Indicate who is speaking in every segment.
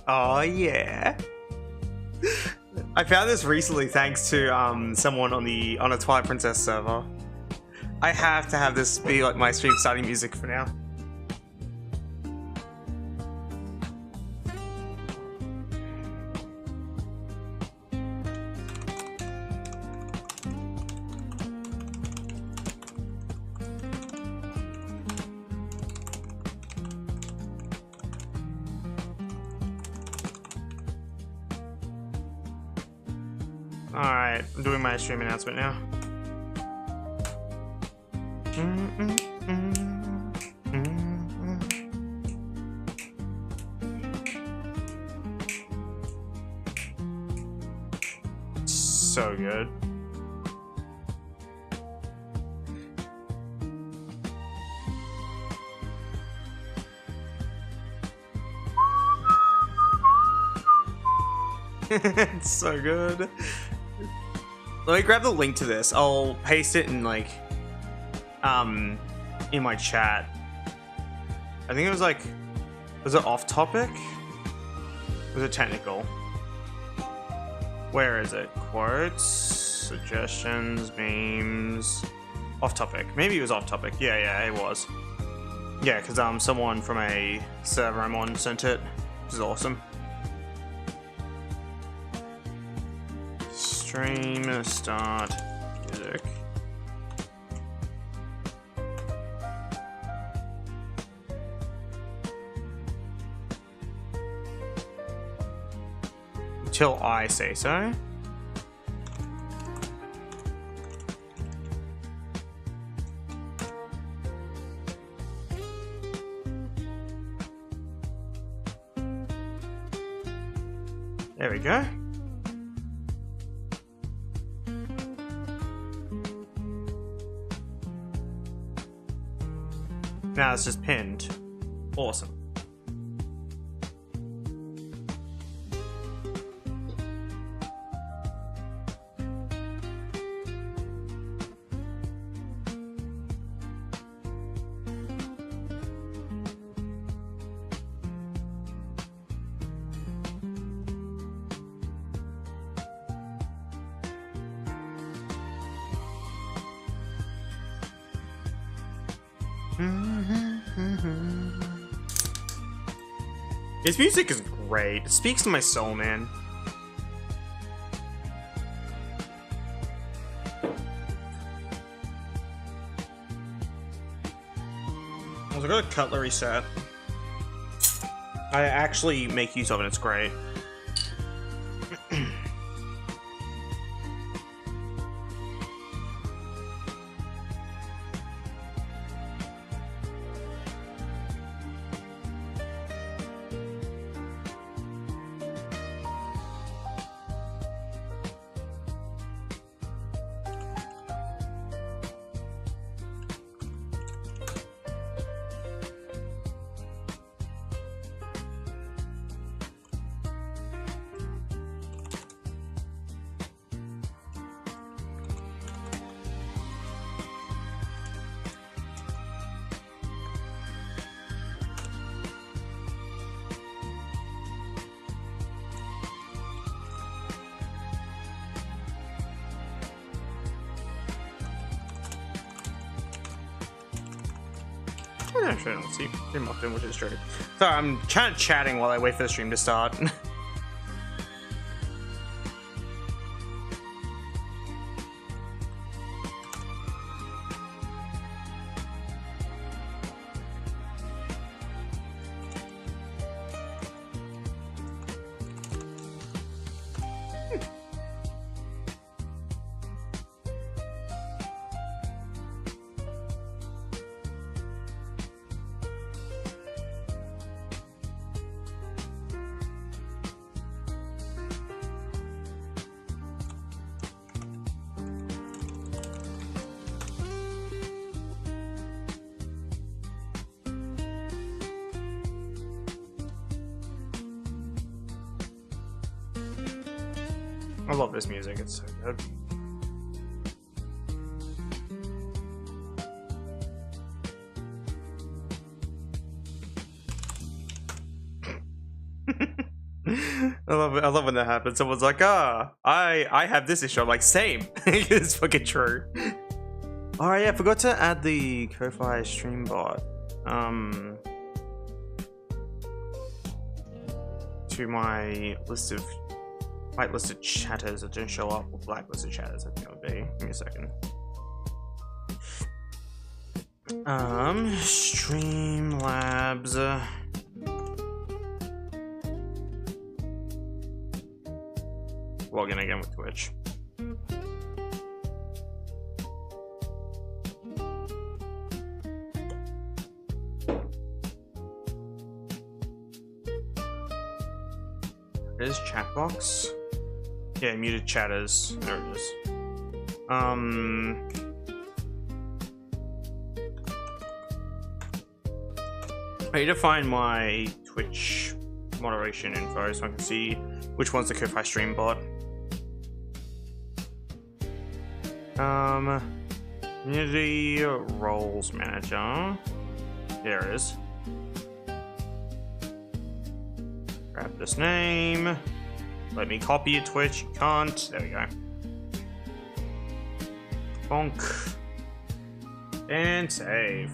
Speaker 1: Oh yeah. I found this recently thanks to someone on a Twilight Princess server. I have to have this be like my stream starting music for now. Alright, I'm doing my stream announcement now. So good. It's so good. Let me grab the link to this. I'll paste it in like in my chat. I think it was like, was it off topic? Was it technical? Where is it? Quotes, suggestions, memes, off topic. Maybe it was off topic. Yeah, it was. Yeah, because someone from a server I'm on sent it, which is awesome. Stream start music. Until I say so. There we go. Now it's just pinned. Awesome. His music is great. It speaks to my soul, man. I got a cutlery set. I actually make use of it. It's great. Actually, I don't see him often, which is true. Sorry, I'm chatting while I wait for the stream to start. I love this music, it's so good. I love it. I love when that happens. Someone's like, I have this issue. I'm like, same. It's fucking true. Alright, yeah, I forgot to add the Ko-Fi stream bot. To my list of whitelisted chatters that didn't show up, or blacklisted chatters, I think it would be. Give me a second. Streamlabs. Log in again with Twitch. There's chat box. Yeah, muted chatters. There it is. I need to find my Twitch moderation info so I can see which one's the Ko-Fi stream bot. Community roles manager. There it is. Grab this name. Let me copy it, Twitch. You can't. There we go. Bonk. And save.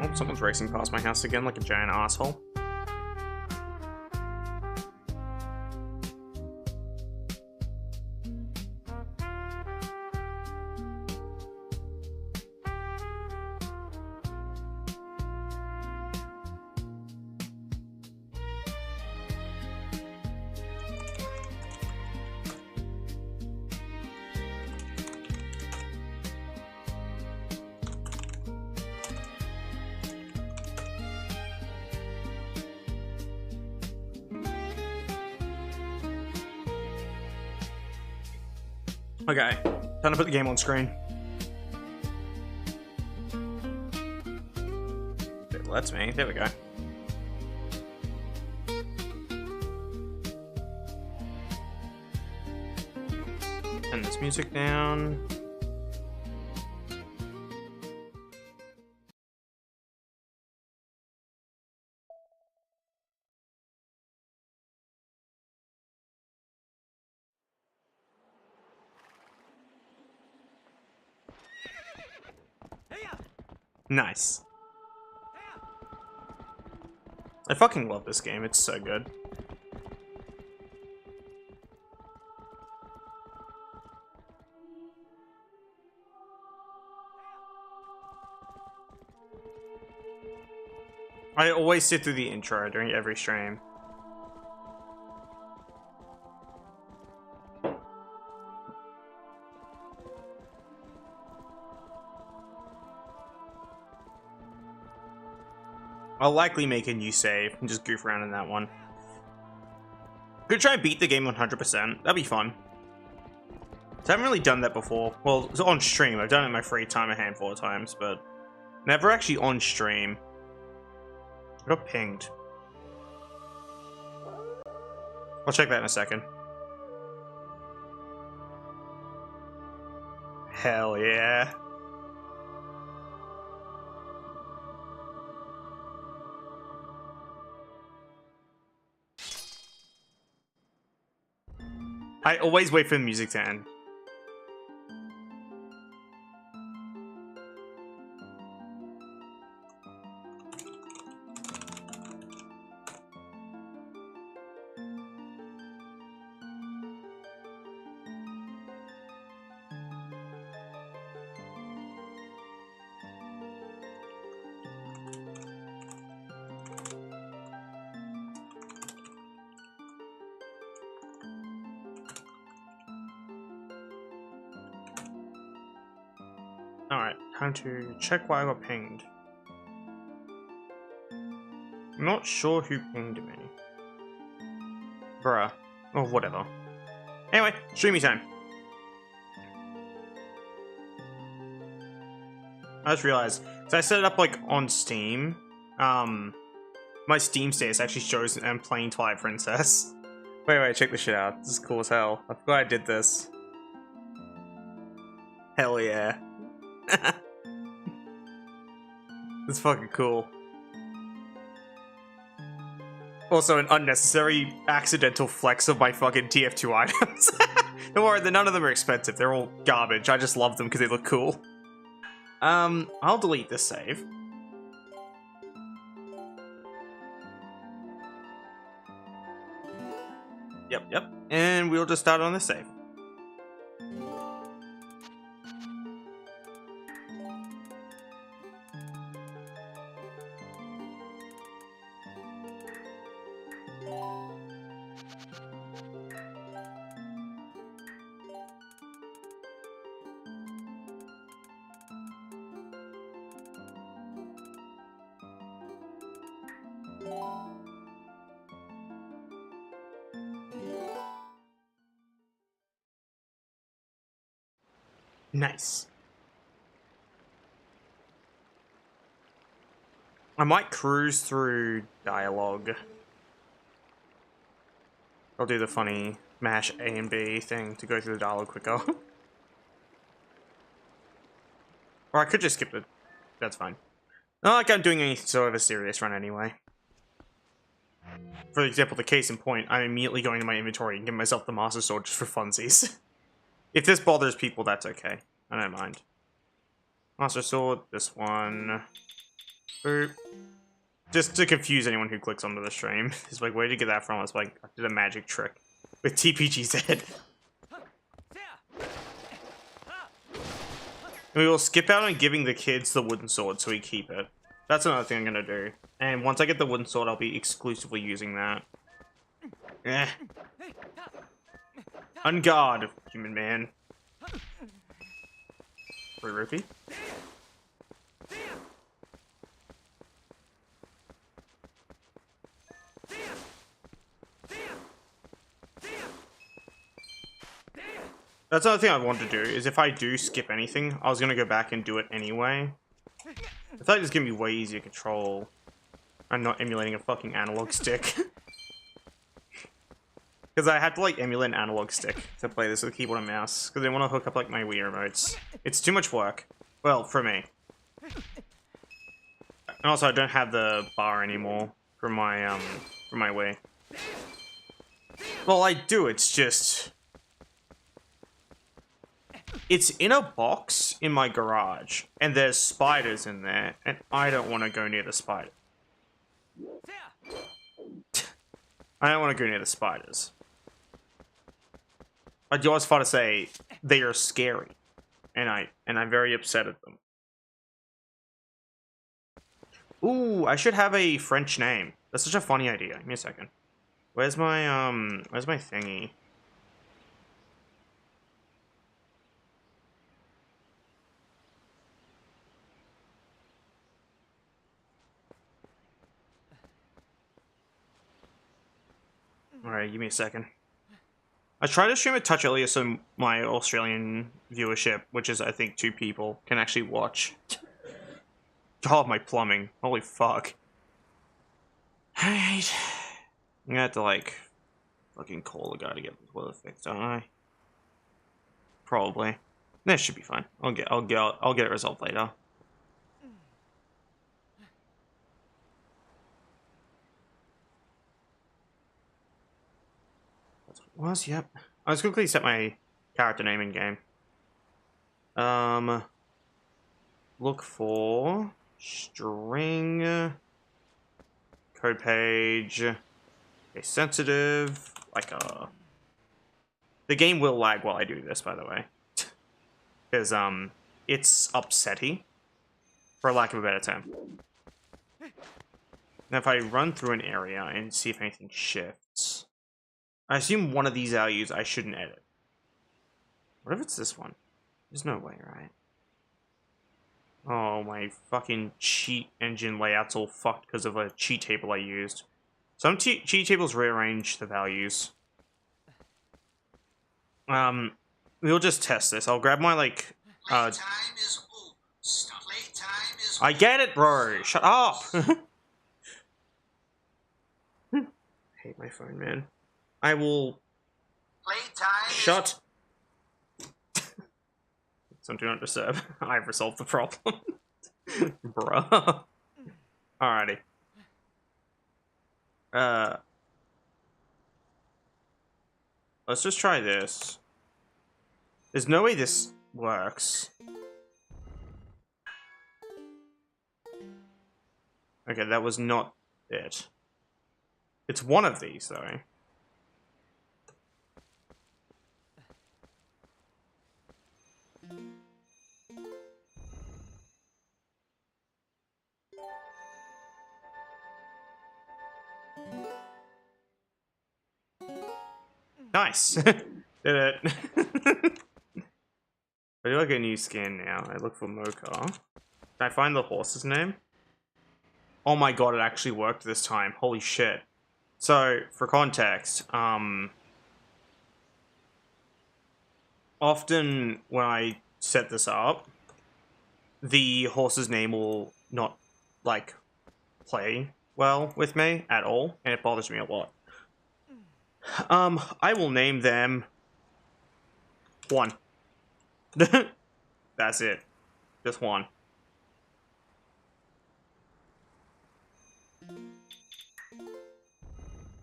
Speaker 1: Oh, someone's racing past my house again like a giant asshole. Okay, time to put the game on screen. It lets me. There we go. Turn this music down. Nice. I fucking love this game. It's so good. I always sit through the intro during every stream. I'll likely make a new save and just goof around in that one. Could try and beat the game 100%. That'd be fun. So I haven't really done that before. Well, it's on stream. I've done it in my free time a handful of times, but never actually on stream. I got pinged. I'll check that in a second. Hell yeah. I always wait for the music to end. Alright, time to check why I got pinged. I'm not sure who pinged me. Bruh. Or whatever. Anyway, streamy time. I just realized, so I set it up like on Steam. My Steam status actually shows I'm playing Twilight Princess. Wait, check this shit out. This is cool as hell. I forgot I did this. Hell yeah. It's fucking cool. Also, an unnecessary accidental flex of my fucking TF2 items. Don't worry, none of them are expensive. They're all garbage. I just love them because they look cool. I'll delete this save. Yep. And we'll just start on this save. Nice. I might cruise through dialogue. I'll do the funny mash A and B thing to go through the dialogue quicker. Or I could just skip it. That's fine. Not like I'm doing any sort of a serious run anyway. For example, the case in point, I'm immediately going to my inventory and giving myself the Master Sword just for funsies. If this bothers people, that's okay. I don't mind. Master Sword, this one. Boop. Just to confuse anyone who clicks onto the stream. It's like, where'd you get that from? It's like, I did a magic trick with TPGZ. We will skip out on giving the kids the wooden sword so we keep it. That's another thing I'm gonna do. And once I get the wooden sword, I'll be exclusively using that. Eh. On guard, human man. Free rupee. That's another thing I want to do, is if I do skip anything, I was going to go back and do it anyway. I thought it was going to be way easier to control. I'm not emulating a fucking analog stick. Because I had to, like, emulate an analog stick to play this with a keyboard and mouse. Because I want to hook up, like, my Wii remotes. It's too much work. Well, for me. And also, I don't have the bar anymore for my Wii. Well, I do, it's just... It's in a box in my garage, and there's spiders in there, and I don't want to go near the spider. I don't want to go near the spiders. I'd always far to say they are scary, and I'm very upset at them. Ooh, I should have a French name. That's such a funny idea. Give me a second. Where's my thingy? Alright, give me a second. I tried to stream a touch earlier so my Australian viewership, which is I think 2 people, can actually watch. God, my plumbing. Holy fuck. Alright. I'm gonna have to, like, fucking call the guy to get the toilet fixed, don't I? Probably. That should be fine. I'll get it resolved later. Was yep. I was quickly set my character name in game. Look for string code page. Okay, sensitive. Like the game will lag while I do this, by the way, because it's upsetty, for lack of a better term. Now, if I run through an area and see if anything shifts. I assume one of these values I shouldn't edit. What if it's this one? There's no way, right? Oh, my fucking cheat engine layout's all fucked because of a cheat table I used. Some cheat tables rearrange the values. We'll just test this. I'll grab my, like, I get it, bro! Shut up! Hate my phone, man. I will... Shut! So do not disturb. I've resolved the problem. Bruh. Alrighty. Uh, let's just try this. There's no way this works. Okay, that was not it. It's one of these, though. Nice! Did it. I do like a new skin now. I look for Mocha. Can I find the horse's name? Oh my god, it actually worked this time. Holy shit. So, for context, often when I set this up, the horse's name will not, like, play well with me at all, and it bothers me a lot. I will name them... 1. That's it. Just 1.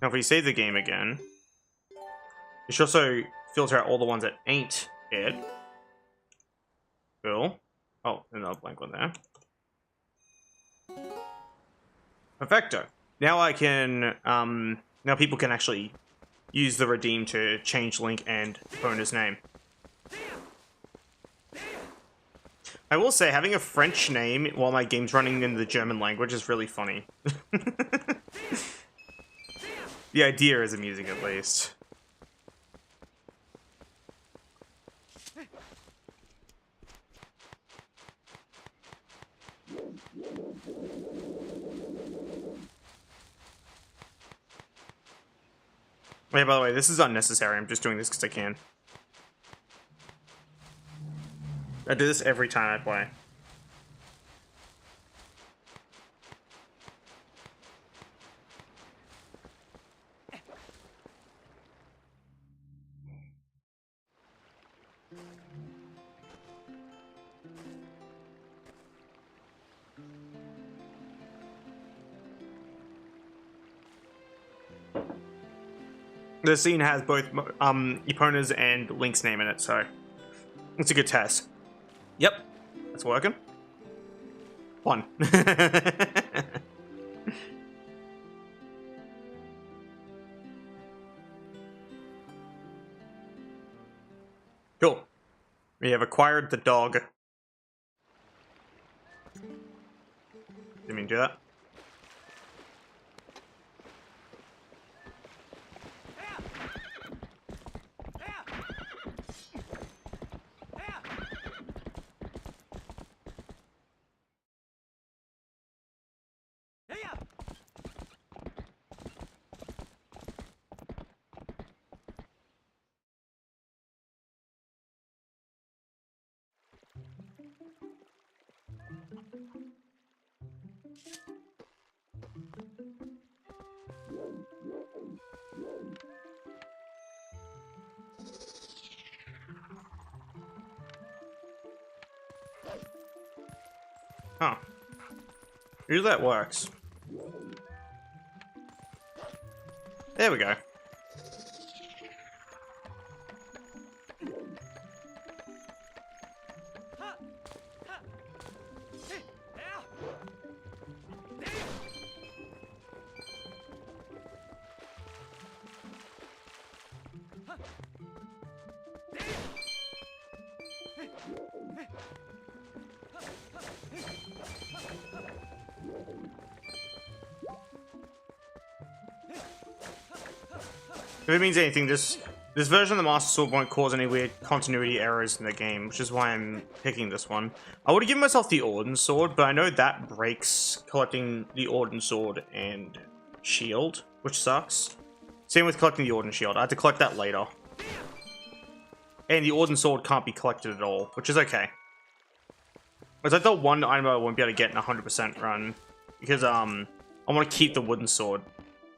Speaker 1: Now, if we save the game again, it should also filter out all the ones that ain't it. Cool. Oh, another blank one there. Perfecto. Now I can, now people can actually use the redeem to change Link and Boner's name. I will say, having a French name while my game's running in the German language is really funny. The idea is amusing, at least. Wait, by the way, this is unnecessary. I'm just doing this because I can. I do this every time I play. The scene has both Epona's and Link's name in it, so it's a good test. Yep, that's working. 1. Cool. We have acquired the dog. Didn't mean to do that. Huh. Usually that works. There we go. If it means anything, this version of the Master Sword won't cause any weird continuity errors in the game, which is why I'm picking this one. I would have given myself the Orden Sword, but I know that breaks collecting the Orden Sword and Shield, which sucks. Same with collecting the Orden Shield. I had to collect that later. And the Orden Sword can't be collected at all, which is okay. It's like the one item I won't be able to get in a 100% run, because I want to keep the Wooden Sword.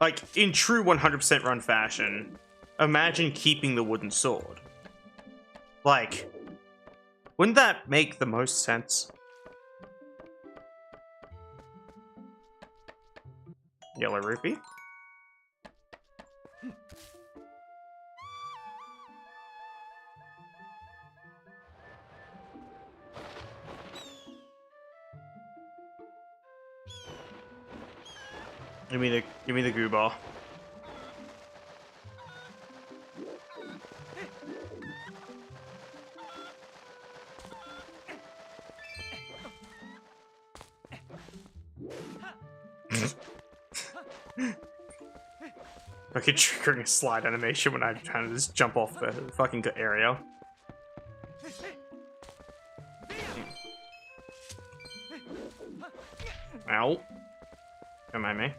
Speaker 1: Like, in true 100% run fashion, imagine keeping the Wooden Sword. Like, wouldn't that make the most sense? Yellow rupee. Give me the goo bar. Like triggering a slide animation when I'm trying to just jump off the fucking area. Ow. Don't mind me.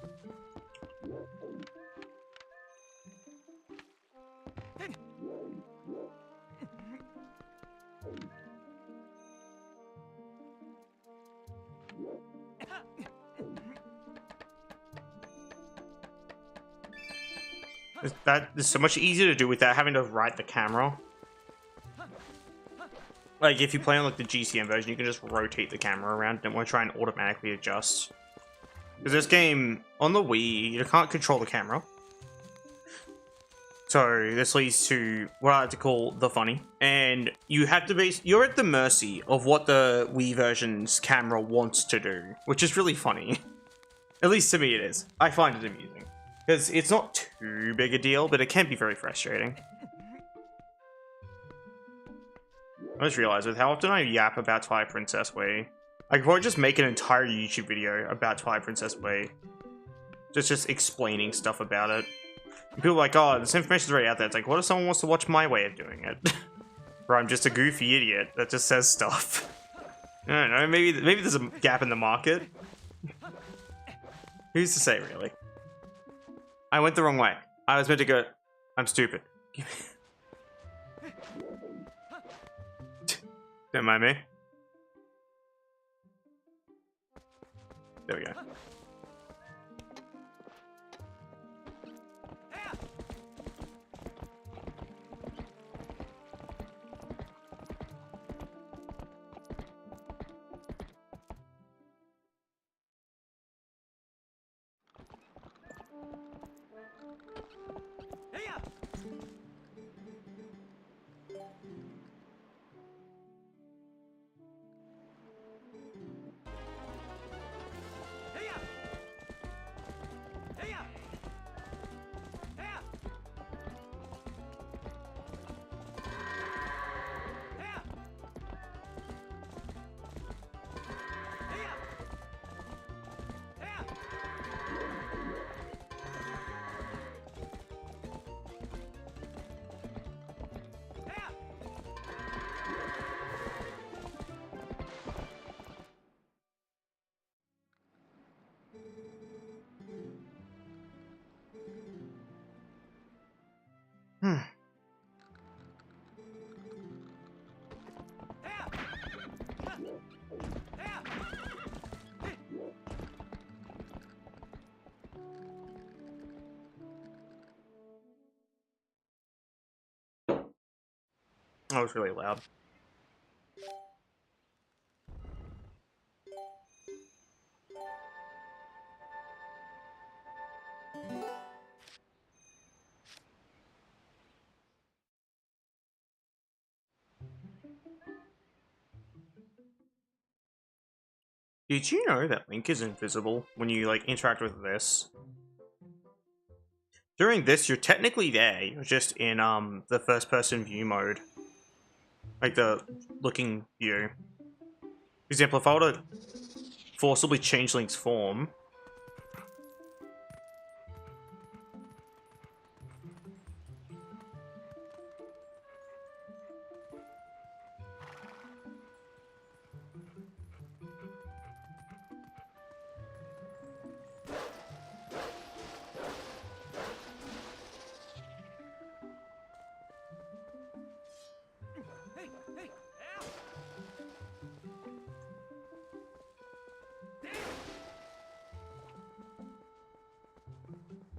Speaker 1: That is so much easier to do without having to right the camera. Like, if you play on like the GCM version, you can just rotate the camera around. Don't want to try and automatically adjust. Because this game, on the Wii, you can't control the camera. So, this leads to what I like to call the funny. And you have to be... You're at the mercy of what the Wii version's camera wants to do. Which is really funny. At least to me it is. I find it amusing. Because it's not too big a deal, but it can be very frustrating. I just realized with how often I yap about Twilight Princess Wii, I could probably just make an entire YouTube video about Twilight Princess Wii. Just explaining stuff about it. And people are like, oh, this information's already out there. It's like, what if someone wants to watch my way of doing it? Or I'm just a goofy idiot that just says stuff. I don't know, maybe there's a gap in the market. Who's to say, really? I went the wrong way. I was meant to go... I'm stupid. Don't mind me. There we go. That was really loud. Did you know that Link is invisible when you, like, interact with this? During this, you're technically there. You're just in, the first-person view mode. Like, the looking view. For example, if I were to forcibly change Link's form...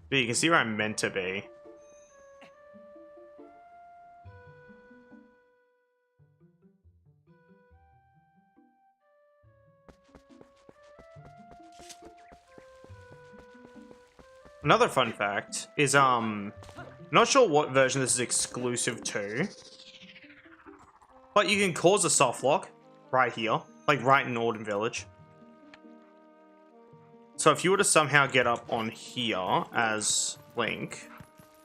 Speaker 1: But you can see where I'm meant to be. Another fun fact is, not sure what version this is exclusive to, but you can cause a soft lock right here, like right in Autumn Village. So if you were to somehow get up on here as Link,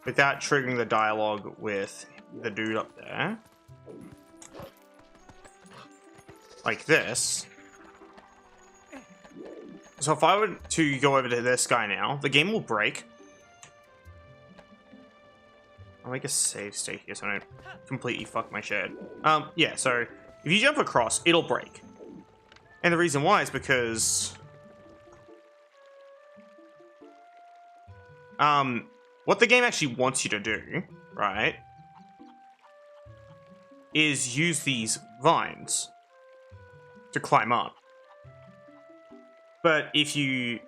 Speaker 1: without triggering the dialogue with the dude up there, like this. So if I were to go over to this guy now, the game will break. I'll make a save state here so I don't completely fuck my shit. Yeah, so if you jump across, it'll break. And the reason why is because what the game actually wants you to do, right, is use these vines to climb up. But if you,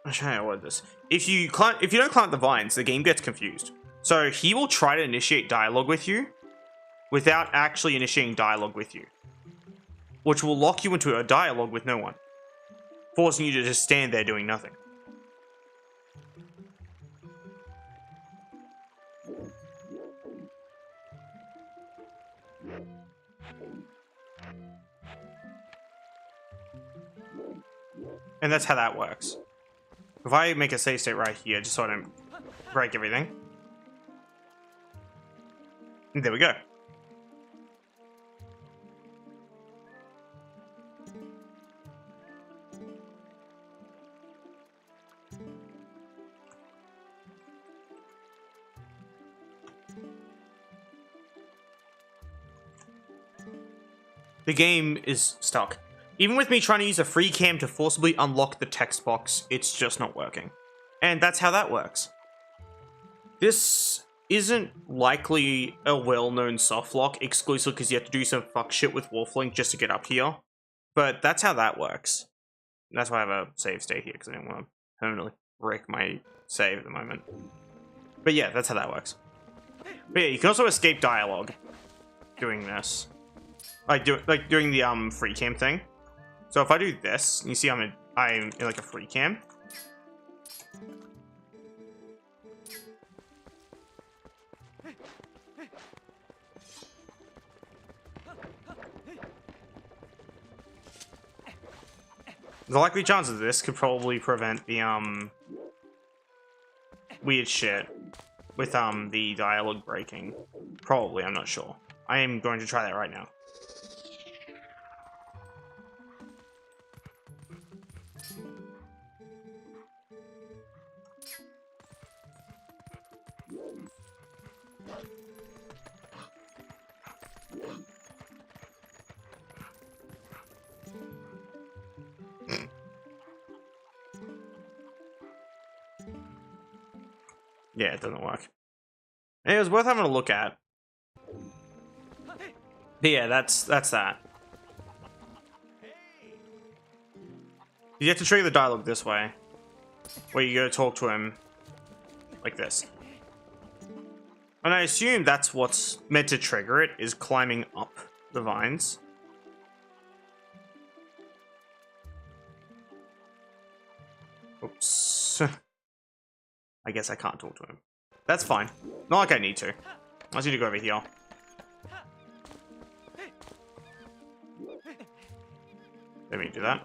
Speaker 1: I'm trying to word this. If you don't climb up the vines, the game gets confused. So he will try to initiate dialogue with you without actually initiating dialogue with you, which will lock you into a dialogue with no one, forcing you to just stand there doing nothing. And that's how that works. If I make a save state right here, just so I don't break everything. And there we go. The game is stuck. Even with me trying to use a free cam to forcibly unlock the text box, it's just not working. And that's how that works. This isn't likely a well-known softlock exclusive because you have to do some fuck shit with Wolflink just to get up here. But that's how that works. And that's why I have a save state here, because I don't want to permanently wreck my save at the moment. But yeah, that's how that works. But yeah, you can also escape dialogue doing this. Like doing the free cam thing. So if I do this, you see I'm in like a free cam. The likely chances of this could probably prevent the weird shit with the dialogue breaking. Probably, I'm not sure. I am going to try that right now. Yeah, it doesn't work. And it was worth having a look at. But yeah, that's that. You have to trigger the dialogue this way, where you go talk to him like this. And I assume that's what's meant to trigger it, is climbing up the vines. Oops. I guess I can't talk to him. That's fine. Not like I need to. I just need to go over here. Let me do that.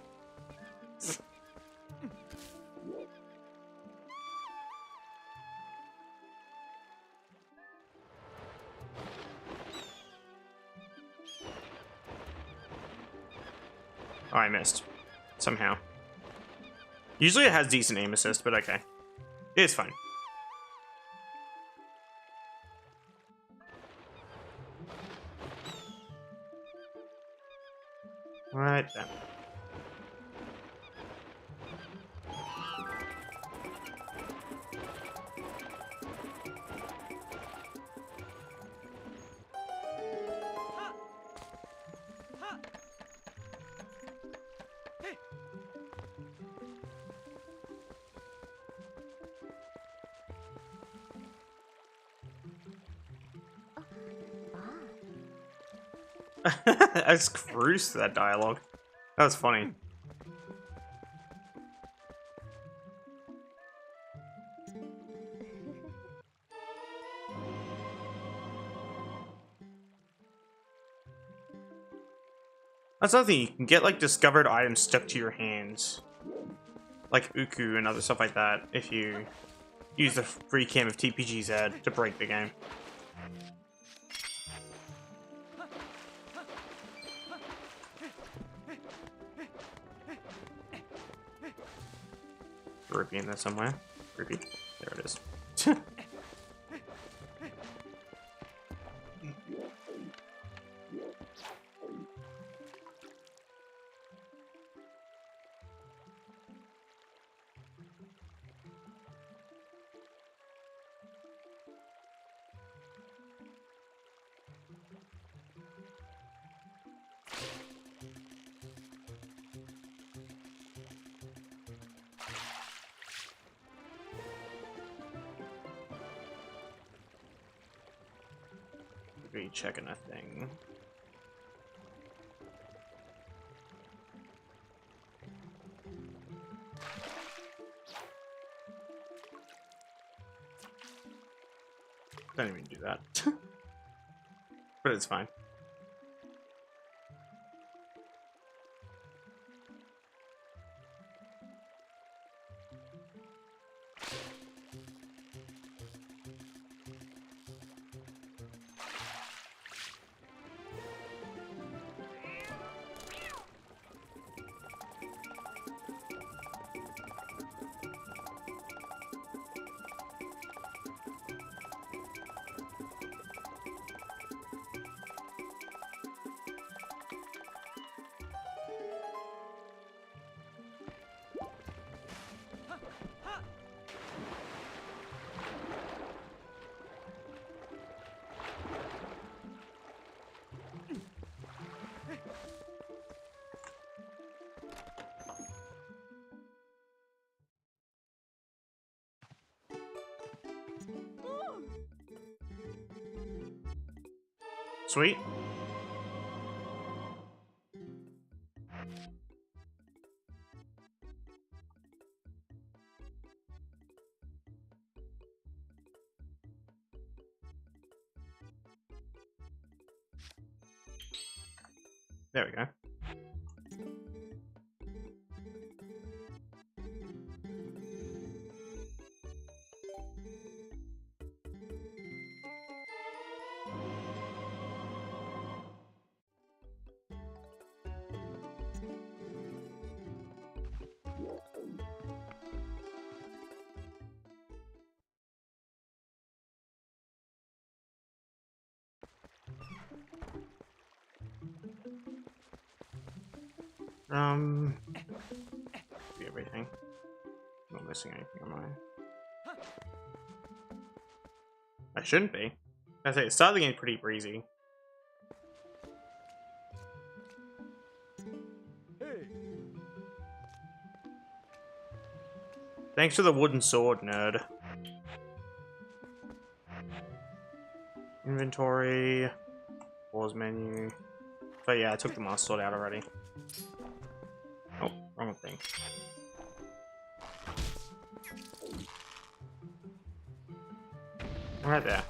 Speaker 1: Oh, I missed. Somehow. Usually it has decent aim assist, but okay. It's fine. Right then. I just cruised that dialogue. That was funny. That's another thing, you can get like discovered items stuck to your hands. like Uku and other stuff like that if you use the free cam of TPGZ to break the game. Ruby in there somewhere. Ruby. There it is. Be checking a thing. Don't even do that. But it's fine. Sweet. There we go. Be everything. Not missing anything, am I? I shouldn't be. I say it started the game pretty breezy. Thanks for the wooden sword, nerd. Inventory. Wars menu. But yeah, I took the master sword out already. Oh, wrong thing. Right there.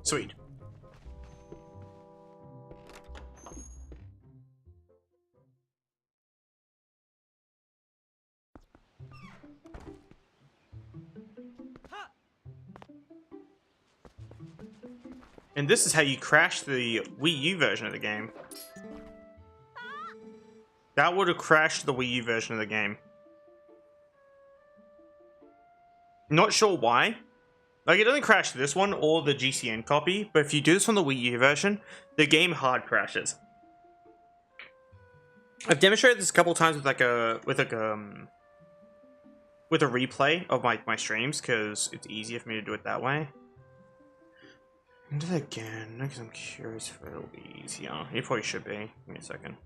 Speaker 1: Sweet. And this is how you crash the Wii U version of the game. That would have crashed the Wii U version of the game. Not sure why. Like, it only crashed this one or the GCN copy, but if you do this on the Wii U version, the game hard crashes. I've demonstrated this a couple times with a replay of my streams because it's easier for me to do it that way. Do that again because I'm curious if it'll be easier. It probably should be. Give me a second.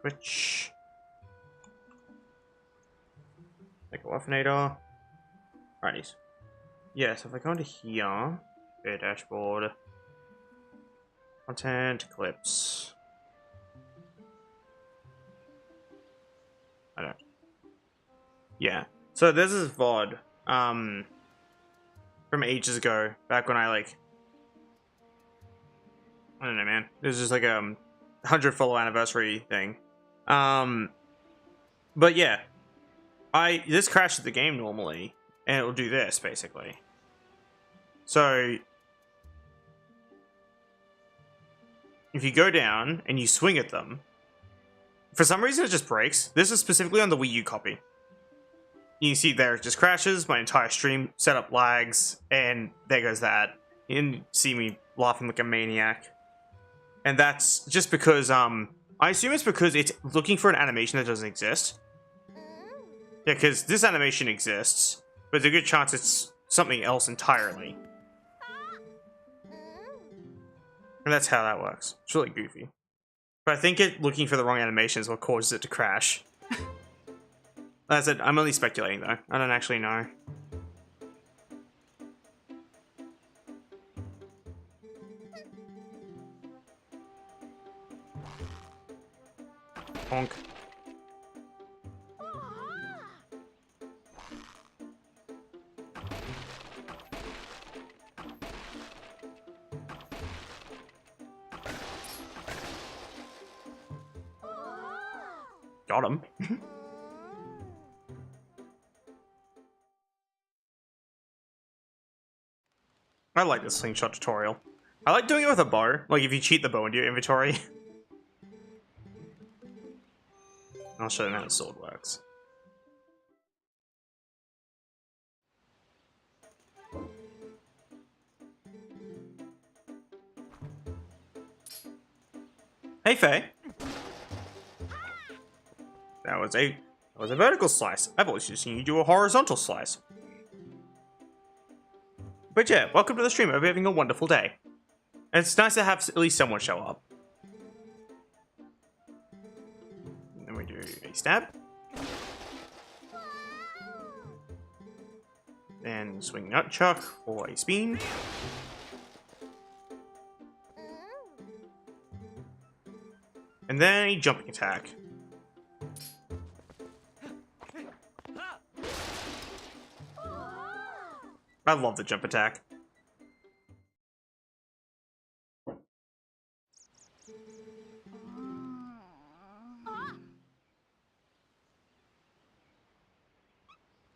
Speaker 1: Which like a Wuffinator. Righties. yeah, so if I go into here, fair dashboard, content, clips. I don't. Yeah. So this is VOD. From ages ago, back when I don't know, man. It was just like a 100 follow anniversary thing. But yeah, this crashes the game normally, and it will do this basically. So if you go down and you swing at them, for some reason it just breaks. This is specifically on the Wii U copy. You can see there it just crashes, my entire stream setup lags, and there goes that. You didn't see me laughing like a maniac. And that's just because, I assume it's because it's looking for an animation that doesn't exist. Yeah, because this animation exists, but there's a good chance it's something else entirely. And that's how that works. It's really goofy. But I think looking for the wrong animation is what causes it to crash. That's it. I'm only speculating though. I don't actually know. Honk. Got him. I like this slingshot tutorial. I like doing it with a bow. Like if you cheat the bow into your inventory. I'll show them how the sword works. Hey, Faye. That was a vertical slice. I've always just seen you do a horizontal slice. But yeah, welcome to the stream. I hope you're having a wonderful day. And it's nice to have at least someone show up. And then we do a stab. Then swing nutchuck for a spin. And then a jumping attack. I love the jump attack.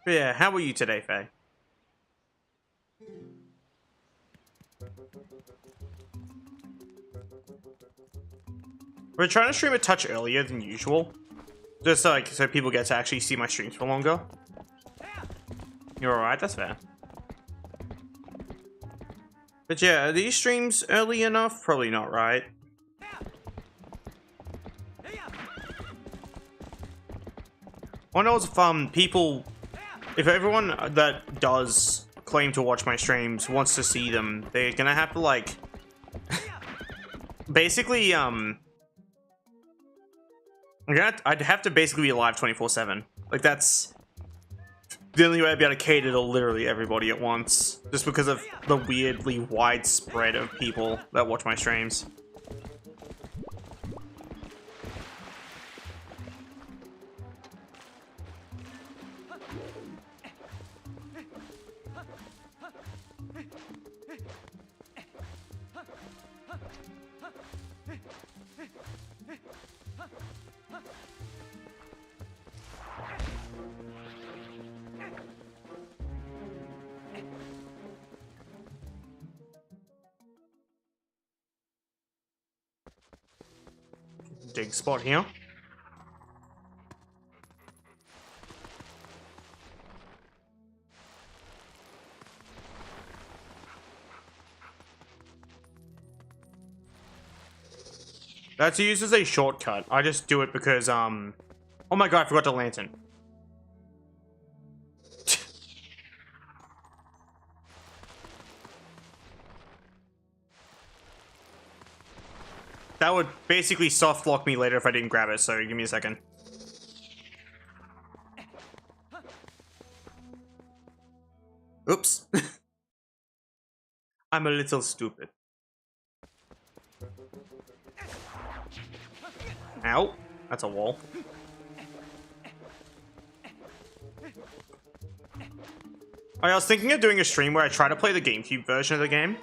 Speaker 1: But yeah, how are you today, Faye? We're trying to stream a touch earlier than usual. Just so people get to actually see my streams for longer. You're alright, that's fair. But yeah, are these streams early enough? Probably not, right? I know if everyone that does claim to watch my streams wants to see them, they're gonna have to basically, I'd have to basically be live 24/7. Like that's the only way I'd be able to cater to literally everybody at once. Just because of the weirdly widespread of people that watch my streams. Dig spot here. That's used as a shortcut. I just do it because, oh my god, I forgot the lantern. That would basically soft lock me later if I didn't grab it, so give me a second. Oops. I'm a little stupid. Ow. That's a wall. I was thinking of doing a stream where I try to play the GameCube version of the game.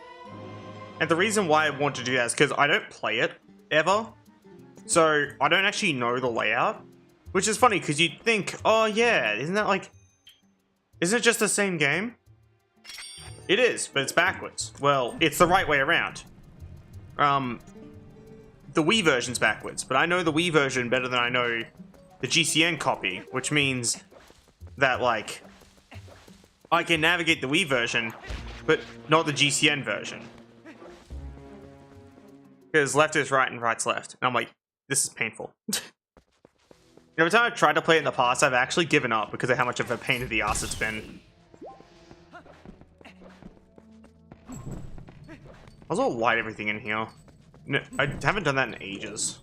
Speaker 1: And the reason why I want to do that is because I don't play it ever. So I don't actually know the layout. Which is funny because you'd think, oh yeah, isn't it just the same game? It is, but it's backwards. Well, it's the right way around. The Wii version's backwards, but I know the Wii version better than I know the GCN copy, which means that, like, I can navigate the Wii version, but not the GCN version. Because left is right and right's left. And I'm like, this is painful. Every time I've tried to play it in the past, I've actually given up because of how much of a pain in the ass it's been. I was all light everything in here. No, I haven't done that in ages.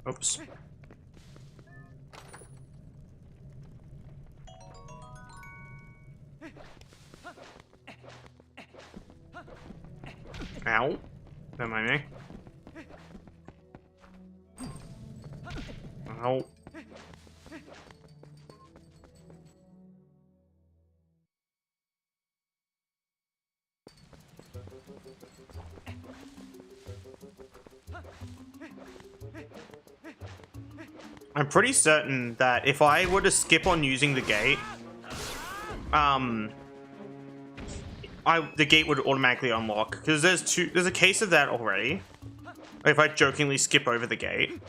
Speaker 1: Oops. Ow. Don't mind me. Ow. I'm pretty certain that if I were to skip on using the gate, the gate would automatically unlock. Because there's a case of that already. If I jokingly skip over the gate.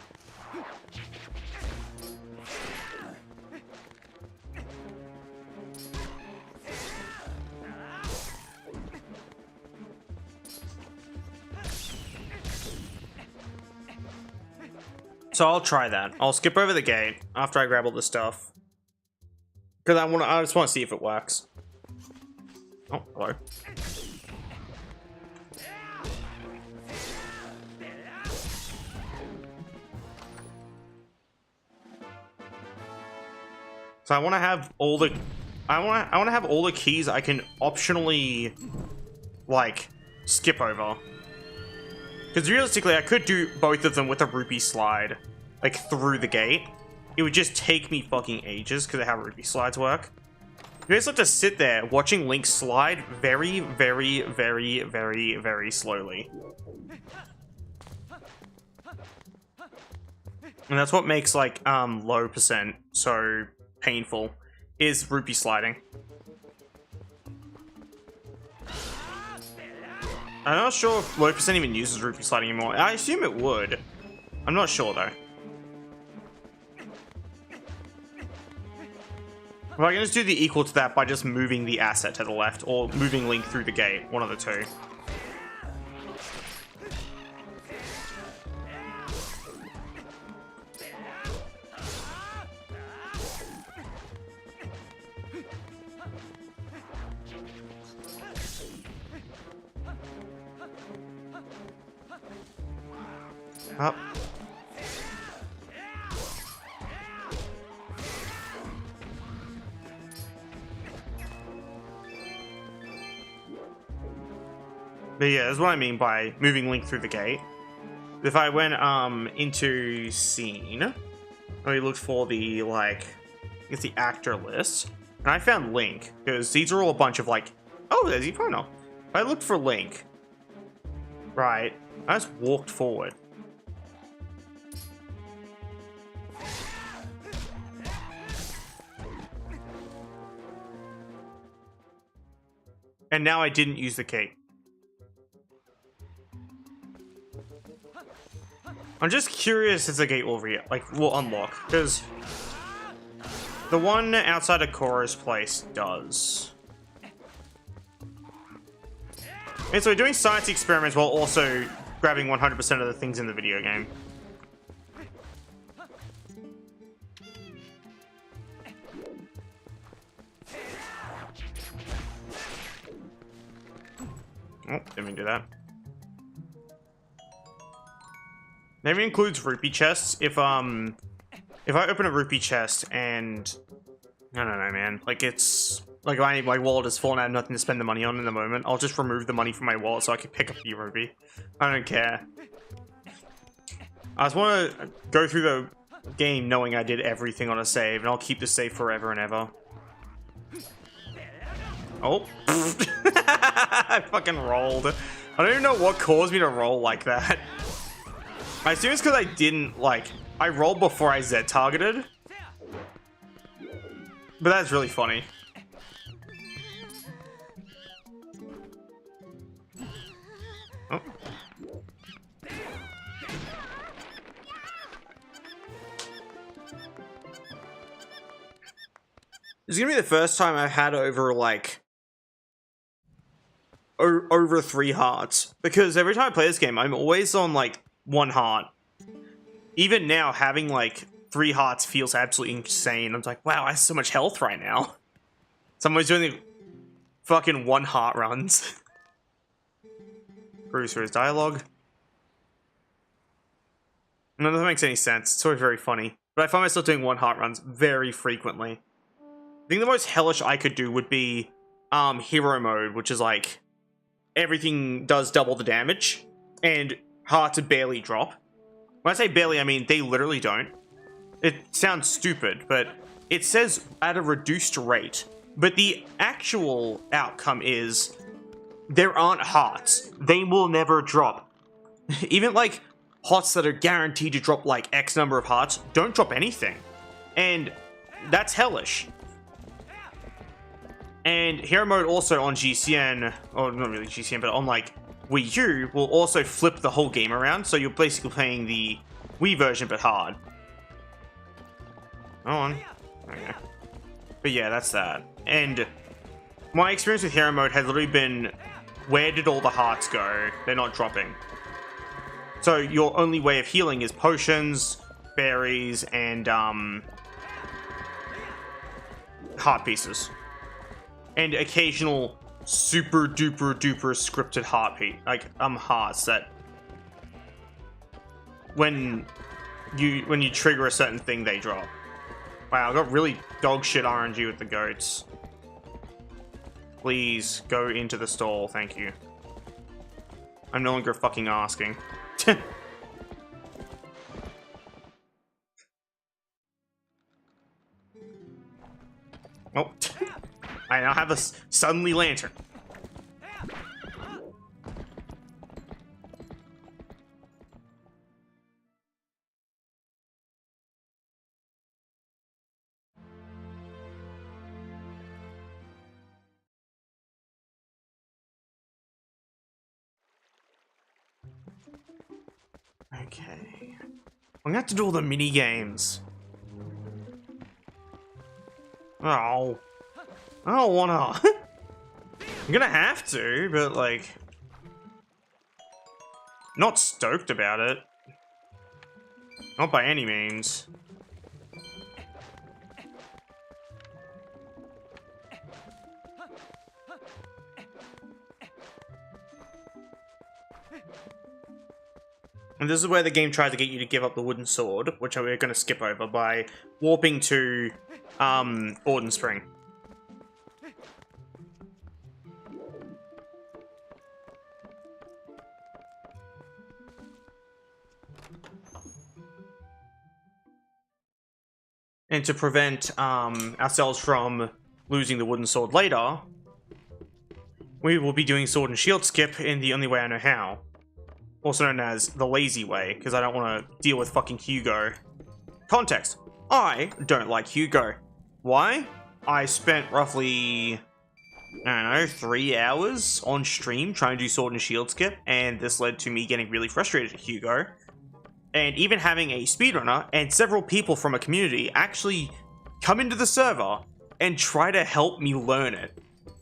Speaker 1: So I'll try that. I'll skip over the gate after I grab all the stuff. Because I just want to see if it works. Oh, hello. So I want to have all the I want to have all the keys I can optionally like skip over. Because realistically, I could do both of them with a rupee slide, like, through the gate. It would just take me fucking ages because of how rupee slides work. You guys have to sit there watching Link slide very, very, very, very, very slowly. And that's what makes, like, low percent so painful, is rupee sliding. I'm not sure if low percent even uses rupee sliding anymore. I assume it would. I'm not sure though. Well, I can just do the equal to that by just moving the asset to the left or moving Link through the gate. One of the two. Up. But yeah, that's what I mean by moving Link through the gate. If I went into scene, I looked for the like, I guess the actor list, and I found Link because these are all a bunch of like, oh, there's Epona. If I looked for Link, right, I just walked forward. And now I didn't use the key. I'm just curious if the gate will will unlock, because the one outside of Kora's place does. And so we're doing science experiments while also grabbing 100% of the things in the video game. Oh, didn't mean to do that. Maybe includes rupee chests. If I open a rupee chest and I don't know, man. Like it's like my wallet has fallen. I have nothing to spend the money on in the moment. I'll just remove the money from my wallet so I can pick up the rupee. I don't care. I just want to go through the game knowing I did everything on a save, and I'll keep the save forever and ever. Oh. I fucking rolled. I don't even know what caused me to roll like that. I assume it's because I didn't, like, I rolled before I Z-targeted. But that's really funny. Oh. This is gonna be the first time I've had over, like, over 3 hearts, because every time I play this game I'm always on like 1 heart. Even now having like 3 hearts feels absolutely insane. I'm like, wow, I have so much health right now. Someone's doing the fucking 1 heart runs. Cruise through his dialogue. None of that makes any sense. It's always very funny, but I find myself doing 1 heart runs very frequently. I think the most hellish I could do would be hero mode, which is like everything does double the damage, and hearts barely drop. When I say barely, I mean they literally don't. It sounds stupid, but it says at a reduced rate. But the actual outcome is there aren't hearts. They will never drop. Even like HOTS that are guaranteed to drop like X number of hearts don't drop anything. And that's hellish. And hero mode also on GCN, or not really GCN, but on like Wii U, will also flip the whole game around, so you're basically playing the Wii version but hard. Hold on. Okay. But yeah, that's that. And my experience with hero mode has literally been, where did all the hearts go? They're not dropping. So your only way of healing is potions, berries, and heart pieces. And occasional super duper duper scripted heartbeat, like hearts that when you trigger a certain thing they drop. Wow, I got really dog shit RNG with the goats. Please go into the stall, thank you. I'm no longer fucking asking. Oh. I now have a suddenly lantern. Okay. I'm gonna have to do all the mini games. Oh. I don't wanna. I'm gonna have to, but like, not stoked about it. Not by any means. And this is where the game tries to get you to give up the wooden sword, which we're going to skip over by warping to Orden Spring. And to prevent ourselves from losing the wooden sword later, we will be doing sword and shield skip in the only way I know how. Also known as the lazy way, because I don't want to deal with fucking Hugo. Context. I don't like Hugo. Why? I spent roughly, I don't know, 3 hours on stream trying to do sword and shield skip, and this led to me getting really frustrated at Hugo. And even having a speedrunner and several people from a community actually come into the server and try to help me learn it.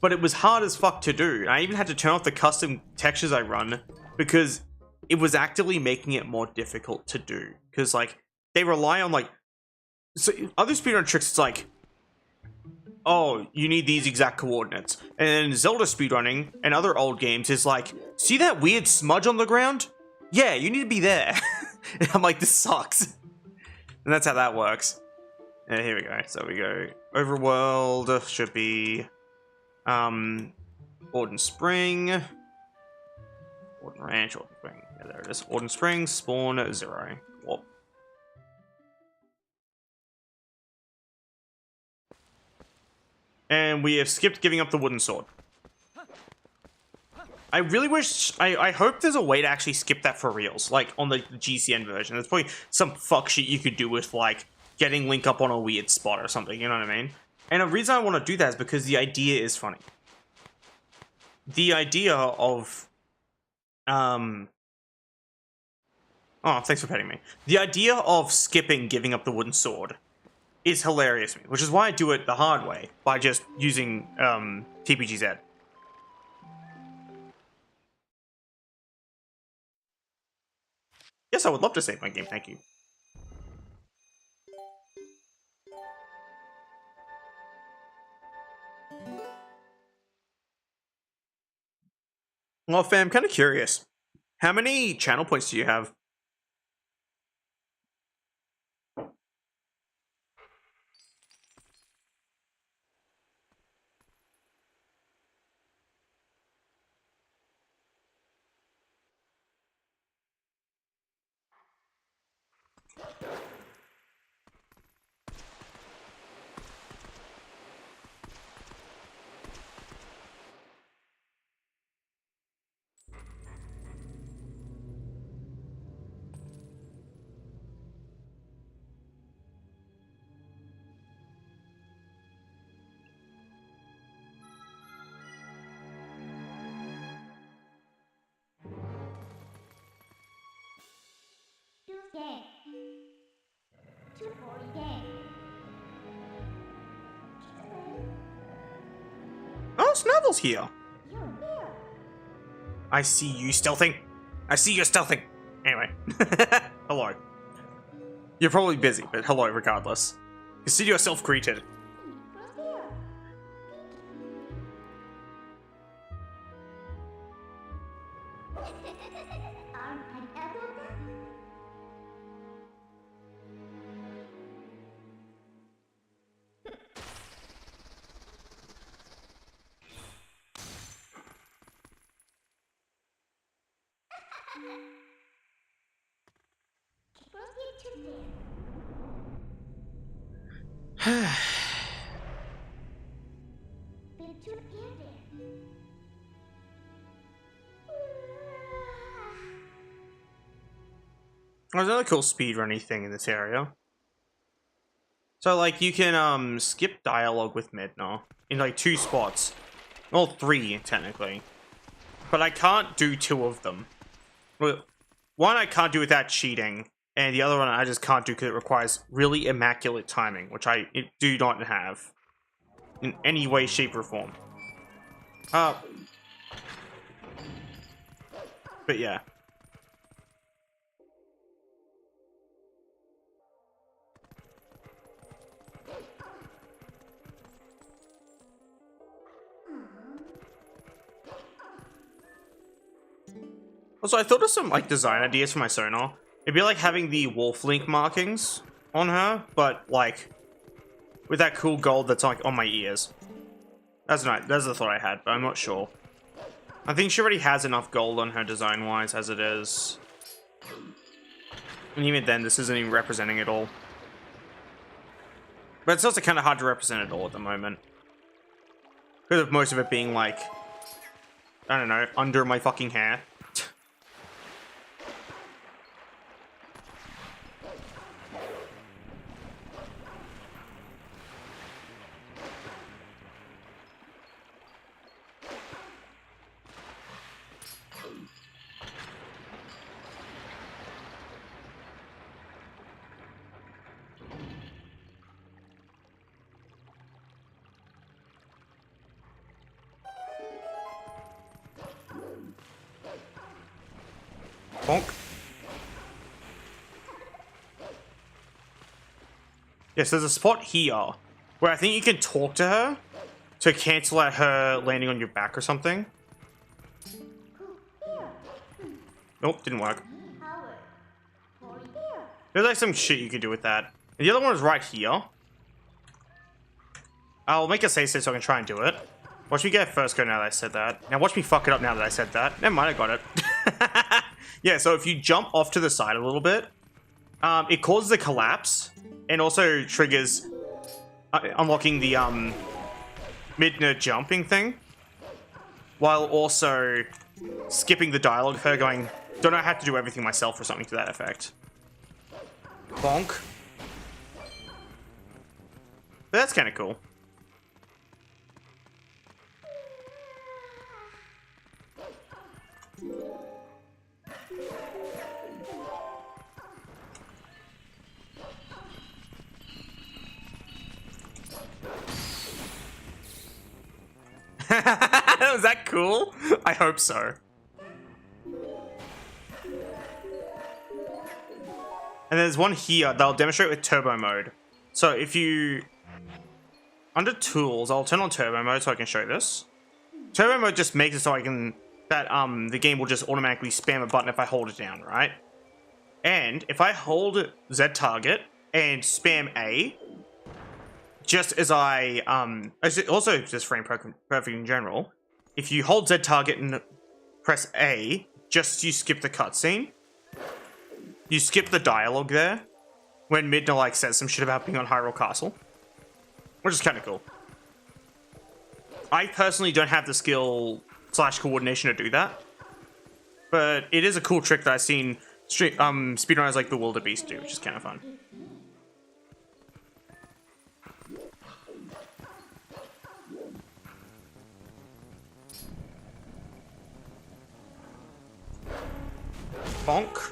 Speaker 1: but it was hard as fuck to do. I even had to turn off the custom textures I run because it was actively making it more difficult to do. Because, like, they rely on, like... So, other speedrun tricks, it's like... Oh, you need these exact coordinates. And then Zelda speedrunning and other old games is like, see that weird smudge on the ground? Yeah, you need to be there. And I'm like, this sucks. And that's how that works. And here we go. So we go Overworld should be Orden Spring. Orden Ranch, Orden Spring. Yeah, there it is. Orden Spring, spawn 0. Whoop. And we have skipped giving up the wooden sword. I really wish, I hope there's a way to actually skip that for reals, like on the GCN version. There's probably some fuck shit you could do with, like, getting Link up on a weird spot or something, you know what I mean? And the reason I want to do that is because the idea is funny. The idea of, oh, thanks for petting me. The idea of skipping giving up the wooden sword is hilarious to me, which is why I do it the hard way, by just using, TPGZ. Yes, I would love to save my game, thank you. Well, fam, I'm kind of curious. How many channel points do you have? Oh, Snavel's here. I see you stealthing. I see you stealthing. Anyway. Hello. You're probably busy, but hello regardless. Consider yourself greeted. There's another cool speedrunny thing in this area. So, like, you can, skip dialogue with Midna in, like, 2 spots. Well, 3, technically. But I can't do 2 of them. Well, one I can't do without cheating, and the other one I just can't do because it requires really immaculate timing, which I do not have in any way, shape, or form. But yeah. Also, I thought of some, like, design ideas for my sonar. It'd be like having the Wolf Link markings on her, but, like, with that cool gold that's, like, on my ears. That's the thought I had, but I'm not sure. I think she already has enough gold on her design-wise as it is. And even then, this isn't even representing it all. But it's also kind of hard to represent it all at the moment. Because of most of it being, like, I don't know, under my fucking hair. Bonk. Yes, there's a spot here where I think you can talk to her to cancel out her landing on your back or something. Nope, didn't work. There's like some shit you can do with that. And the other one is right here. I'll make a save so I can try and do it. Watch me get first go now that I said that. Now watch me fuck it up now that I said that. Never mind, I got it. Yeah, so if you jump off to the side a little bit, it causes a collapse and also triggers unlocking the Midna jumping thing, while also skipping the dialogue of her going, don't know how to do everything myself or something to that effect. Bonk. But that's kind of cool. Was that cool? I hope so. And there's one here that I'll demonstrate with turbo mode. So if you... Under tools, I'll turn on turbo mode so I can show this. Turbo mode just makes it so I can... That the game will just automatically spam a button if I hold it down, right? And if I hold Z target and spam A, just as I, also just frame perfect in general, if you hold Z target and press A, just you skip the cutscene, you skip the dialogue there, when Midna like says some shit about being on Hyrule Castle, which is kind of cool. I personally don't have the skill / coordination to do that, but it is a cool trick that I've seen speedrunners like the Wildebeest do, which is kind of fun. Bonk.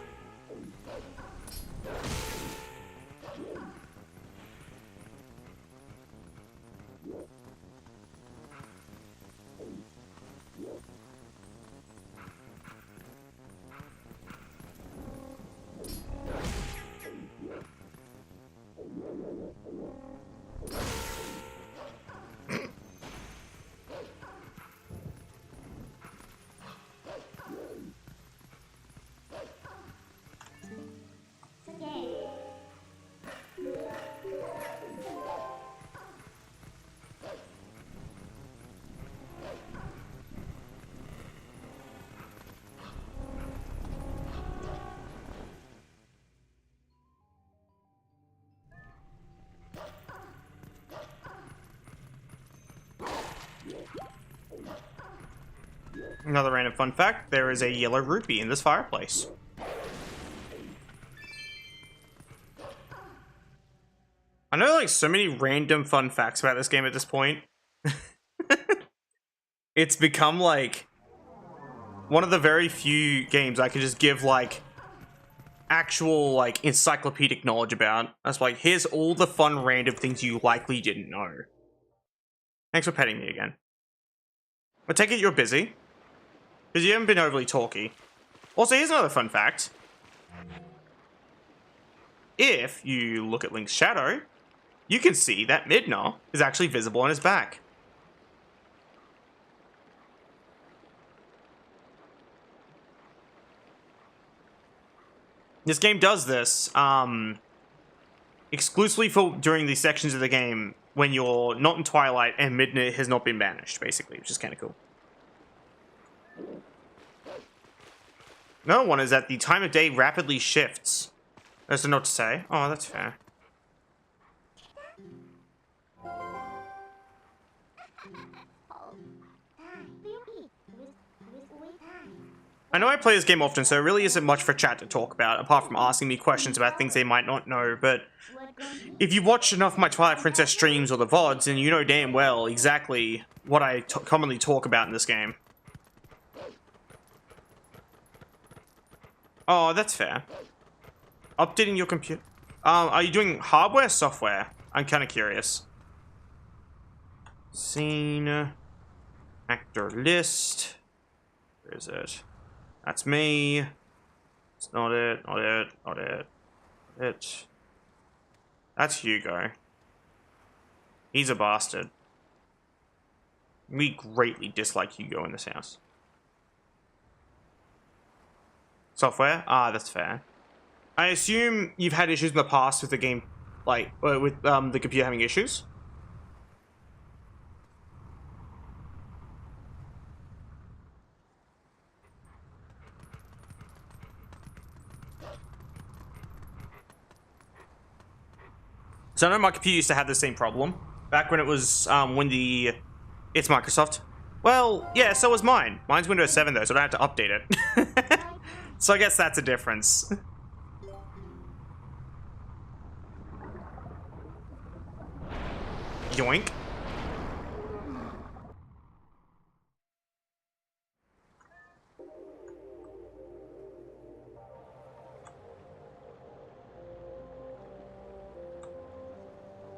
Speaker 1: Another random fun fact, there is a yellow rupee in this fireplace. I know like so many random fun facts about this game at this point. It's become like one of the very few games I can just give like actual like encyclopedic knowledge about. That's like, here's all the fun random things you likely didn't know. Thanks for petting me again. I take it you're busy. Because you haven't been overly talky. Also, here's another fun fact. If you look at Link's shadow, you can see that Midna is actually visible on his back. This game does this exclusively for during the sections of the game when you're not in Twilight and Midna has not been banished, basically, which is kind of cool. Another one is that the time of day rapidly shifts. There's a note to say. Oh, that's fair. I know I play this game often, so there really isn't much for chat to talk about, apart from asking me questions about things they might not know, but if you watch enough of my Twilight Princess streams or the VODs, then you know damn well exactly what I commonly talk about in this game. Oh, that's fair. Updating your computer. Are you doing hardware, software? I'm kind of curious. Scene. Actor list. Where is it? That's me. It's not it, not it, not it, not it. That's Hugo. He's a bastard. We greatly dislike Hugo in this house. Software? Ah, that's fair. I assume you've had issues in the past with the game, like, with the computer having issues? So I know my computer used to have the same problem back when it was it's Microsoft. Well, yeah, so was mine. Mine's Windows 7 though, so I don't have to update it. So I guess that's a difference. Yoink.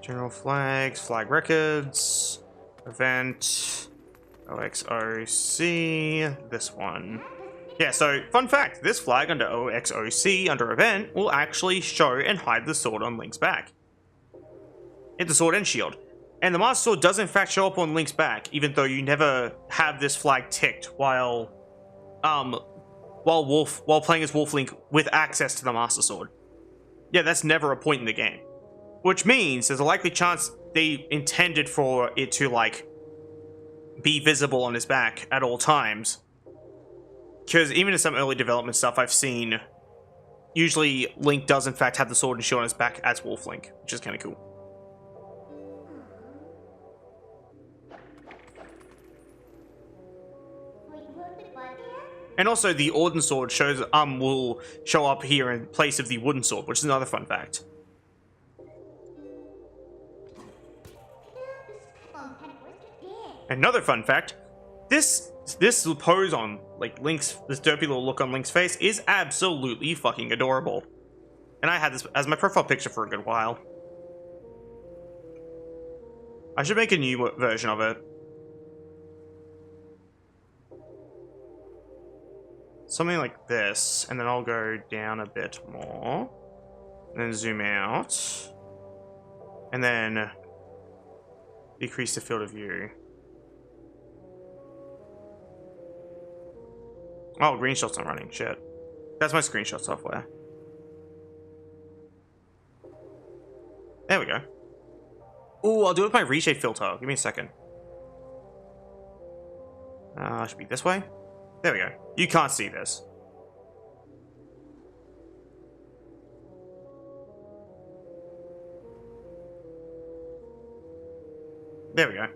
Speaker 1: General flags, flag records, event, OXOC, this one. Yeah, so, fun fact, this flag under OXOC, under event, will actually show and hide the sword on Link's back. It's the sword and shield. And the Master Sword does in fact show up on Link's back, even though you never have this flag ticked while playing as Wolf Link with access to the Master Sword. Yeah, that's never a point in the game. Which means there's a likely chance they intended for it to, like, be visible on his back at all times. Because even in some early development stuff I've seen, usually Link does in fact have the sword and shield on his back as Wolf Link, which is kind of cool. And also the Orden sword will show up here in place of the wooden sword, which is another fun fact. Another fun fact, this pose on, like, this derpy little look on Link's face is absolutely fucking adorable. And I had this as my profile picture for a good while. I should make a new version of it. Something like this, and then I'll go down a bit more. And then zoom out. And then decrease the field of view. Oh, screenshot's not running. Shit. That's my screenshot software. There we go. Ooh, I'll do it with my reshape filter. Give me a second. Should be this way? There we go. You can't see this. There we go.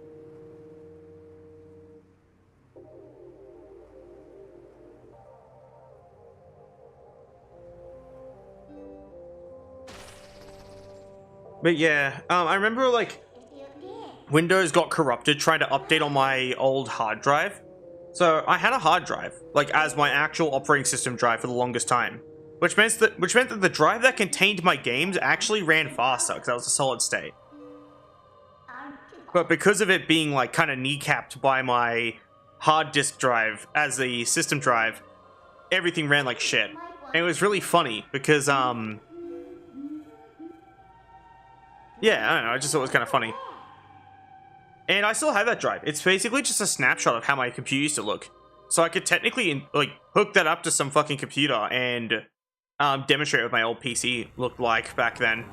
Speaker 1: But yeah, I remember, like, Windows got corrupted trying to update on my old hard drive. So I had a hard drive, like, as my actual operating system drive for the longest time, which meant that the drive that contained my games actually ran faster because that was a solid state. But because of it being, like, kind of kneecapped by my hard disk drive as a system drive, everything ran like shit. And it was really funny because yeah, I don't know, I just thought it was kind of funny. And I still have that drive. It's basically just a snapshot of how my computer used to look. So I could technically, like, hook that up to some fucking computer and demonstrate what my old PC looked like back then.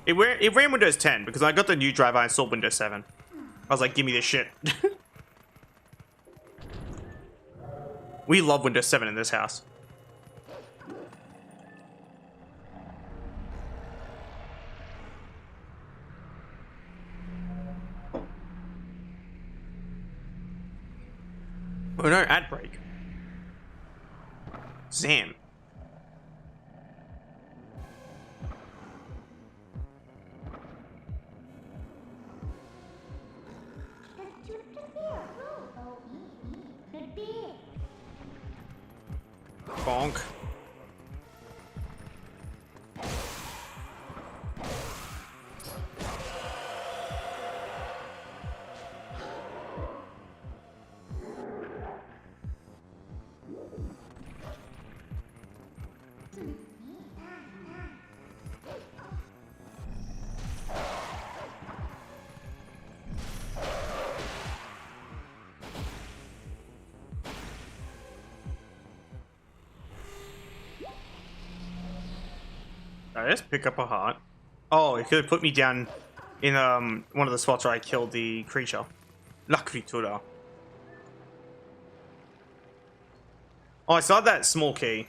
Speaker 1: It ran Windows 10, because I got the new drive, I installed Windows 7. I was like, give me this shit. We love Windows 7 in this house. Oh no, ad break. Zam. Bonk. I just pick up a heart. Oh, it could have put me down in one of the spots where I killed the creature. La criatura. Oh, I saw that small key.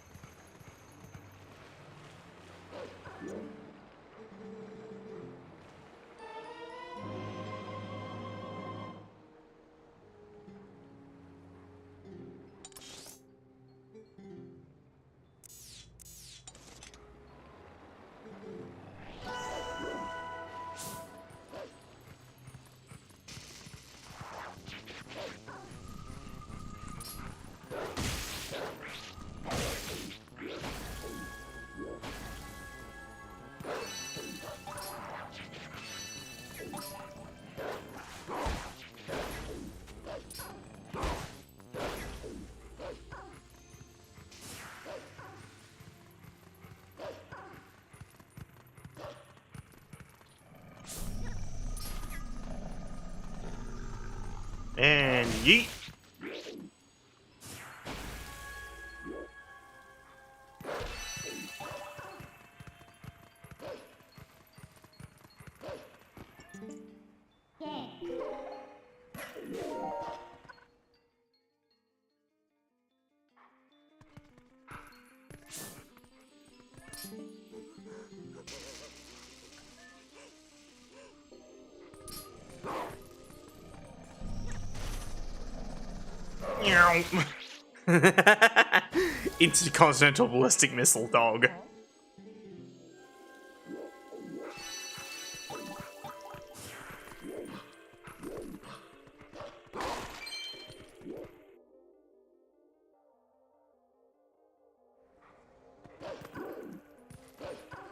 Speaker 1: And yeet. Intercontinental ballistic missile dog. If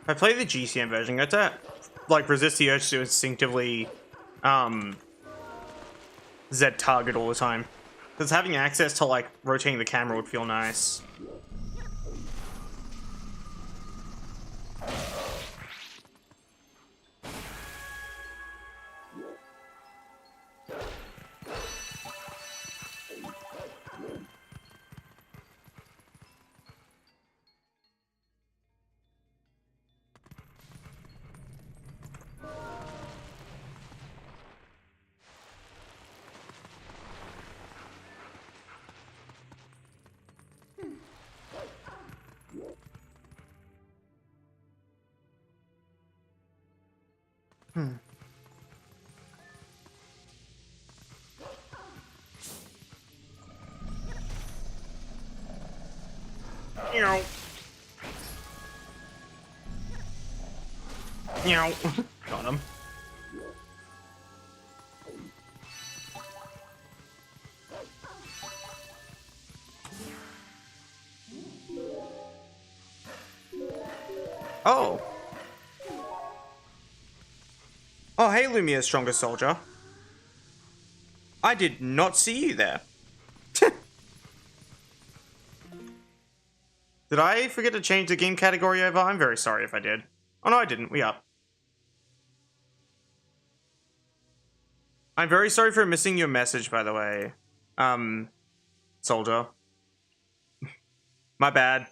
Speaker 1: I play the GCM version, I have to like resist the urge to instinctively Z target all the time. Because having access to like rotating the camera would feel nice. Meow. Meow. Got him. Oh. Oh, hey, Lumia's strongest soldier. I did not see you there. Did I forget to change the game category over? I'm very sorry if I did. Oh no, I didn't. We up. I'm very sorry for missing your message, by the way. Soldier. My bad.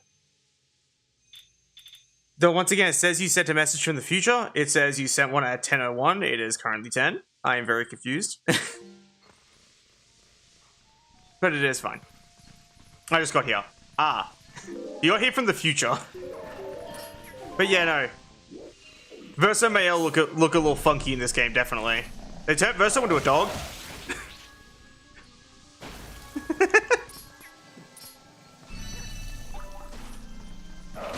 Speaker 1: Though once again, it says you sent a message from the future. It says you sent one at 10:01. It is currently 10. I am very confused. But it is fine. I just got here. Ah. You got here from the future. But yeah, no. Verso may look a little funky in this game, definitely. They turned Verso into a dog.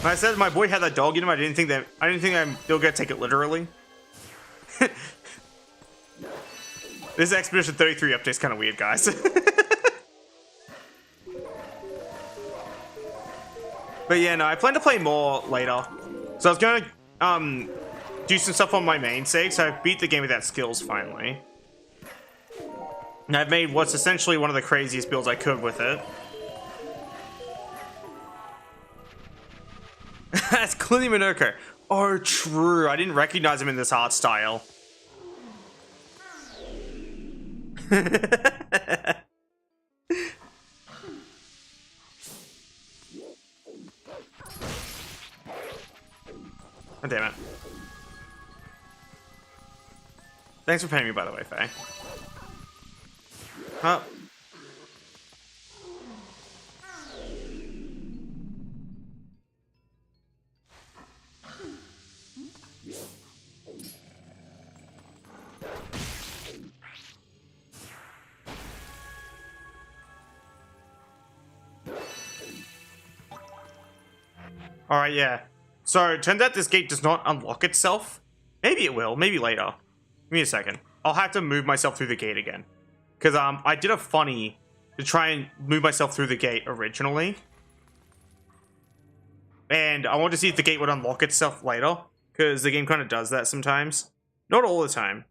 Speaker 1: When I said my boy had that dog in him, I didn't think they were gonna take it literally. This Expedition 33 update's kind of weird, guys. But yeah, no, I plan to play more later. So I was gonna do some stuff on my main save, so I beat the game without skills finally. And I've made what's essentially one of the craziest builds I could with it. That's clearly Minoko. Oh, true. I didn't recognize him in this art style. Thanks for paying me, by the way, Faye. Huh? Alright, yeah. So, it turns out this gate does not unlock itself. Maybe it will, maybe later. Give me a second. I'll have to move myself through the gate again. Because, I did a funny to try and move myself through the gate originally. And I want to see if the gate would unlock itself later. Because the game kind of does that sometimes. Not all the time.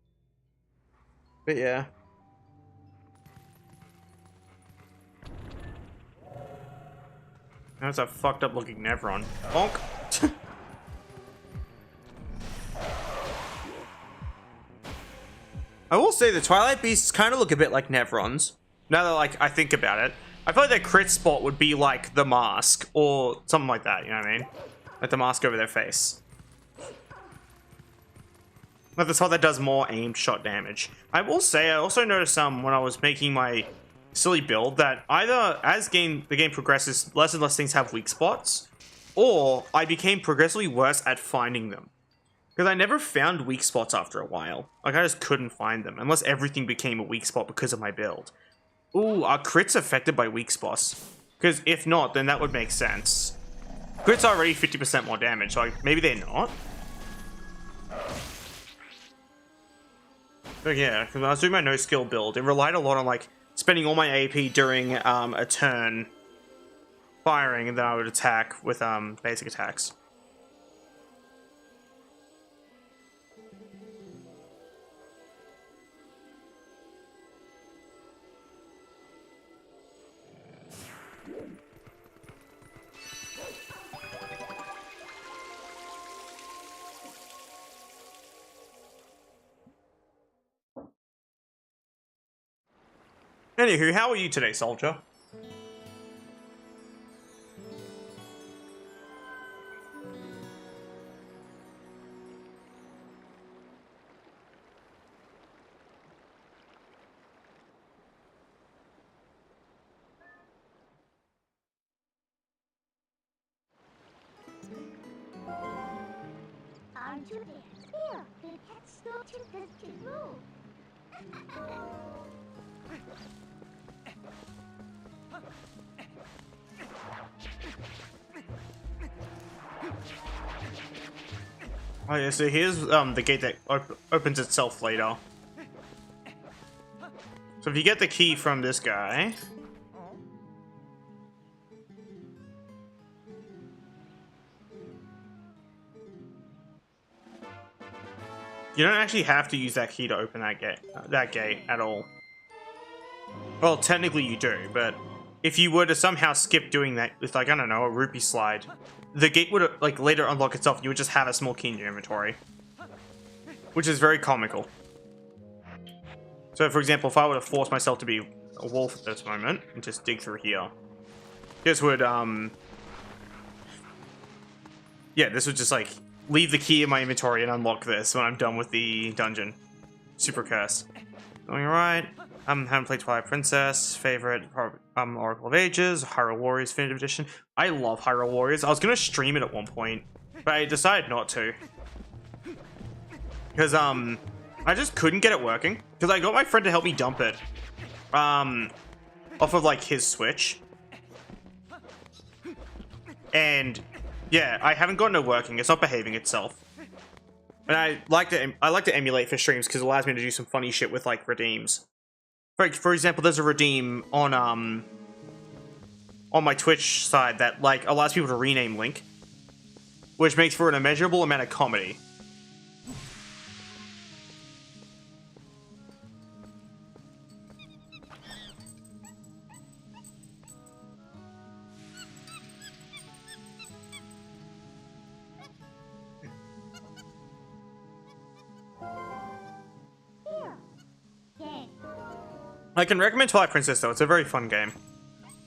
Speaker 1: But yeah. That's a fucked up looking Nevron. Bonk. I will say the Twilight Beasts kind of look a bit like Nevrons. Now that like I think about it. I feel like their crit spot would be like the mask or something like that, you know what I mean? Like the mask over their face. Like the spot that does more aimed shot damage. I will say I also noticed when I was making my silly build that either as the game progresses, less and less things have weak spots, or I became progressively worse at finding them. Because I never found weak spots after a while. Like I just couldn't find them, unless everything became a weak spot because of my build. Ooh, are crits affected by weak spots? Because if not, then that would make sense. Crits are already 50% more damage, so like, maybe they're not? But yeah, because when I was doing my no-skill build, it relied a lot on like spending all my AP during a turn firing, and then I would attack with basic attacks. Anywho, how are you today, soldier?
Speaker 2: Aren't you there? Here, the cat's not too good to move.
Speaker 1: Oh yeah, so here's the gate that opens itself later. So if you get the key from this guy, you don't actually have to use that key to open that gate at all. Well, technically you do, but if you were to somehow skip doing that with like, I don't know, a rupee slide, the gate would like later unlock itself and you would just have a small key in your inventory. Which is very comical. So for example, if I were to force myself to be a wolf at this moment and just dig through here, this would yeah, this would just like leave the key in my inventory and unlock this when I'm done with the dungeon. Super curse. Going right. Haven't played Twilight Princess. Favorite Oracle of Ages. Hyrule Warriors Definitive Edition. I love Hyrule Warriors. I was gonna stream it at one point, but I decided not to. Because I just couldn't get it working. Because I got my friend to help me dump it. Off of like his Switch. And yeah, I haven't gotten it working. It's not behaving itself. And I like to emulate for streams because it allows me to do some funny shit with like redeems. For example, there's a redeem on my Twitch side that like allows people to rename Link, which makes for an immeasurable amount of comedy. I can recommend Twilight Princess though, it's a very fun game.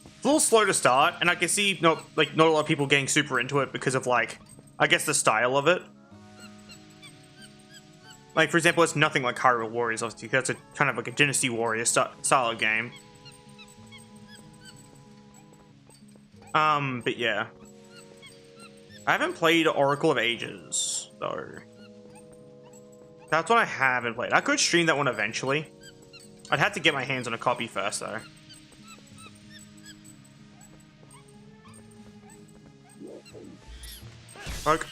Speaker 1: It's a little slow to start, and I can see not a lot of people getting super into it because of like, I guess the style of it. Like, for example, it's nothing like Hyrule Warriors, obviously. That's a kind of like a Dynasty Warrior style of game. But yeah. I haven't played Oracle of Ages, though. That's one I haven't played. I could stream that one eventually. I'd have to get my hands on a copy first, though. Poke.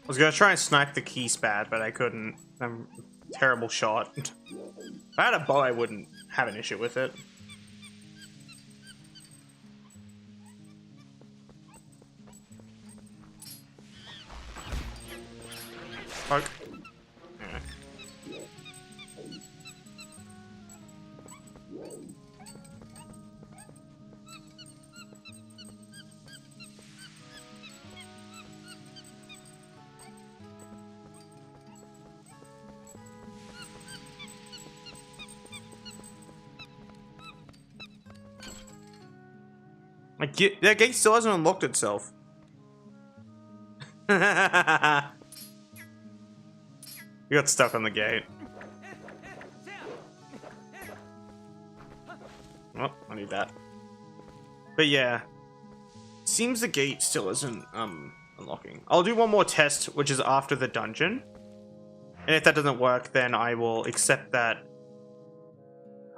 Speaker 1: I was gonna try and snipe the key spat, but I couldn't. I'm a terrible shot. If I had a bow, I wouldn't have an issue with it. Poke. Yeah. Like, that gate still hasn't unlocked itself. You got stuck on the gate. Oh, I need that. But yeah. Seems the gate still isn't unlocking. I'll do one more test, which is after the dungeon. And if that doesn't work, then I will accept that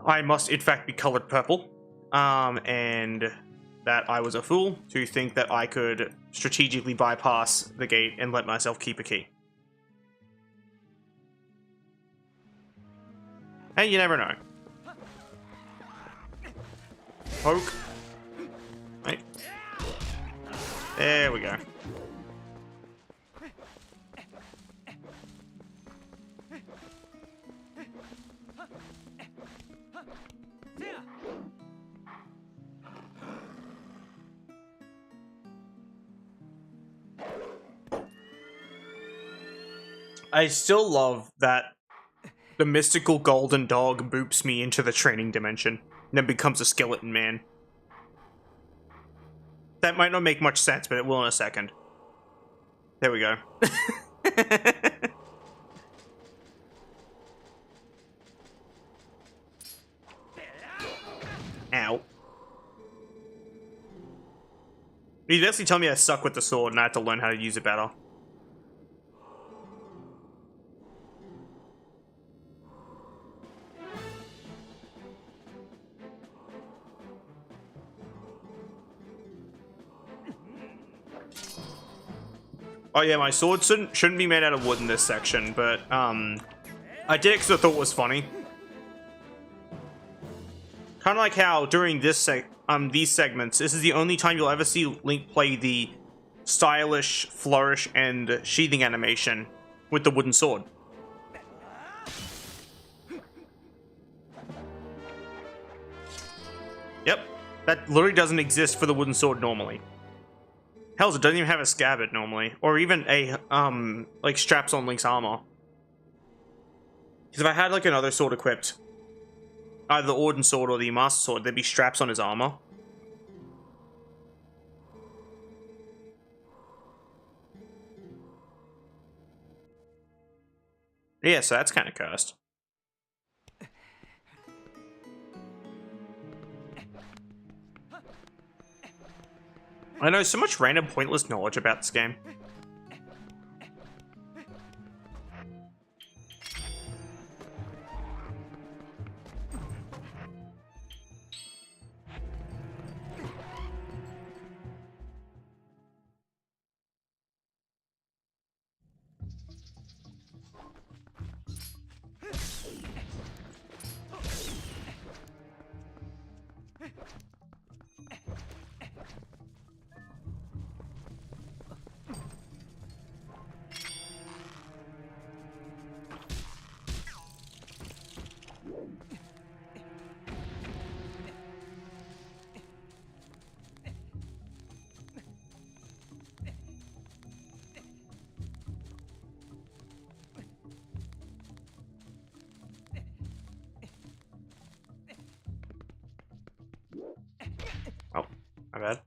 Speaker 1: I must in fact be colored purple. And that I was a fool to think that I could strategically bypass the gate and let myself keep a key. Hey, you never know. Poke. Right. There we go. I still love that the mystical golden dog boops me into the training dimension and then becomes a skeleton man. That might not make much sense, but it will in a second. There we go. Ow. He's basically telling me I suck with the sword and I have to learn how to use it better. Oh yeah, my sword shouldn't be made out of wood in this section, but I did it because I thought it was funny. Kind of like how during this these segments, this is the only time you'll ever see Link play the stylish flourish and sheathing animation with the wooden sword. Yep, that literally doesn't exist for the wooden sword normally. Hell, it doesn't even have a scabbard normally, or even a like straps on Link's armor. Because if I had like another sword equipped, either the Orden sword or the Master sword, there'd be straps on his armor. Yeah, so that's kind of cursed. I know so much random pointless knowledge about this game. bad.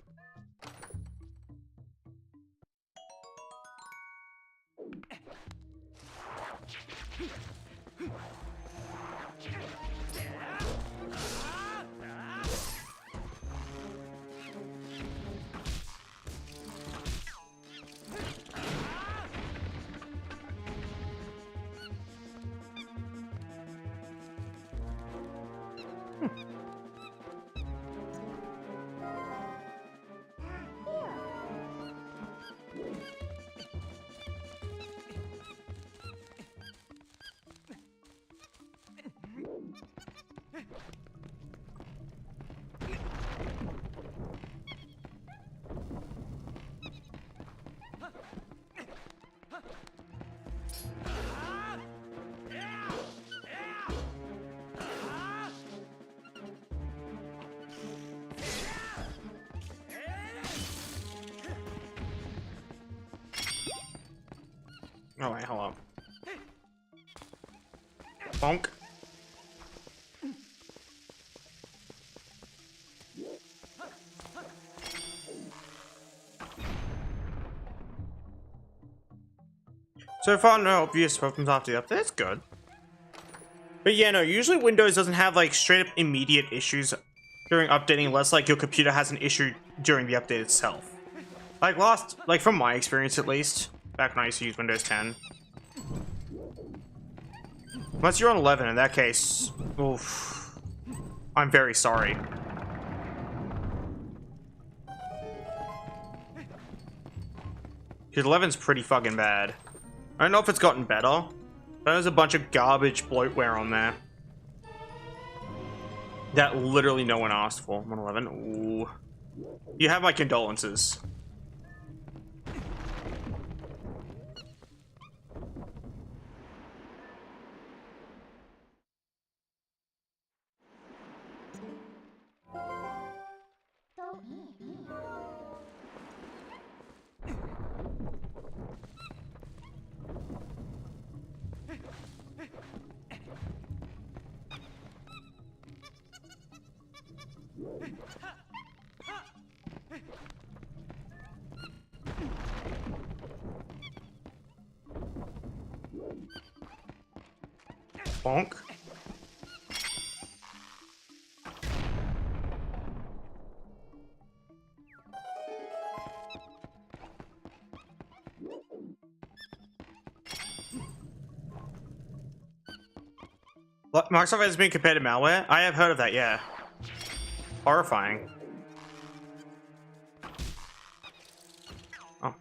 Speaker 1: Oh wait, hold on. Bonk. So far, no obvious problems after the update. That's good. But yeah, no, usually Windows doesn't have like straight up immediate issues during updating unless like your computer has an issue during the update itself. Like from my experience at least, back when I used to use Windows 10. Unless you're on 11, in that case, oof, I'm very sorry. Because 11's pretty fucking bad. I don't know if it's gotten better, but there's a bunch of garbage bloatware on there. That literally no one asked for. 111. Ooh. You have my condolences. Bonk. Microsoft has been compared to malware? I have heard of that, yeah. Horrifying. Oh.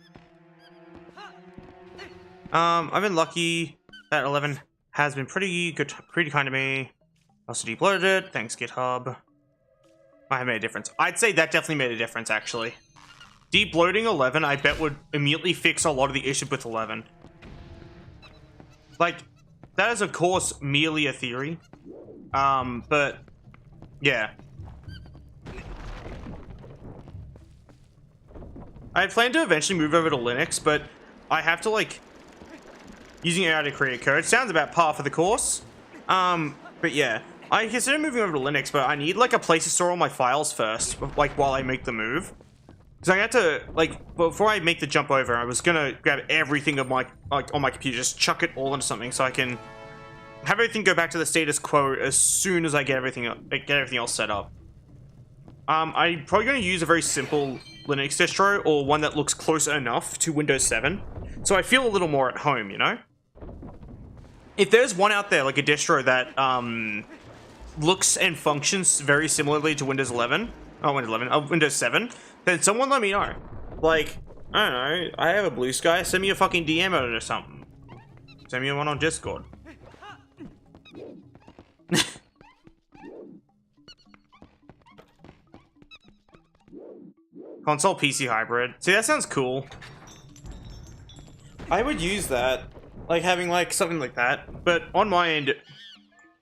Speaker 1: I've been lucky that 11 has been pretty good, pretty kind to me. Also deployed it, thanks GitHub. I have made a difference. I'd say that definitely made a difference, actually. Debloating 11, I bet would immediately fix a lot of the issues with 11. Like, that is of course merely a theory. But yeah. I plan to eventually move over to Linux, but I have to like using AI to create code. Sounds about par for the course. But yeah. I consider moving over to Linux, but I need like a place to store all my files first, like while I make the move. Because I had to, like, before I make the jump over, I was gonna grab everything of my, like, on my computer, just chuck it all into something so I can have everything go back to the status quo as soon as I get everything else set up. I'm probably going to use a very simple Linux distro, or one that looks close enough to Windows 7, so I feel a little more at home, you know? If there's one out there, like a distro that, looks and functions very similarly to Windows 11, Windows 7, then someone let me know. Like, I don't know, I have a blue sky, send me a fucking DM on it or something. Send me one on Discord. Console PC hybrid. See, that sounds cool. I would use that. Like, having, like, something like that. But on my end,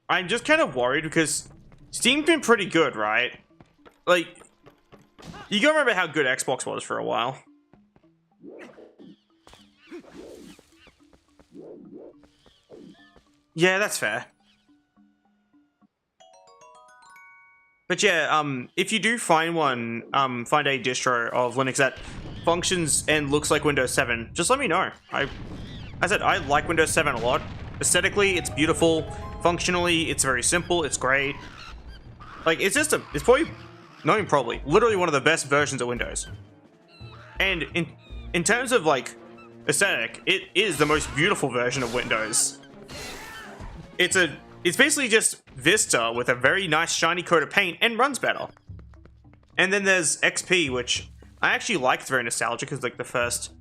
Speaker 1: I'm just kind of worried because Steam's been pretty good, right? Like, you gotta remember how good Xbox was for a while. Yeah, that's fair. But yeah, if you do find one, find a distro of Linux that functions and looks like Windows 7, just let me know. I said I like Windows 7 a lot. Aesthetically, it's beautiful. Functionally, it's very simple. It's great. Like, it's probably, not even probably, literally one of the best versions of Windows. And in terms of, like, aesthetic, it is the most beautiful version of Windows. It's basically just Vista with a very nice shiny coat of paint and runs better. And then there's XP, which I actually like. It's very nostalgic because, like, the first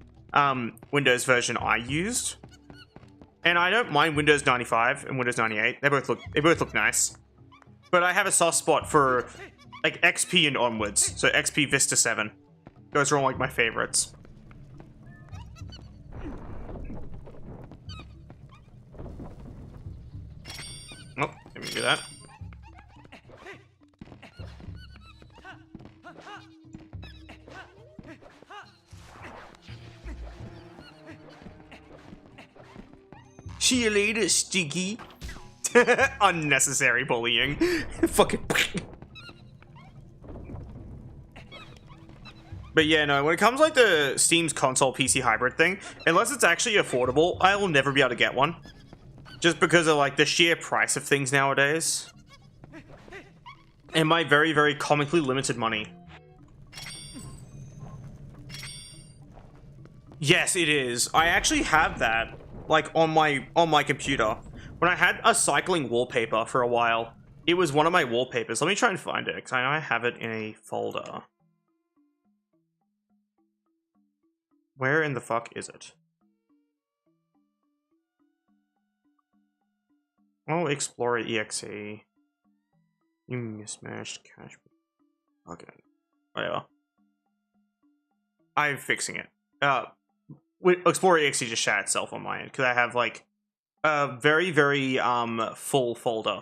Speaker 1: Windows version I used. And I don't mind Windows 95 and Windows 98. They both look nice. But I have a soft spot for, like, XP and onwards. So XP Vista 7. Those are all, like, my favorites. Oh, let me do that. See you later, Stinky. Unnecessary bullying. Fucking. But yeah, no, when it comes like the Steam's console PC hybrid thing, unless it's actually affordable, I will never be able to get one. Just because of like the sheer price of things nowadays. And my very, very comically limited money. Yes, it is. I actually have that, like, on my computer. When I had a cycling wallpaper for a while, it was one of my wallpapers. Let me try and find it, because I know I have it in a folder. Where in the fuck is it? Oh, Explorer EXE. You mismatched cache. Okay. Whatever. I'm fixing it. Explorer EXE just shat itself on my end, because I have, like, a very, very, full folder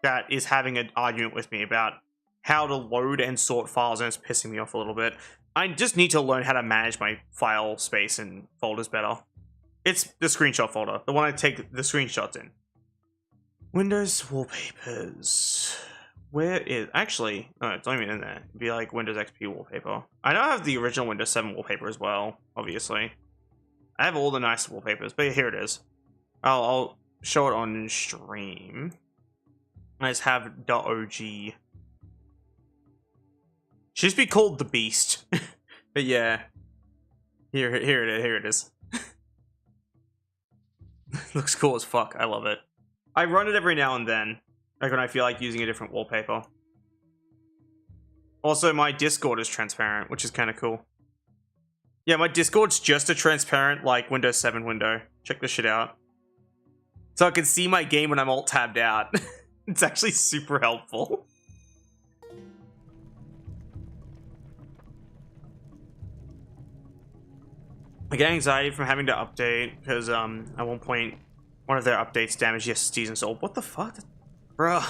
Speaker 1: that is having an argument with me about how to load and sort files, and it's pissing me off a little bit. I just need to learn how to manage my file space and folders better. It's the screenshot folder, the one I take the screenshots in. Windows wallpapers. Where is... Actually, no, it's not even in there. It'd be like Windows XP wallpaper. I know I have the original Windows 7 wallpaper as well, obviously. I have all the nice wallpapers, but here it is. I'll show it on stream. I just have .og. Should just be called the Beast. But yeah. Here it is. Looks cool as fuck. I love it. I run it every now and then, like when I feel like using a different wallpaper. Also, my Discord is transparent, which is kind of cool. Yeah, my Discord's just a transparent, like, Windows 7 window. Check this shit out. So I can see my game when I'm alt-tabbed out. It's actually super helpful. I get anxiety from having to update, because, at one point, one of their updates damaged SSDs and so, what the fuck? Bruh.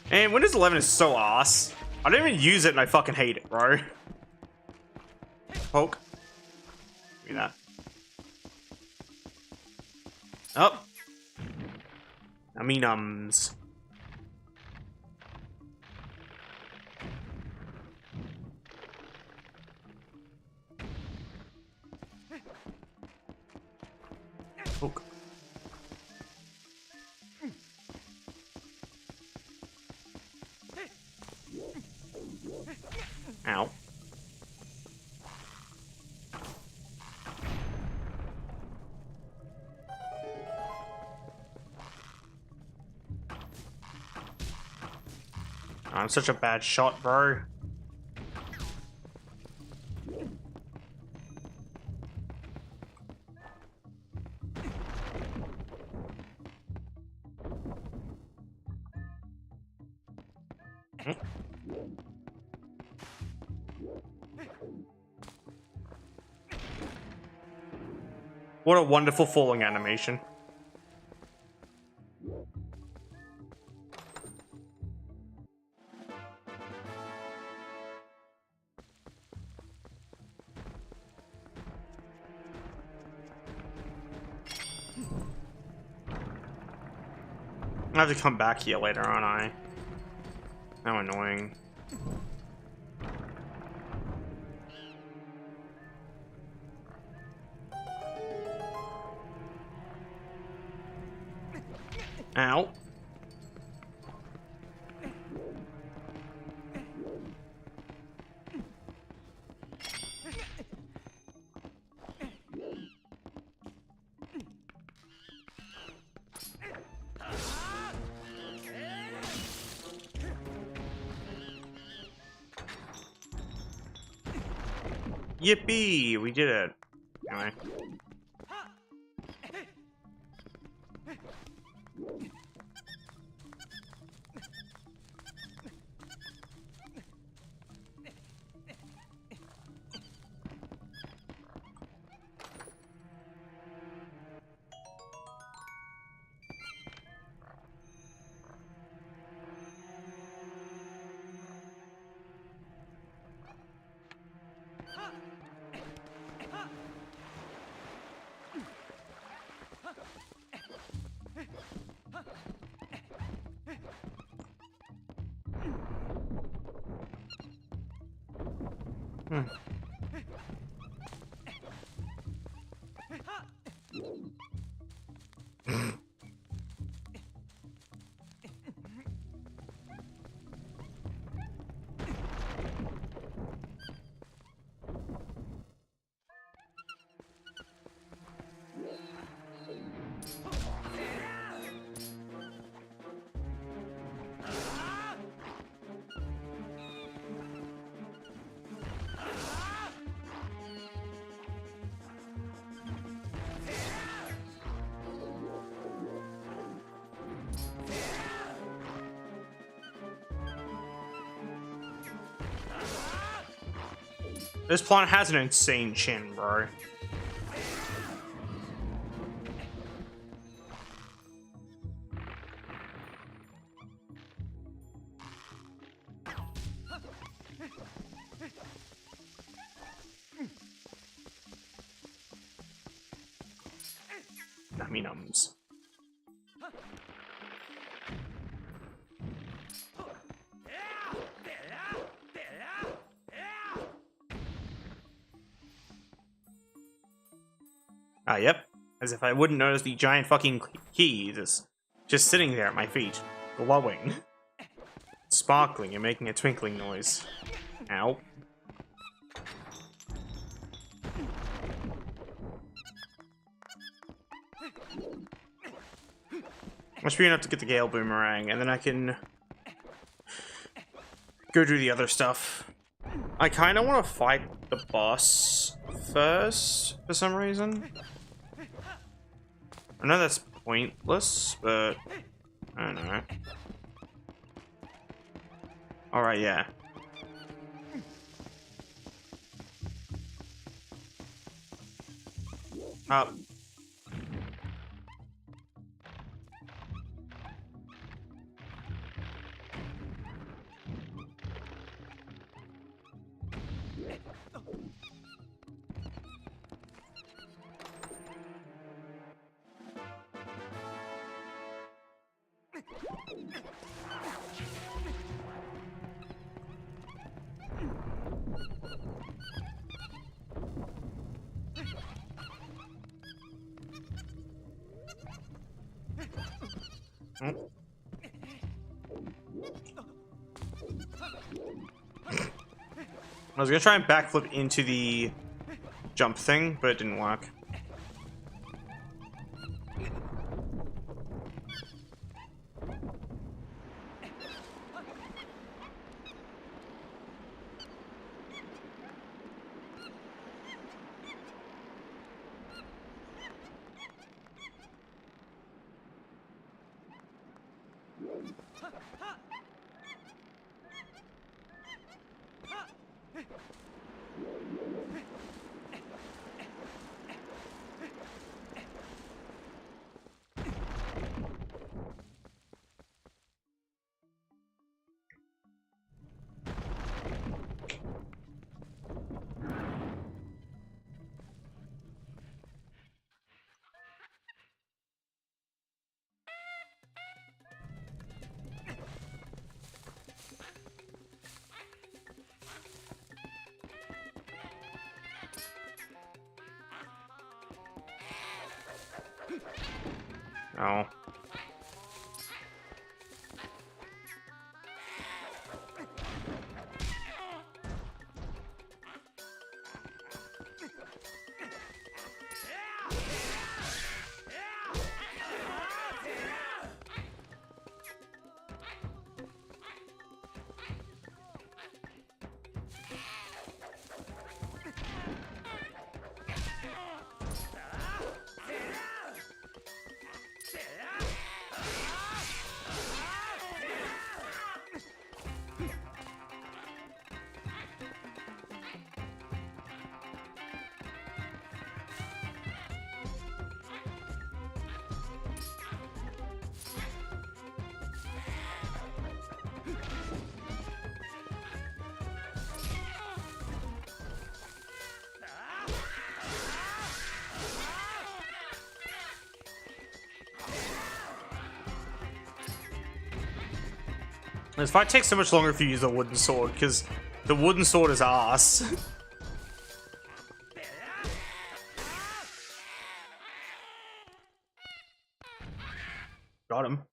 Speaker 1: And Windows 11 is so ass. I don't even use it and I fucking hate it, bro. Poke. Give me that. Up. Nummy nums. Poke. Ow. I'm such a bad shot, bro. What a wonderful falling animation. I have to come back here later, aren't I? How annoying. Ow. Yippee! We did it. Anyway. Hmm. This plant has an insane chin, bro. Nummy nums. Ah, yep. As if I wouldn't notice the giant fucking key just sitting there at my feet, glowing, sparkling, and making a twinkling noise. Ow. Must be enough to get the Gale Boomerang, and then I can go do the other stuff. I kind of want to fight the boss first, for some reason. I know that's pointless, but I don't know. Alright, yeah. Up. Oh. I was gonna try and backflip into the jump thing, but it didn't work. Oh. This fight takes so much longer if you use the wooden sword, because the wooden sword is ass. Got him.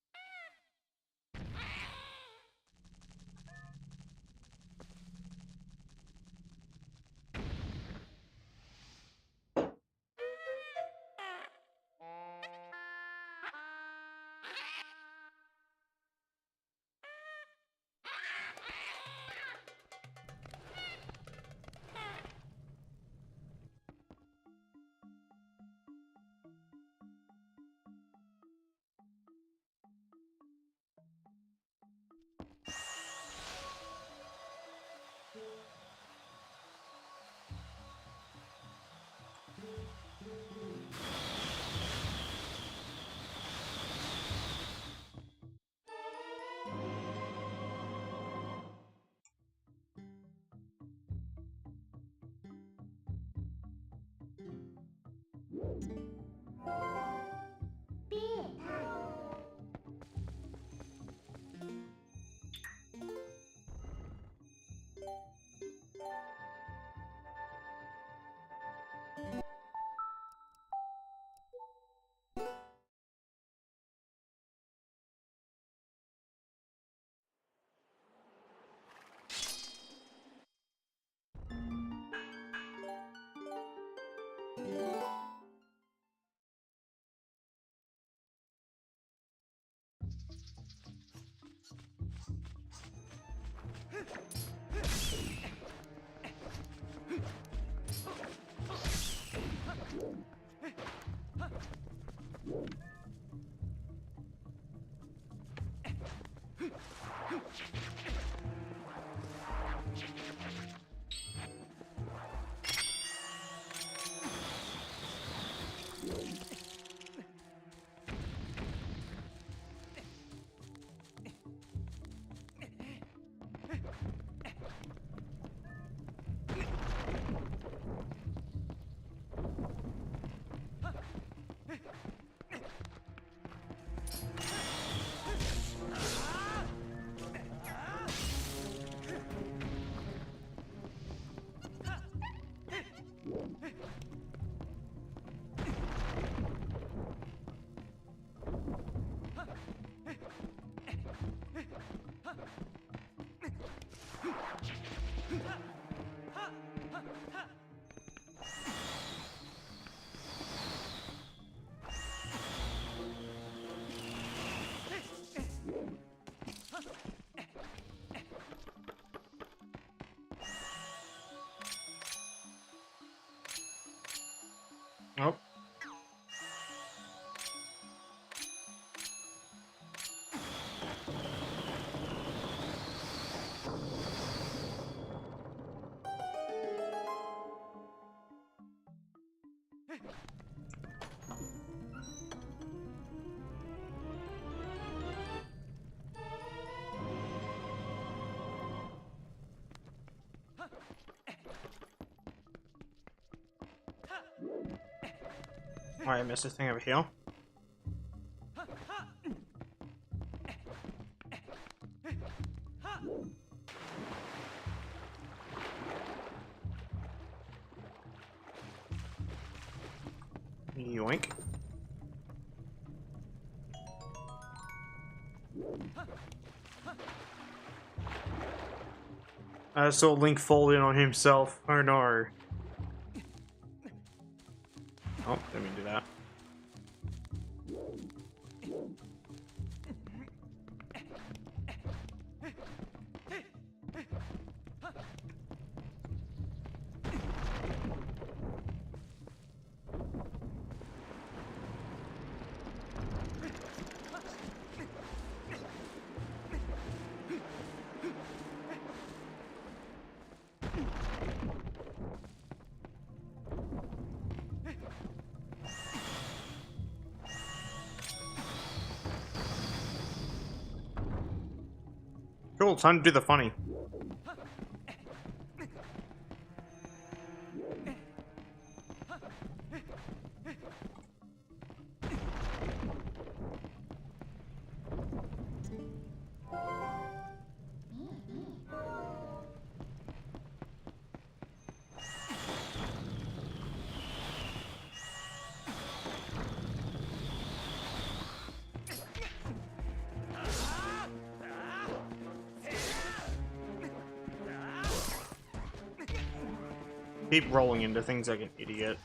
Speaker 2: Beer time. Oh. Oh, I missed this thing over here. Yoink.
Speaker 1: I saw Link fall in on himself. Oh no. Oh, didn't mean to do that. Cool, time to do the funny. Keep rolling into things like an idiot.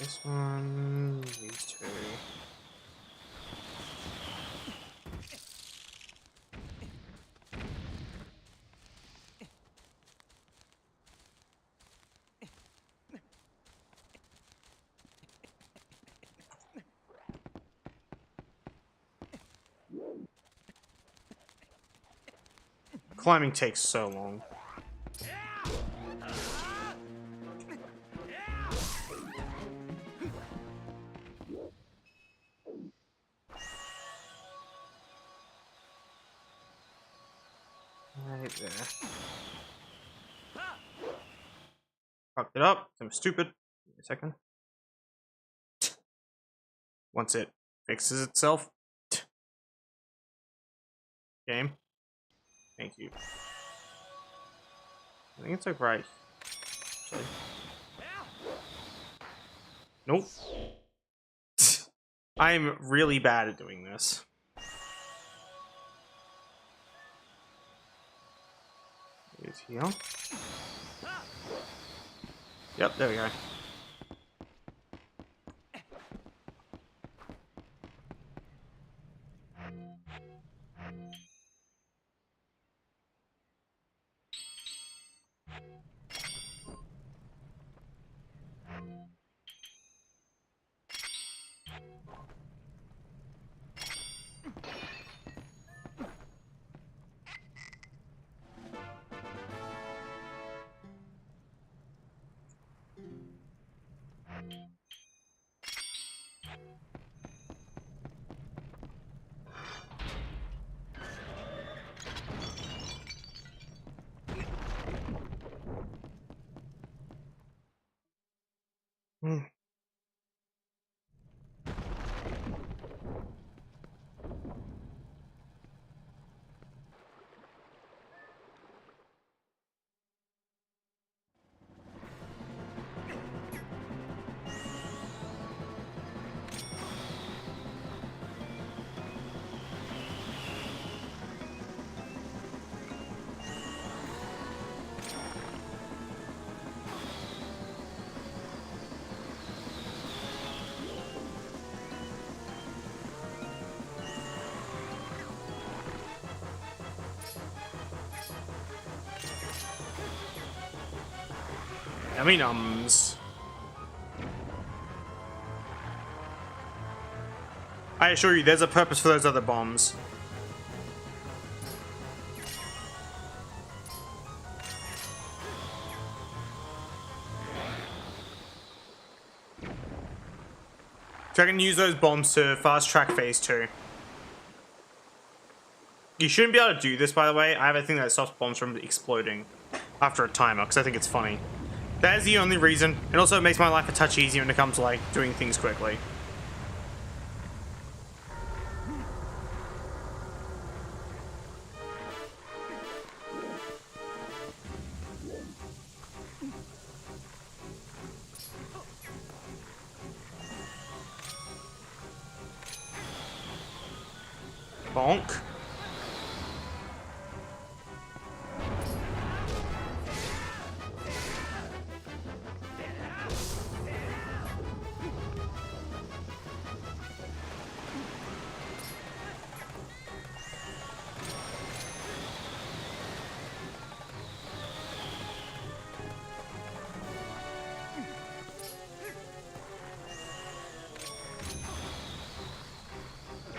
Speaker 1: This one, these two. Climbing takes so long. Right there. Fucked it up. I'm stupid. Give me a second. Once it fixes itself. Game. Thank you. I think it's like right. Actually. Nope. I'm really bad at doing this. It's here. Yep, there we go. Hmm. Yummy nums. I assure you, there's a purpose for those other bombs. So I can use those bombs to fast track phase 2. You shouldn't be able to do this, by the way. I have a thing that stops bombs from exploding after a timer, because I think it's funny. That is the only reason. It also makes my life a touch easier when it comes to, like, doing things quickly. Bonk.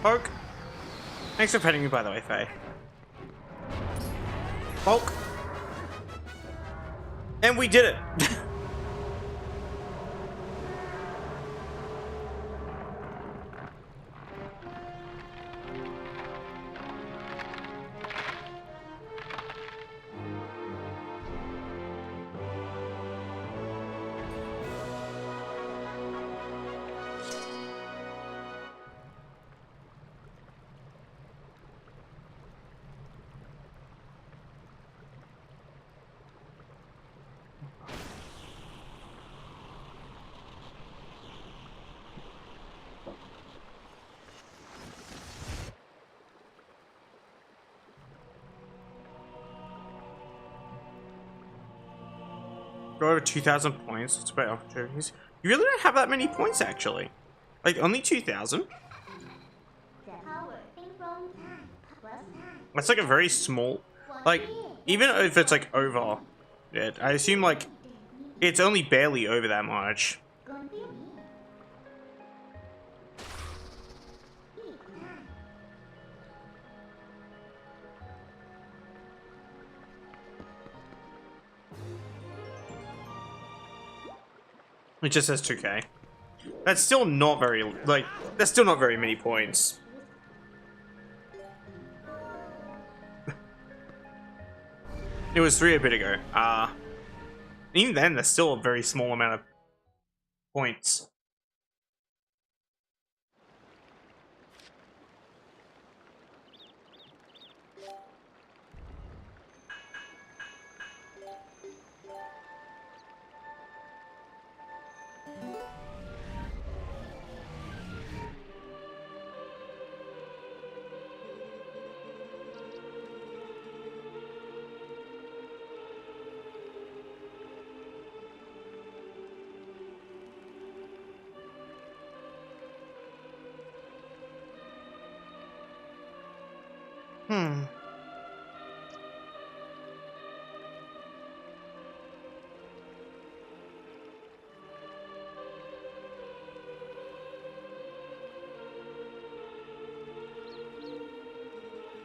Speaker 1: Poke. Thanks for petting me, by the way, Faye. Poke. And we did it. Go over 2,000 points. It's about opportunities. You really don't have that many points, actually. Like, only 2,000? That's like a very small... Like, even if it's like over it, I assume like it's only barely over that much. It just says 2k. That's still not very, like, that's still not very many points. It was 3 a bit ago. Even then, that's still a very small amount of points.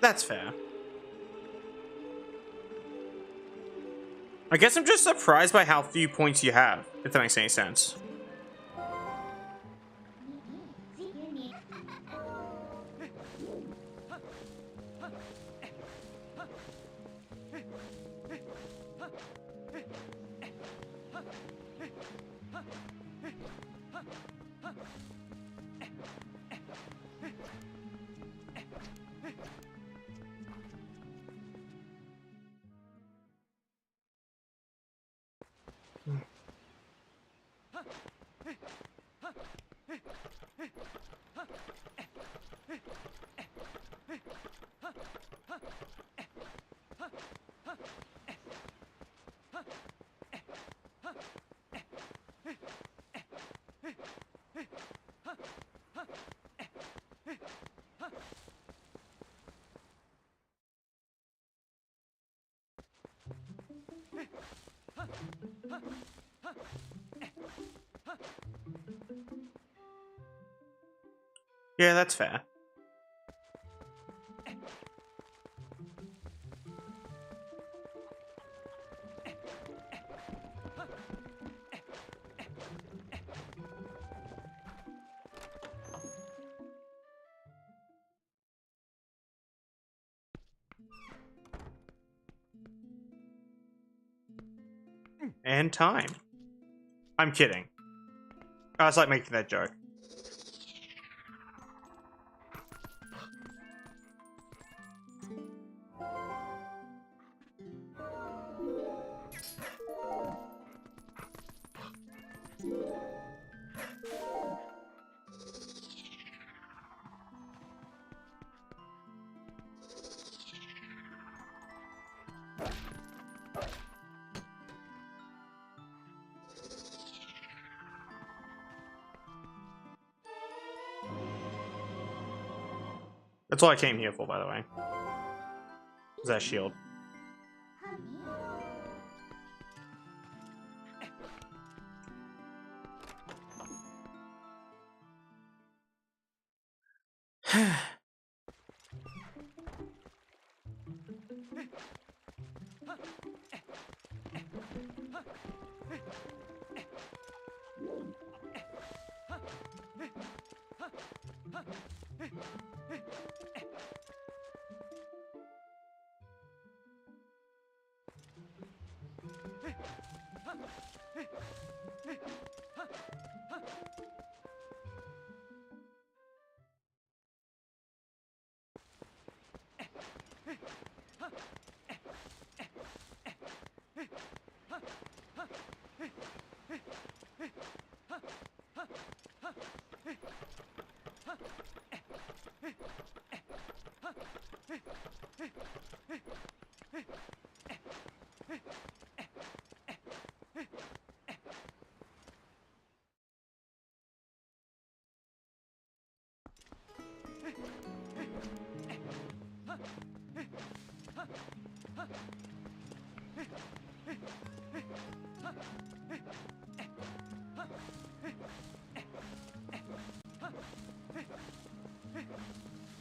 Speaker 1: That's fair. I guess I'm just surprised by how few points you have, if that makes any sense. Yeah, that's fair. And time. I'm kidding. I was like making that joke. That's all I came here for, by the way. Is that shield?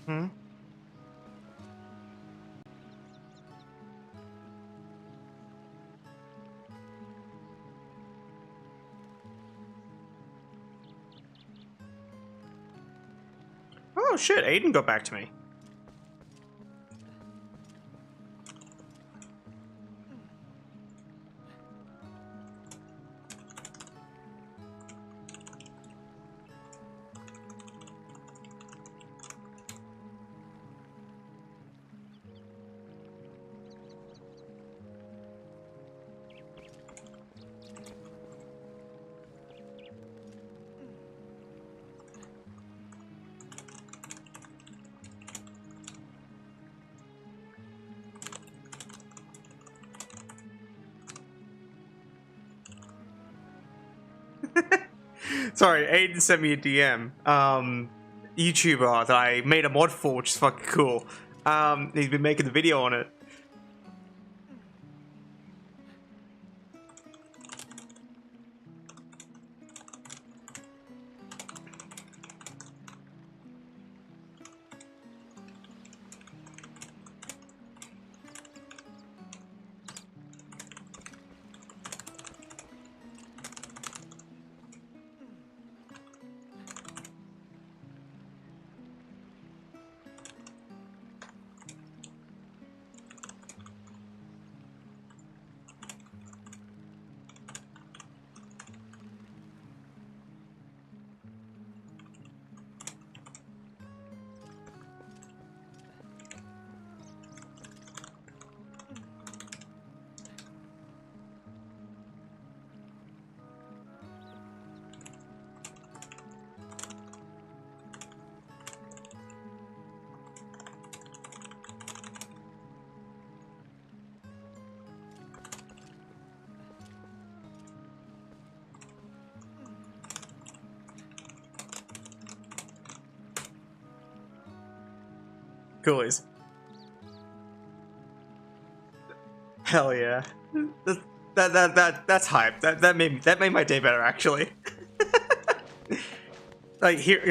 Speaker 1: Hmm? Oh shit, Aiden got back to me. Sorry, Aiden sent me a DM. YouTuber that I made a mod for, which is fucking cool. He's been making the video on it. Coolies. Hell yeah. That's hype. That made my day better actually. Like here,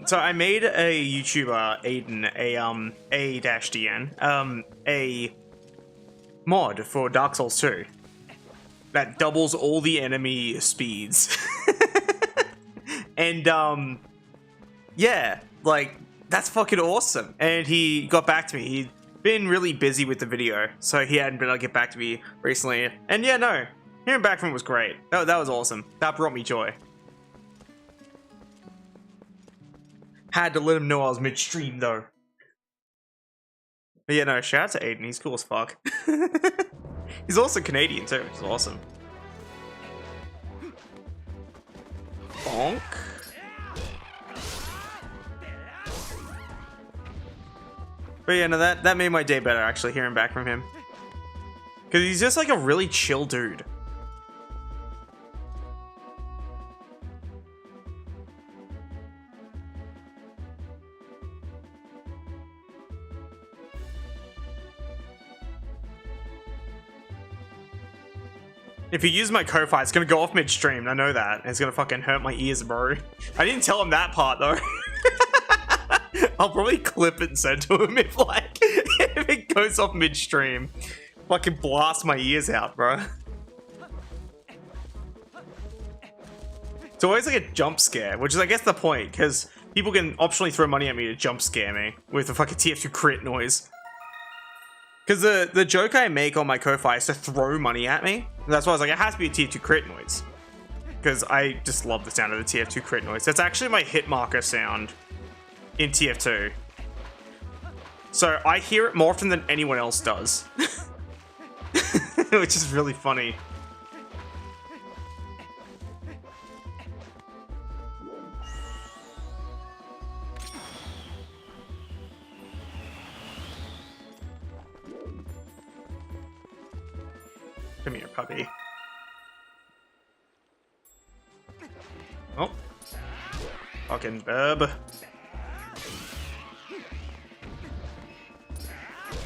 Speaker 1: so I made a YouTuber, Aiden, a-dn, a mod for Dark Souls 2 that doubles all the enemy speeds. And yeah, like that's fucking awesome. And he got back to me. He'd been really busy with the video, so he hadn't been able to get back to me recently. And yeah, no, hearing back from him was great. That was awesome. That brought me joy. Had to let him know I was midstream though. But yeah, no, shout out to Aiden. He's cool as fuck. He's also Canadian too, which is awesome. Bonk. But yeah, no, that made my day better actually, hearing back from him. Because he's just like a really chill dude. If you use my Ko-Fi, it's gonna go off mid-stream. I know that. It's gonna fucking hurt my ears, bro. I didn't tell him that part, though. I'll probably clip it and send to him if, like, if it goes off mid-stream. Fucking blast my ears out, bro. It's always like a jump scare, which is, I guess, the point, because people can optionally throw money at me to jump scare me with a fucking TF2 crit noise. Because the joke I make on my Ko-Fi is to throw money at me. And that's why I was like, it has to be a TF2 crit noise. Because I just love the sound of the TF2 crit noise. That's actually my hit marker sound in TF2. So I hear it more often than anyone else does. Which is really funny. Come here, puppy. Oh. Fucking bub.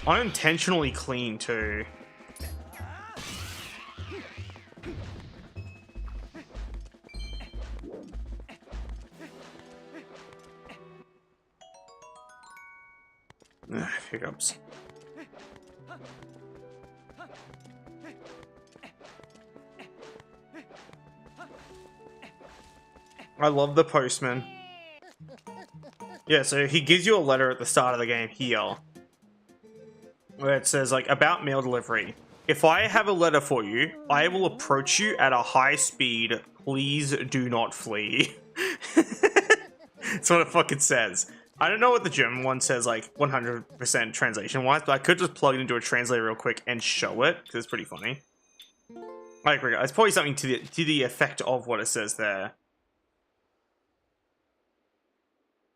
Speaker 1: Unintentionally clean, too. Hiccups. I love the postman. Yeah, so he gives you a letter at the start of the game here, where it says, like, about mail delivery. If I have a letter for you, I will approach you at a high speed. Please do not flee. That's what it fucking says. I don't know what the German one says, like, 100% translation-wise, but I could just plug it into a translator real quick and show it, because it's pretty funny. I agree, it's probably something to the effect of what it says there.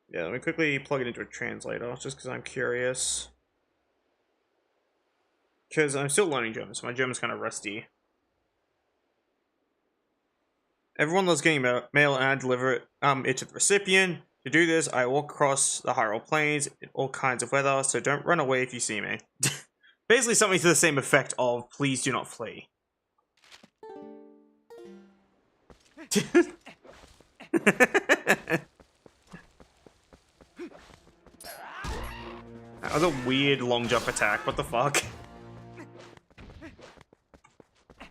Speaker 1: Yeah, let me quickly plug it into a translator, just because I'm curious. Because I'm still learning German, so my German's kind of rusty. Everyone loves getting mail, and I deliver it to the recipient. To do this, I walk across the Hyrule Plains in all kinds of weather, so don't run away if you see me. Basically something to the same effect of, please do not flee. That was a weird long jump attack, what the fuck?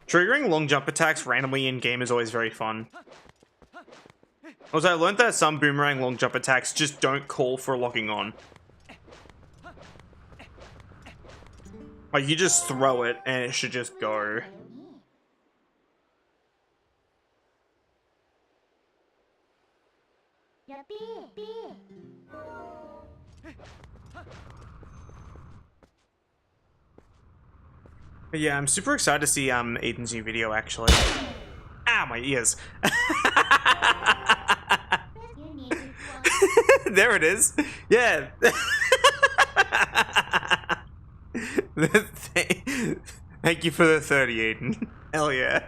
Speaker 1: Triggering long jump attacks randomly in game is always very fun. Also, I learned that some boomerang long jump attacks just don't call for locking on. Like, you just throw it and it should just go. But yeah, I'm super excited to see Aiden's new video, actually. Ah, my ears. There it is. Yeah. Thank you for the 30, Aiden. Hell yeah.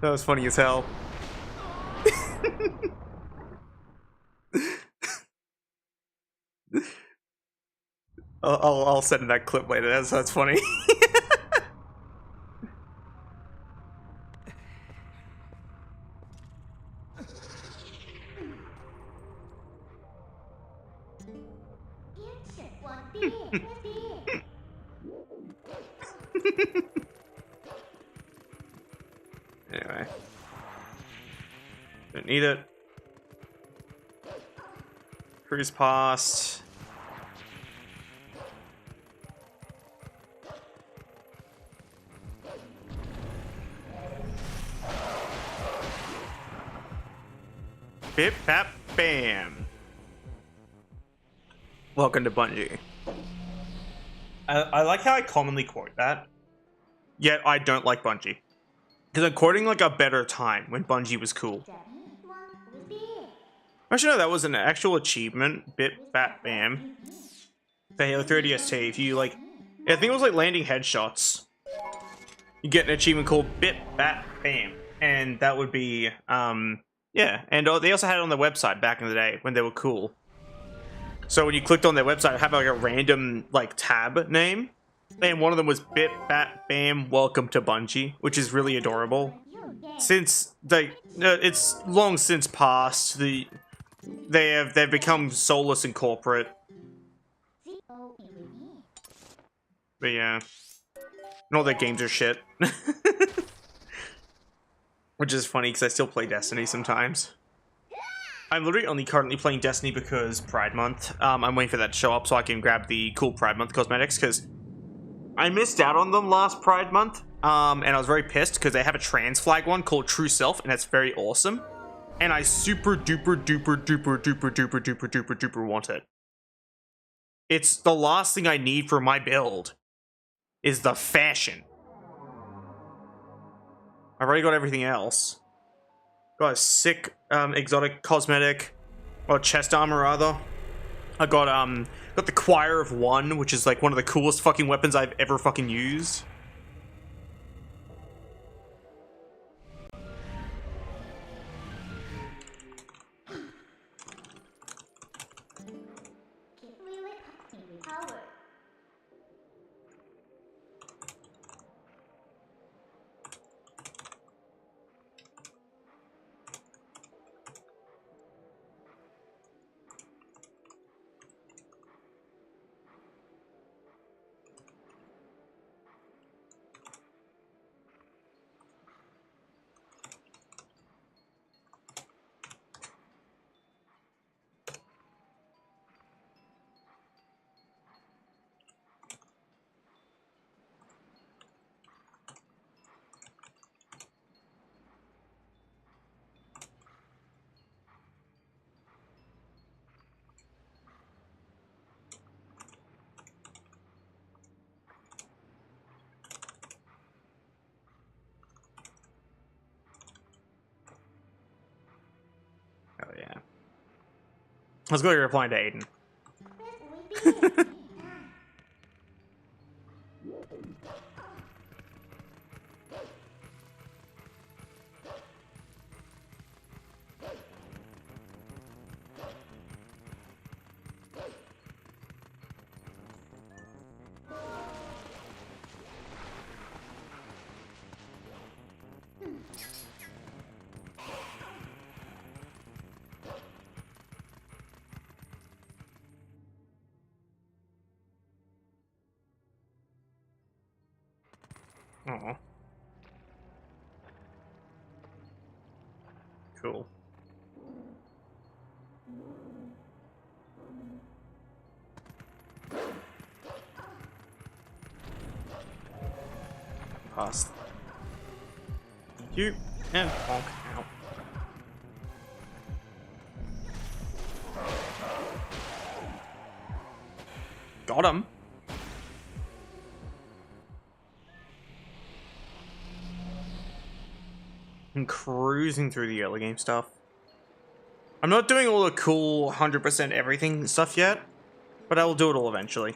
Speaker 1: That was funny as hell. I'll send that clip later. That's funny. Anyway, don't need it. Cruise past. Bip bap bam. Welcome to Bungie. I like how I commonly quote that, yet I don't like Bungie. Because I'm quoting like a better time when Bungie was cool. Actually, no, that was an actual achievement. Bip bap bam. For Halo 3 DST, if you like, I think it was like landing headshots, you get an achievement called Bip bap bam, and that would be yeah. And they also had it on their website back in the day when they were cool. So when you clicked on their website, it had like a random like tab name, and one of them was Bit Bat Bam Welcome to Bungie, which is really adorable. Since it's long since past, they've become soulless and corporate. But yeah, and all their games are shit. Which is funny because I still play Destiny sometimes. I'm literally only currently playing Destiny because Pride Month. I'm waiting for that to show up so I can grab the cool Pride Month cosmetics because I missed out on them last Pride Month. And I was very pissed because they have a trans flag one called True Self, and that's very awesome. And I super duper duper duper duper duper duper duper duper want it. It's the last thing I need for my build is the fashion. I've already got everything else. Got a sick exotic cosmetic, or chest armor rather. I got the Choir of One, which is like one of the coolest fucking weapons I've ever fucking used. Oh yeah. Let's go replying to Aiden. Oh. Cool. Pass. You and bonk out. Got him. I'm cruising through the early game stuff. I'm not doing all the cool 100% everything stuff yet, but I will do it all eventually.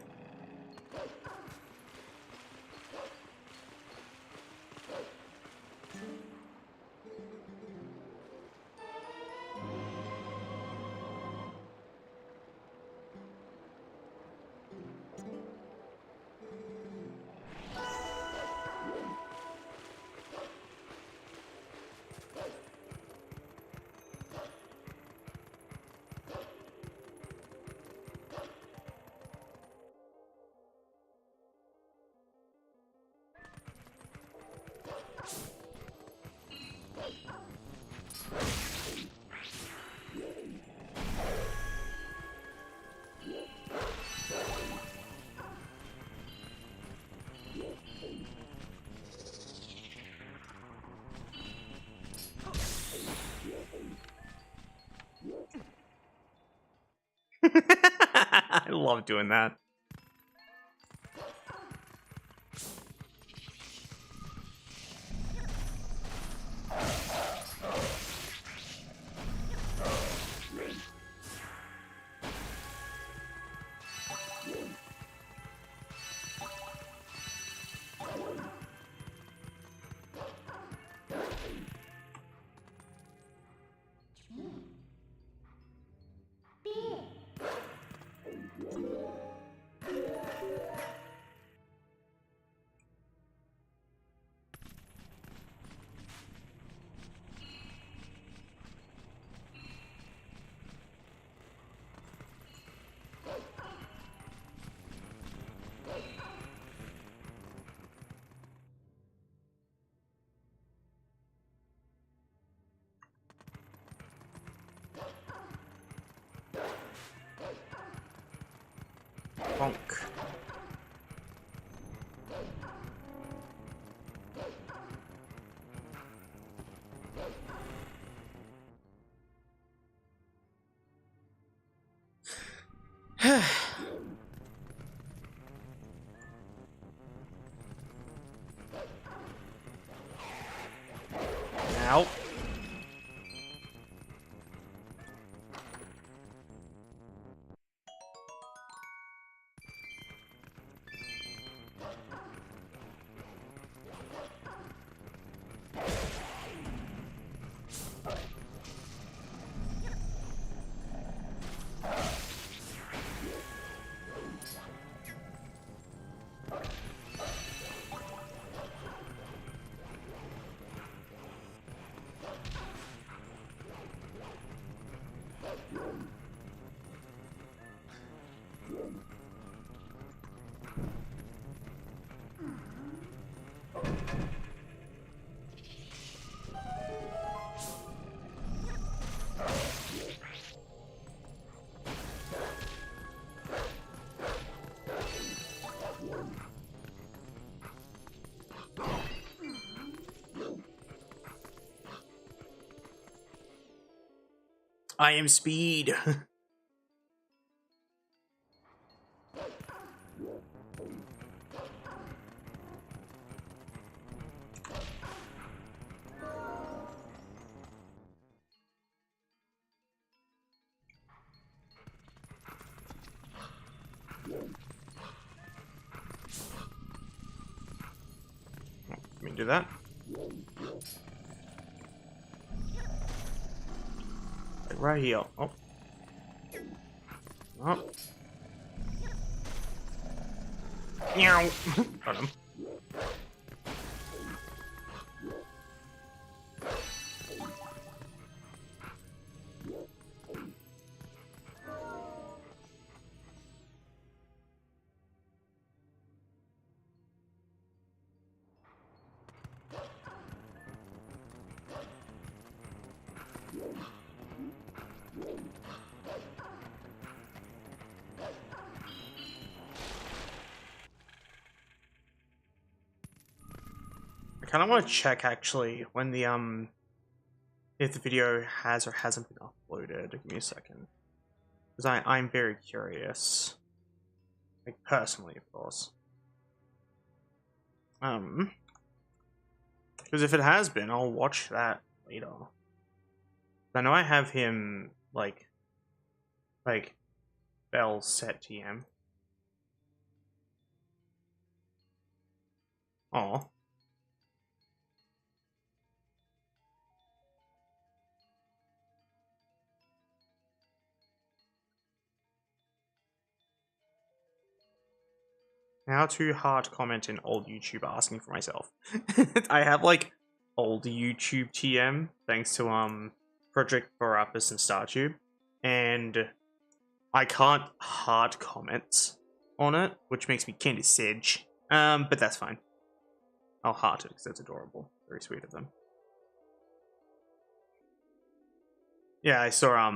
Speaker 1: I love doing that. Bonk. Ow. I am speed. Let me do that. Like right here. Oh. Oh. Meow. Got him. I kind of want to check actually when the if the video has or hasn't been uploaded. Give me a second, because I'm very curious. Like personally, of course. Because if it has been, I'll watch that later. I know I have him like Bell set TM. Oh. How to hard comment in old YouTube asking for myself. I have like old YouTube TM thanks to Project Barappas and StarTube, and I can't hard comment on it, which makes me kinda sedge. But that's fine. I'll heart it because that's adorable. Very sweet of them. Yeah, I saw I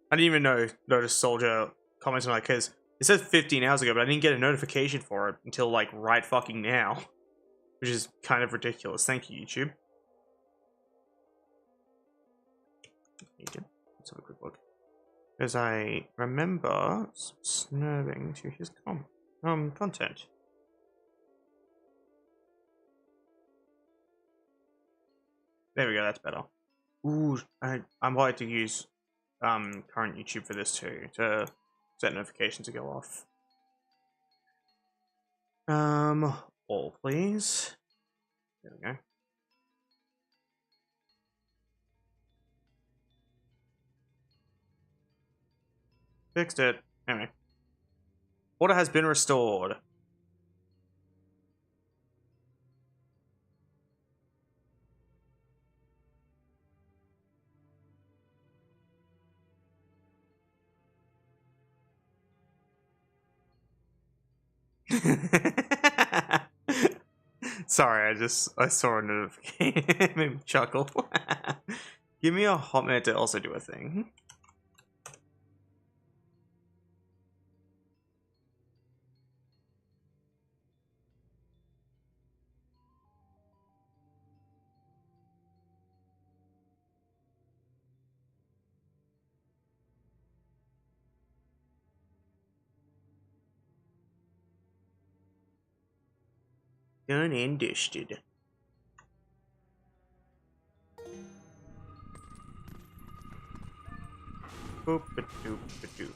Speaker 1: didn't even notice Soldier commenting on it because it says 15 hours ago, but I didn't get a notification for it until like right fucking now, which is kind of ridiculous. Thank you, YouTube. Let's have a quick look, because I remember subscribing to his content. There we go. That's better. Ooh, I'm going to use current YouTube for this too, to set notifications to go off. All please. There we go. Fixed it. Anyway. Order has been restored. Sorry, I saw a notification. It made me chuckle. Give me a hot minute to also do a thing. Done and dusted. Boop-a-doop-a-doop.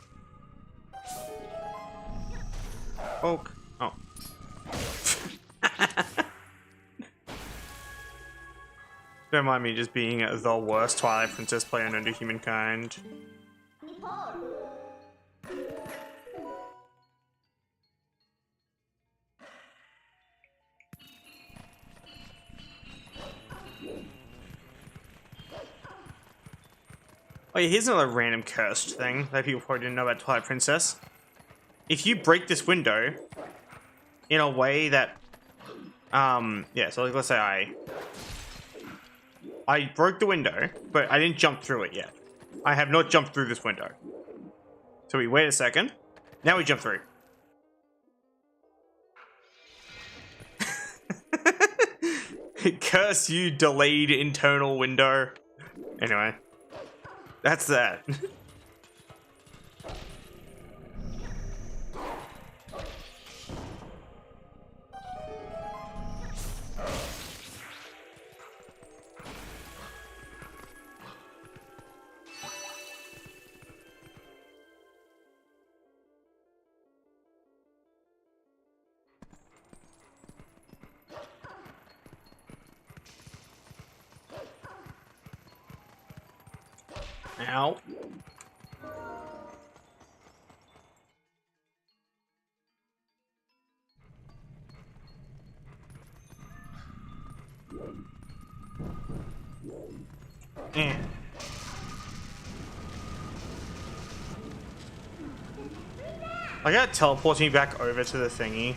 Speaker 1: Poke. Oh. Don't mind me just being the worst Twilight Princess player known to humankind. Oh yeah, here's another random cursed thing that people probably didn't know about Twilight Princess. If you break this window in a way that, yeah, so let's say I broke the window, but I didn't jump through it yet. I have not jumped through this window. So we wait a second. Now we jump through. Curse you, delayed internal window. Anyway, that's that. Ow. Eh. I gotta teleport me back over to the thingy.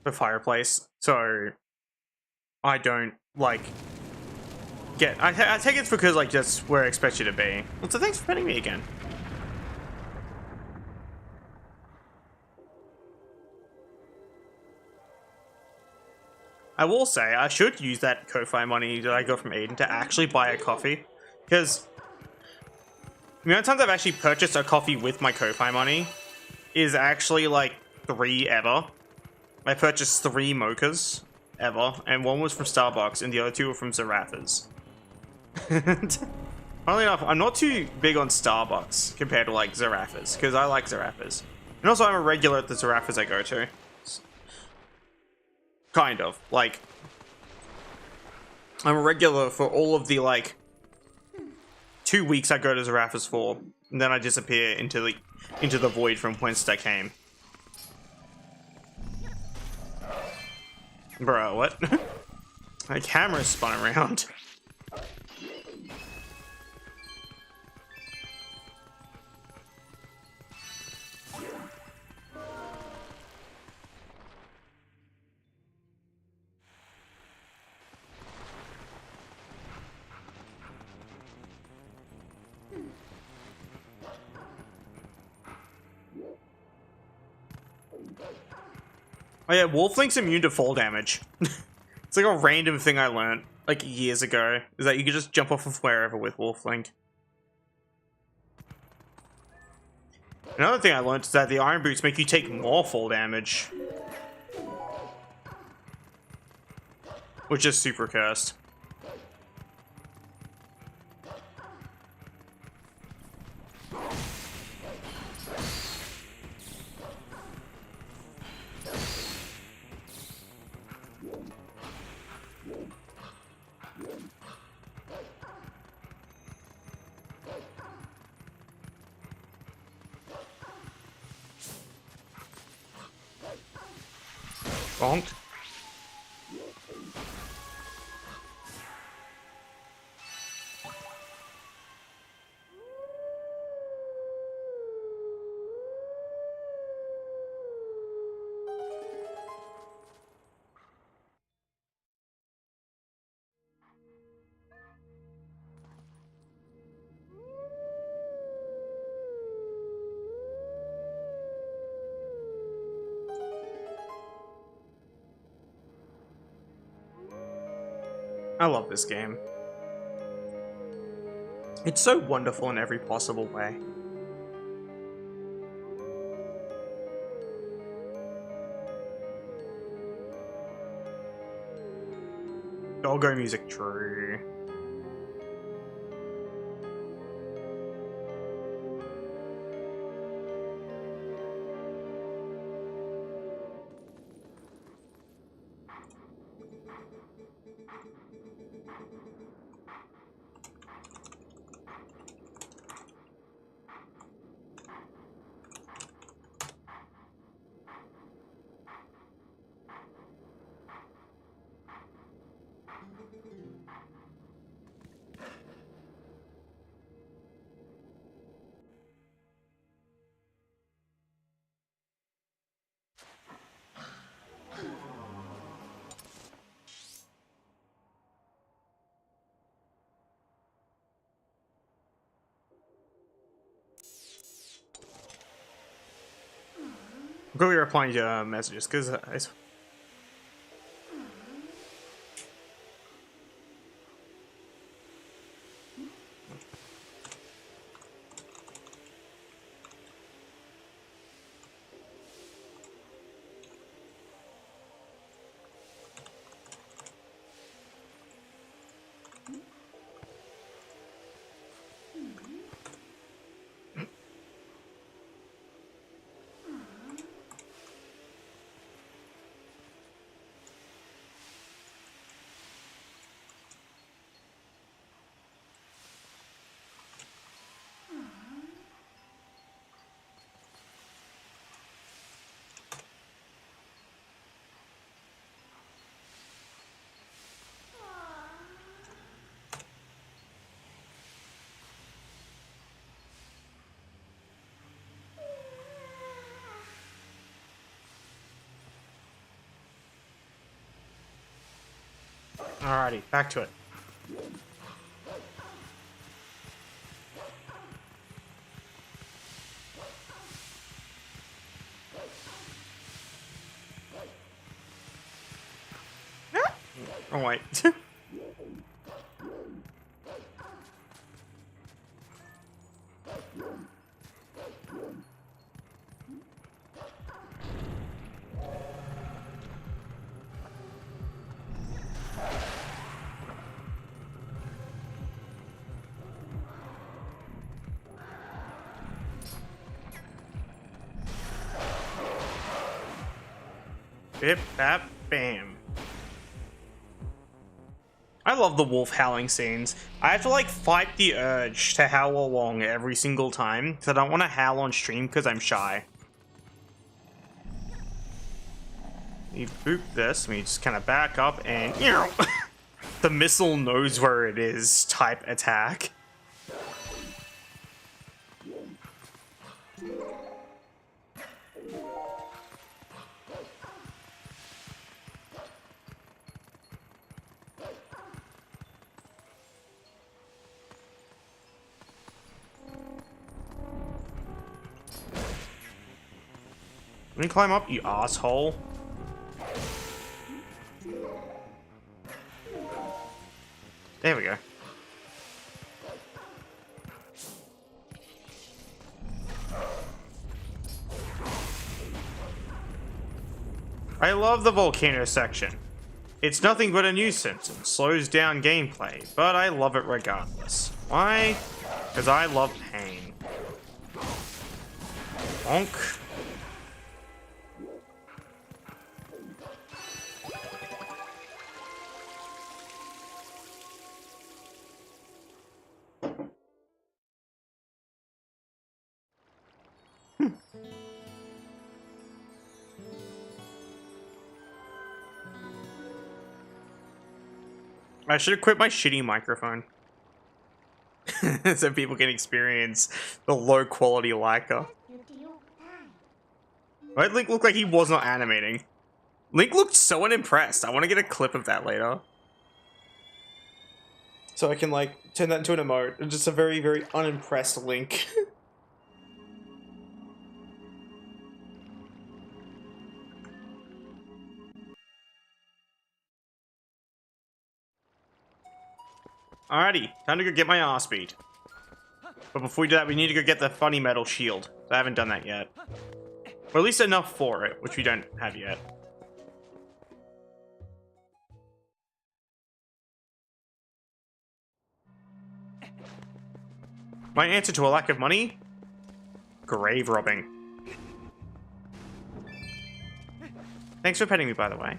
Speaker 1: The fireplace. So I don't, like, get... I take it's because, like, that's where I expect you to be. Well, so thanks for petting me again. I will say, I should use that Ko-Fi money that I got from Aiden to actually buy a coffee. Because the amount of times I've actually purchased a coffee with my Ko-Fi money is actually, like, 3 ever. I purchased 3 mochas ever, and one was from Starbucks, and the other 2 were from Zaraffa's. Funnily enough, I'm not too big on Starbucks compared to, like, Zaraffa's, because I like Zaraffa's. And also, I'm a regular at the Zaraffa's I go to. Kind of. Like, I'm a regular for all of the, like, 2 weeks I go to Zaraffa's for, and then I disappear into the void from whence I came. Bro, what? My camera spun around. Oh yeah, Wolflink's immune to fall damage. It's like a random thing I learned, like, years ago, is that you can just jump off of wherever with Wolflink. Another thing I learned is that the Iron Boots make you take more fall damage. Which is super cursed. Bonk. I love this game. It's so wonderful in every possible way. Doggo music, true. I'm quickly replying to messages because alrighty, back to it. Oh wait. Bip, bap, bam. I love the wolf howling scenes. I have to like fight the urge to howl along every single time because I don't want to howl on stream because I'm shy. You boop this, we just kind of back up and you know, the missile knows where it is type attack. Let me climb up, you asshole. There we go. I love the volcano section. It's nothing but a nuisance and slows down gameplay, but I love it regardless. Why? Because I love pain. Bonk. I should equip my shitty microphone. So people can experience the low quality Layka. Why did Link look like he was not animating? Link looked so unimpressed. I want to get a clip of that later. So I can like turn that into an emote. Just a very, very unimpressed Link. Alrighty, time to go get my ass beat. But before we do that, we need to go get the funny metal shield. I haven't done that yet. Or at least enough for it, which we don't have yet. My answer to a lack of money? Grave robbing. Thanks for petting me, by the way.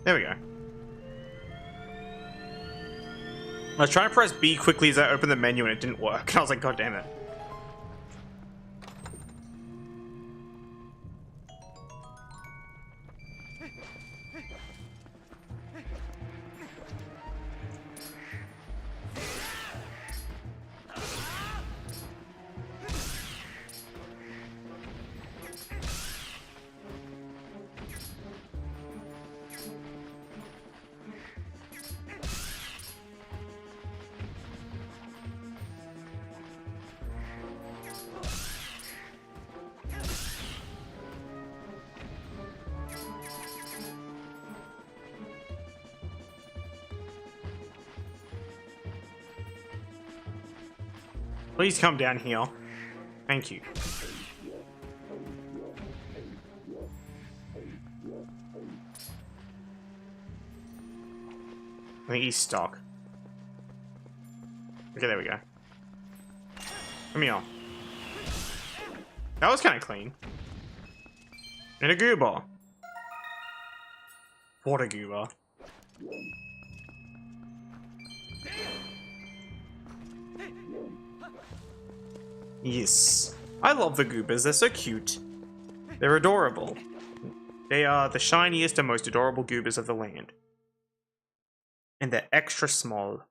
Speaker 1: There we go. I was trying to press B quickly as I opened the menu and it didn't work. And I was like, God damn it. Please come down here. Thank you. I think he's stuck. Okay, there we go. Come here. That was kind of clean. And a goober. What a goober. Yes. I love the goobers, they're so cute. They're adorable. They are the shiniest and most adorable goobers of the land. And they're extra small.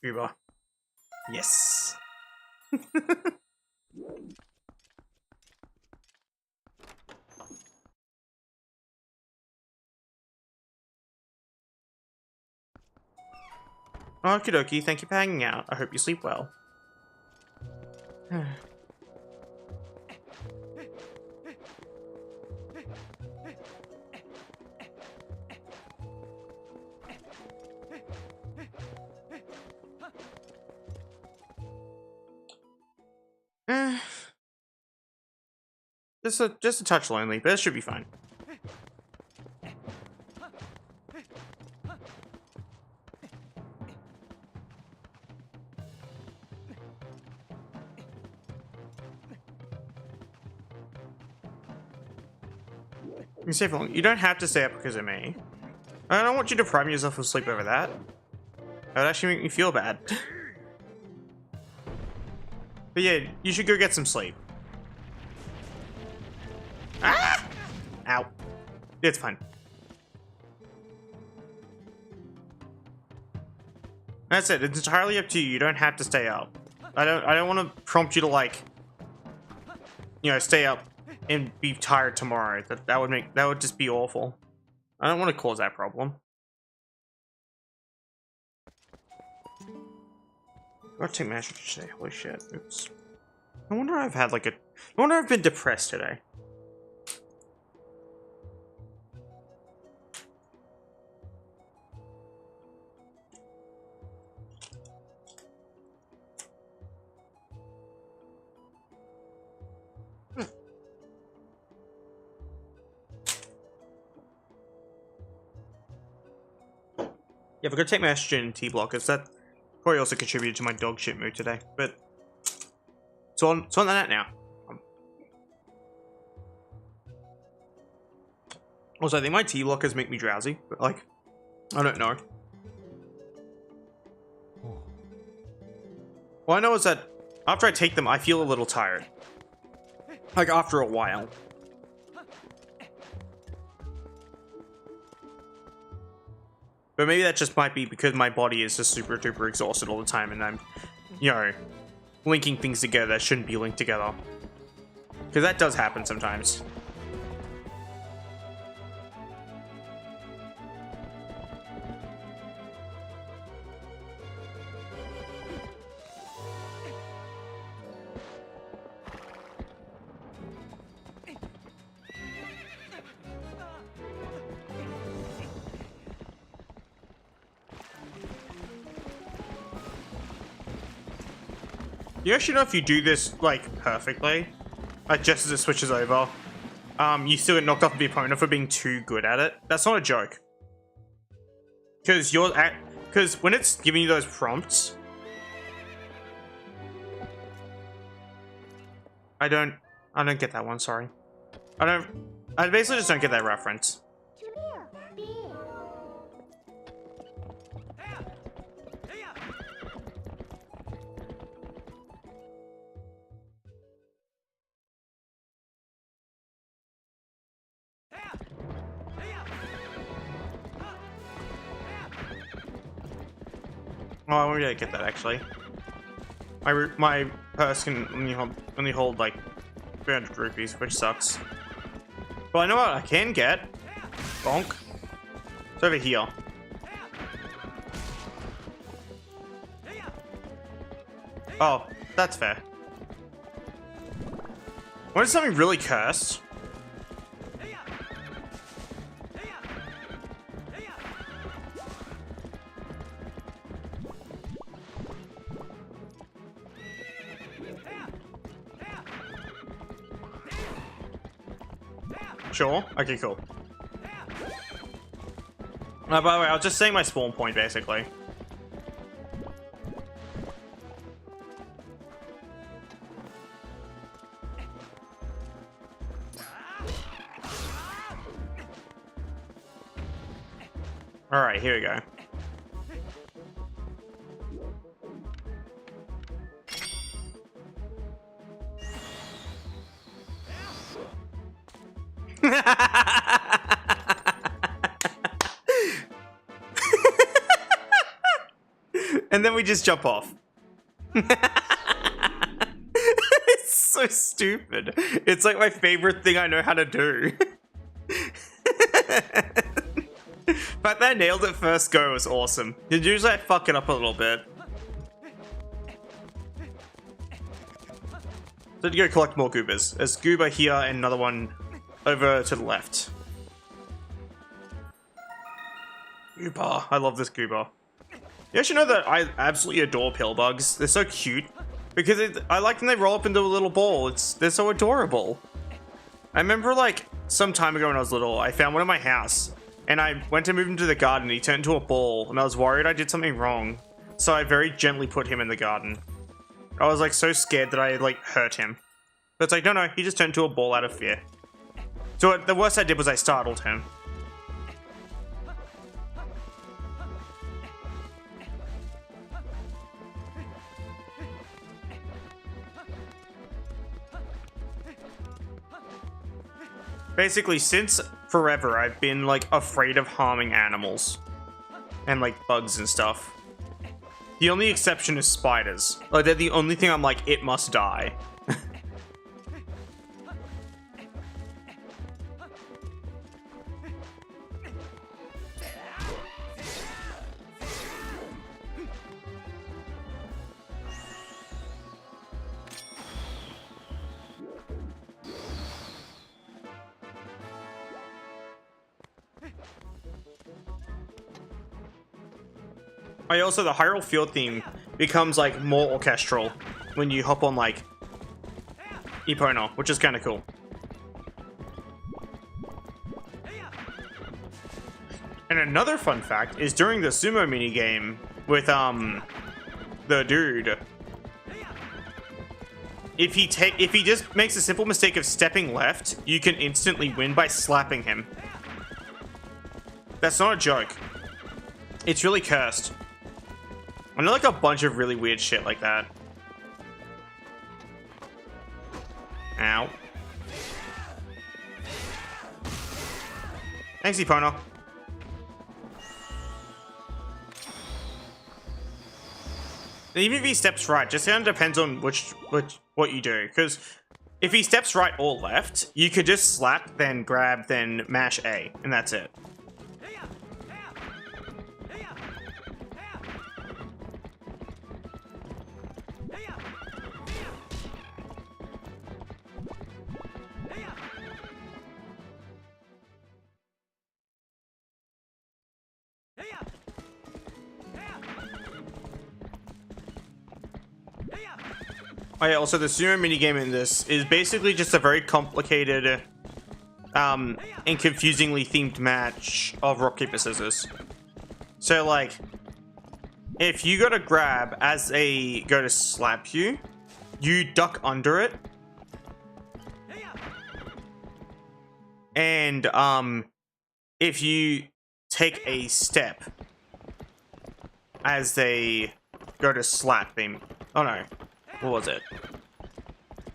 Speaker 1: Goober. Yes. Okie dokie, thank you for hanging out. I hope you sleep well. Just a touch lonely, but it should be fine. You stay for long. You don't have to stay up because of me. I don't want you to deprive yourself of sleep over that. That would actually make me feel bad. But yeah, you should go get some sleep. Ah! Ow. It's fine. That's it. It's entirely up to you. You don't have to stay up. I don't want to prompt you to, like, you know, stay up and be tired tomorrow. That would just be awful. I don't want to cause that problem. I'll take my today. Holy shit. Oops. No wonder I've had like no wonder I've been depressed today. Yeah, if I could take my estrogen and T blockers, that probably also contributed to my dog shit mood today. But it's on the net now. Also, I think my T blockers make me drowsy, but like, I don't know. All I know is that after I take them, I feel a little tired. Like after a while. But maybe that just might be because my body is just super duper exhausted all the time and I'm, you know, linking things together that shouldn't be linked together. Because that does happen sometimes. You actually know if you do this, like, perfectly, like, just as it switches over, you still get knocked off the opponent for being too good at it. That's not a joke. Because when it's giving you those prompts, I don't get that one, sorry. I basically just don't get that reference. Oh, I won't be able to get that actually. My purse can only hold like 300 rupees, which sucks. But I know what I can get. Bonk. It's over here. Oh, that's fair. What is something really cursed? Sure. Okay, cool. By the way, I was just saying my spawn point, basically. Alright, here we go. And then we just jump off. It's so stupid. It's like my favorite thing I know how to do. But that I nailed it first go was awesome. Usually I fuck it up a little bit. So to go collect more goobers. There's goober here and another one over to the left. Goober. I love this goober. You actually know that I absolutely adore pill bugs. They're so cute. Because I like when they roll up into a little ball. They're so adorable. I remember like some time ago when I was little, I found one in my house. And I went to move him to the garden. He turned into a ball. And I was worried I did something wrong. So I very gently put him in the garden. I was like so scared that I like hurt him. But it's like, no, he just turned into a ball out of fear. So the worst I did was I startled him. Basically, since forever, I've been like afraid of harming animals. And like bugs and stuff. The only exception is spiders. Like, they're the only thing I'm like, it must die. Also, the Hyrule Field theme becomes like more orchestral when you hop on like Epona, which is kind of cool. And another fun fact is during the sumo minigame with the dude, if he just makes a simple mistake of stepping left, you can instantly win by slapping him. That's not a joke. It's really cursed. I know like a bunch of really weird shit like that. Ow. Thanks, Epona. Even if he steps right, just kind of depends on what you do. Because if he steps right or left, you could just slap, then grab, then mash A, and that's it. Oh yeah, also the sumo minigame in this is basically just a very complicated and confusingly themed match of rock, paper, scissors. So like, if you go to grab as they go to slap you, you duck under it. And if you take a step as they go to slap him. Oh no. What was it? I'm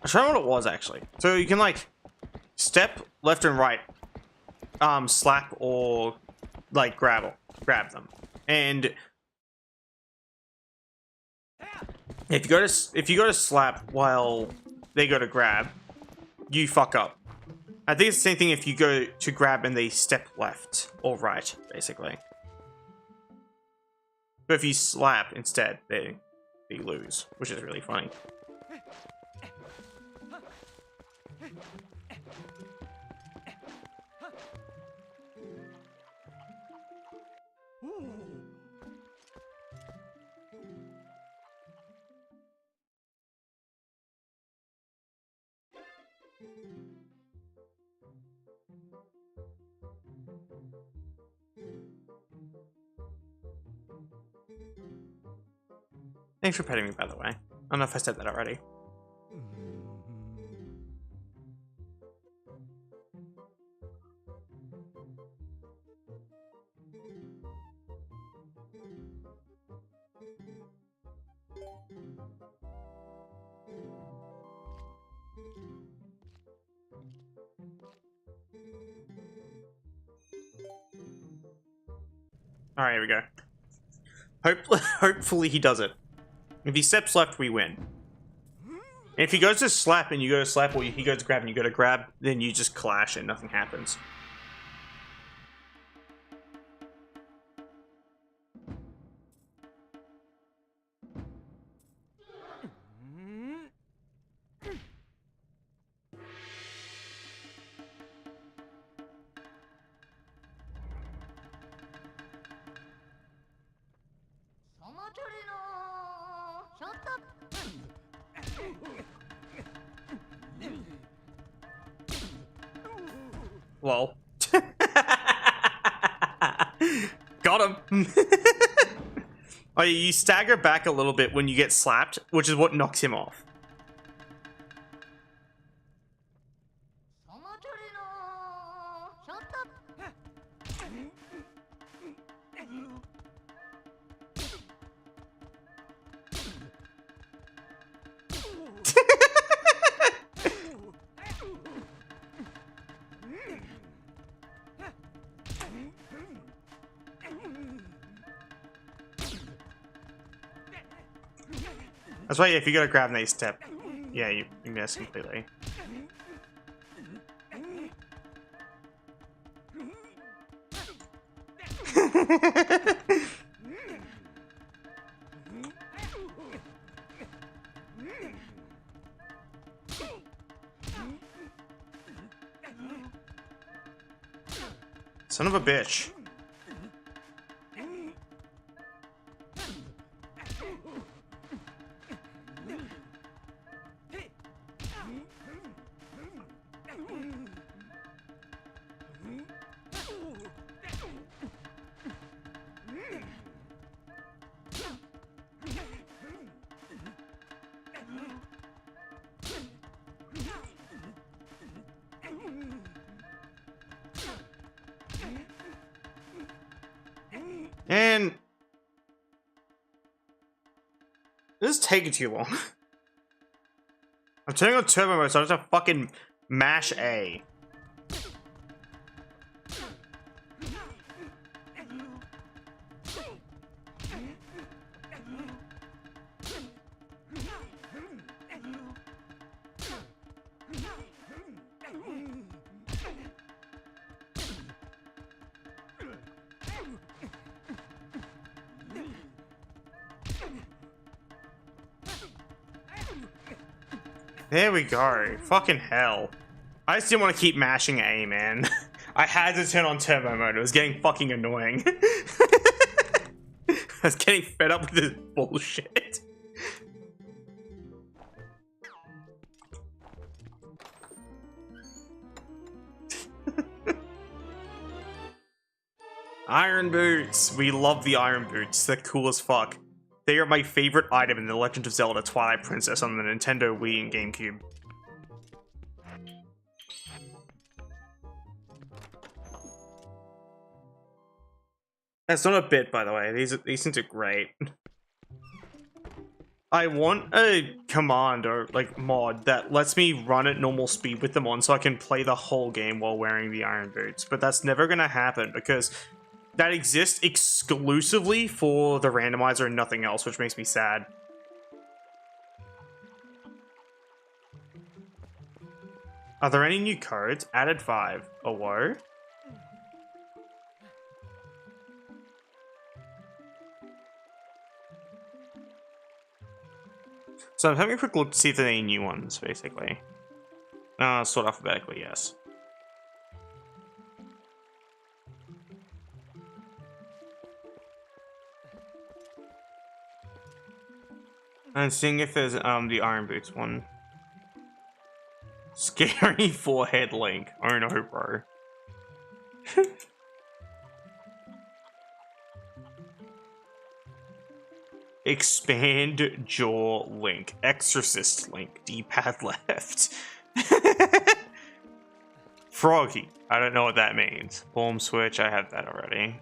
Speaker 1: trying to remember what it was actually. So you can like step left and right, slap or like grab them. And if you go to slap while they go to grab, you fuck up. I think it's the same thing if you go to grab and they step left or right, basically. But if you slap instead, they lose, which is really funny. Thanks for petting me, by the way. I don't know if I said that already. Alright, here we go. Hopefully he does it. If he steps left, we win. And if he goes to slap and you go to slap, or he goes to grab and you go to grab, then you just clash and nothing happens. Lol. Got him. Oh, you stagger back a little bit when you get slapped, which is what knocks him off. That's why if you gotta grab and they step, yeah, you miss completely. Son of a bitch. And this is taking too long. I'm turning on turbo mode, so I just have to fucking mash A. There we go. Fucking hell. I just didn't want to keep mashing A, man. I had to turn on turbo mode. It was getting fucking annoying. I was getting fed up with this bullshit. Iron boots! We love the iron boots. They're cool as fuck. They are my favorite item in The Legend of Zelda Twilight Princess on the Nintendo Wii and GameCube. That's not a bit, by the way. These things are great. I want a command or like mod that lets me run at normal speed with them on so I can play the whole game while wearing the iron boots. But that's never gonna happen because that exists exclusively for the randomizer and nothing else, which makes me sad. Are there any new codes? Added 5. Oh, whoa. So I'm having a quick look to see if there are any new ones, basically. Sort alphabetically, yes. And seeing if there's the Iron Boots one. Scary forehead Link. Oh no, bro. Expand jaw Link. Exorcist Link. D-pad left. Froggy. I don't know what that means. Palm switch. I have that already.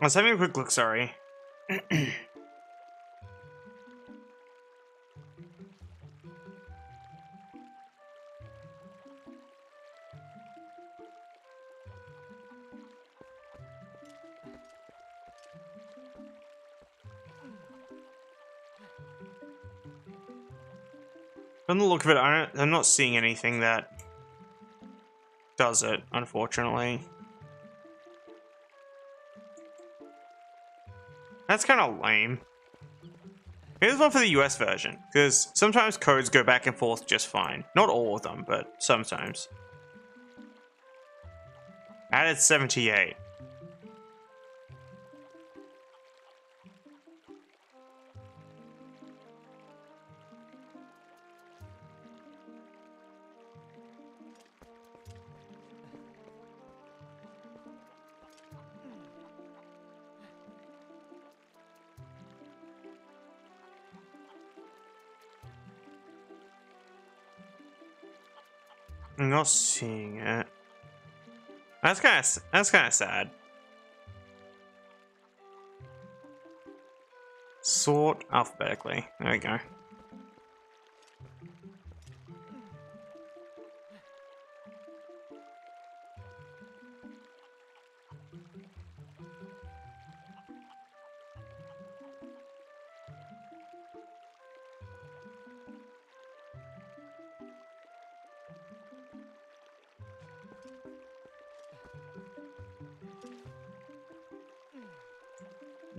Speaker 1: I was having a quick look, sorry. From the look of it, I'm not seeing anything that does it, unfortunately. That's kind of lame. Here's one for the US version, because sometimes codes go back and forth just fine. Not all of them, but sometimes. Added 78. I'm not seeing it. That's kind of sad. Sort alphabetically. There we go.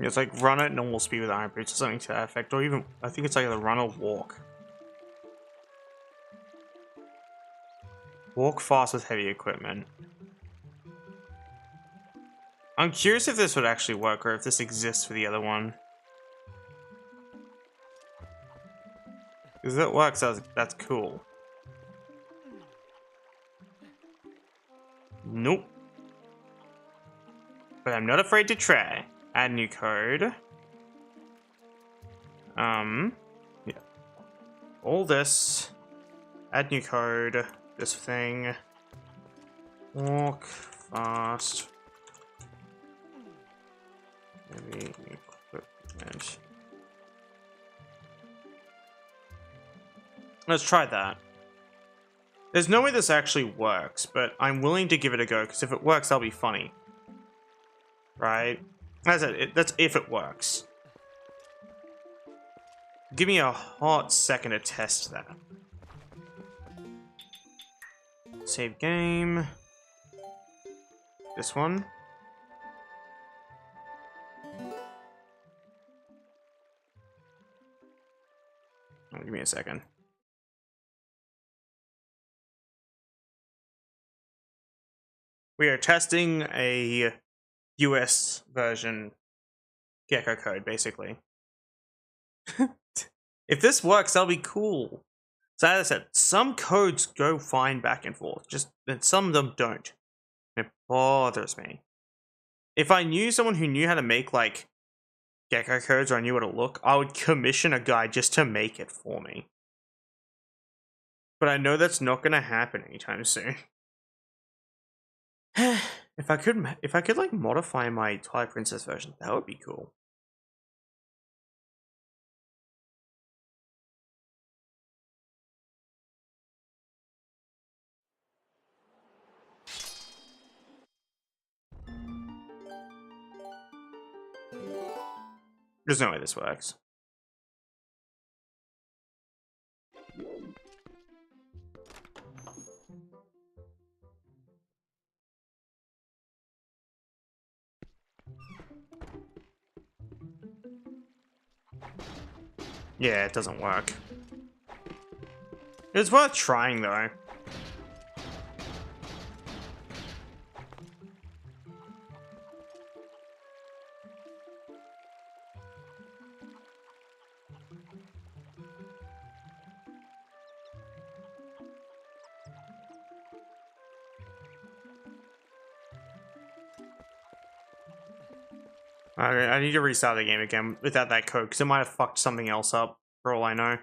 Speaker 1: It's like run at normal speed with iron boots or something to that effect, or even I think it's like the run or walk. Walk fast with heavy equipment. I'm curious if this would actually work or if this exists for the other one. Because if it works, that's cool. Nope. But I'm not afraid to try. Add new code. Yeah. All this. Add new code. This thing. Walk fast. Heavy equipment. Let's try that. There's no way this actually works, but I'm willing to give it a go, because if it works, that'll be funny. Right? That's if it works. Give me a hot second to test that. Save game. This one. Oh, give me a second. We are testing a US version gecko code, basically. If this works, that'll be cool. So as I said, some codes go fine back and forth, and some of them don't. It bothers me. If I knew someone who knew how to make like gecko codes, or I knew what to look, I would commission a guy just to make it for me. But I know that's not going to happen anytime soon. If I could like modify my Twilight Princess version, that would be cool. There's no way this works. Yeah, it doesn't work. It's worth trying though. I need to restart the game again without that code, because it might have fucked something else up, for all I know.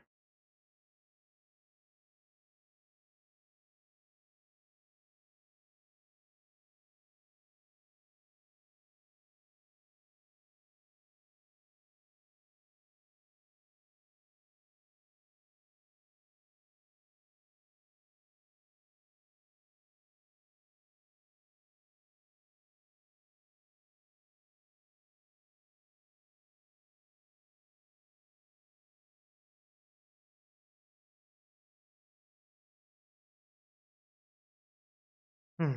Speaker 1: Hmm.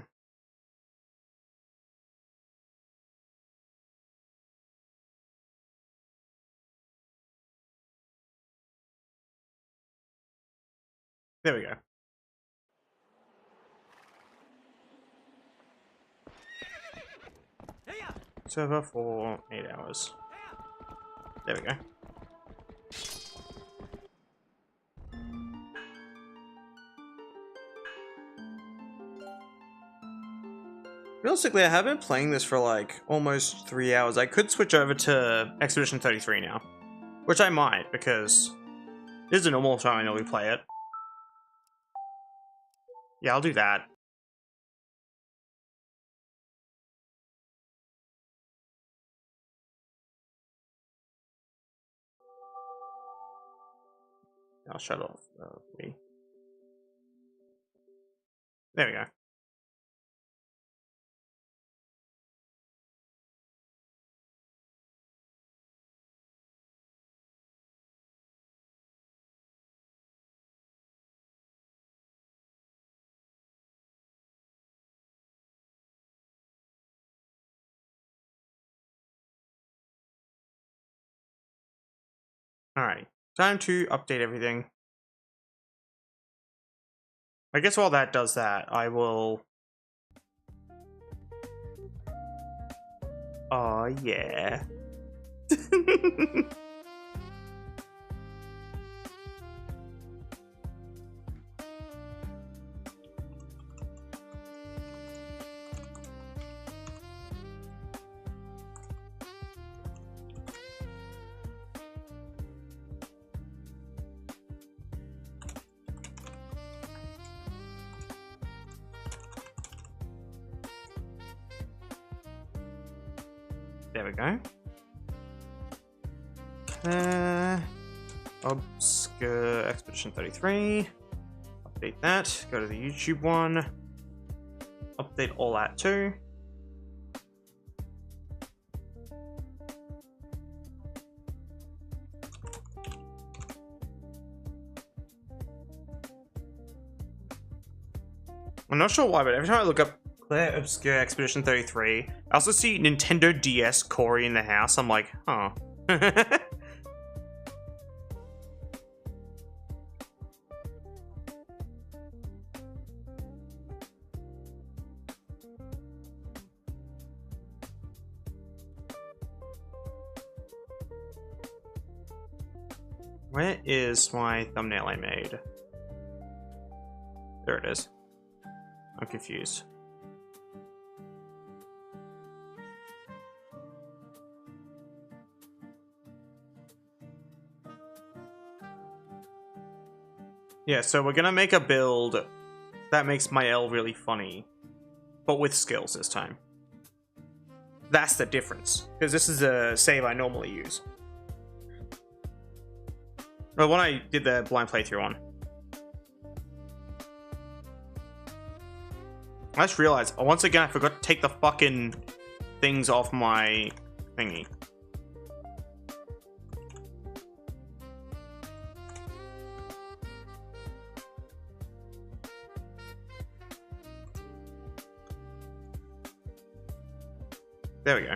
Speaker 1: There we go. Server for 8 hours. There we go. Realistically, I have been playing this for like almost 3 hours. I could switch over to Expedition 33 now. Which I might, because this is a normal time I normally play it. Yeah, I'll do that. I'll shut off. There we go. Alright, time to update everything. I guess while that does that, I will... Oh, yeah. There we go. Clair Obscur Expedition 33. Update that. Go to the YouTube one. Update all that too. I'm not sure why, but every time I look up Clair Obscur Expedition 33, I also see Nintendo DS Corey in the house. I'm like, huh. Where is my thumbnail I made? There it is. I'm confused. Yeah, so we're gonna make a build that makes my L really funny, but with skills this time. That's the difference, because this is a save I normally use. Well, when I did the blind playthrough on. I just realized, once again, I forgot to take the fucking things off my thingy. There we go.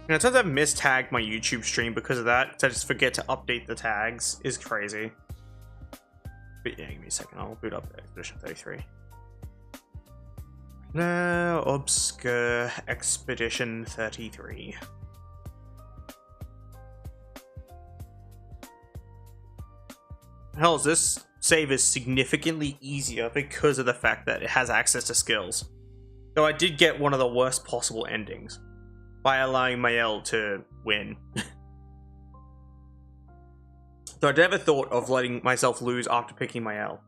Speaker 1: You know, sometimes I've mistagged my YouTube stream because of that, because I just forget to update the tags. Is crazy. But yeah, give me a second, I'll boot up Expedition 33. Clair Obscur Expedition 33. Hell, this save is significantly easier because of the fact that it has access to skills. Though I did get one of the worst possible endings by allowing Mael to win. So I never thought of letting myself lose after picking Mael.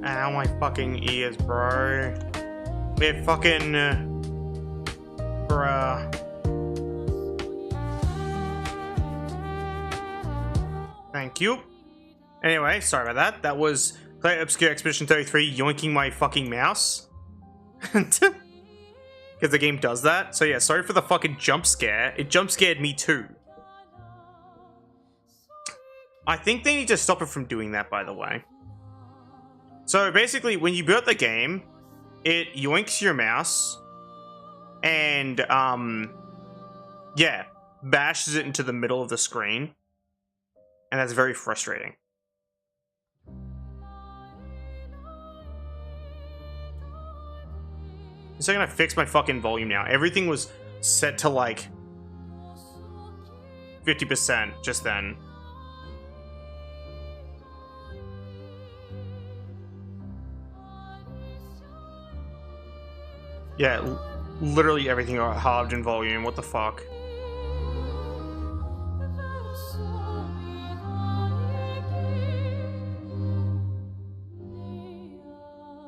Speaker 1: Ow, my fucking ears, bro. We're fucking... bruh. Thank you. Anyway, sorry about that. That was Clair Obscur Expedition 33 yoinking my fucking mouse. Because the game does that. So yeah, sorry for the fucking jump scare. It jump scared me too. I think they need to stop it from doing that, by the way. So basically, when you boot the game, it yoinks your mouse and, yeah, bashes it into the middle of the screen. And that's very frustrating. So I'm gonna fix my fucking volume now. Everything was set to like 50% just then. Yeah, literally everything got halved in volume. What the fuck?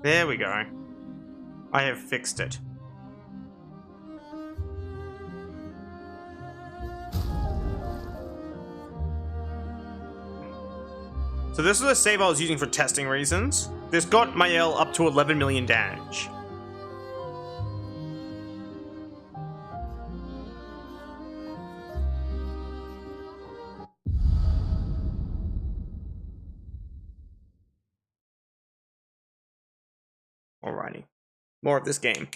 Speaker 1: There we go. I have fixed it. So this is a save I was using for testing reasons. This got Mael up to 11 million damage. Alrighty. More of this game.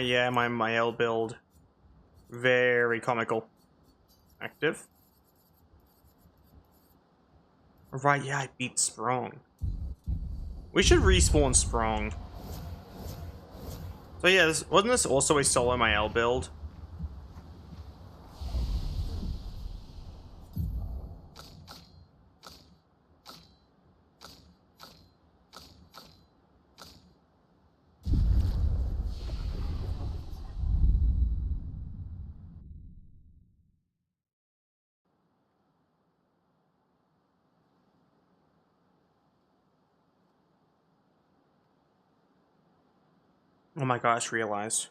Speaker 1: Yeah, my Mael build. Very comical. Active. Right, yeah, I beat Sprung. We should respawn Sprung. So yeah, wasn't this also a solo Mael build? Oh my gosh, realized.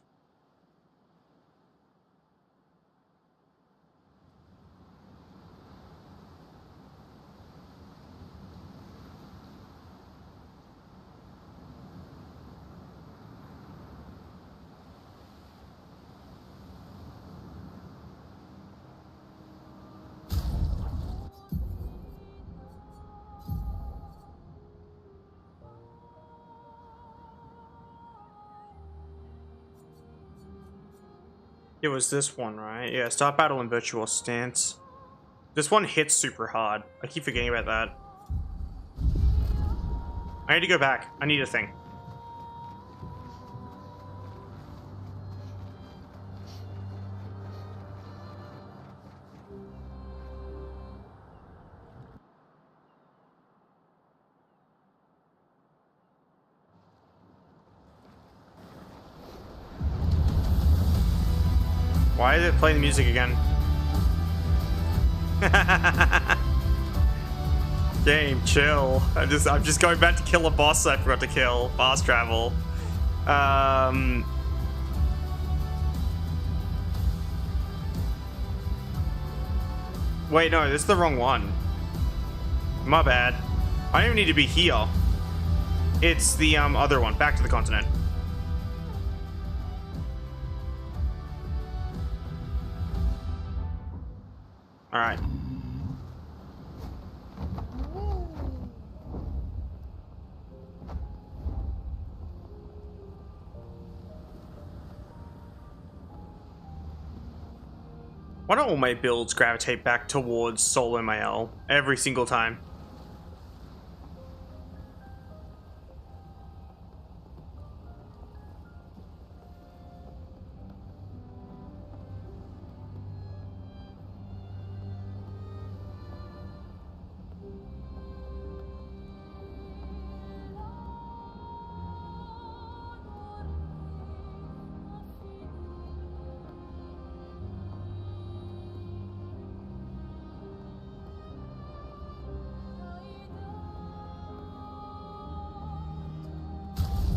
Speaker 1: It was this one, right? Yeah, start battle in virtual stance. This one hits super hard. I keep forgetting about that. I need to go back. I need a thing. Why is it playing the music again? Game, chill. I'm just going back to kill a boss I forgot to kill. Fast travel. Wait, no, this is the wrong one. My bad. I don't even need to be here. It's the other one. Back to the continent. All right. Why don't all my builds gravitate back towards solo Mael every single time?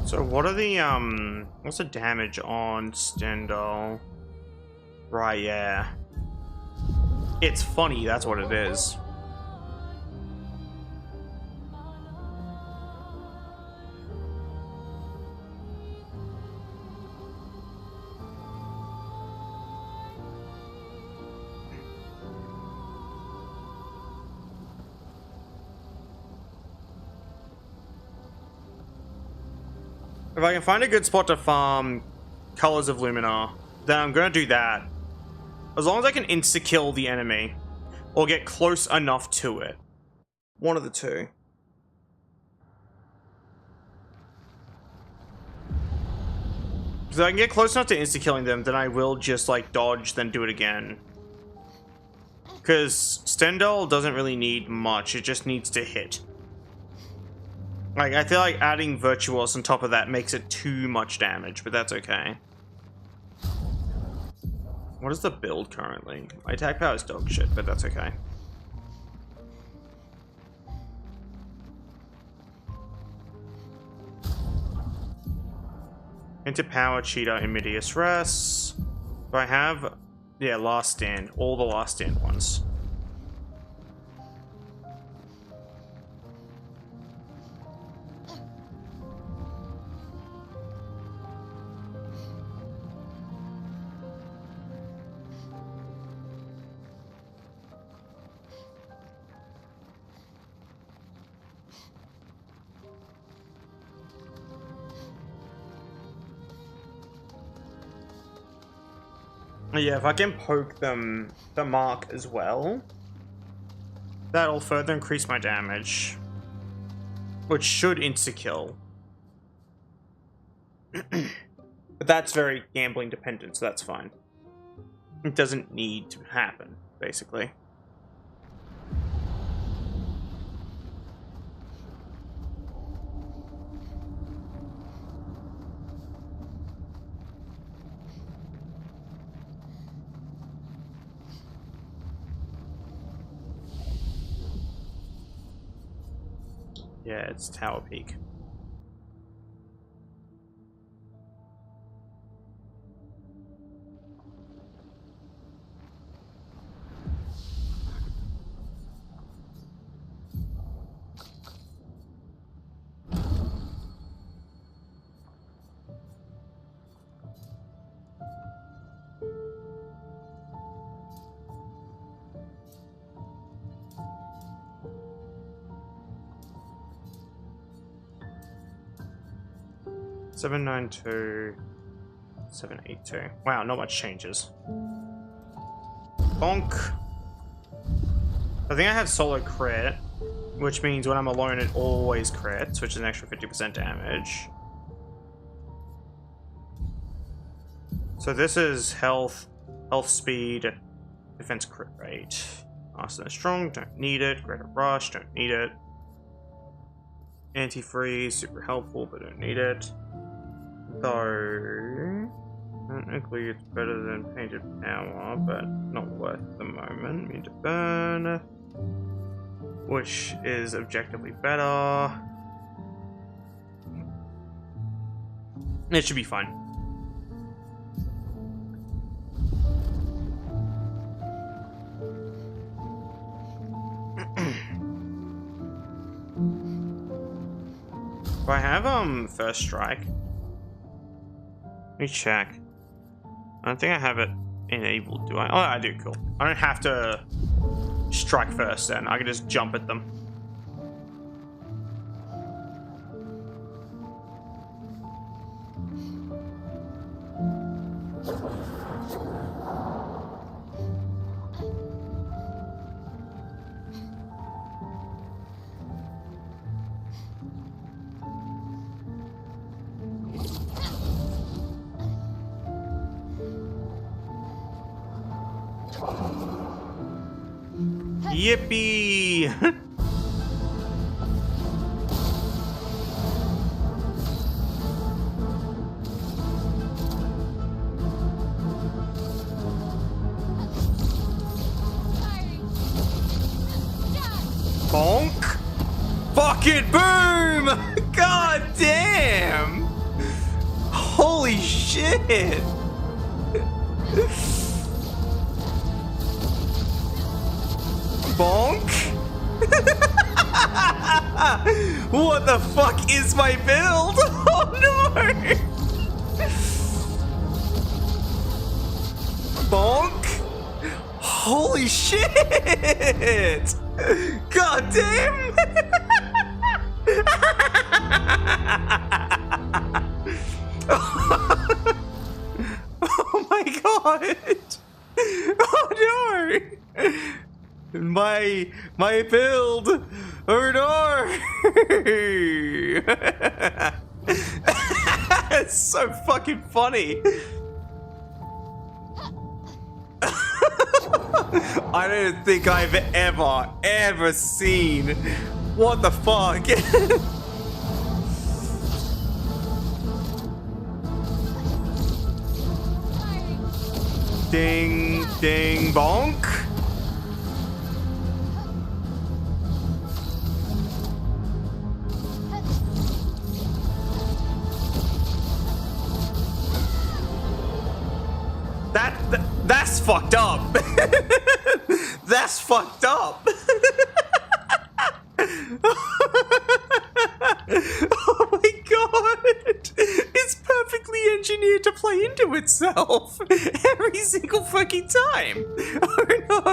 Speaker 1: So what are the what's the damage on Stendhal? Right, yeah. It's funny, that's what it is. If I can find a good spot to farm Colors of Luminar, then I'm gonna do that. As long as I can insta-kill the enemy, or get close enough to it. One of the two. Because if I can get close enough to insta-killing them, then I will just, like, dodge, then do it again. Because Stendhal doesn't really need much, it just needs to hit. Like, I feel like adding Virtuos on top of that makes it too much damage, but that's okay. What is the build currently? My attack power is dog shit, but that's okay. Into power, cheetah, immediate res. Do I have... Yeah, last stand. All the last stand ones. Yeah, if I can poke them, the mark as well, that'll further increase my damage. which should insta-kill. But that's very gambling dependent, so that's fine. It doesn't need to happen, basically. Yeah, it's Tower Peak. Seven 792 782. Wow, not much changes. Bonk. I think I have solo crit, which means when I'm alone it always crits, which is an extra 50% damage. So this is health, speed, defense crit rate. Faster than strong, don't need it. Greater rush, don't need it. Anti-freeze, super helpful, but don't need it. Though, technically it's better than painted power, but not worth at the moment. Immune to burn, which is objectively better. It should be fine. Do I have first strike? Let me check. I don't think I have it enabled, do I? Oh, I do, cool. I don't have to strike first then. I can just jump at them. Yippee! Bonk! Fucking boom! God damn! Holy shit! Bonk? What the fuck is my build? Oh no! Bonk? Holy shit! God damn! Oh my god! Oh no! My build! Oh no! It's so fucking funny. I don't think I've ever seen. What the fuck? Ding, ding, bonk. That's fucked up. That's fucked up. Oh my god. It's perfectly engineered to play into itself every single fucking time. Oh no.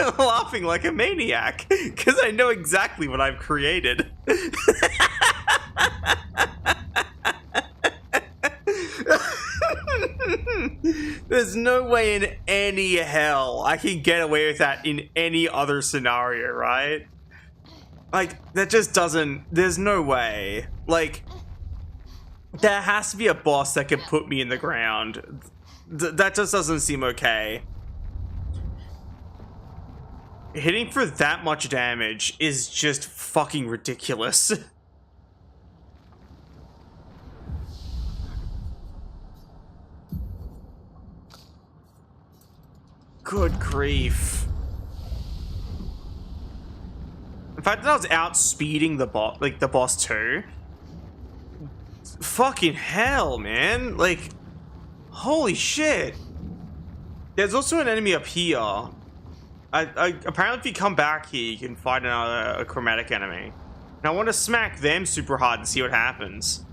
Speaker 1: I'm laughing like a maniac because I know exactly what I've created. there's no way in any hell I can get away with that in any other scenario, right? Like, that just doesn't... There's no way. Like, there has to be a boss that can put me in the ground. That just doesn't seem okay. Hitting for that much damage is just fucking ridiculous. Good grief. In fact, that I was outspeeding the boss, like the boss too. Fucking hell, man. Like, holy shit. There's also an enemy up here. Apparently if you come back here, you can fight a chromatic enemy. And I want to smack them super hard and see what happens.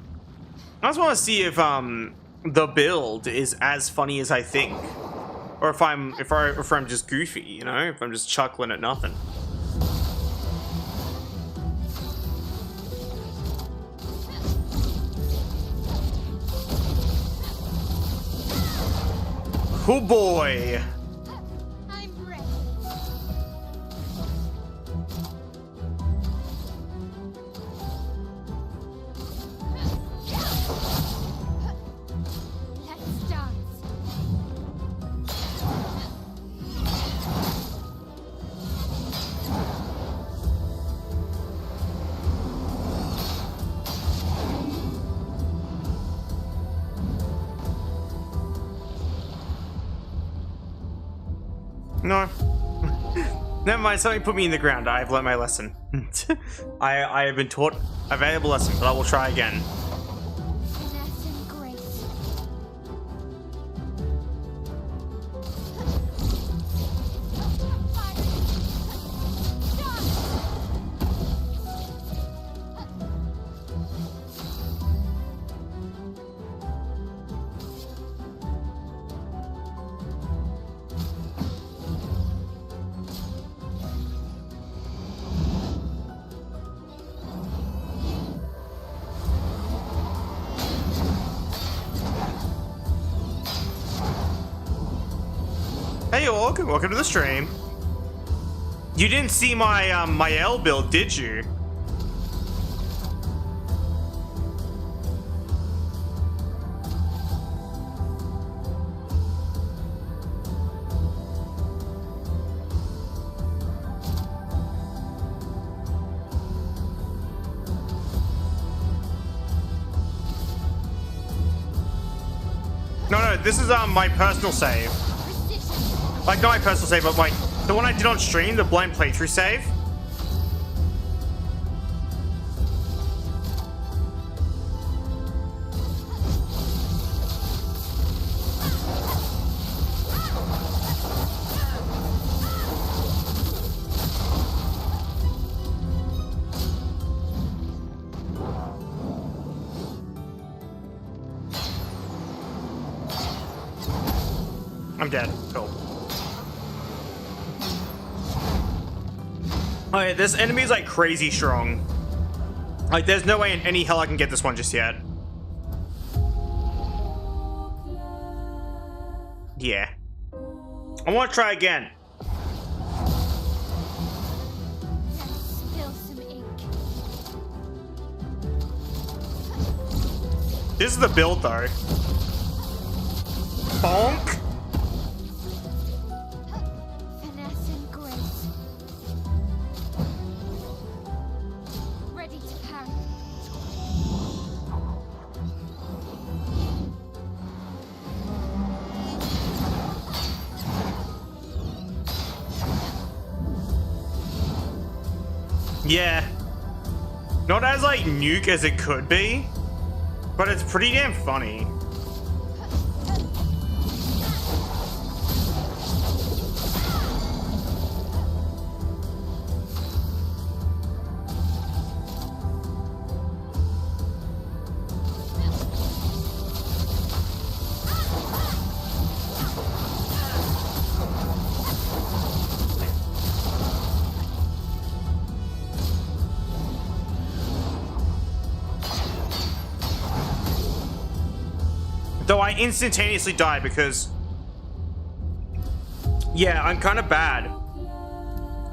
Speaker 1: I just want to see if the build is as funny as I think. Or if I'm just goofy, you know, if I'm just chuckling at nothing. Oh boy.
Speaker 2: I'm ready. Let's dance.
Speaker 1: No. Never mind, something put me in the ground. I have learned my lesson. I have been taught a valuable lesson, but I will try again.
Speaker 2: Finesse and grace.
Speaker 1: Hey Orc, welcome to the stream. You didn't see my my L build, did you? No, this is my personal save. Like, not my personal save, but the one I did on stream, the blind playthrough save. I'm dead. Cool. Okay, this enemy is like crazy strong. Like, there's no way in any hell I can get this one just yet. Yeah. I want to try again.
Speaker 2: Let's spill some ink.
Speaker 1: This is the build, though. Bonk.
Speaker 2: Finesse and grace. Ready to parry.
Speaker 1: Yeah. Not as, like, nuke as it could be, but it's pretty damn funny. Though I instantaneously die because Yeah, I'm kind of bad.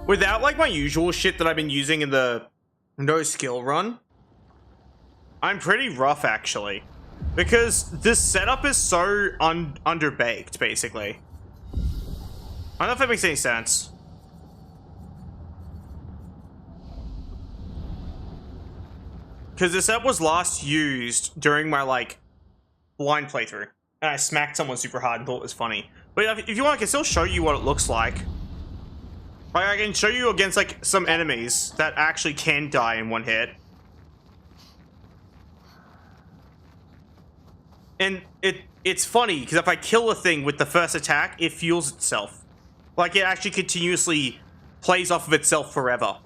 Speaker 1: Without like my usual shit that I've been using in the no skill run, I'm pretty rough actually. Because this setup is so underbaked, basically. I don't know if that makes any sense. Because this setup was last used during my, like, blind playthrough. And I smacked someone super hard and thought it was funny. But if you want, I can still show you what it looks like. Like, I can show you against, like, some enemies that actually can die in one hit. And it's funny, because if I kill a thing with the first attack, it fuels itself. Like, it actually continuously plays off of itself forever.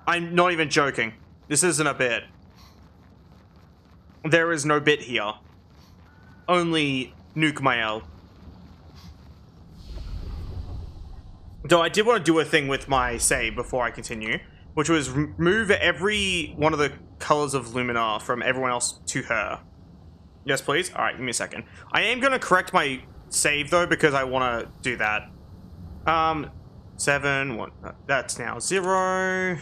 Speaker 1: I'm not even joking. This isn't a bit. There is no bit here. Only Nuke Mael. Though I did want to do a thing with my save before I continue, which was move every one of the colors of Lumina from everyone else to her. Yes, please? Alright, give me a second. I am going to correct my save, though, because I want to do that. 7, 1, that's now 0.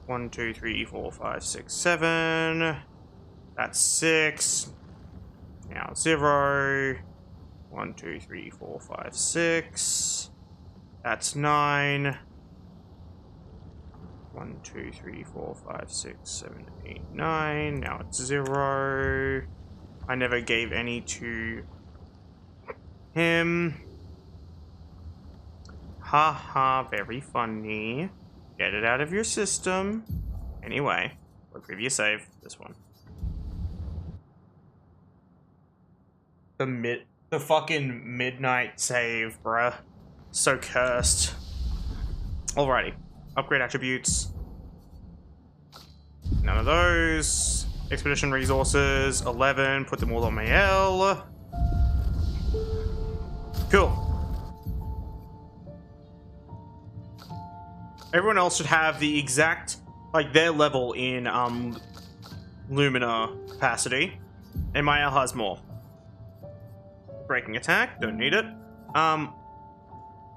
Speaker 1: 1, 2, 3, 4, 5, 6, 7. That's 6. Now 0. 1, 2, 3, 4, 5, 6. That's 9. 1, 2, 3, 4, 5, 6, 7, 8, 9. Now it's 0. I never gave any to him. Haha, very funny. Get it out of your system. Anyway, what previous save? This one. The fucking midnight save, bruh. So cursed. Alrighty. Upgrade attributes. None of those. Expedition resources. 11. Put them all on Mael. Cool. Everyone else should have the exact, like, their level in Lumina capacity. And Mael has more. Breaking attack. Don't need it.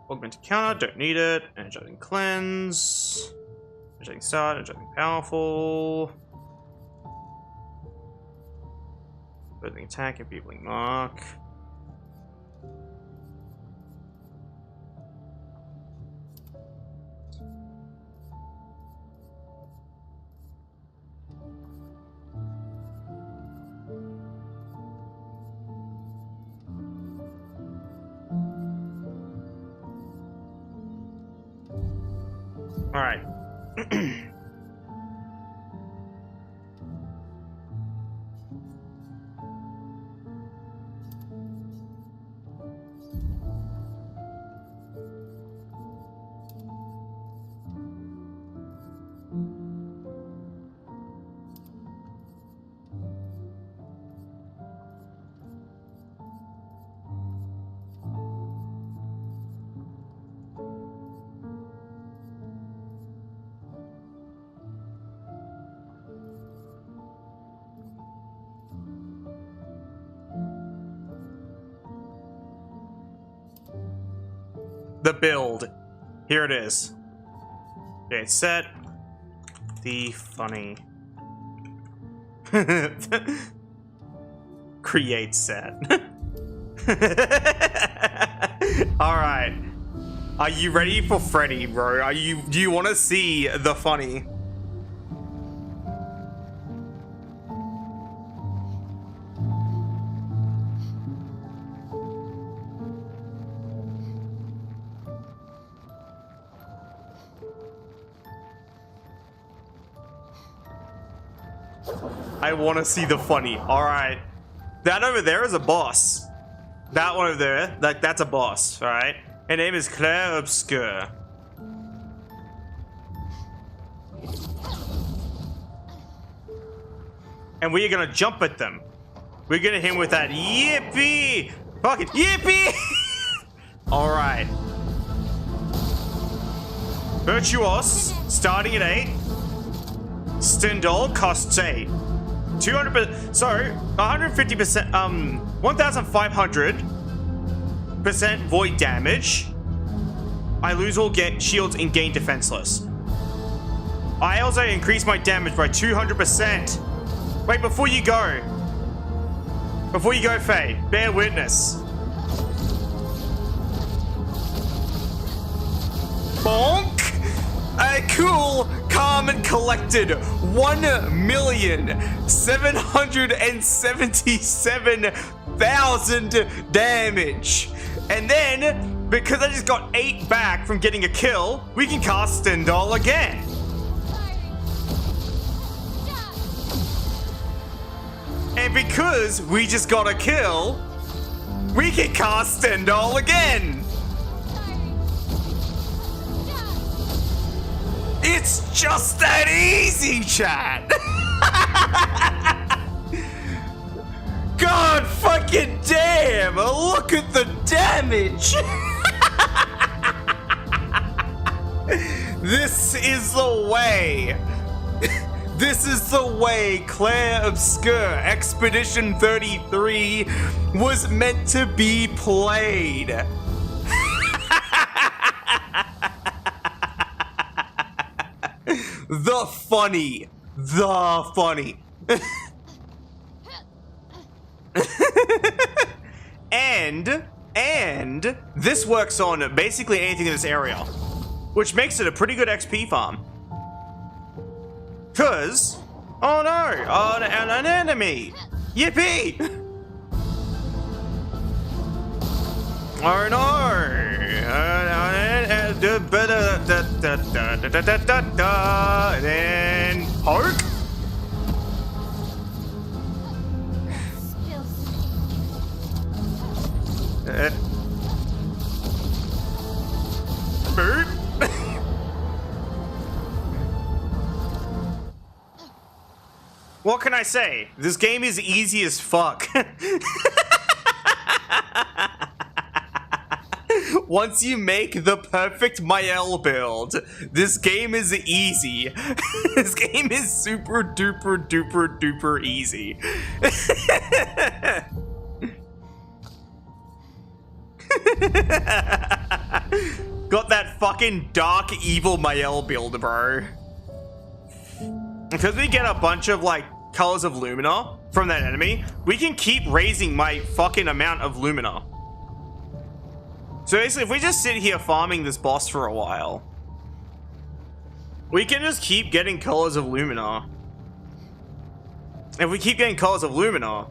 Speaker 1: Augmented counter, don't need it. Energizing cleanse. Energizing start, energizing powerful. Burning attack, enfeebling mark. All right. The build. Here it is. Okay, it's set. The funny. Create set. Alright. Are you ready for Freddy, bro? Do you want to see the funny? I want to see the funny. All right. That over there is a boss. That one over there, that's a boss, all right? Her name is Clair Obscur. And we are going to jump at them. We're going to hit him with that yippee. Fucking yippee. All right. Virtuos, starting at 8. Stendhal costs 8. 200%, so 150%, 1,500 void damage. I lose all shields and gain defenseless. I also increase my damage by 200%. Wait, before you go, Faye, bear witness. Bonk! Cool, calm and collected. 1,777,000 damage. And then, because I just got 8 back from getting a kill, we can cast Stendhal again. And because we just got a kill, we can cast Stendhal again. It's just that easy, chat. God fucking damn, look at the damage. This is the way. This is the way Clair Obscur Expedition 33 was meant to be played. The funny. And this works on basically anything in this area, which makes it a pretty good XP farm. Cause, oh no, an enemy. Yippee! Oh no! Then poke. Boop. What can I say? This game is easy as fuck. Once you make the perfect Mael build, this game is easy. This game is super duper duper duper easy. Got that fucking dark evil Mael build, bro. Because we get a bunch of like colors of Lumina from that enemy, we can keep raising my fucking amount of Lumina. So basically, if we just sit here farming this boss for a while, we can just keep getting colors of Lumina. If we keep getting colors of Lumina,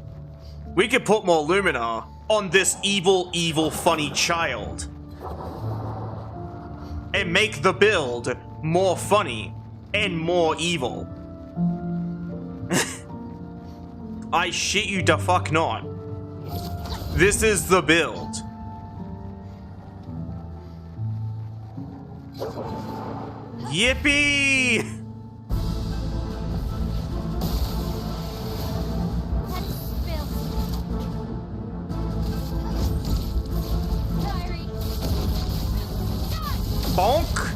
Speaker 1: we can put more Lumina on this evil, evil, funny child. And make the build more funny and more evil. I shit you the fuck not. This is the build. Yippee! Bonk!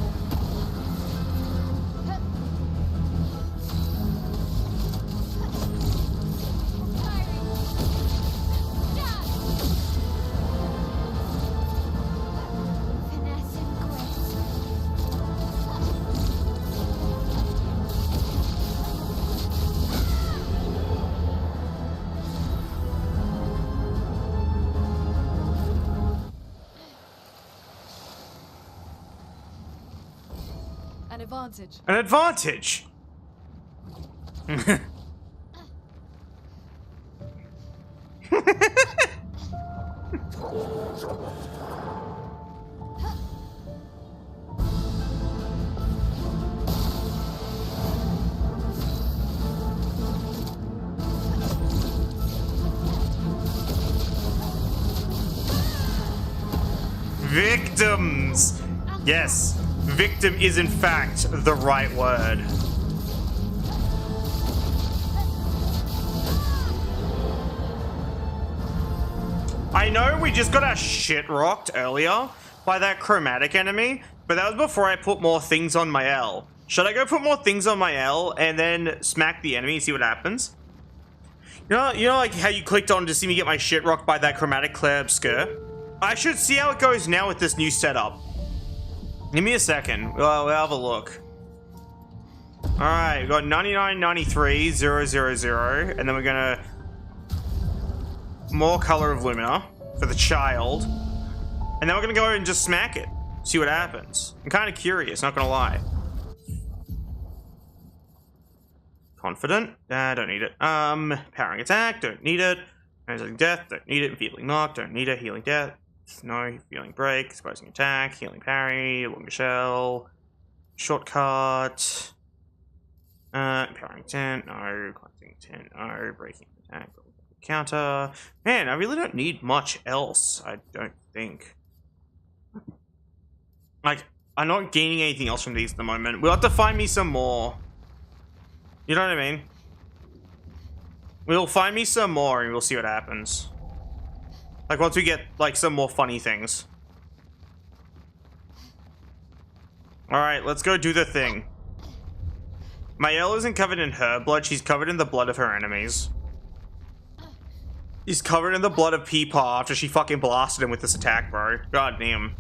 Speaker 3: An advantage.
Speaker 1: An advantage! Victims! Yes, victim is in fact the right word. I know we just got our shit rocked earlier by that chromatic enemy, but that was before I put more things on my L. Should I go put more things on my L and then smack the enemy and see what happens? You know like how you clicked on to see me get my shit rocked by that chromatic Clair Obscur? I should see how it goes now with this new setup. Give me a second. We'll have a look. Alright, we've got 99, 93, 0, 0, 0. And then we're gonna... more color of Lumina for the child. And then we're gonna go and just smack it. See what happens. I'm kind of curious, not gonna lie. Confident? Don't need it. Powering attack, don't need it. Healing death, don't need it. Feeling knock, don't need it. Healing death, no. Feeling break, exposing attack, healing parry, longer shell, shortcut. Powering 10, no. Cleansing 10, no. Breaking attack, counter. Man, I really don't need much else, I don't think. Like, I'm not gaining anything else from these at the moment. We'll have to find me some more. You know what I mean? We'll find me some more and we'll see what happens. Like, once we get, like, some more funny things. Alright, let's go do the thing. Mael isn't covered in her blood, she's covered in the blood of her enemies. He's covered in the blood of Peepaw after she fucking blasted him with this attack, bro. God damn.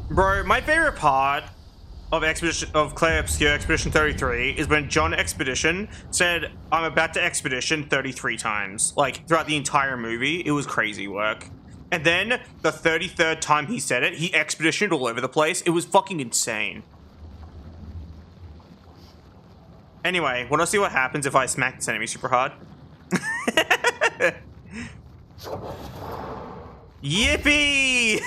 Speaker 1: Bro, my favorite part of Clair Obscur Expedition 33 is when John Expedition said, "I'm about to expedition" 33 times. Like, throughout the entire movie, it was crazy work. And then, the 33rd time he said it, he expeditioned all over the place. It was fucking insane. Anyway, wanna see what happens if I smack this enemy super hard? Yippee!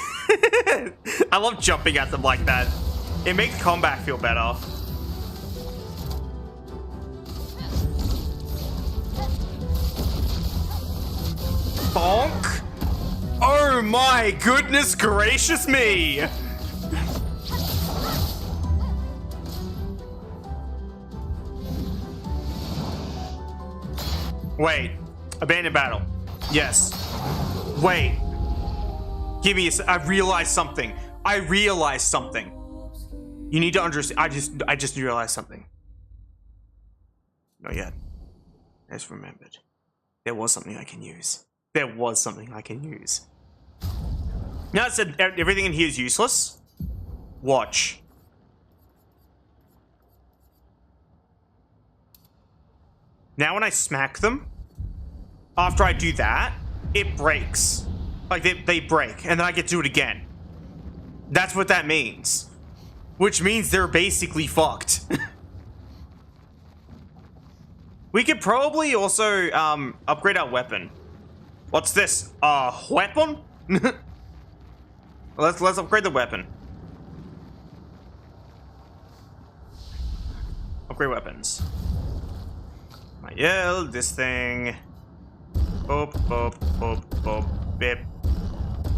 Speaker 1: I love jumping at them like that. It makes combat feel better. Bonk! Oh my goodness gracious me! Wait. Abandoned battle. Yes. Wait. Give me a I realized something. I realized something. You need to understand. I just realized something. Not yet. I just remembered. There was something I can use. There was something I can use. Now it said everything in here is useless. Watch. Now when I smack them, after I do that, it breaks. Like, they break, and then I get to do it again. That's what that means. Which means they're basically fucked. We could probably also, upgrade our weapon. What's this? Weapon? Let's upgrade the weapon. Upgrade weapons. Yeah, this thing. Boop, boop, boop, boop, bip.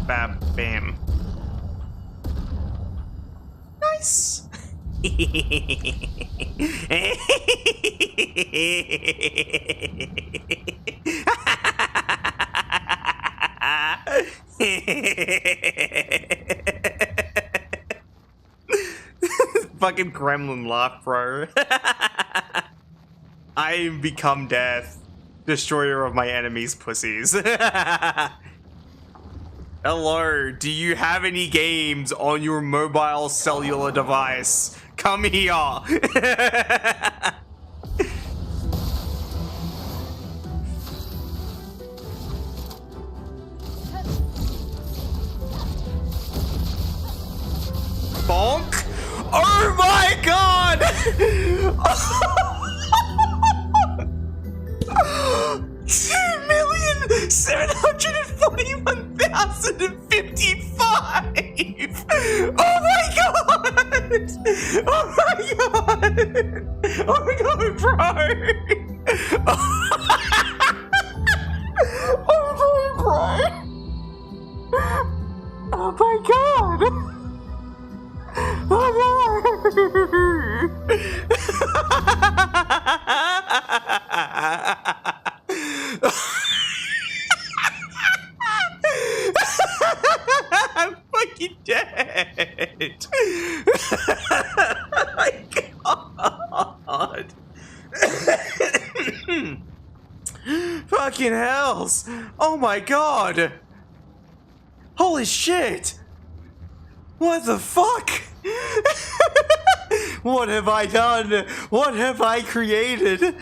Speaker 1: Bam, bam. Nice. Fucking gremlin laugh, bro. I become death, destroyer of my enemies' pussies. Hello, do you have any games on your mobile cellular device? Come here. Bonk? Oh my god! 2,741,055! Oh my god! Oh my god! Oh my god, bro! Oh my god! Oh my god! Oh I'm fucking dead. Oh my god. Fucking hells! Oh my god! Holy shit! What the fuck? What have I done? What have I created?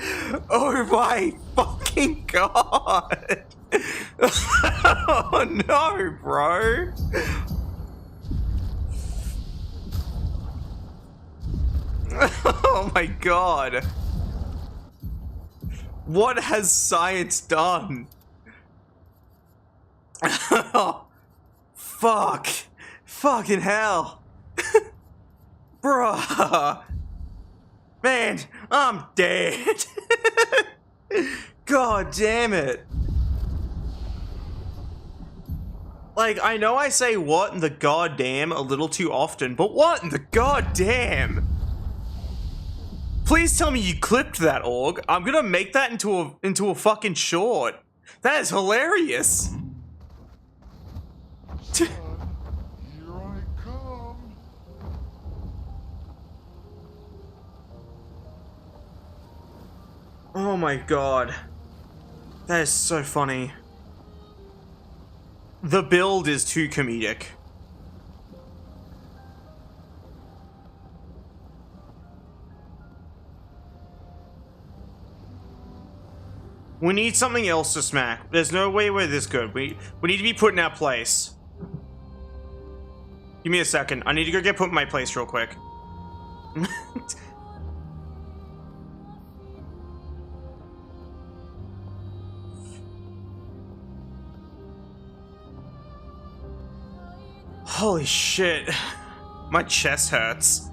Speaker 1: Oh my fucking god! Oh no, bro! Oh my god! What has science done? Oh, fuck! Fucking hell! Bruh! Man, I'm dead! God damn it! Like, I know I say what in the goddamn a little too often, but what in the goddamn? Please tell me you clipped that, Org. I'm gonna make that into a fucking short. That is hilarious.
Speaker 4: Here I come.
Speaker 1: Oh my god. That is so funny. The build is too comedic. We need something else to smack. There's no way we're this good. We need to be put in our place. Give me a second. I need to go get put in my place real quick. Holy shit. My chest hurts.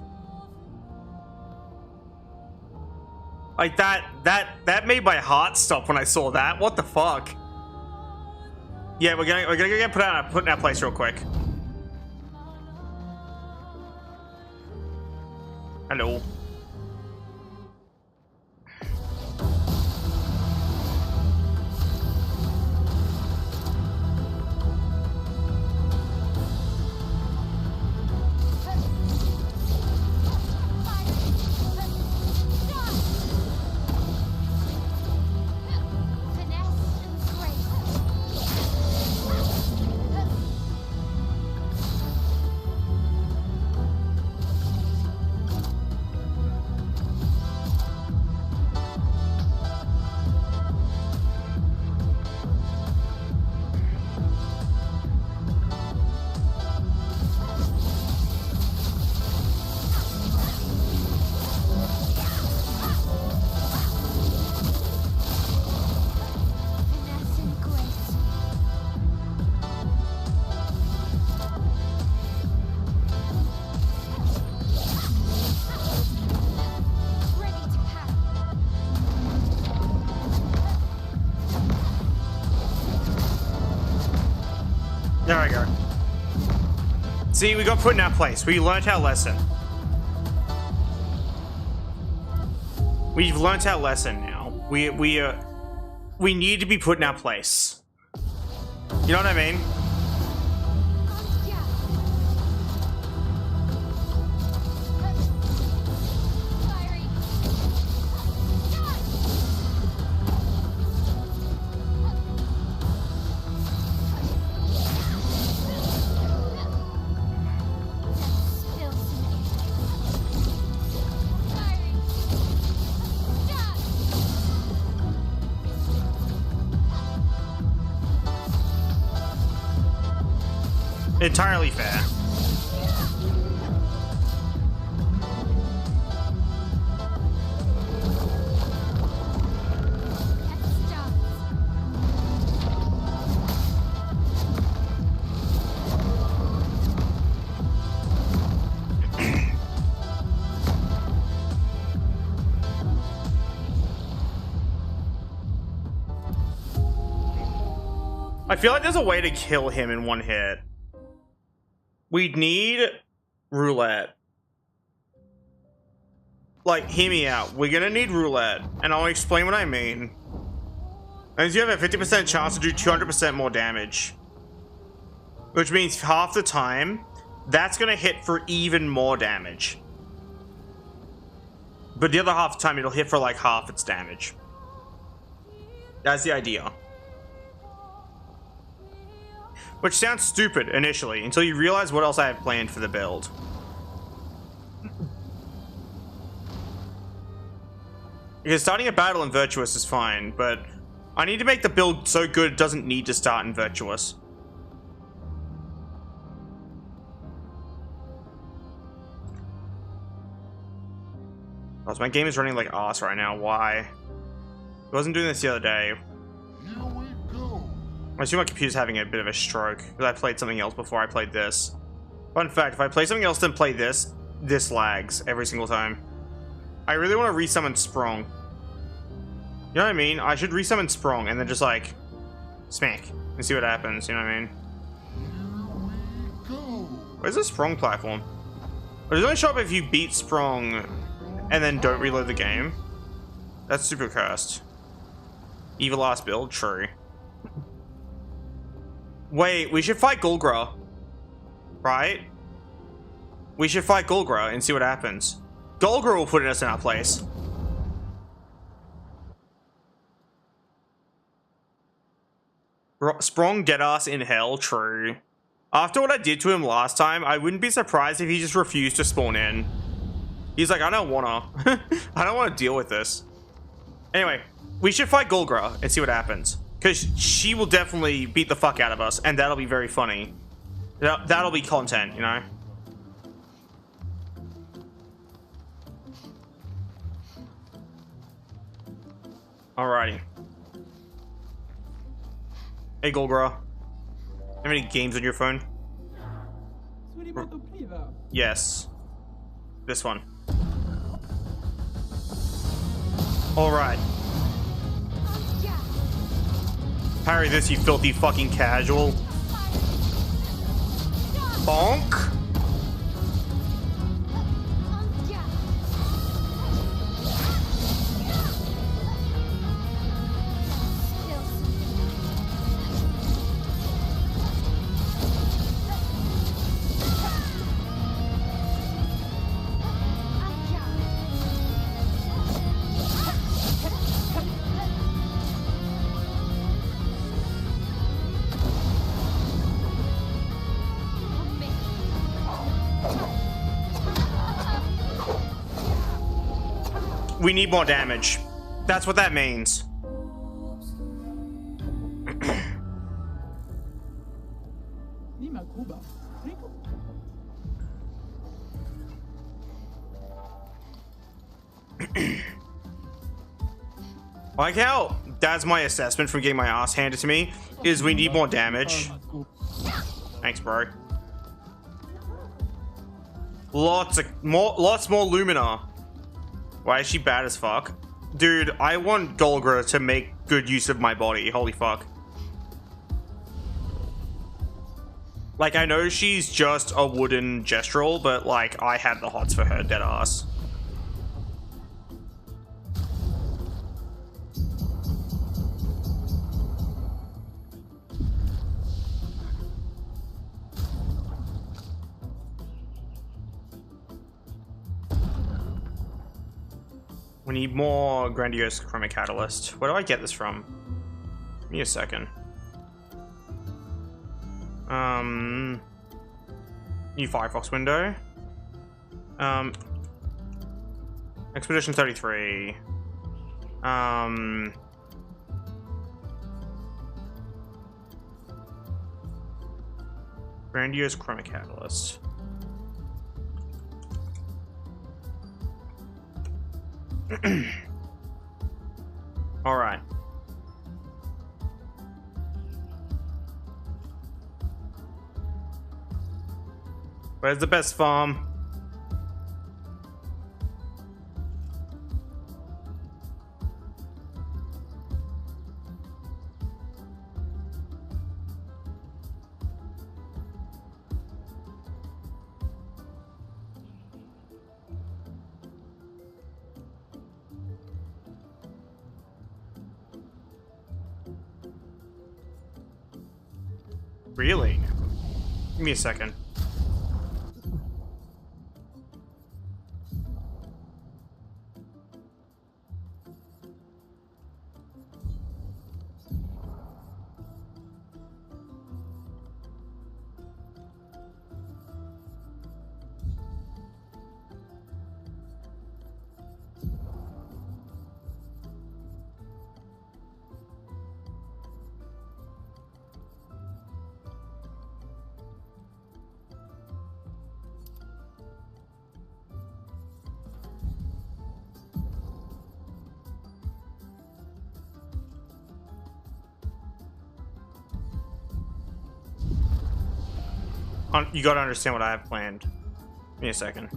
Speaker 1: Like that made my heart stop when I saw that. What the fuck? Yeah, we're gonna get put in our place real quick. Hello. There we go. See, we got put in our place. We learnt our lesson. We've learnt our lesson now. We need to be put in our place. You know what I mean? Entirely fair. I feel like there's a way to kill him in one hit. We'd need roulette. Like, hear me out. We're gonna need roulette, and I'll explain what I mean. As you have a 50% chance to do 200% more damage. Which means half the time, that's gonna hit for even more damage. But the other half the time, it'll hit for like half its damage. That's the idea. Which sounds stupid initially, until you realize what else I have planned for the build. Because starting a battle in Virtuous is fine, but I need to make the build so good it doesn't need to start in Virtuous. Oh, my game is running like ass right now. Why? I wasn't doing this the other day.
Speaker 4: Here we go.
Speaker 1: I assume my computer's having a bit of a stroke because I played something else before I played this. Fun fact, if I play something else then play this, this lags every single time. I really want to resummon Sprung. You know what I mean? I should resummon Sprung and then just like smack and see what happens, you know what I mean?
Speaker 4: Here we go.
Speaker 1: Where's the Sprung platform? But it only show up if you beat Sprung and then don't reload the game. That's super cursed. Evil ass build, true. Wait, we should fight Gulgra. Right? We should fight Gulgra and see what happens. Gulgra will put us in our place. Sprung dead ass in hell, true. After what I did to him last time, I wouldn't be surprised if he just refused to spawn in. He's like, I don't wanna. I don't want to deal with this. Anyway, we should fight Gulgra and see what happens. Because she will definitely beat the fuck out of us, and that'll be very funny. That'll be content, you know? Alrighty. Hey, Gulgra. Have any games on your phone? Yes. This one. Alright. Parry this, you filthy fucking casual. Bonk. We need more damage. That's what that means. Like how that's my assessment from getting my ass handed to me is we need more damage. Thanks, bro. Lots more Lumina. Why is she bad as fuck? Dude, I want Gulgra to make good use of my body. Holy fuck. Like, I know she's just a wooden gestural, but, like, I have the hots for her, dead ass. We need more Grandiose Chroma Catalyst. Where do I get this from? Give me a second. New Firefox window. Expedition 33. Grandiose Chroma Catalyst. All right. Where's the best farm? Really? Give me a second. you gotta understand what I have planned. Give me a second.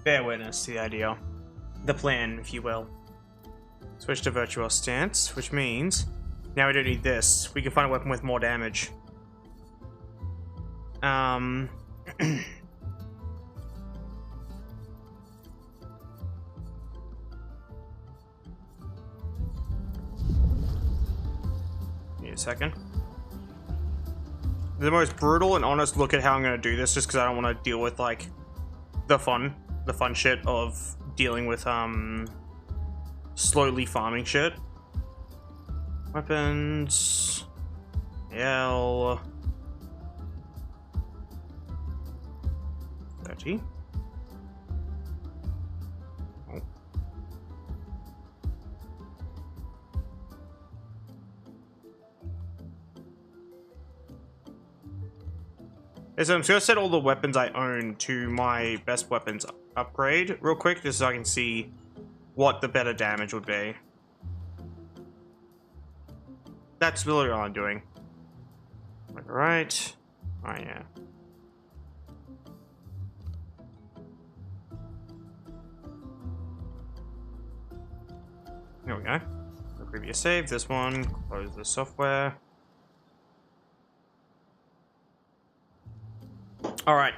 Speaker 1: Bear witness to the idea. The plan, if you will. Switch to virtual stance, which means now we don't need this. We can find a weapon with more damage. Need a second. The most brutal and honest look at how I'm gonna do this, just because I don't want to deal with like the fun shit of dealing with slowly farming shit. Weapons. L 30. Oh. So I'm just gonna set all the weapons I own to my best weapons upgrade real quick, just so I can see what the better damage would be. That's literally all I'm doing. Right. Oh yeah. There we go. The previous save, this one, close the software. Alright.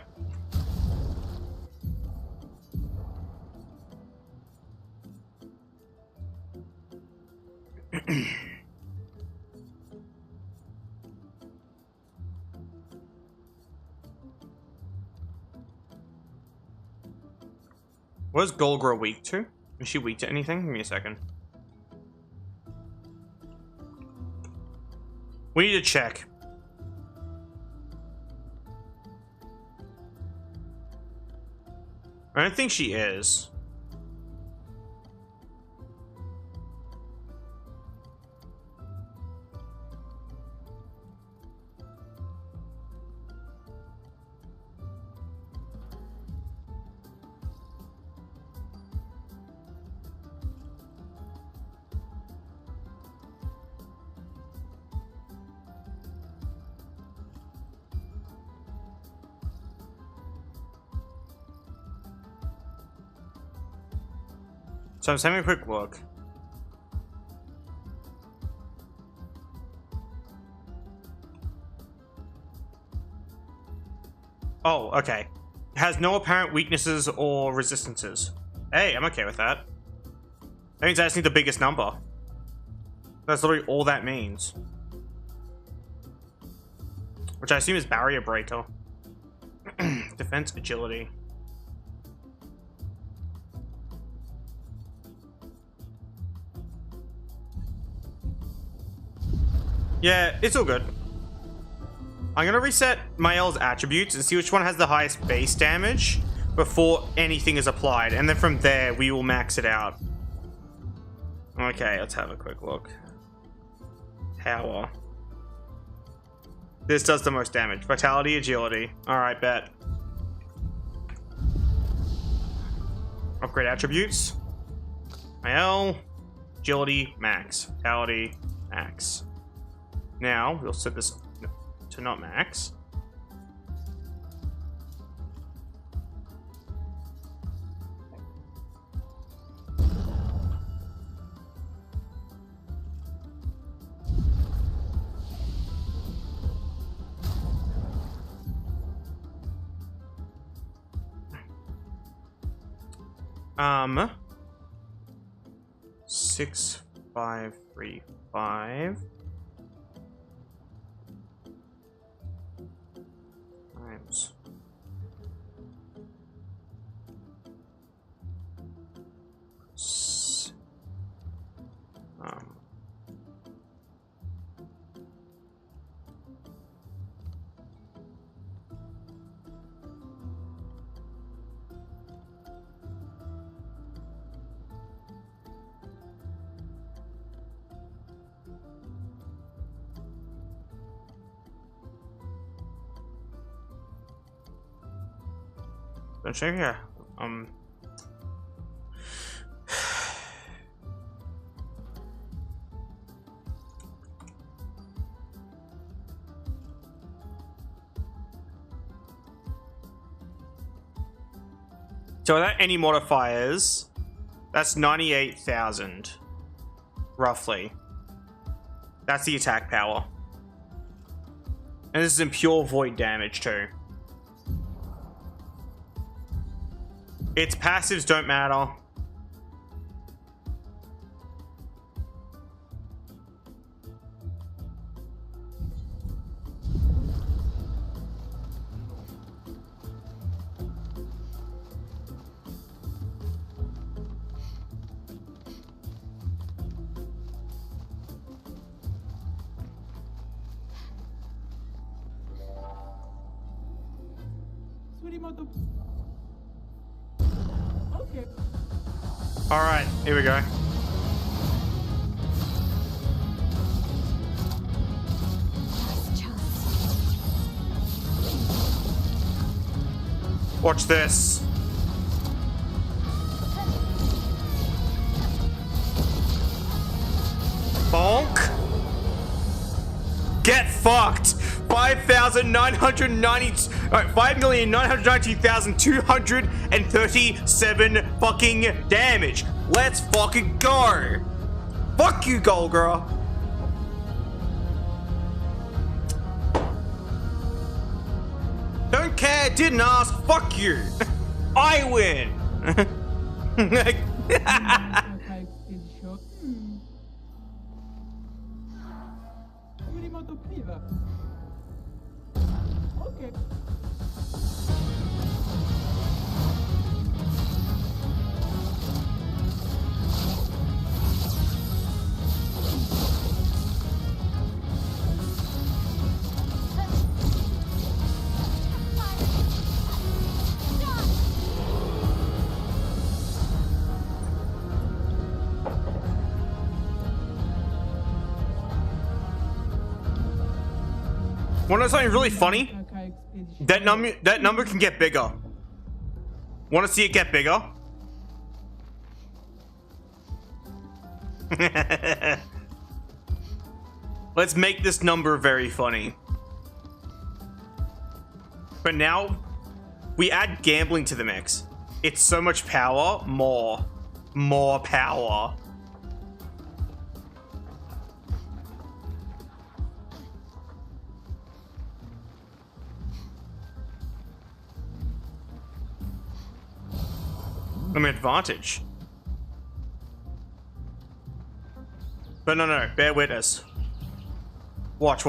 Speaker 1: What is Golgra weak to? Is she weak to anything? Give me a second. We need to check. I don't think she is. So I'm just having a quick look. Oh, okay. Has no apparent weaknesses or resistances. Hey, I'm okay with that. That means I just need the biggest number. That's literally all that means. Which I assume is barrier breaker. Defense agility. Yeah, it's all good. I'm gonna reset Mael's attributes and see which one has the highest base damage before anything is applied, and then from there we will max it out. Okay, let's have a quick look. Power. This does the most damage. Vitality, agility. Alright, bet. Upgrade attributes. Mael. Agility, max. Vitality, max. Now, we'll set this to not max. Um, 6535 times check here. So without any modifiers, that's 98,000, roughly. That's the attack power. And this is in pure void damage too. Its passives don't matter.
Speaker 5: Okay.
Speaker 1: All right, here we go. Watch this. Bonk. Get fucked. 5,919,237 fucking damage. Let's fucking go. Fuck you, Golgra. Don't care, didn't ask, fuck you. I win.
Speaker 5: Okay.
Speaker 1: Wanna know something really funny? That number can get bigger. Wanna see it get bigger? Let's make this number very funny. But now we add gambling to the mix. It's so much power, more power. I'm an advantage. But no, bear witness. Watch.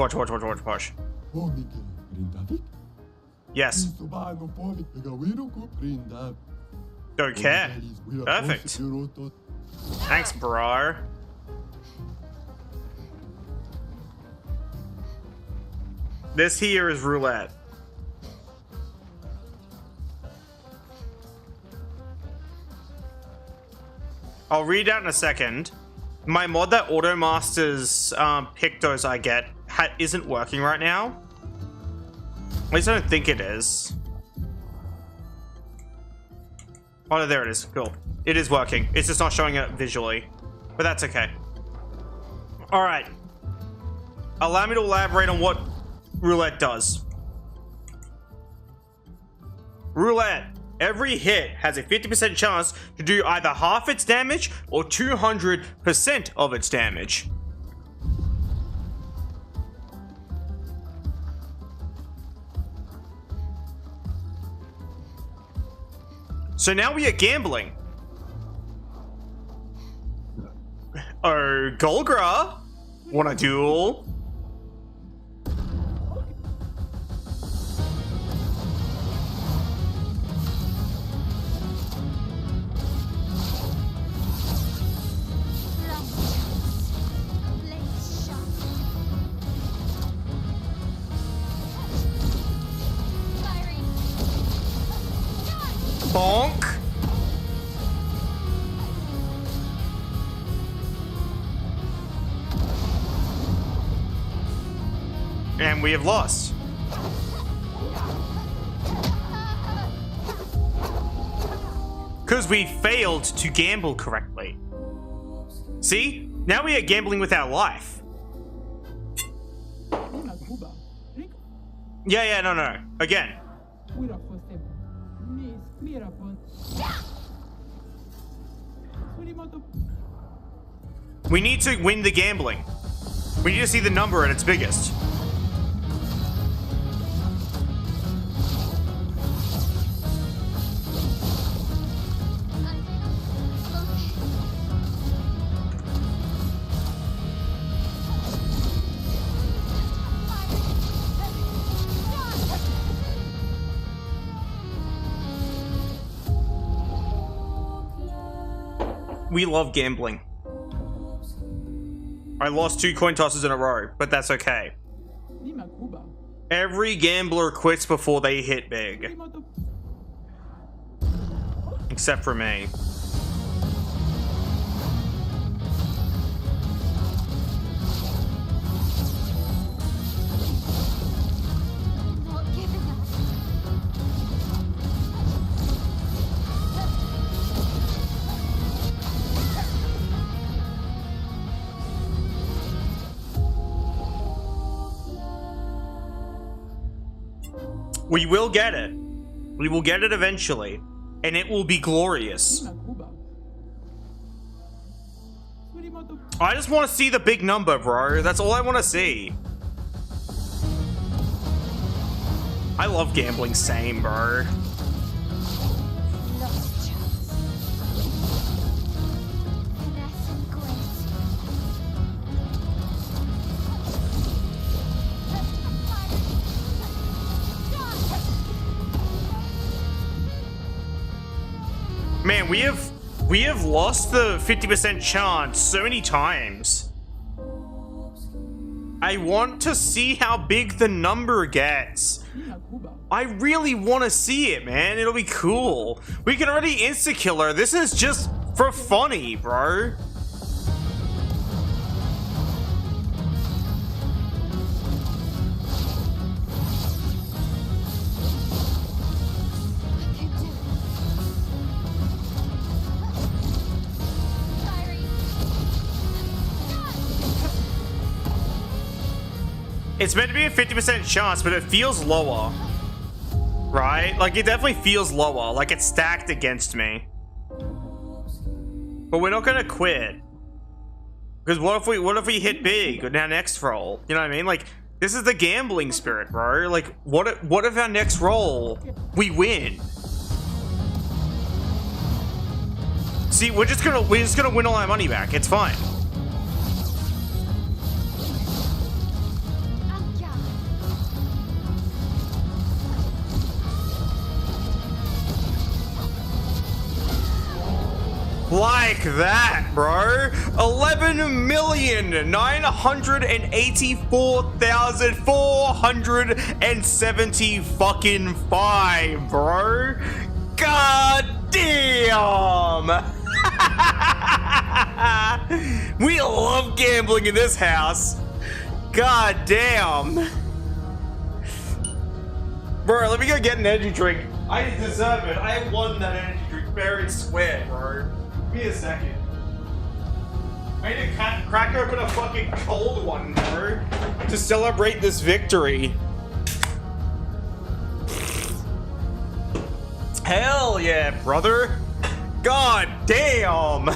Speaker 1: Yes. Don't care. Perfect. Thanks, bro. This here is roulette. I'll read out in a second. My mod that automasters pictos I get isn't working right now. At least I don't think it is. Oh, no, there it is. Cool. It is working. It's just not showing it visually. But that's okay. Alright. Allow me to elaborate on what roulette does. Roulette. Every hit has a 50% chance to do either half its damage or 200% of its damage. So now we are gambling. Oh, Golgra, wanna duel? Bonk. And we have lost. Because we failed to gamble correctly. See? Now we are gambling with our life.
Speaker 5: Nina Cuba. Rick,
Speaker 1: Yeah, no. Again.
Speaker 5: cuida você. Miss, mira, pon. Surimoto.
Speaker 1: We need to win the gambling. We need to see the number at its biggest. We love gambling. I lost 2 coin tosses in a row, but that's okay.
Speaker 5: Nina Cuba.
Speaker 1: Every gambler quits before they hit big.
Speaker 5: Surimoto.
Speaker 1: Except for me.
Speaker 2: Not giving up.
Speaker 1: We will get it. We will get it eventually. And it will be glorious.
Speaker 5: Nina Cuba. Surimoto.
Speaker 1: I just want to see the big number, bro. That's all I want to see. I love gambling, same, bro.
Speaker 2: Lost chance. Finesse and grace.
Speaker 1: Man, we have lost the 50% chance so many times. I want to see how big the number gets.
Speaker 5: Nina Cuba.
Speaker 1: I really want to see it, man. It'll be cool. We can already insta-killer. This is just for funny, bro.
Speaker 2: I can do it. Diary.
Speaker 1: It's meant to be a 50% chance, but it feels lower. Right? Like, it definitely feels lower. Like, it's stacked against me. But we're not gonna quit. Because what if we hit big in our next roll? You know what I mean? Like, this is the gambling spirit, bro. Like, what if our next roll, we win? See, we're just gonna win all our money back. It's fine.
Speaker 2: Ankia.
Speaker 1: Like that, bro. 11,984,470 fucking 5, bro. God damn. We love gambling in this house. God damn. Bro, let me go get an energy drink. I deserve it. I won that energy drink fair and square, bro. Give me a second. I need to crack open a fucking cold one, bro, to celebrate this victory. Hell yeah, brother. God damn.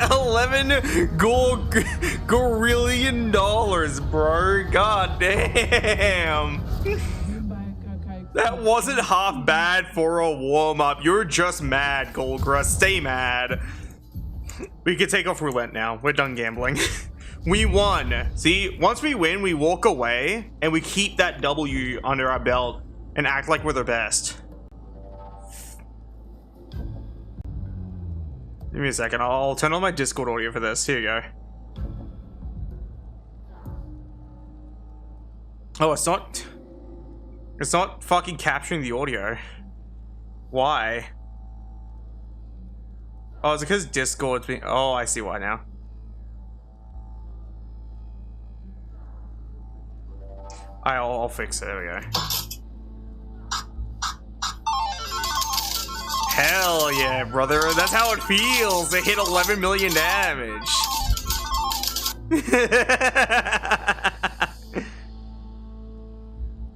Speaker 1: 11 gorillion dollars, bro. God damn. That wasn't half bad for a warm-up. You're just mad, Goldgruss. Stay mad. We can take off roulette now. We're done gambling. We won. See, once we win, we walk away and we keep that W under our belt and act like we're the best. Give me a second. I'll turn on my Discord audio for this. Here you go. Oh, it's not fucking capturing the audio. Why? Oh, is it because Discord's being... Oh, I see why now. I'll fix it. There we go. Hell yeah, brother. That's how it feels to hit 11 million damage.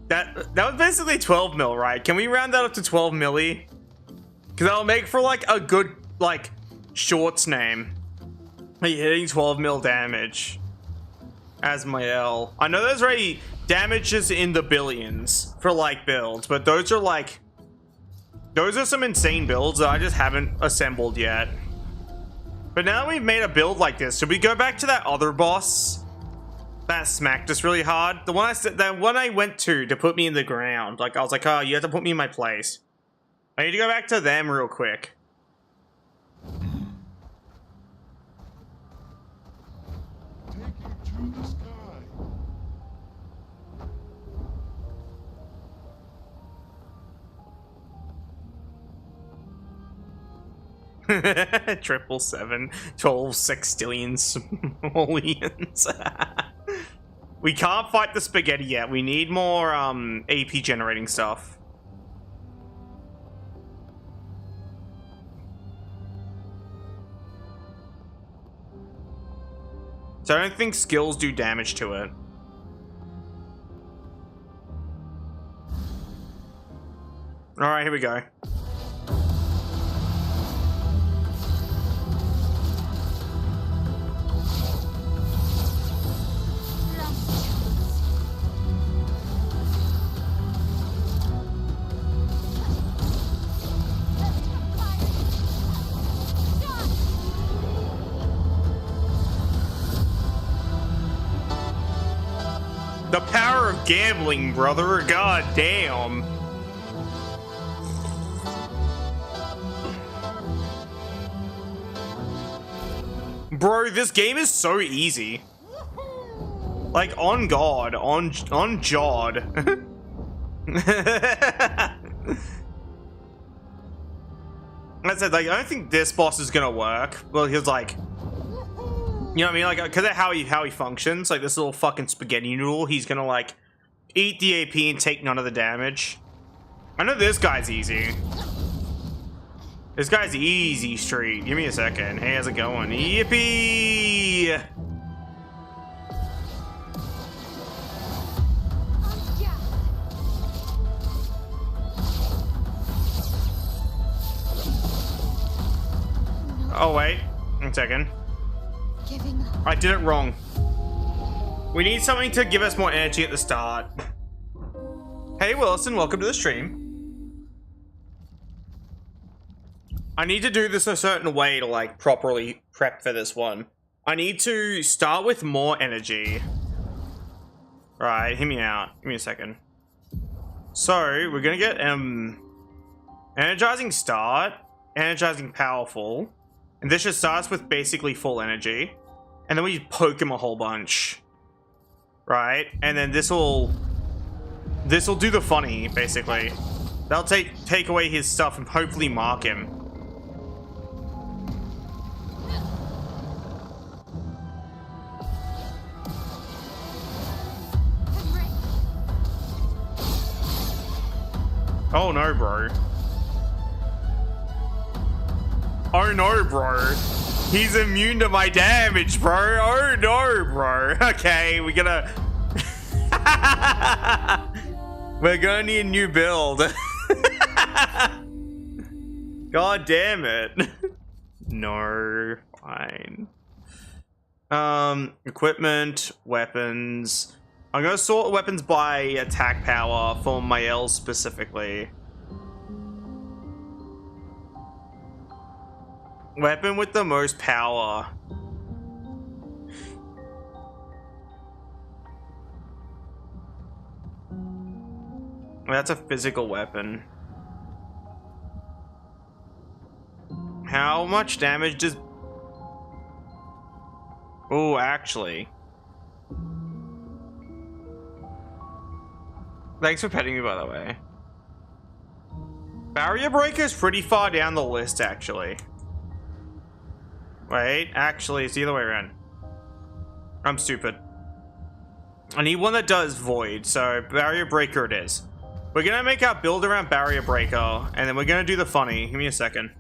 Speaker 1: That was basically 12 mil, right? Can we round that up to 12 milli? Because that'll make for like a good like shorts name. Like hitting 12 mil damage as my L. I know there's already damages in the billions for like builds, but those are some insane builds that I just haven't assembled yet. But now that we've made a build like this, should we go back to that other boss that smacked us really hard? The one I went to put me in the ground. Like I was like, oh, you have to put me in my place. I need to go back to them real quick.
Speaker 4: Take it to the sky.
Speaker 1: 777, 12 sextillion simoleons. We can't fight the spaghetti yet. We need more AP generating stuff. So I don't think skills do damage to it. Alright, here we go. The power of gambling, brother. God damn. Bro, this game is so easy. Like, on God. On Jod. I said, like, I don't think this boss is gonna work. Well, he's like... You know what I mean? Like, because of how he functions, like this little fucking spaghetti noodle, he's gonna like eat the AP and take none of the damage. I know this guy's easy. This guy's easy street. Give me a second. Hey, how's it going? Yippee! Oh wait, 1 second. I did it wrong. We need something to give us more energy at the start. Hey Wilson, welcome to the stream. I need to do this a certain way to like properly prep for this one. I need to start with more energy. Right, hear me out. Give me a second. So we're gonna get energizing start, energizing powerful, and this just starts with basically full energy. And then we poke him a whole bunch. Right? And then this'll do the funny, basically. That'll take away his stuff and hopefully mark him. Oh no, bro. Oh no, bro. He's immune to my damage, bro. Oh no, bro. Okay, we're gonna need a new build. God damn it. No, fine. Equipment, weapons. I'm gonna sort weapons by attack power for my L specifically. Weapon with the most power. That's a physical weapon. How much damage does... Oh, actually. Thanks for petting me, by the way. Barrier Breaker is pretty far down the list, actually. Wait, actually, it's the other way around. I'm stupid. I need one that does Void, so Barrier Breaker it is. We're gonna make our build around barrier breaker, and then we're gonna do the funny. Give me a second.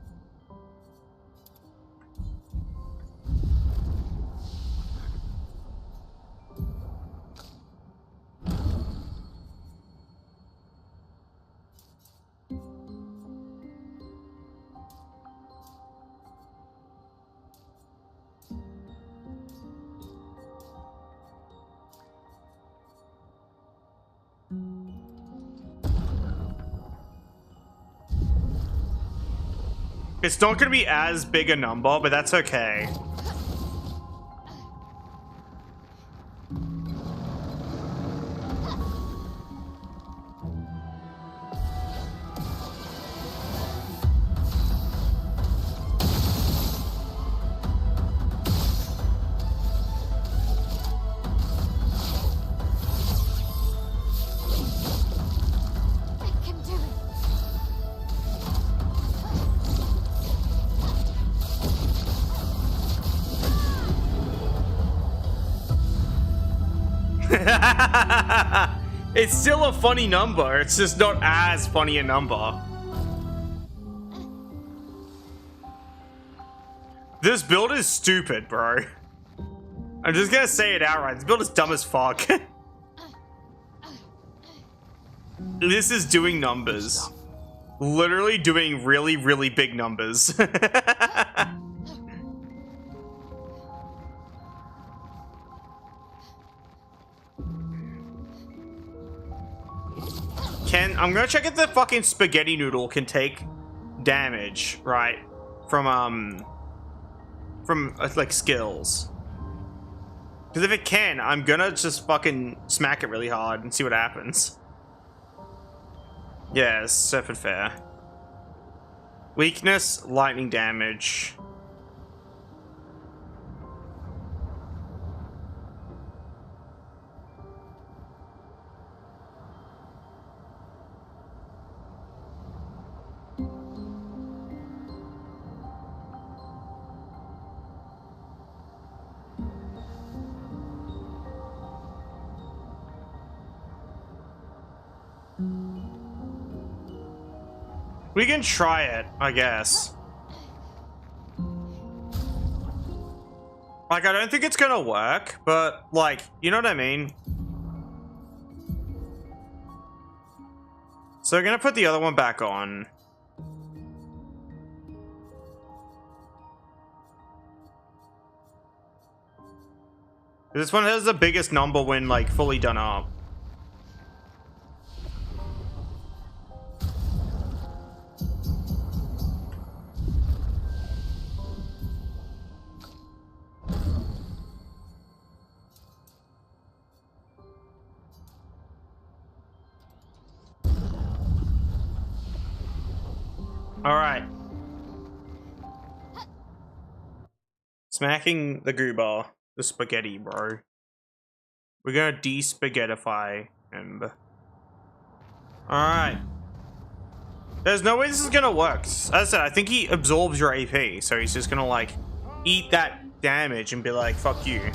Speaker 1: It's not going to be as big a number, but that's okay.
Speaker 2: I can do it.
Speaker 1: It's still a funny number. It's just not as funny a number. This build is stupid, bro. I'm just gonna say it outright. This build is dumb as fuck. This is doing numbers. Literally doing really, really big numbers. I'm gonna check if the fucking spaghetti noodle can take damage, right? From like skills. Because if it can, I'm gonna just fucking smack it really hard and see what happens. Yes, safe and fair. Weakness, lightning damage. We can try it, I guess. Like, I don't think it's gonna work, but, like, you know what I mean? So we're gonna put the other one back on. This one has the biggest number when, like, fully done up. Alright. Smacking the goober. The spaghetti, bro. We're gonna de-spaghettify him. Alright. There's no way this is gonna work. As I said, I think he absorbs your AP, so he's just gonna, like, eat that damage and be like, fuck you.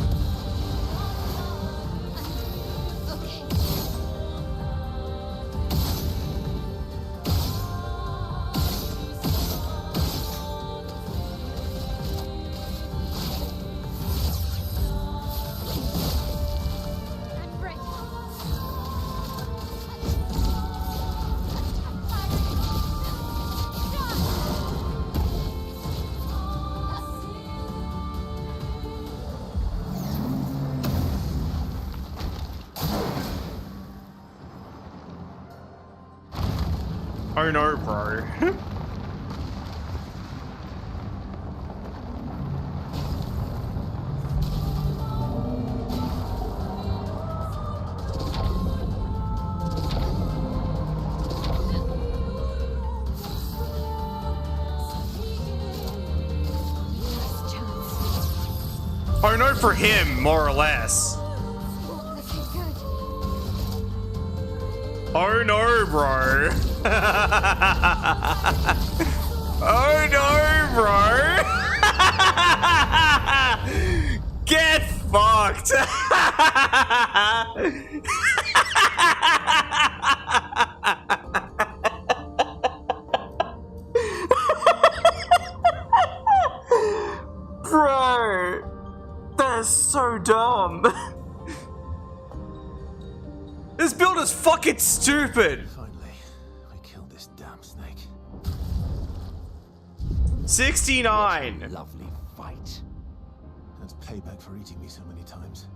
Speaker 1: Oh no, bro. Oh no, for him, more or less. Oh no, bro. Oh no, bro. Get fucked. dumb. This build is fucking stupid.
Speaker 6: Finally, I killed this damn snake.
Speaker 1: 69.
Speaker 6: Lovely fight. That's payback for eating me so many times.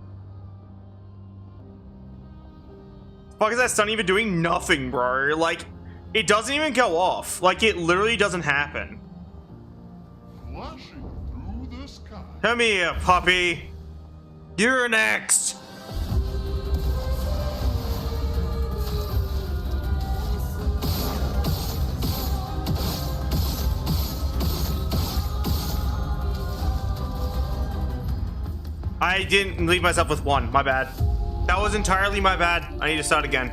Speaker 1: Fuck is that stun even doing nothing, bro? Like, it doesn't even go off. Like, it literally doesn't happen.
Speaker 4: Flashing through the sky.
Speaker 1: Come here, puppy. You're next. I didn't leave myself with one. My bad. That was entirely my bad. I need to start again.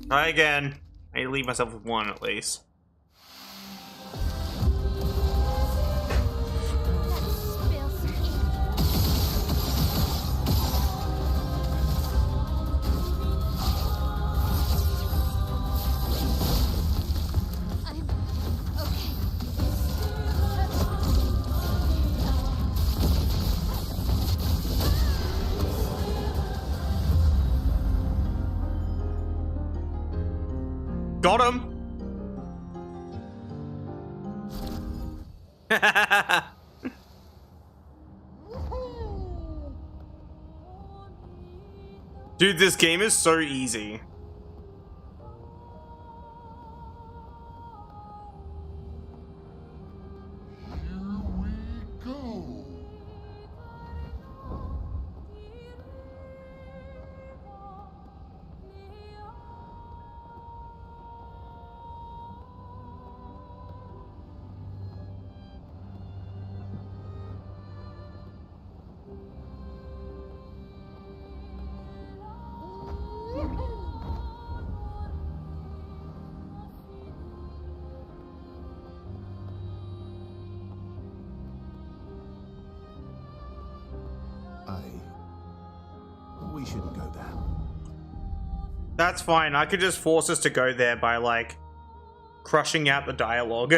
Speaker 1: Try again. I need to leave myself with one at least. Got him. Dude, this game is so easy.
Speaker 4: Here we go.
Speaker 6: We shouldn't go there.
Speaker 1: That's fine. I could just force us to go there by, like, crushing out the dialogue.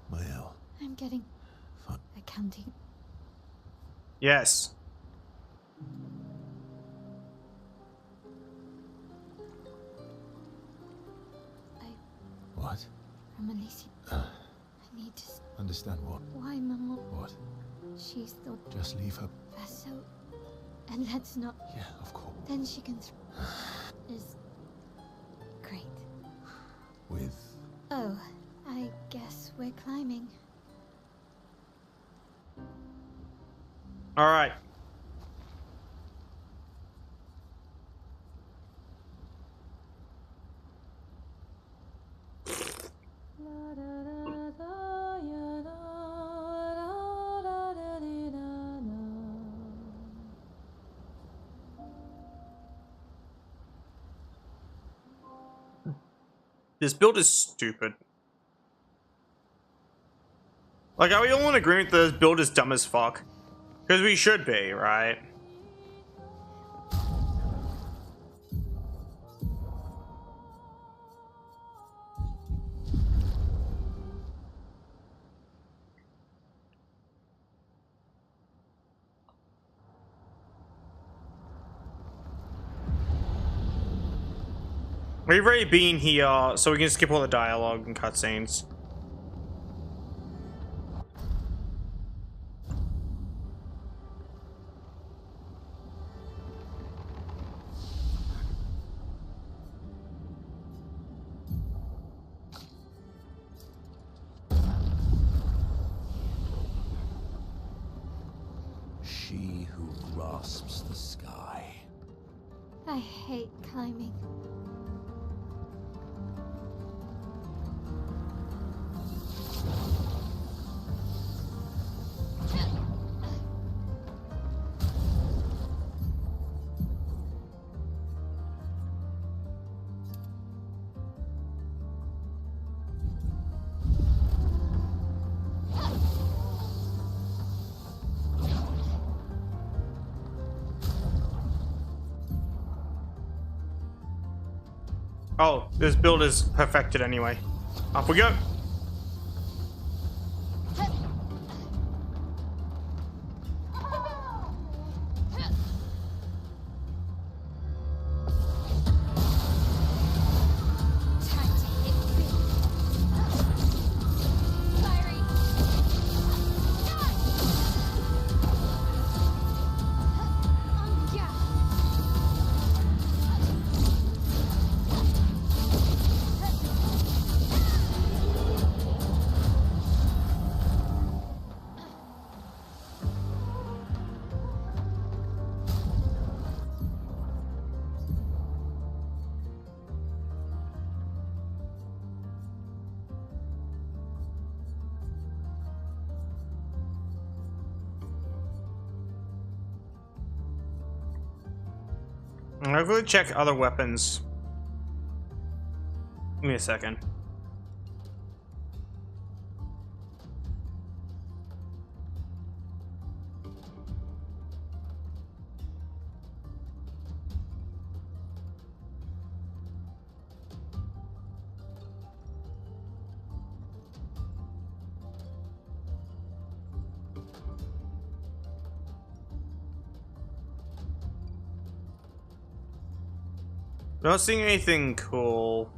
Speaker 6: Mael.
Speaker 3: I'm getting
Speaker 6: Fuck.
Speaker 3: accounting.
Speaker 1: Yes.
Speaker 6: What?
Speaker 3: I'm Alicia. I need to.
Speaker 6: Understand what?
Speaker 3: Why, Mama?
Speaker 6: What?
Speaker 3: She's the
Speaker 6: Just leave her.
Speaker 3: vessel, and that's not.
Speaker 6: Yeah, of course.
Speaker 3: Then she can. Is great.
Speaker 6: With.
Speaker 3: Oh, I guess we're climbing.
Speaker 1: All right. This build is stupid. Like, are we all in agreement that this build is dumb as fuck? Because we should be, right? We've already been here, so we can skip all the dialogue and cutscenes.
Speaker 6: She who grasps the sky.
Speaker 3: I hate climbing.
Speaker 1: Oh, this build is perfected anyway. Up we go. I'll go check other weapons. Give me a second. Not seeing anything cool.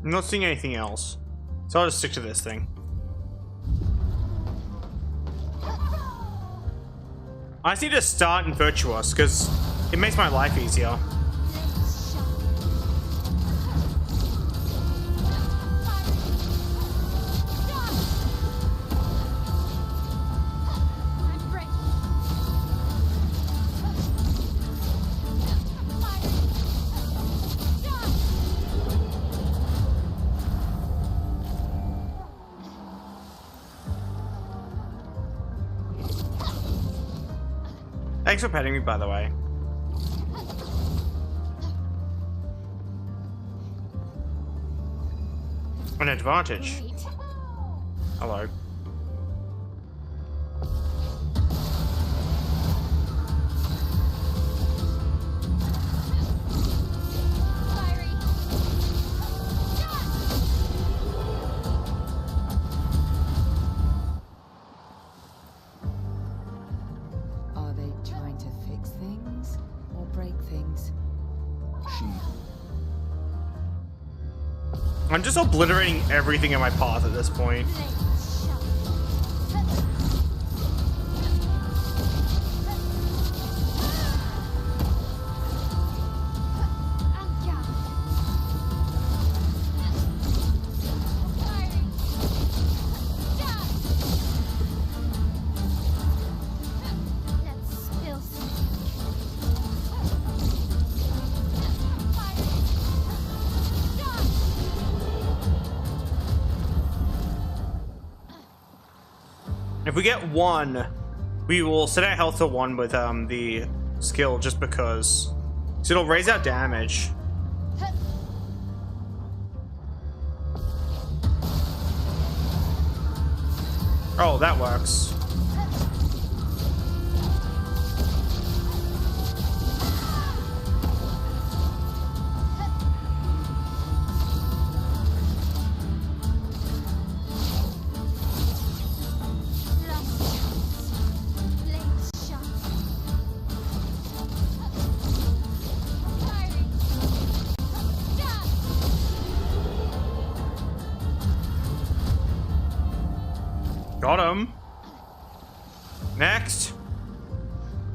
Speaker 1: I'm not seeing anything else. So I'll just stick to this thing. I just need to start in Virtuous because it makes my life easier. Thanks for petting me, by the way. An advantage. Hello. I'm just obliterating everything in my path at this point. If we get one, we will set our health to 1 with the skill just because. So it'll raise our damage. Oh, that works. Got him. Next.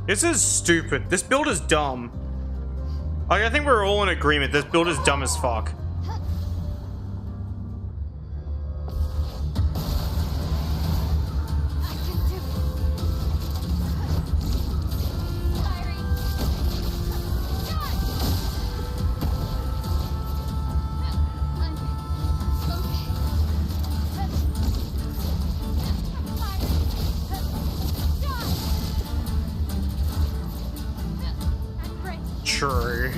Speaker 1: This is stupid. This build is dumb. Like, I think we're all in agreement. This build is dumb as fuck. True.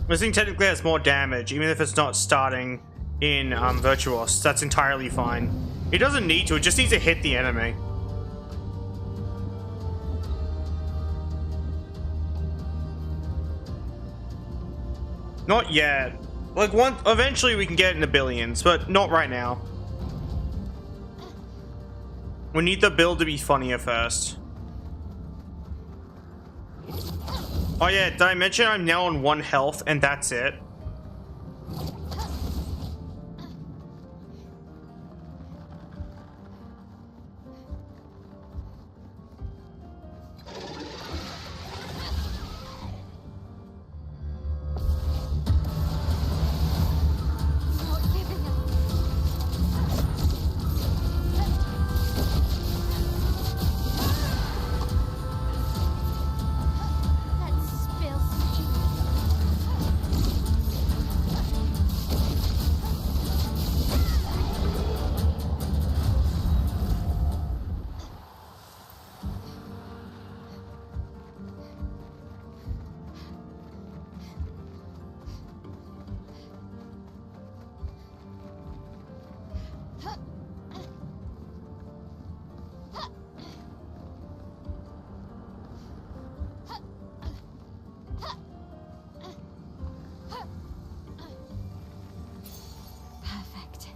Speaker 1: This thing technically has more damage, even if it's not starting in Virtuos. That's entirely fine. It doesn't need to, it just needs to hit the enemy. Not yet. Like, eventually we can get in the billions, but not right now. We need the build to be funnier first. Oh yeah, did I mention I'm now on 1 health and that's it?
Speaker 3: Perfect.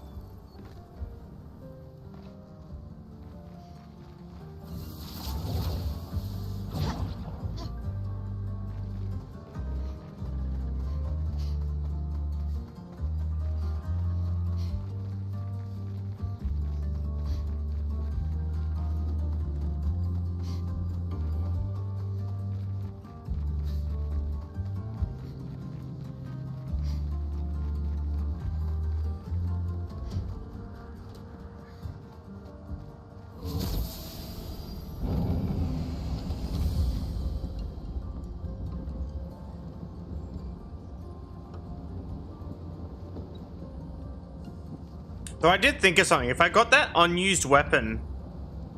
Speaker 1: Though I did think of something. If I got that unused weapon,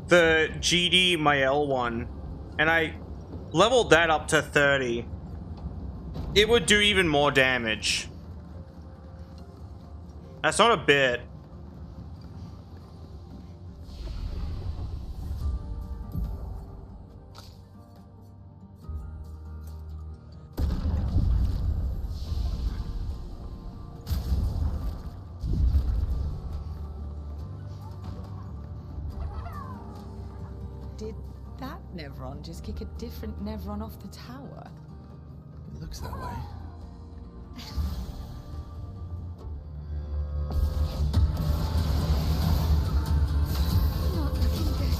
Speaker 1: the GD Mael one, and I leveled that up to 30, it would do even more damage. That's not a bit.
Speaker 7: Did that Nevron just kick a different Nevron off the tower?
Speaker 6: It looks that way.
Speaker 3: Not looking good.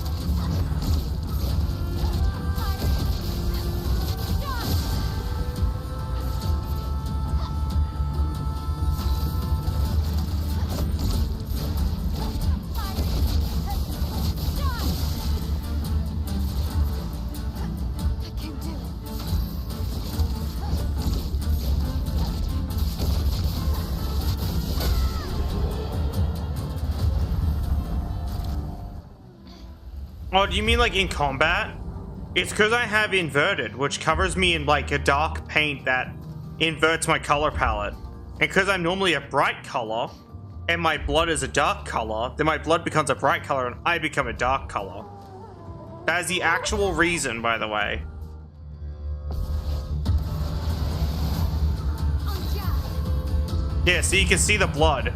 Speaker 3: I can do it.
Speaker 1: Oh, do you mean like in combat? It's because I have inverted, which covers me in like a dark paint that inverts my color palette. And because I'm normally a bright color, and my blood is a dark color, then my blood becomes a bright color and I become a dark color. That is the actual reason, by the way. Yeah, so you can see the blood.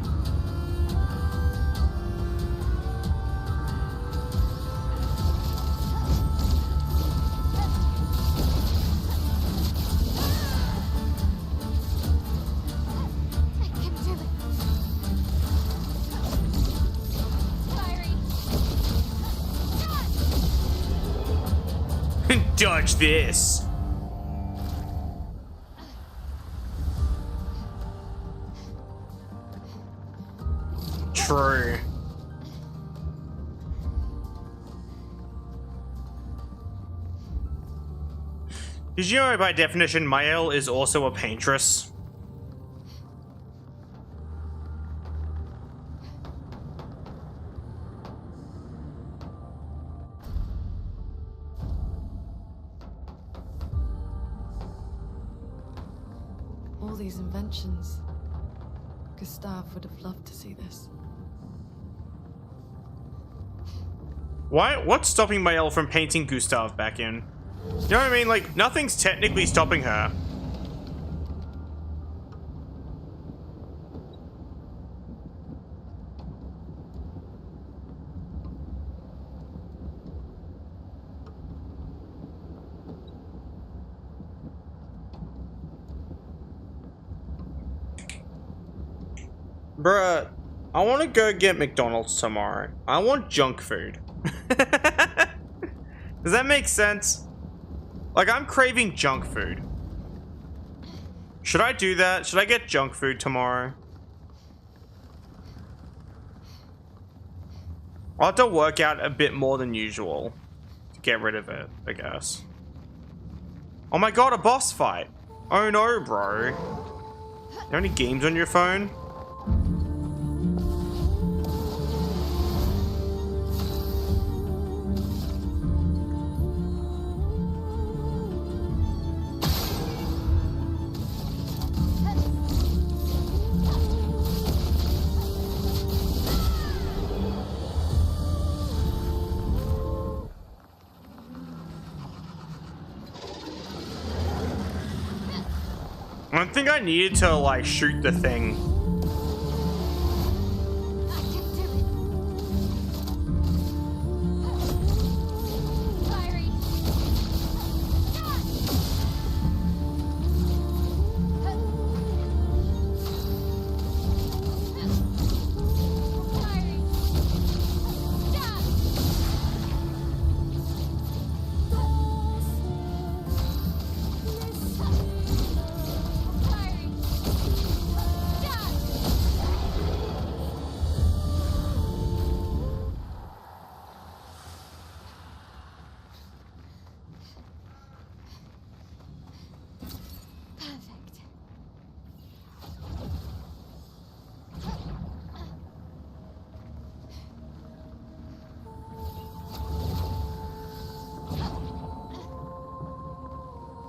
Speaker 3: I can do it. Fiery.
Speaker 1: Dodge this. True. Did you know by definition, Mael is also a paintress?
Speaker 7: All these inventions. Gustav would have loved to see this.
Speaker 1: Why? What's stopping Mael from painting Gustav back in? You know what I mean? Like, nothing's technically stopping her. Bruh, I want to go get McDonald's tomorrow. I want junk food. Does that make sense? Like, I'm craving junk food. Should I do that? Should I get junk food tomorrow? I'll have to work out a bit more than usual to get rid of it, I guess. Oh my god, a boss fight. Oh no, bro. You have any games on your phone? I think I needed to, like, shoot the thing.
Speaker 2: I can do it. Fiery. Fiery.
Speaker 3: Perfect.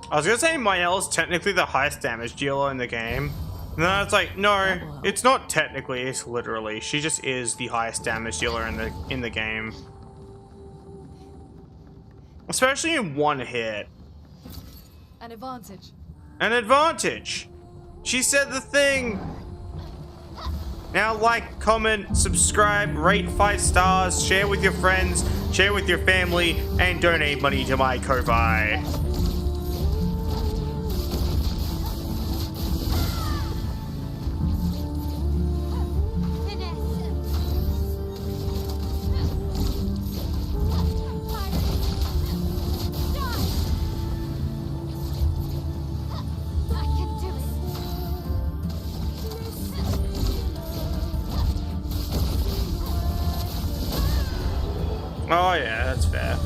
Speaker 1: I was gonna say Mael's technically the highest damage dealer in the game. And then I was like, no, it's not technically, it's literally. She just is the highest damage dealer in the game. Especially in one hit.
Speaker 7: An advantage.
Speaker 1: An advantage! She said the thing! Now like, comment, subscribe, rate 5 stars, share with your friends, share with your family, and donate money to my Ko-Fi. Oh yeah, that's fair.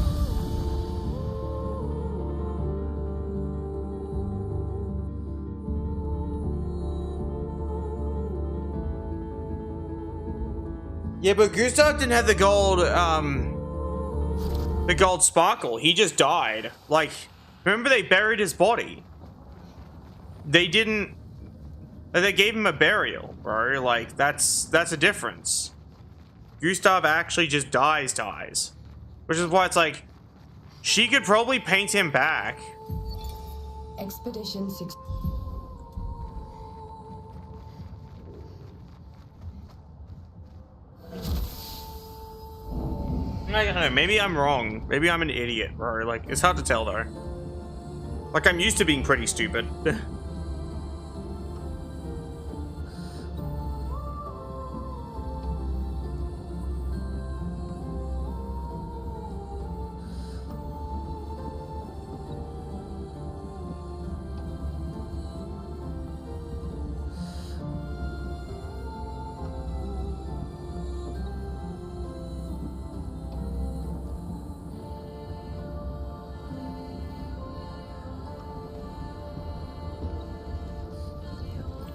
Speaker 1: Yeah, but Gustav didn't have the gold sparkle. He just died. Like, remember they buried his body. They didn't. They gave him a burial, bro. Like, that's a difference. Gustav actually just dies. Which is why it's like, she could probably paint him back.
Speaker 7: Expedition 6.
Speaker 1: I don't know, maybe I'm wrong. Maybe I'm an idiot, bro. Like, it's hard to tell though. Like, I'm used to being pretty stupid.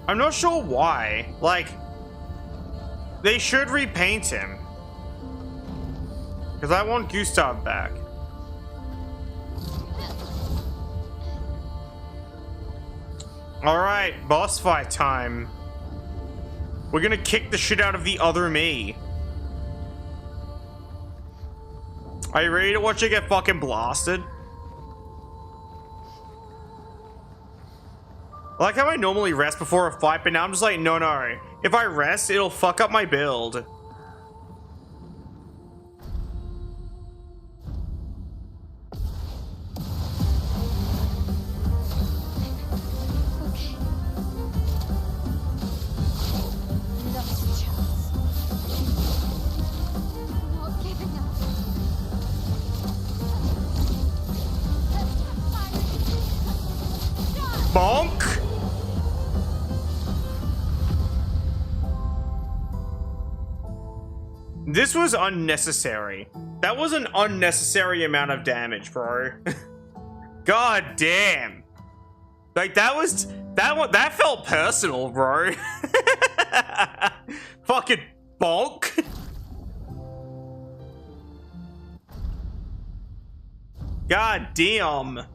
Speaker 1: I'm not sure why. Like, they should repaint him. Because I want Gustav back. Alright, boss fight time. We're gonna kick the shit out of the other me. Are you ready to watch it get fucking blasted? I like how I normally rest before a fight, but now I'm just like, no, no. If I rest, it'll fuck up my build.
Speaker 3: Okay. Last chance. Not giving up.
Speaker 1: Bonk! This was unnecessary. That was an unnecessary amount of damage, bro. God damn. Like that felt personal, bro. Fucking bonk. God damn.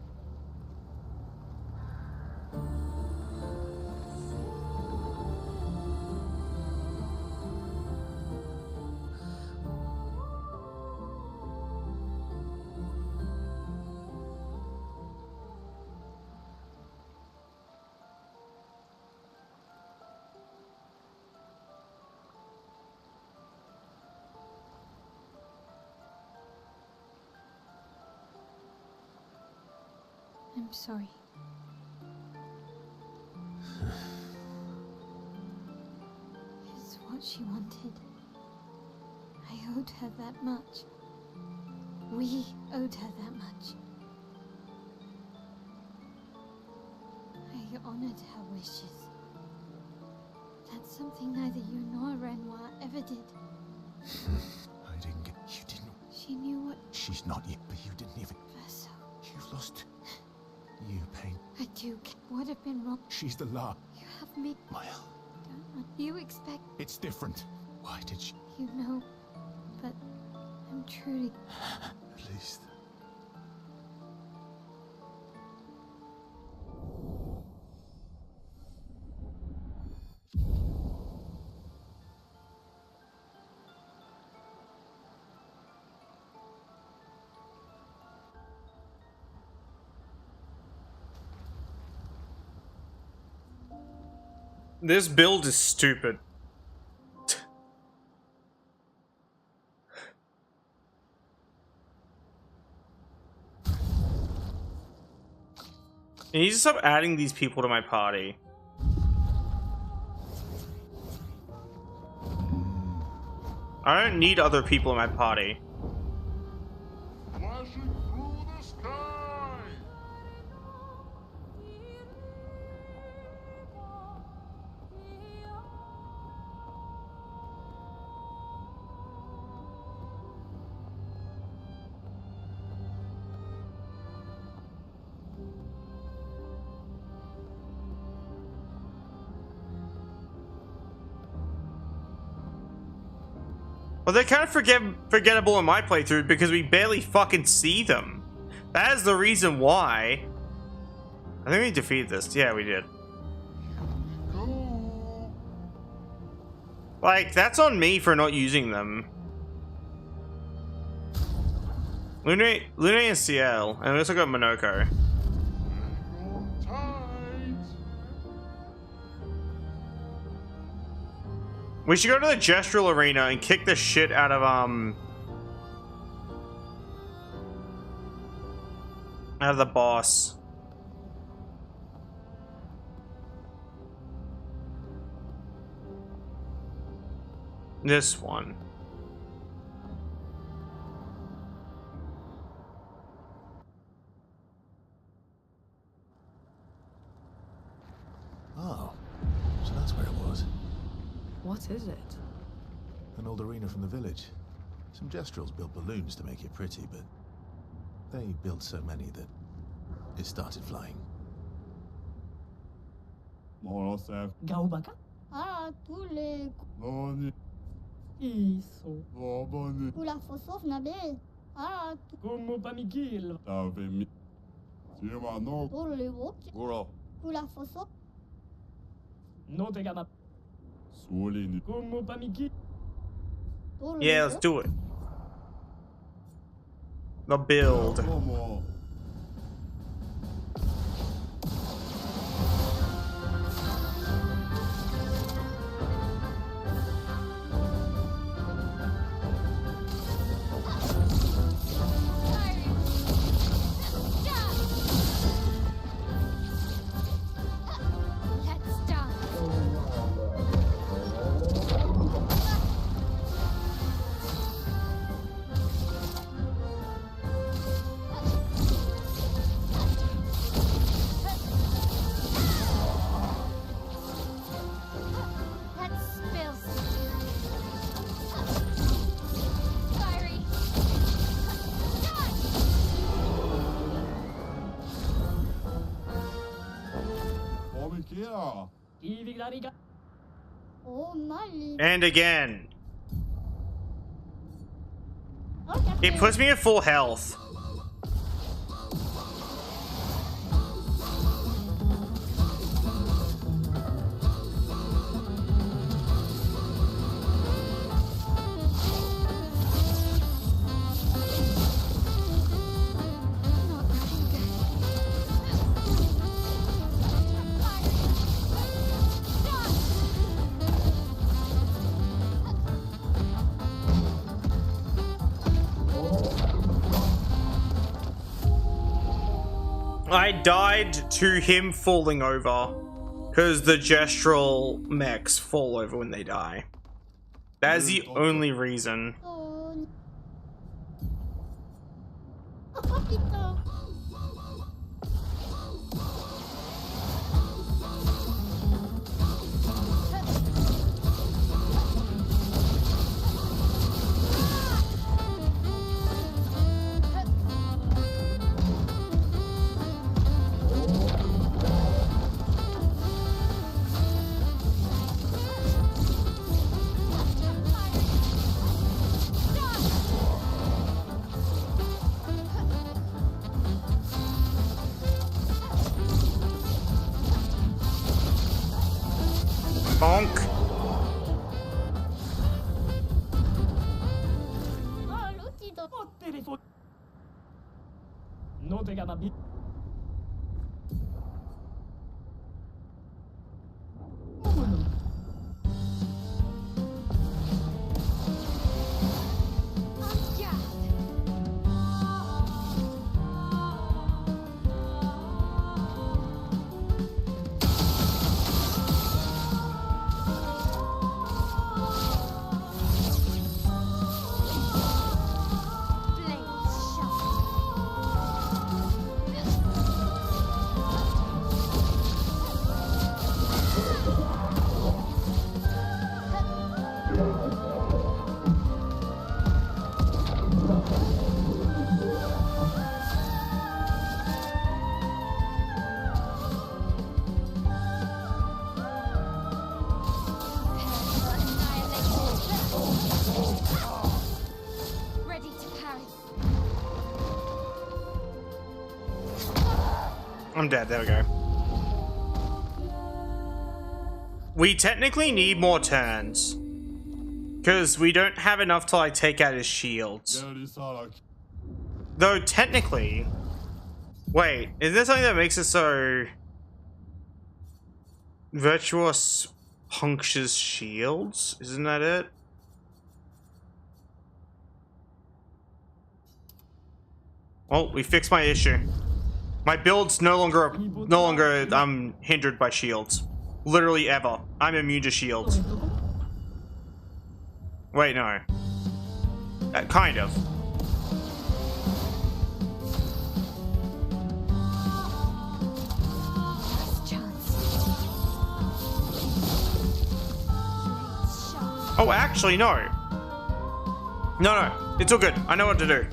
Speaker 3: I'm sorry. It's what she wanted. I owed her that much. We owed her that much. I honored her wishes. That's something neither you nor Renoir ever did.
Speaker 6: I didn't get... You didn't...
Speaker 3: She knew what
Speaker 6: She's not yet, but you didn't even...
Speaker 3: Verso.
Speaker 6: You've lost... You pain.
Speaker 3: I do would have been wrong.
Speaker 6: She's the law.
Speaker 3: You have me.
Speaker 6: Maya,
Speaker 3: Don't want you expect.
Speaker 6: it's different. Why did she...
Speaker 3: You know, but I'm truly.
Speaker 6: Please.
Speaker 1: This build is stupid. I need to stop adding these people to my party. I don't need other people in my party.
Speaker 4: Flashing through the sky!
Speaker 1: Well, they're kind of forgettable in my playthrough because we barely fucking see them. That is the reason why. I think we defeated this. Yeah, we did.
Speaker 4: Go!
Speaker 1: Like, that's on me for not using them. Lune and Ciel, and we also got Monoko.
Speaker 4: Hang on tight!
Speaker 1: We should go to the Gestural Arena and kick the shit out of the boss. This one.
Speaker 6: Oh, so that's where it was.
Speaker 7: What is it?
Speaker 6: An old arena from the village. Some Gestrals built balloons to make it pretty, but they built so many that it started flying.
Speaker 4: Morosef.
Speaker 5: Gaubaka.
Speaker 2: Ah, tous les
Speaker 4: Noni.
Speaker 5: Isso.
Speaker 4: Roboni.
Speaker 2: pour la fossov nabe. Ah,
Speaker 5: Como pamikil.
Speaker 4: Tavemi. Simano.
Speaker 2: tous les wok
Speaker 4: Goro.
Speaker 2: pour la fossov.
Speaker 5: No te gama.
Speaker 4: Solini.
Speaker 5: Como pamikil.
Speaker 1: Yeah, let's do it. The build.
Speaker 4: Momo.
Speaker 3: Let's dance. Let's spill fiery.
Speaker 4: Momikia.
Speaker 5: Iviglariga.
Speaker 2: Oh, Mali.
Speaker 1: And again.
Speaker 2: Oh,
Speaker 1: It puts me at full health.
Speaker 3: not looking good.
Speaker 1: I died to him falling over. Because the gestural mechs fall over when they die. That is the only reason.
Speaker 2: Oh. Oh, putain.
Speaker 1: Bonk.
Speaker 2: Ah, l'autre, il doit-
Speaker 5: Oh, téléphone. No te gama.
Speaker 3: Ready to parry.
Speaker 1: I'm dead. There we go. We technically need more turns. Because we don't have enough to like take out his shields.
Speaker 4: Geri Sarak.
Speaker 1: Though technically... Wait, is there something that makes it so... Virtuous punctures shields? Isn't that it? Well, we fixed my issue. My build's no longer hindered by shields. Literally ever. I'm immune to shields. Wait, no. Kind of.
Speaker 3: Last chance. Blades sharp.
Speaker 1: Oh, actually, no. No, it's all good. I know what to do.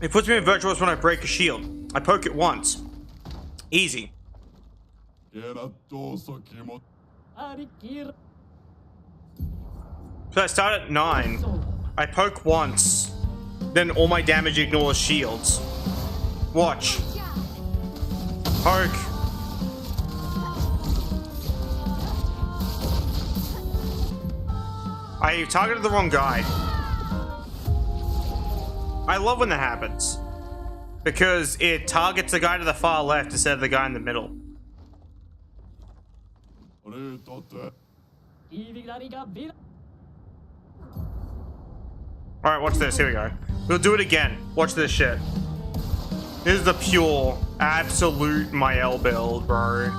Speaker 1: It puts me in virtuous when I break a shield. I poke it once. Easy.
Speaker 4: ゲラッと遅きも
Speaker 5: Arikir.
Speaker 1: So I start at 9. I poke once. Then all my damage ignores shields. Watch. Poke. I targeted the wrong guy. I love when that happens. Because it targets the guy to the far left instead of the guy in the middle.
Speaker 4: あれだって
Speaker 5: Ivilariga Villa.
Speaker 1: Alright, watch this. Here we go. We'll do it again. Watch this shit. This is the pure, absolute Mael build, bro.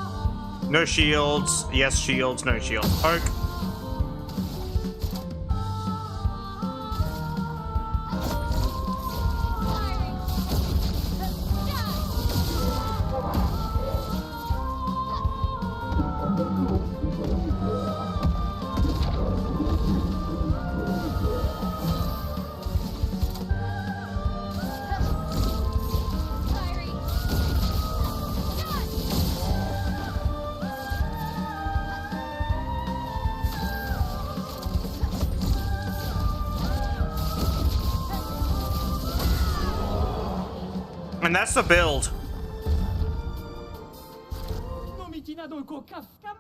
Speaker 1: No shields. Yes, shields. No shields. Poke. And that's the build.
Speaker 5: Nominado con Kafka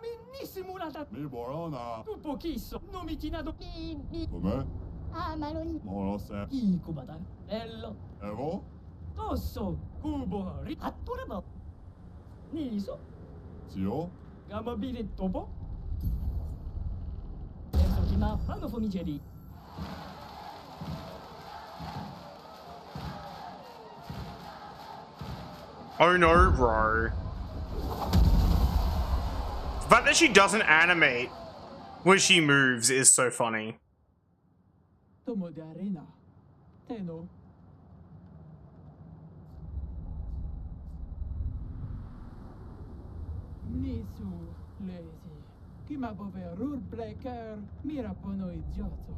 Speaker 5: simulata.
Speaker 4: 見もらうな
Speaker 5: Tu pochisso. Nominado.
Speaker 4: ごめん
Speaker 2: Ah, Maloni.
Speaker 4: もらせ
Speaker 5: Icobada. Ello.
Speaker 4: えも
Speaker 5: Tosso. Cubo. Attorabo. Niso.
Speaker 4: 塩
Speaker 5: Gamabile topo. Penso che ma fanno fumigeri.
Speaker 1: Oh no, bro. The fact that she doesn't animate when she moves is so funny.
Speaker 5: Tomo de arena. Teno. Nisu. Lazy. Chi ma bove rule breaker. Mira pono idioto.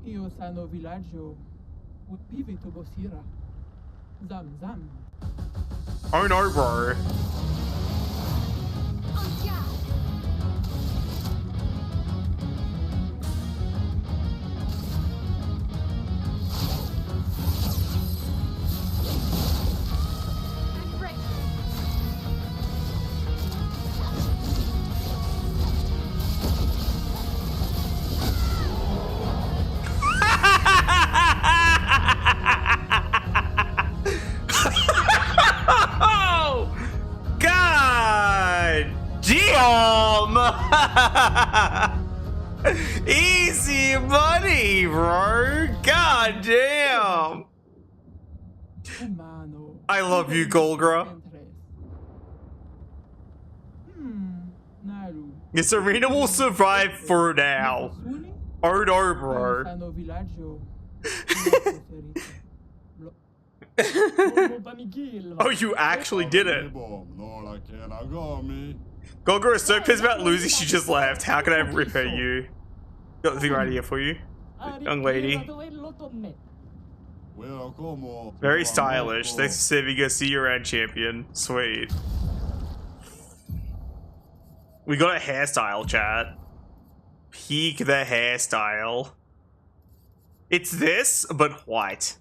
Speaker 5: Io sano villaggio. Vivi tu bosira. Zam zam.
Speaker 1: Oh no, bro. Oh! God damn! Easy money, bro. God damn.
Speaker 5: Umano.
Speaker 1: I love you, Golgra.
Speaker 5: Naru.
Speaker 1: This arena will survive for now.
Speaker 5: Suni?
Speaker 1: Oh no, bro.
Speaker 5: Sano villaggio.
Speaker 1: Oh, you actually did it.
Speaker 4: ボムのらけながみ
Speaker 1: Golgra is so pissed about losing she just left. How can I repair you? Got the thing right here for you. Young lady.
Speaker 4: ウェルコム
Speaker 1: Very stylish. Thanks for saving us, see you around, champion. Sweet. We got a hairstyle, chat. Peek the hairstyle. It's this, but white.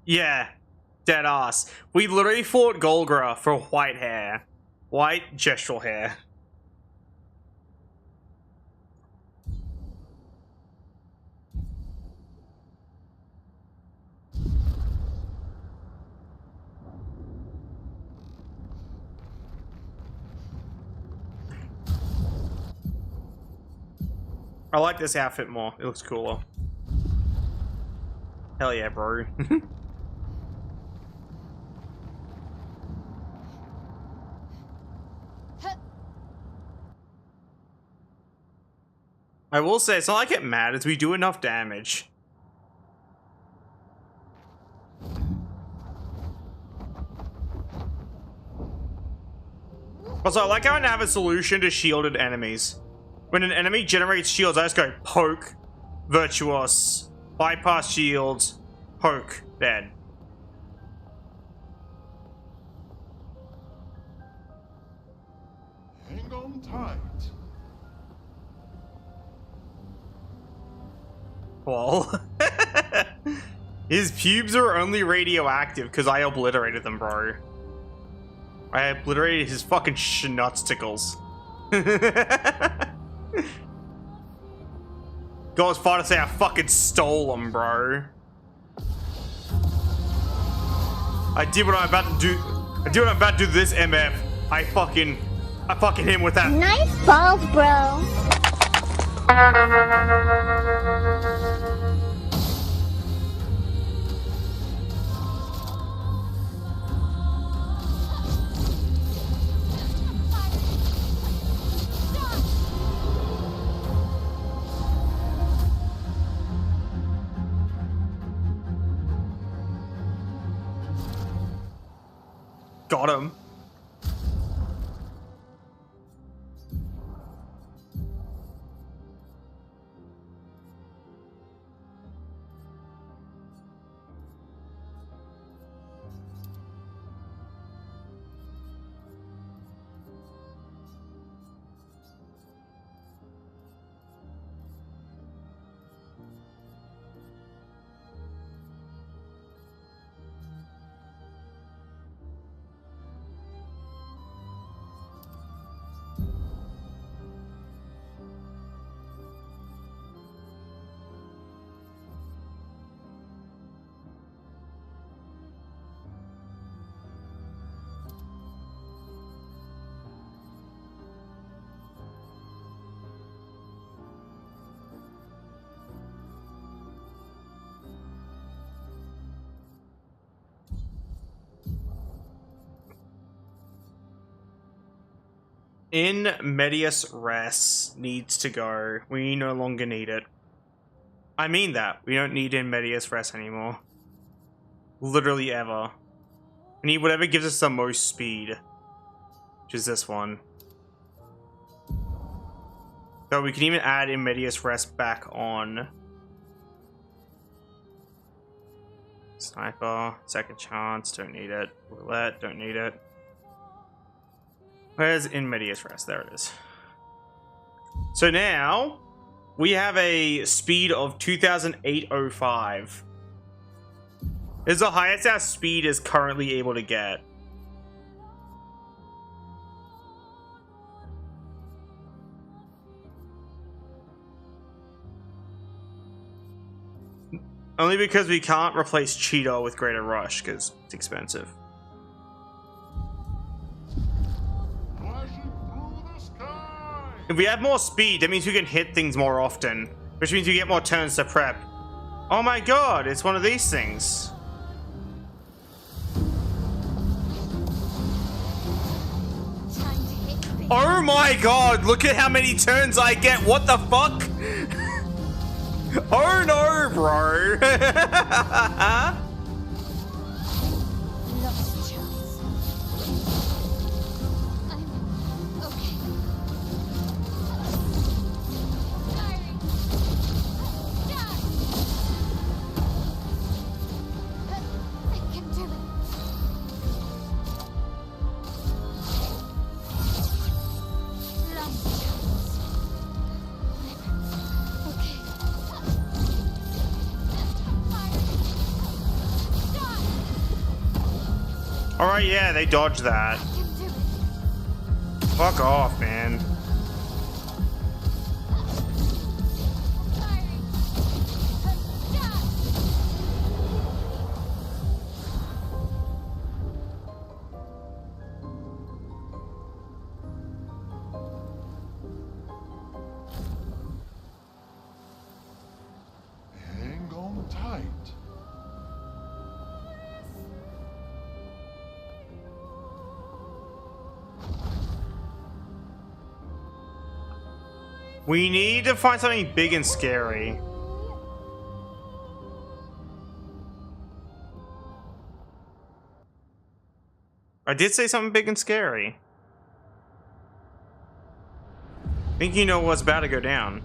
Speaker 1: Yeah, dead ass. We literally fought Golgra for white hair. White gestural hair. I like this outfit more. It looks cooler. Hell yeah, bro. I will say, it's not like it matters. We do enough damage. Also, I like how I now have a solution to shielded enemies. When an enemy generates shields, I just go poke, virtuous, bypass shields, poke, dead.
Speaker 4: Hang on tight.
Speaker 1: Well, his pubes are only radioactive because I obliterated them, bro. I obliterated his fucking schnutzticles. Go as far to say I fucking stole them, bro. I did what I'm about to do. I did what I'm about to do to this MF. I fucking hit him with that.
Speaker 2: Nice balls, bro.
Speaker 1: Got him. In medias res needs to go. We no longer need it. I mean that. We don't need in medias res anymore. Literally ever. We need whatever gives us the most speed. Which is this one. So we can even add in medias res back on. Sniper, second chance, don't need it. Roulette, don't need it. Where's in medias res? There it is. So now we have a speed of 2,805. It's the highest our speed is currently able to get. Only because we can't replace Cheetah with Greater Rush because it's expensive. If we have more speed, that means we can hit things more often, which means we get more turns to prep. Oh my god, it's one of these things. Oh my god, look at how many turns I get. What the fuck? Oh no, bro.
Speaker 3: Lost chance. I'm okay. Firing. I can do it. Lost chance. I'm okay.
Speaker 1: Alright, yeah, they dodged that. Fuck off, man.
Speaker 4: Hang on tight.
Speaker 1: We need to find something big and scary. I did say something big and scary. I think you know what's about to go down.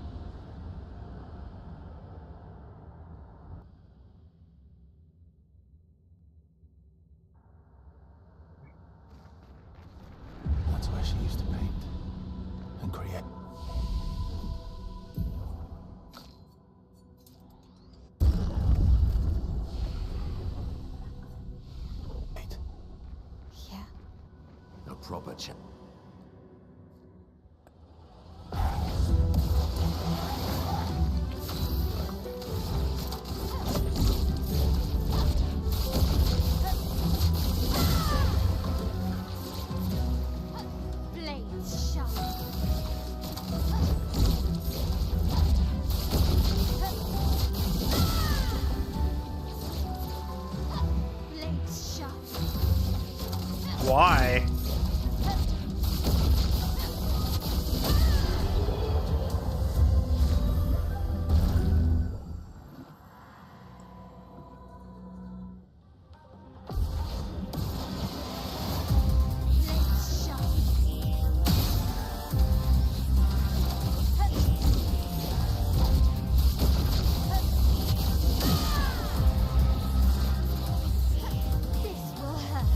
Speaker 6: That's where she used to paint and create.
Speaker 3: Yeah.
Speaker 6: A proper chap.
Speaker 2: Blades sharp. Blades sharp.
Speaker 1: Why?
Speaker 2: Blades sharp. This will hurt.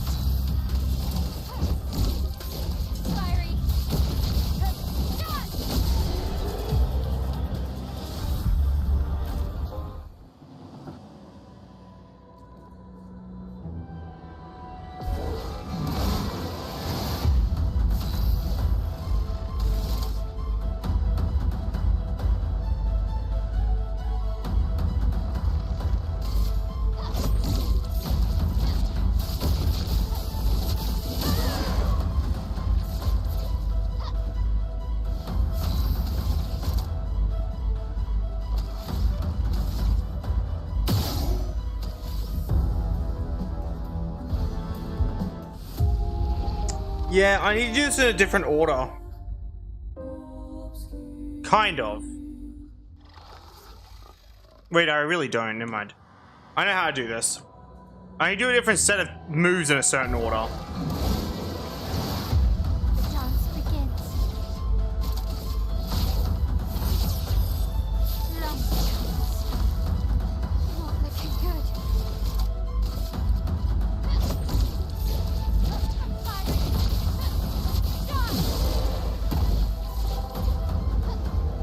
Speaker 2: Fiery.
Speaker 1: Yeah, I need to do this in a different order. Kind of. Wait, I really don't. Never mind. I know how to do this. I need to do a different set of moves in a certain order.
Speaker 2: The dance begins. Long chance. Not looking good.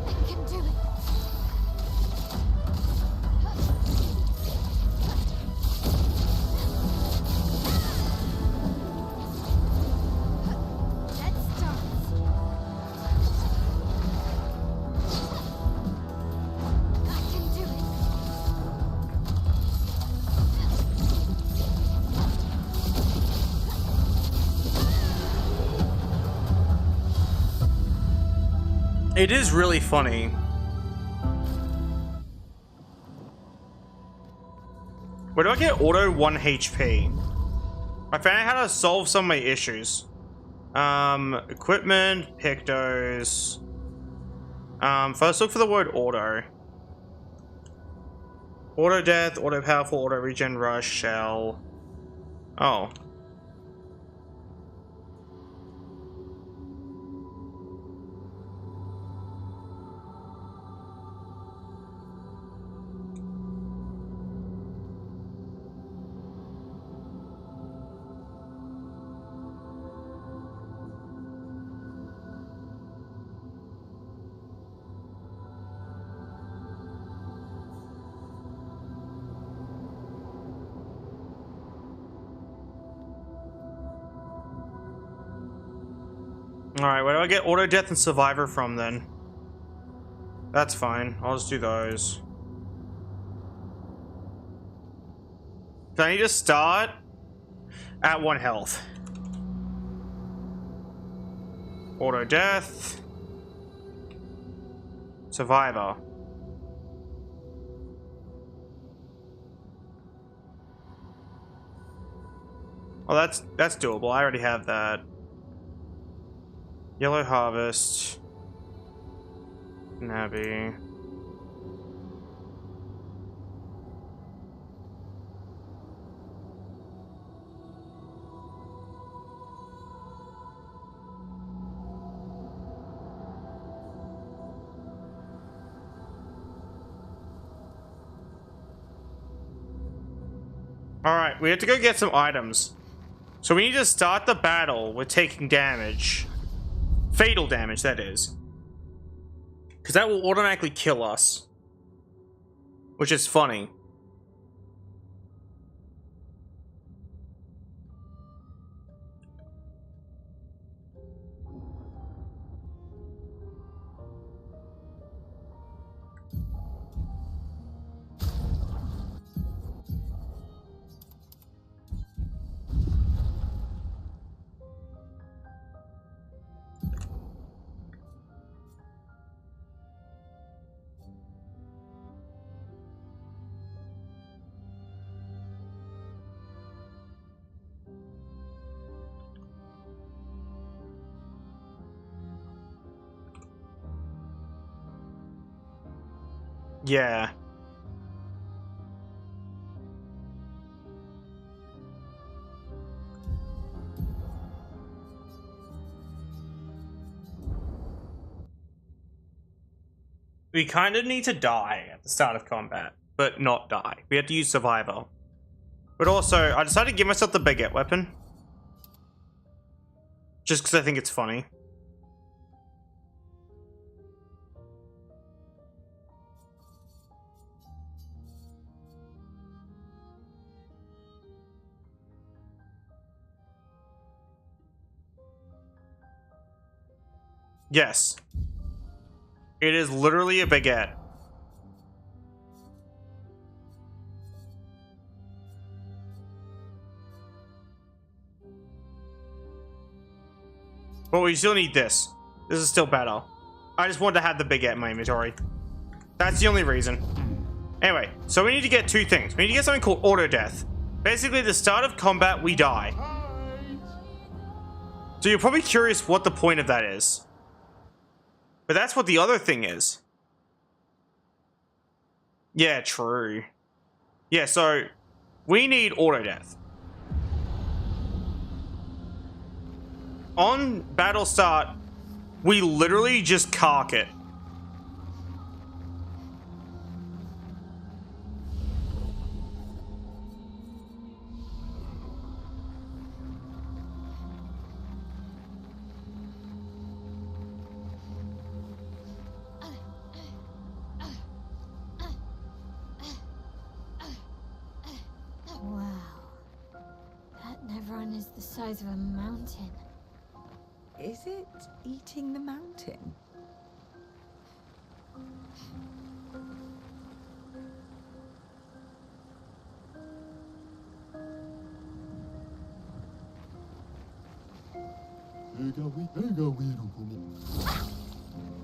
Speaker 2: It can do it. Let's dance. I can do it.
Speaker 1: It is really funny. Where do I get auto 1 HP? I found out how to solve some of my issues. Equipment, pick those. First look for the word auto. Auto death, auto powerful, auto regen rush, shell. Oh. Alright, where do I get auto death and survivor from then? That's fine. I'll just do those. Can I just start at 1 health? Auto death. Survivor. Oh, that's doable. I already have that. Yellow harvest. Nabby. Alright, we have to go get some items. So we need to start the battle with taking damage. Fatal damage, that is. Because that will automatically kill us. Which is funny. Yeah. We kind of need to die at the start of combat, but not die. We have to use Survivor. But also, I decided to give myself the baguette weapon. Just because I think it's funny. Yes. It is literally a baguette. But we still need this. This is still better. I just wanted to have the baguette in my inventory. That's the only reason. Anyway, so we need to get two things. We need to get something called auto death. Basically, at the start of combat, we die. So you're probably curious what the point of that is. But that's what the other thing is. Yeah, true. Yeah, so we need auto death. On battle start, we literally just cark it.
Speaker 3: Wow. That Nevron is the size of a mountain.
Speaker 7: Is it eating the mountain?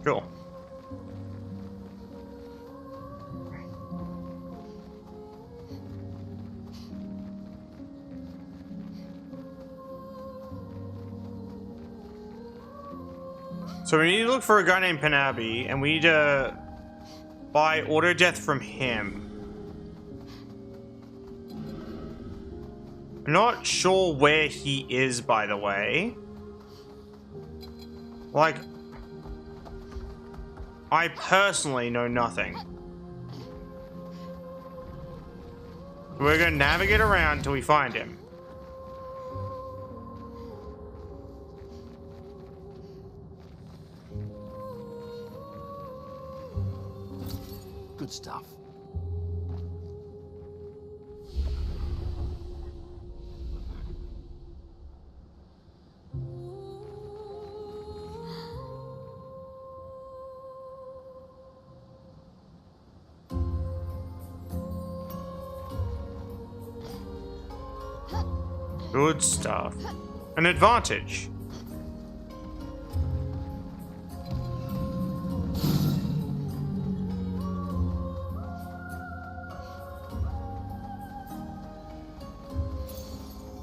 Speaker 1: Cool. So we need to look for a guy named Panabi, and we need to buy auto death from him. I'm not sure where he is, by the way. Like, I personally know nothing. We're gonna navigate around until we find him.
Speaker 6: Good stuff.
Speaker 1: Good stuff. An advantage.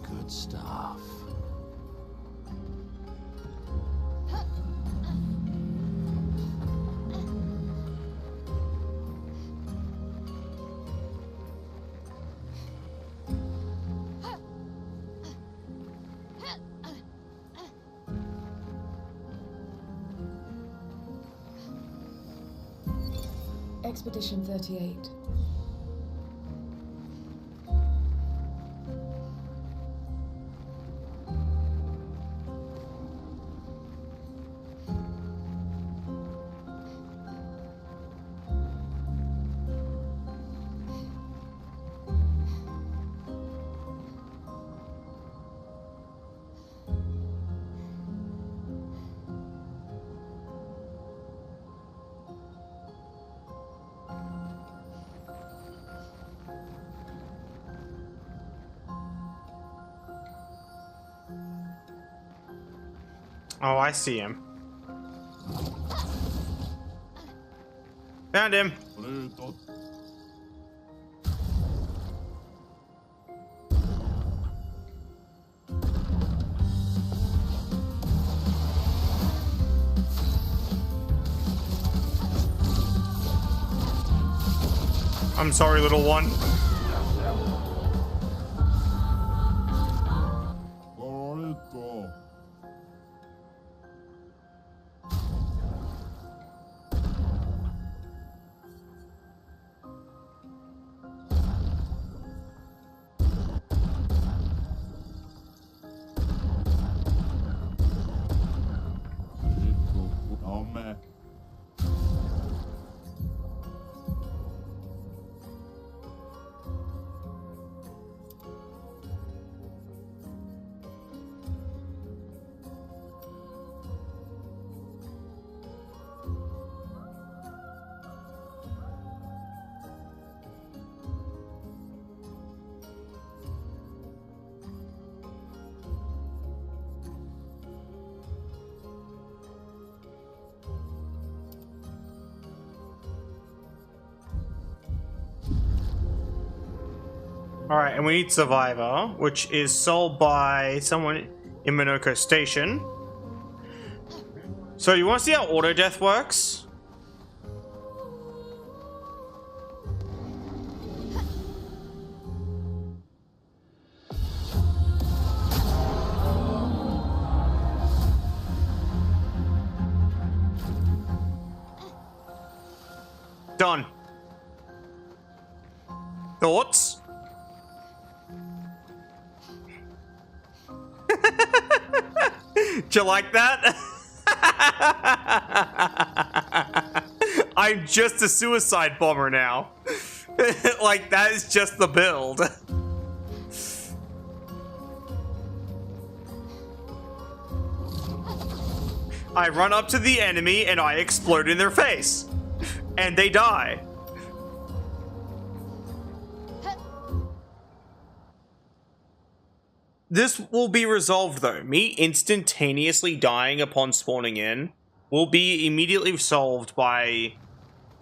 Speaker 6: Good stuff.
Speaker 7: Expedition 38.
Speaker 1: Oh, I see him. Found him.
Speaker 4: Pluto.
Speaker 1: I'm sorry, little one.
Speaker 4: Pluto. No me.
Speaker 1: Alright, and we need Survivor, which is sold by someone in Minoko Station. So you want to see how auto death works? Done. Thoughts? Do you like that? I'm just a suicide bomber now. Like, that is just the build. I run up to the enemy and I explode in their face. And they die. This will be resolved though. Me instantaneously dying upon spawning in will be immediately solved by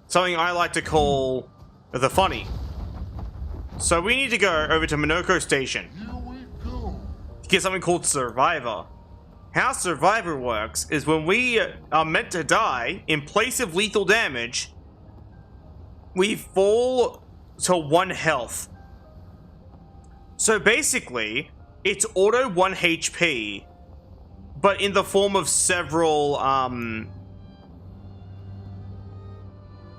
Speaker 1: something I like to call the funny. So we need to go over to Minoko Station
Speaker 4: Here we go.
Speaker 1: to get something called Survivor. How Survivor works is when we are meant to die, in place of lethal damage, we fall to 1 health. So basically, it's auto 1 HP, but in the form of several, in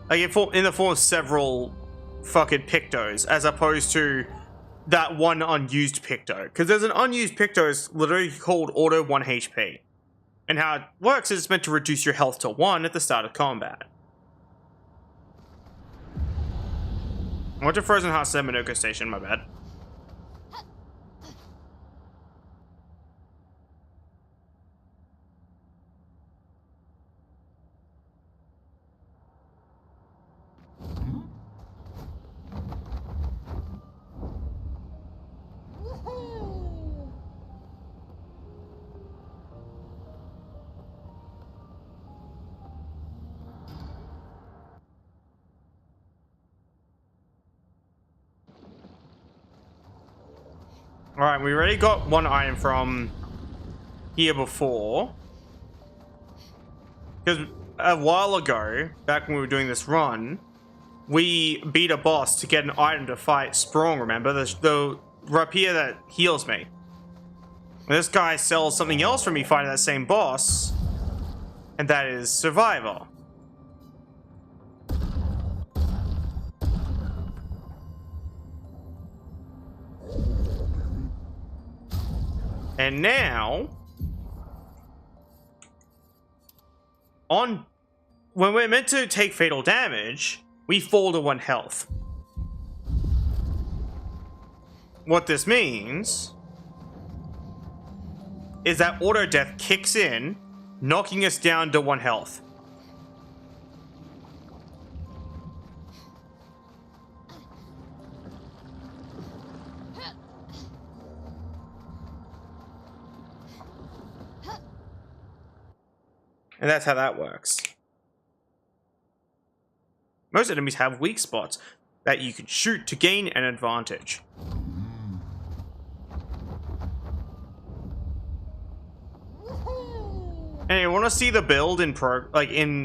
Speaker 1: the form of several fucking Pictos, as opposed to that one unused Picto. Because there's an unused Picto is literally called auto 1 HP. And how it works is it's meant to reduce your health to 1 at the start of combat. I went to Frozen Heart Minoko Station, my bad. Alright, we already got 1 item from here before. Because a while ago, back when we were doing this run, we beat a boss to get an item to fight Sprung, remember? The rapier that heals me. And this guy sells something else for me fighting that same boss, and that is Survivor. And now, when we're meant to take fatal damage, we fall to 1 health. What this means is that auto death kicks in, knocking us down to 1 health. And that's how that works. Most enemies have weak spots that you can shoot to gain an advantage. And you want to see the build in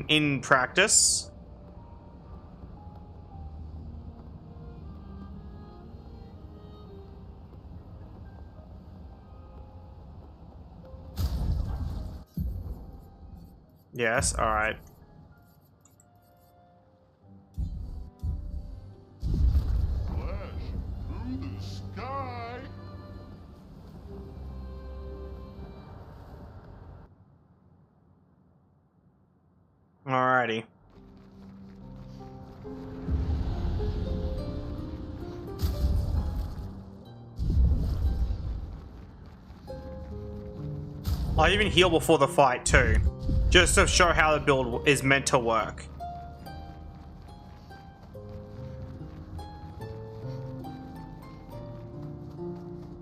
Speaker 1: in practice? Yes, all right.
Speaker 4: Flash through the sky.
Speaker 1: Alrighty. I'll even heal before the fight too, just to show how the build is meant to work.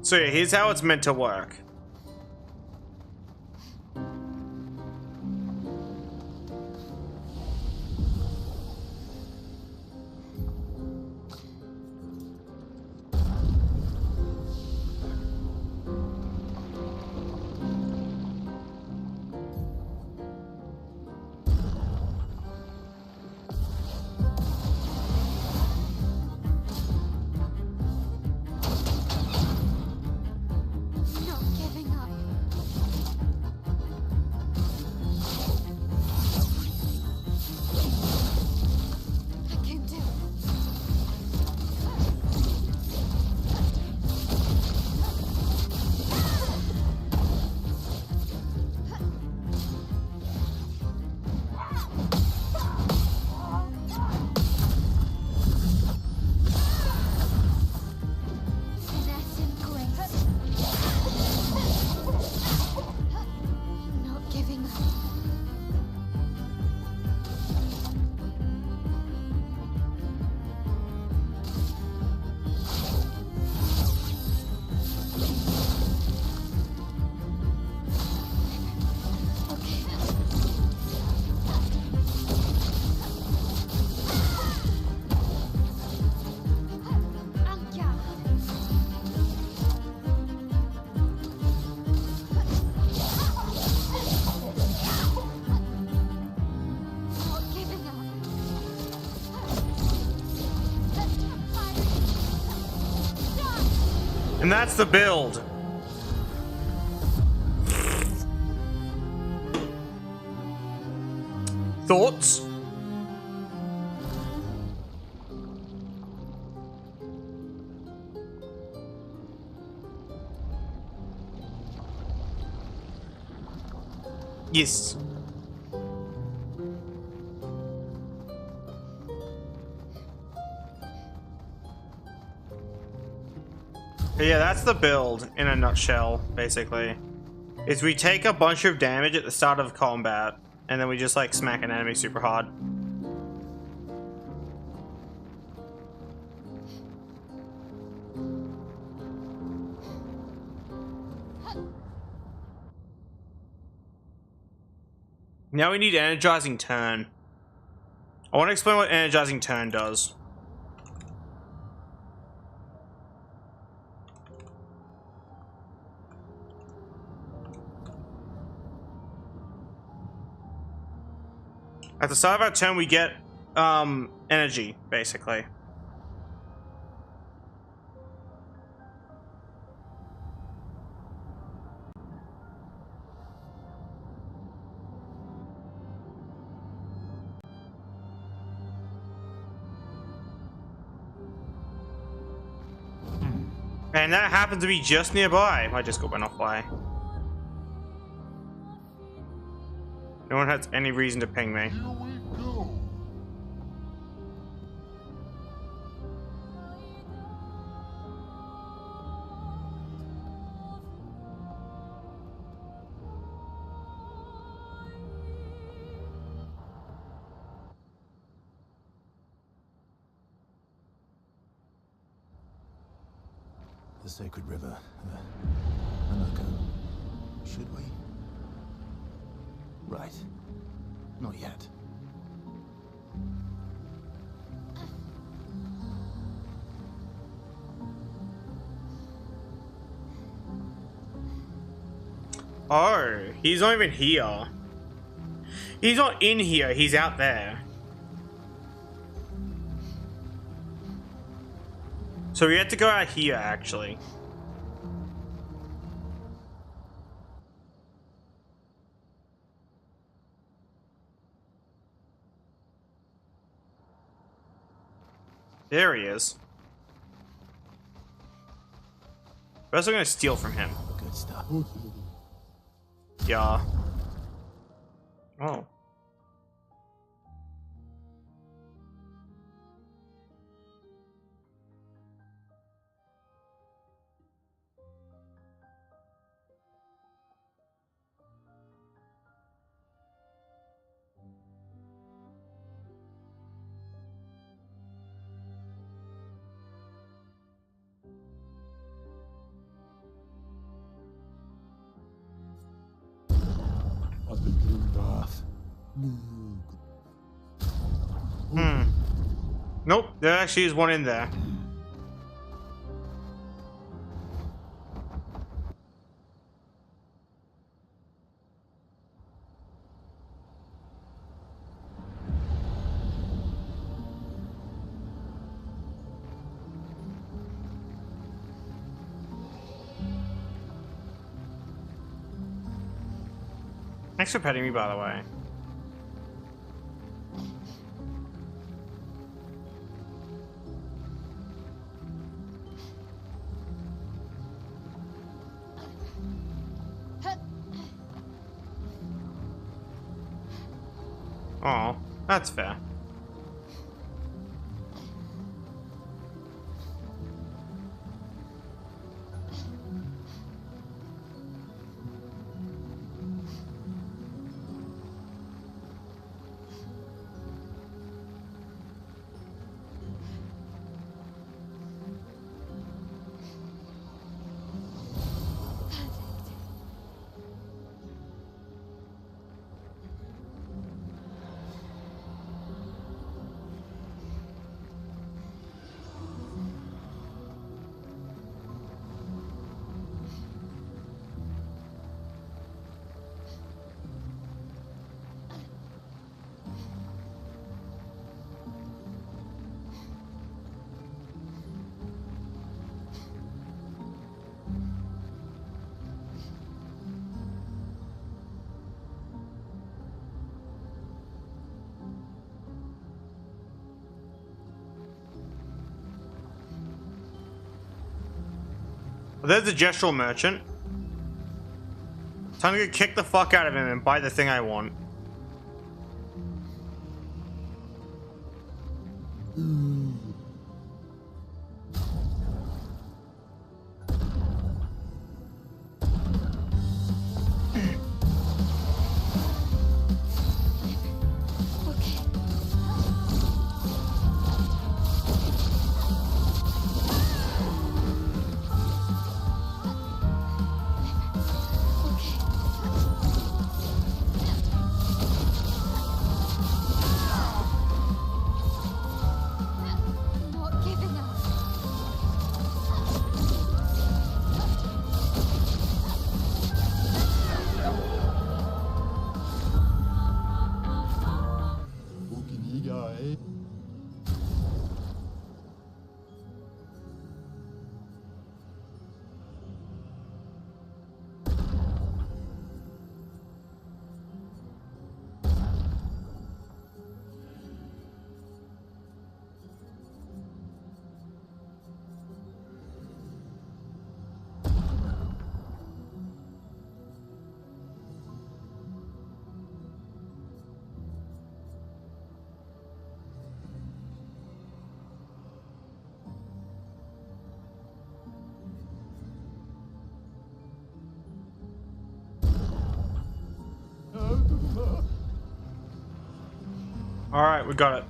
Speaker 1: So yeah, here's how it's meant to work.
Speaker 3: Not giving up. I can do it. Finesse and grace. Not giving up. Okay. Anka. Not giving up.
Speaker 1: And that's the build. Thoughts? Yes. Yeah, that's the build in a nutshell, basically. Is we take a bunch of damage at the start of combat, and then we just like smack an enemy super hard. Now we need energizing turn. I want to explain what energizing turn does. At the start of our turn, we get energy, basically. And that happens to be just nearby. I just got went off by. No one has any reason to ping me.
Speaker 4: Here we go.
Speaker 6: The sacred river. Anoko. Should we? Right. Not yet.
Speaker 1: Oh, he's not even here. He's not in here, he's out there. So we had to go out here, actually. There he is. First, I'm gonna steal from him.
Speaker 6: Good stuff.
Speaker 1: Yeah. Oh. Nope, there actually is one in there. Thanks for petting me, by the way. Oh, that's fair. There's the gestural merchant. Time to go kick the fuck out of him and buy the thing I want. Alright, we got it.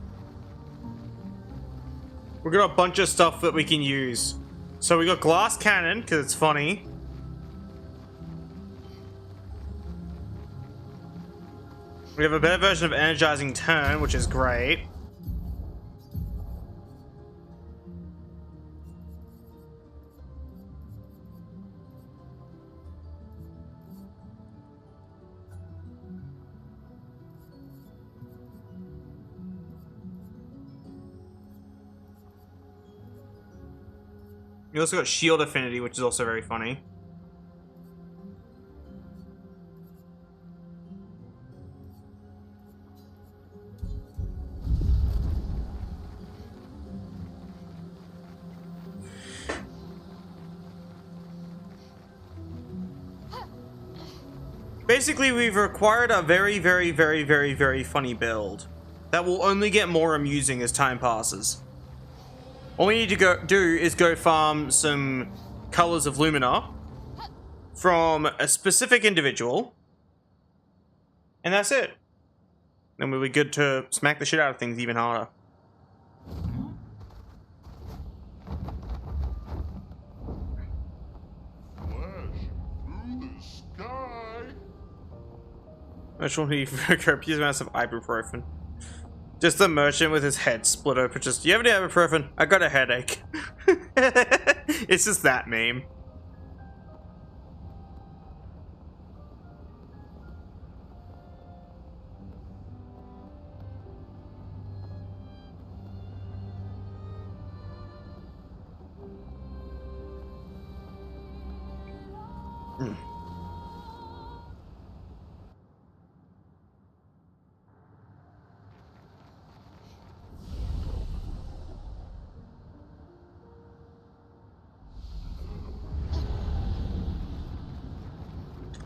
Speaker 1: We got a bunch of stuff that we can use. So we got glass cannon, because it's funny. We have a better version of energizing turn, which is great. We also got shield affinity, which is also very funny. Basically, we've acquired a very, very, very, very, very funny build that will only get more amusing as time passes. All we need to do is go farm some colors of Lumina from a specific individual, and that's it. Then we'll be good to smack the shit out of things even harder.
Speaker 4: Flash through the sky.
Speaker 1: Which one need copious amounts of ibuprofen? Just the merchant with his head split open. Just, do you have any ibuprofen? I got a headache. It's just that meme.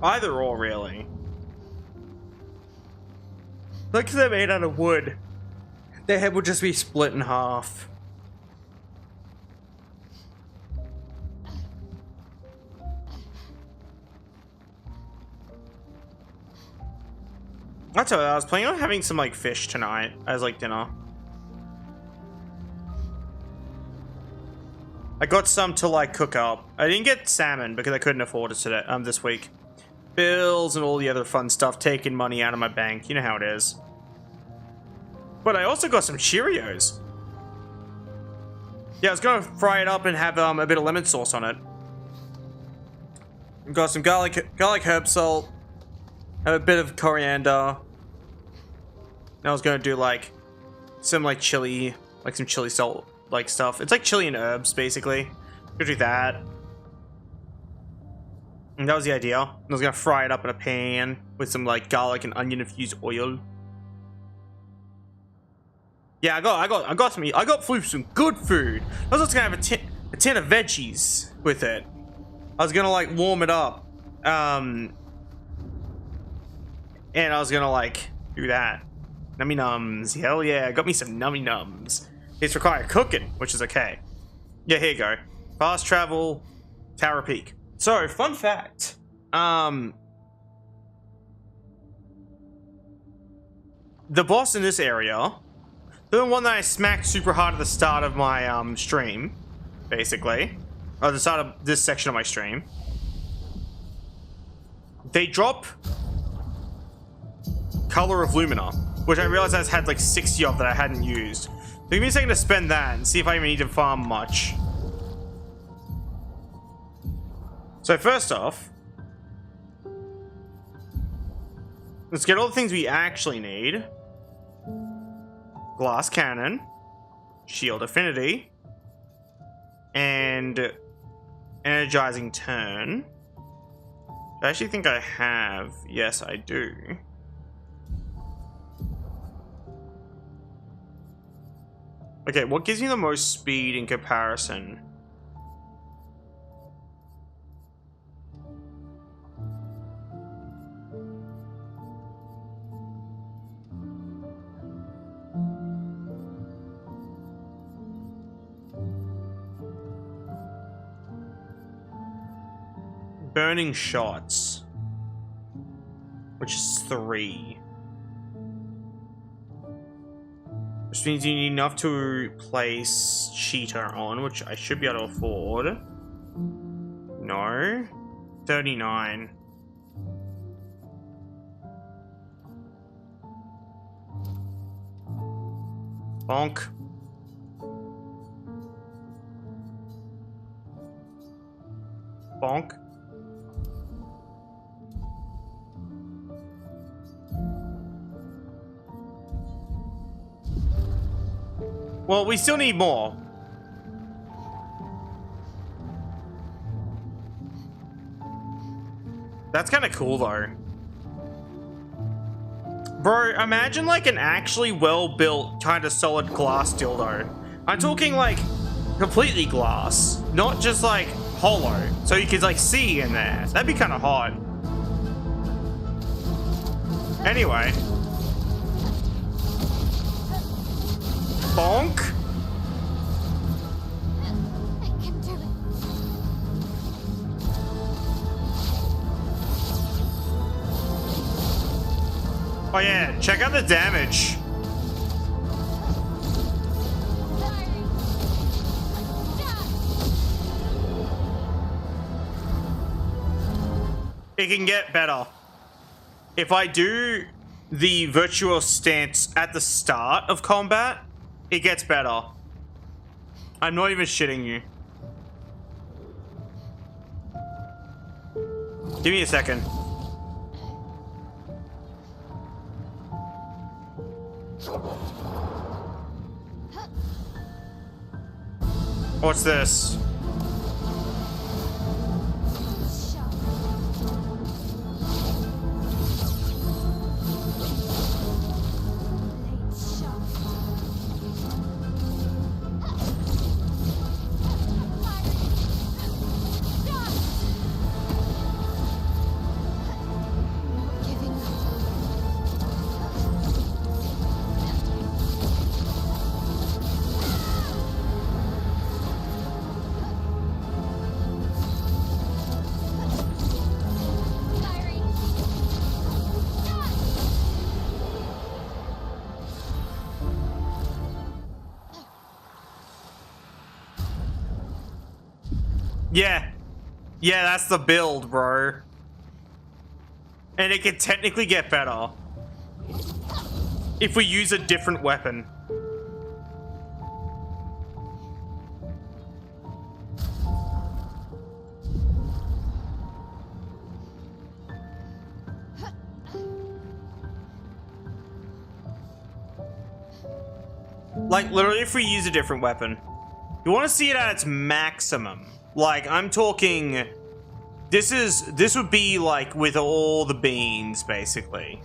Speaker 1: Either or, really. Look, because they're made out of wood. Their head would just be split in half. I tell you, I was planning on having some like fish tonight as like dinner. I got some to like cook up. I didn't get salmon because I couldn't afford it today. This week. Bills and all the other fun stuff, taking money out of my bank. You know how it is. But I also got some Cheerios. Yeah, I was gonna fry it up and have a bit of lemon sauce on it. Got some garlic herb salt, have a bit of coriander. And I was gonna do like some like chili, like some chili salt like stuff. It's like chili and herbs basically. Gonna do that. And that was the idea. I was gonna fry it up in a pan with some like garlic and onion infused oil. Yeah, I got some good food. I was also gonna have a tin of veggies with it. I was gonna like warm it up. And I was gonna like do that. Nummy nums. Hell yeah, I got me some nummy nums. It's required cooking, which is okay. Yeah, here you go. Fast travel, Tower Peak. So, fun fact. The boss in this area, the one that I smacked super hard at the start of my stream, basically, or the start of this section of my stream, they drop Color of Lumina, which I realized I had like 60 of that I hadn't used. So give me a second to spend that and see if I even need to farm much. So first off, let's get all the things we actually need. Glass cannon, shield affinity, and energizing turn. I actually think I have. Yes, I do. Okay, what gives me the most speed in comparison? Burning shots, which is 3. Which means you need enough to place cheater on, which I should be able to afford. No. 39. Bonk. Bonk. Well, we still need more. That's kind of cool, though. Bro, imagine like an actually well-built, kind of solid glass dildo. I'm talking like completely glass, not just like hollow, so you could like see in there. That'd be kind of hot. Anyway. Bonk.
Speaker 3: I can do it.
Speaker 1: Oh yeah, check out the damage. It can get better. If I do the virtual stance at the start of combat, it gets better. I'm not even shitting you. Give me a second. What's this? Yeah. Yeah, that's the build, bro. And it can technically get better if we use a different weapon. Like, literally, if we use a different weapon. You want to see it at its maximum. Like, I'm talking... This would be, like, with all the beans, basically.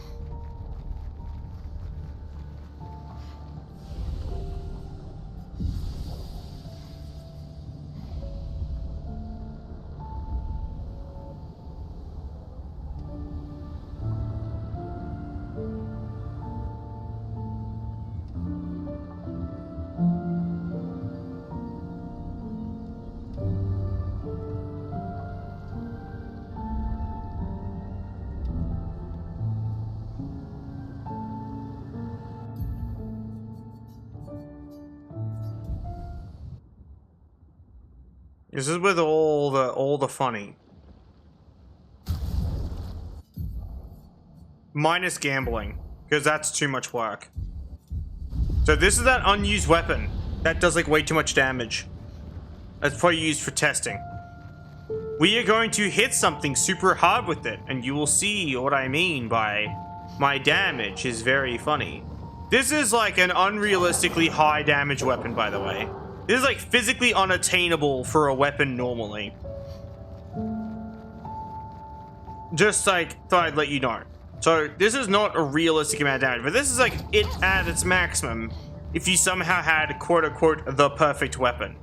Speaker 1: This is with all the funny. Minus gambling, because that's too much work. So this is that unused weapon that does like way too much damage. That's probably used for testing. We are going to hit something super hard with it, and you will see what I mean by my damage is very funny. This is like an unrealistically high damage weapon, by the way. This is like physically unattainable for a weapon normally. Just like, thought I'd let you know. So this is not a realistic amount of damage, but this is like it at its maximum if you somehow had quote unquote the perfect weapon.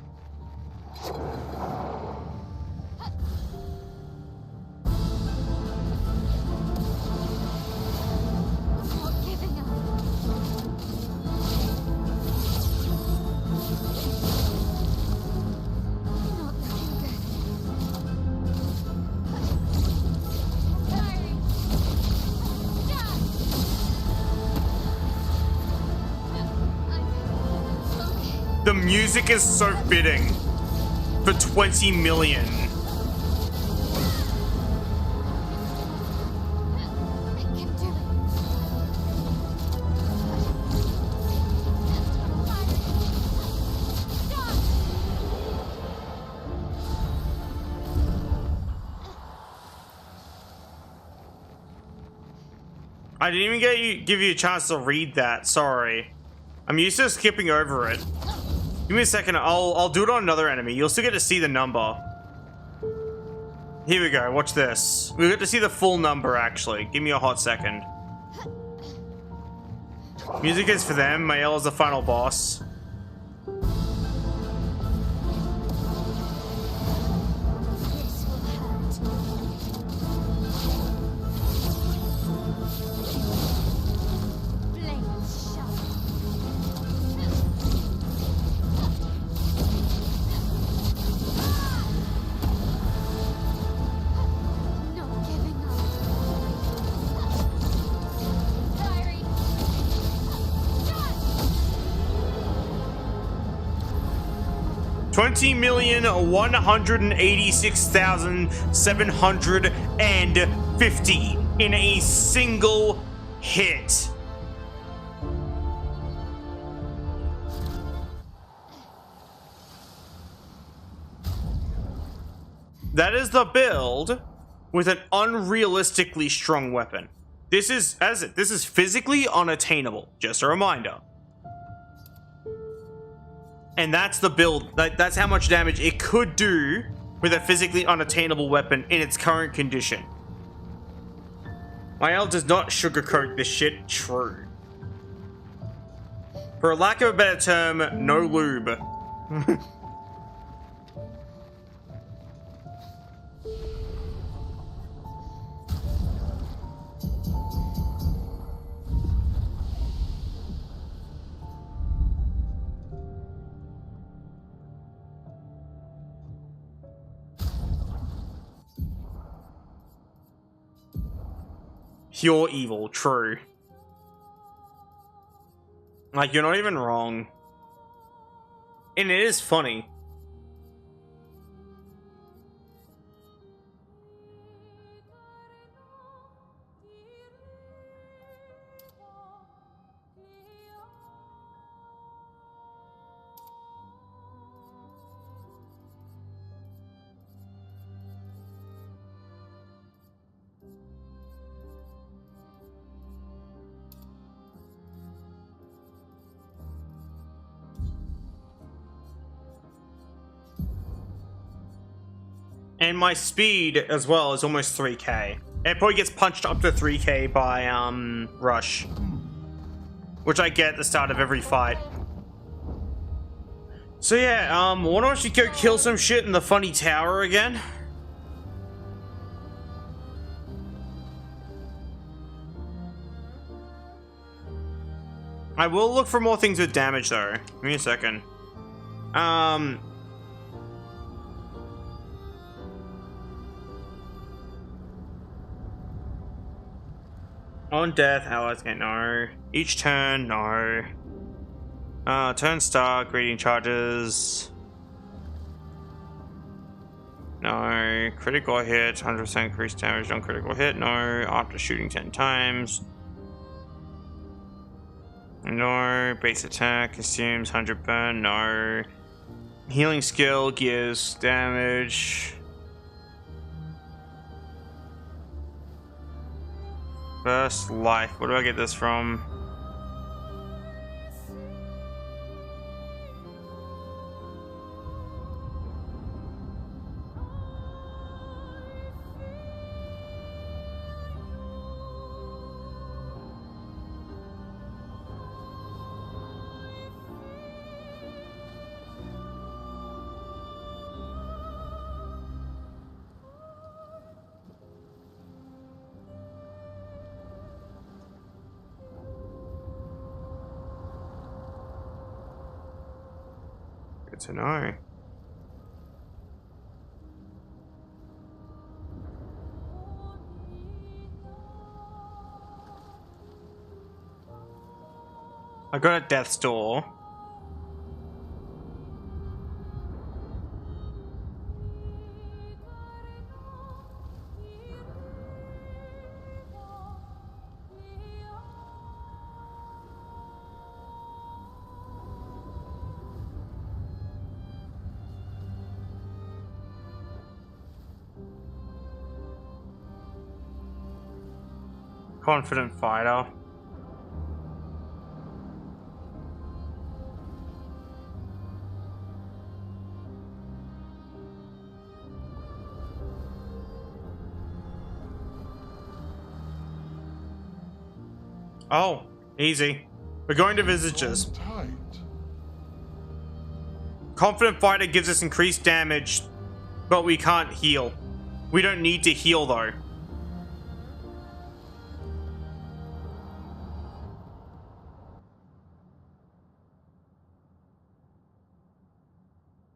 Speaker 1: The music is so fitting for 20 million.
Speaker 3: I can do it.
Speaker 1: I didn't even give you a chance to read that. Sorry. I'm used to skipping over it. Give me a second. I'll do it on another enemy. You'll still get to see the number. Here we go. Watch this. We'll get to see the full number, actually. Give me a hot second. Music is for them. Mael is the final boss.
Speaker 3: This will hurt. Blades sharp. Not giving up. Diary.
Speaker 1: 20,186,750 in a single hit. That is the build with an unrealistically strong weapon. This is physically unattainable. Just a reminder. And that's the build. That's how much damage it could do with a physically unattainable weapon in its current condition. Mael does not sugarcoat this shit. True. For a lack of a better term, no lube. Pure evil, true. Like, you're not even wrong. And it is funny. And my speed as well is almost 3k. It probably gets punched up to 3k by Rush, which I get at the start of every fight. So yeah, why don't you go kill some shit in the funny tower again? I will look for more things with damage though. Give me a second. On death, allies get no. Each turn, no. Turn start, greeting charges. No. Critical hit, 100% increased damage on critical hit, no. After shooting 10 times. No. Base attack consumes 100 burn, no. Healing skill gives damage. First life. Where do I get this from? Good to know. I got a death's door. Confident fighter. Oh, easy. We're going to visages.
Speaker 4: Tight.
Speaker 1: Confident fighter gives us increased damage, but we can't heal. We don't need to heal though.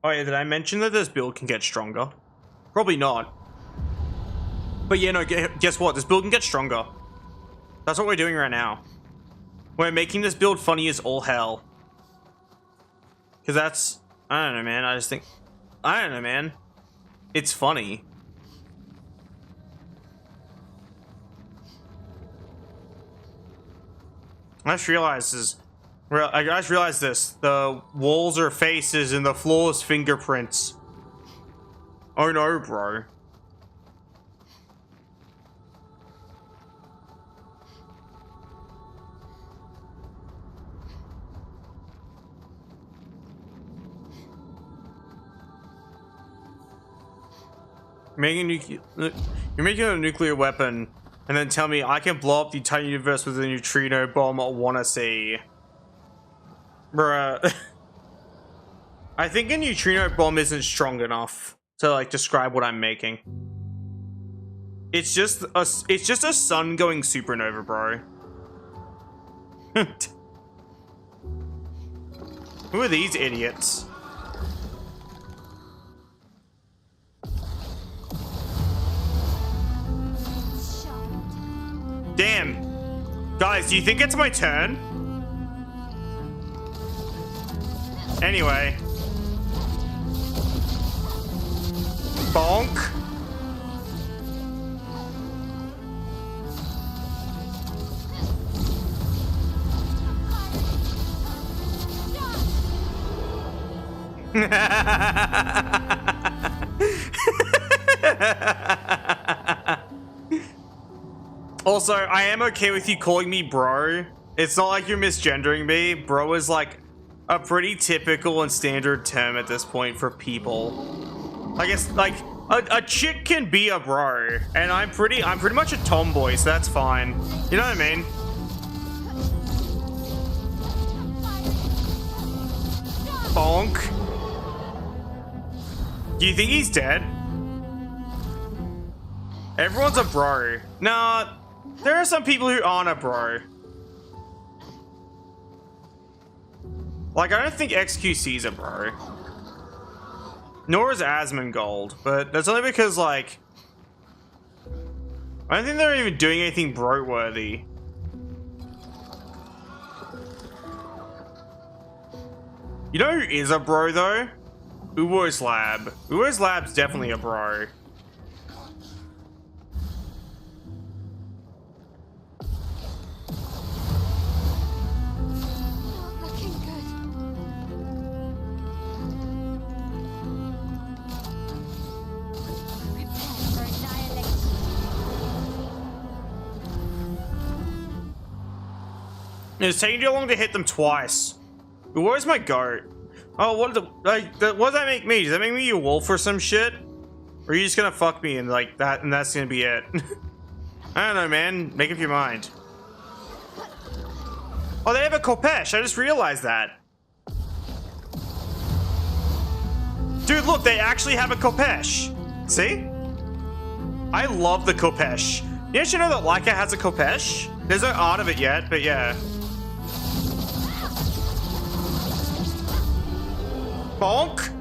Speaker 1: Oh yeah, did I mention that this build can get stronger? Probably not. But yeah, no, guess what? This build can get stronger. That's what we're doing right now. We're making this build funny as all hell. Because that's... I don't know, man. I don't know, man. It's funny. I just realized this. The walls are faces and the floor is fingerprints. Oh no, bro. You're making a nuclear weapon and then tell me I can blow up the entire universe with a neutrino bomb. I wanna see. Bruh. I think a neutrino bomb isn't strong enough to like describe what I'm making. It's just a sun going supernova, bro. Who are these idiots? Damn. Guys, do you think it's my turn? Anyway. Bonk. Also, I am okay with you calling me bro. It's not like you're misgendering me. Bro is like a pretty typical and standard term at this point for people. I guess like a chick can be a bro, and I'm pretty much a tomboy, so that's fine. You know what I mean? Bonk. Do you think he's dead? Everyone's a bro. Nah, there are some people who aren't a bro. Like, I don't think XQC's a bro. Nor is Asmongold, but that's only because, like, I don't think they're even doing anything bro-worthy. You know who is a bro, though? Uwo's Lab. Uwo's Lab's definitely a bro. It's taking too long to hit them twice. Where's my goat? Oh, what does that make me? Does that make me a wolf or some shit? Or are you just gonna fuck me and like that, and that's gonna be it? I don't know, man. Make up your mind. Oh, they have a Kopesh. I just realized that. Dude, look, they actually have a Kopesh. See? I love the Kopesh. You actually know that Layka has a Kopesh? There's no art of it yet, but yeah. Bonk!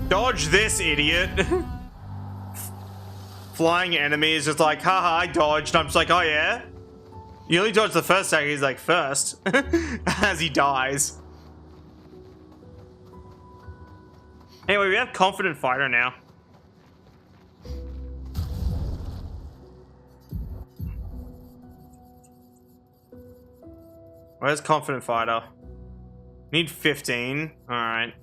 Speaker 1: Dodge this, idiot. Flying enemy is just like, haha, I dodged. I'm just like, oh yeah? You only dodged the first second. He's like, first. As he dies. Anyway, we have Confident Fighter now. Where's Confident Fighter? Need 15. Alright.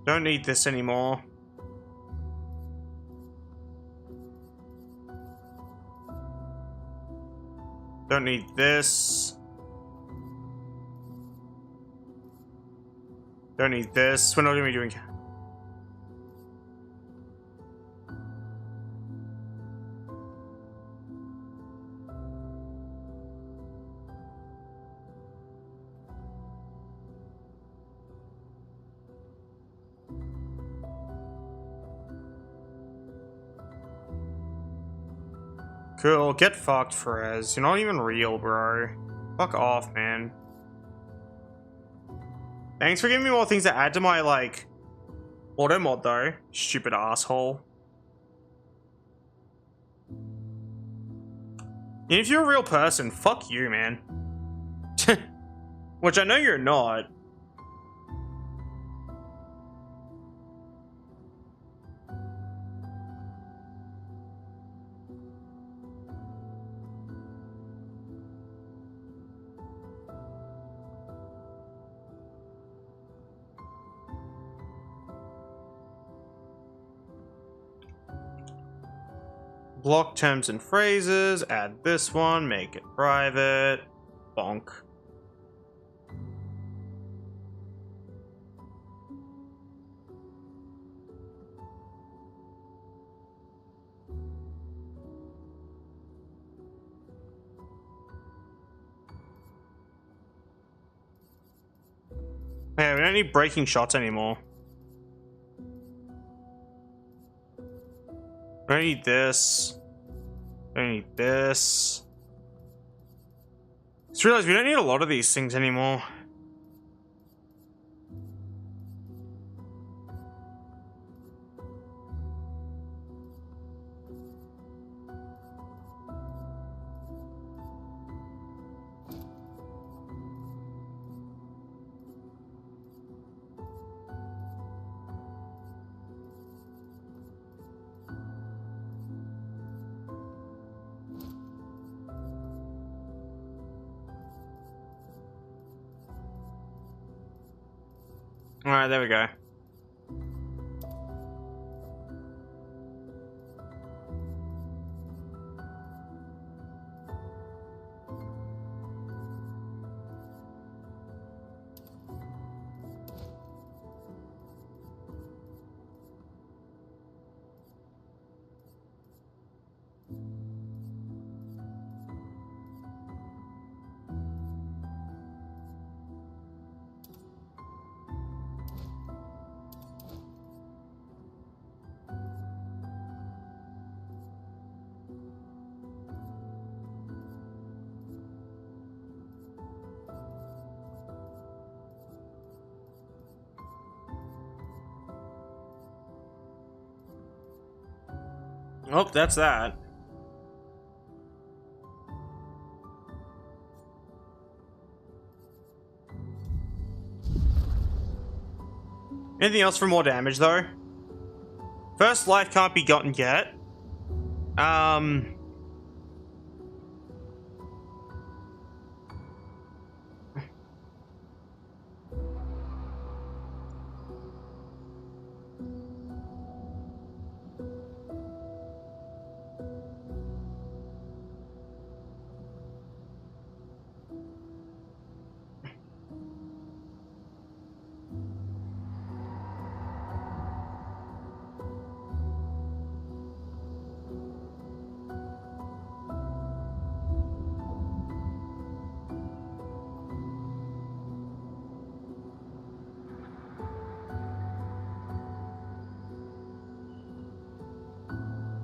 Speaker 1: Don't need this anymore. Don't need this. Don't need this. We're not gonna be doing. Cool, get fucked, Frez. You're not even real, bro. Fuck off, man. Thanks for giving me more things to add to my, like, auto mod, though. Stupid asshole. And if you're a real person, fuck you, man. Which I know you're not. Block terms and phrases, add this one, make it private. Bonk. Yeah, we don't need breaking shots anymore. We don't need this. We don't need this. Just realized we don't need a lot of these things anymore. Alright, there we go. Oh, that's that. Anything else for more damage, though? First life can't be gotten yet.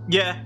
Speaker 1: Yeah.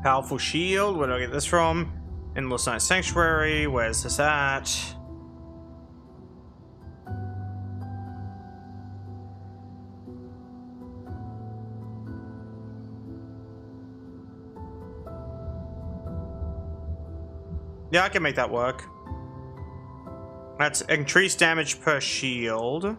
Speaker 1: Powerful shield. Where do I get this from? Endless Night Sanctuary. Where's this at? Yeah, I can make that work. That's increased damage per shield.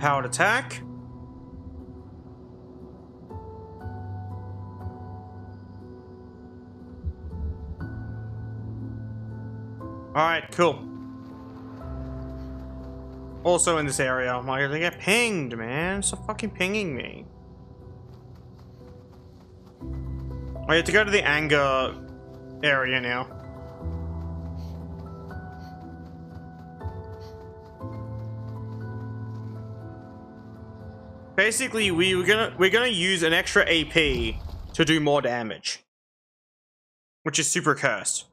Speaker 1: Powered attack. Alright, cool. Also in this area, I'm like, I get pinged, man. Stop fucking pinging me. I have to go to the anger area now. Basically, we're gonna use an extra AP to do more damage, which is super cursed.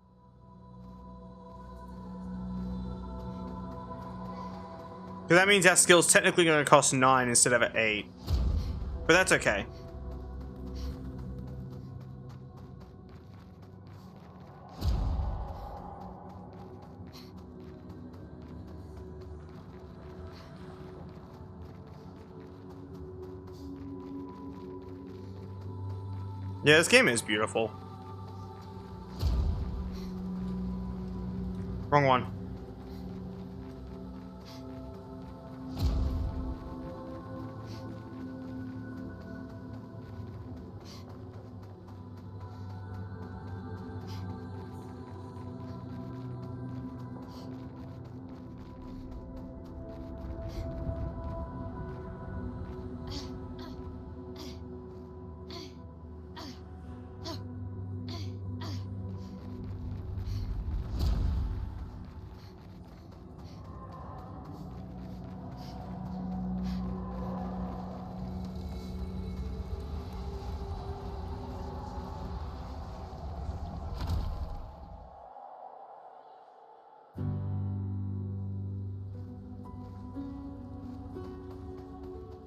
Speaker 1: Because that means our skill's technically going to cost 9 instead of 8, but that's okay. Yeah, this game is beautiful. Wrong one.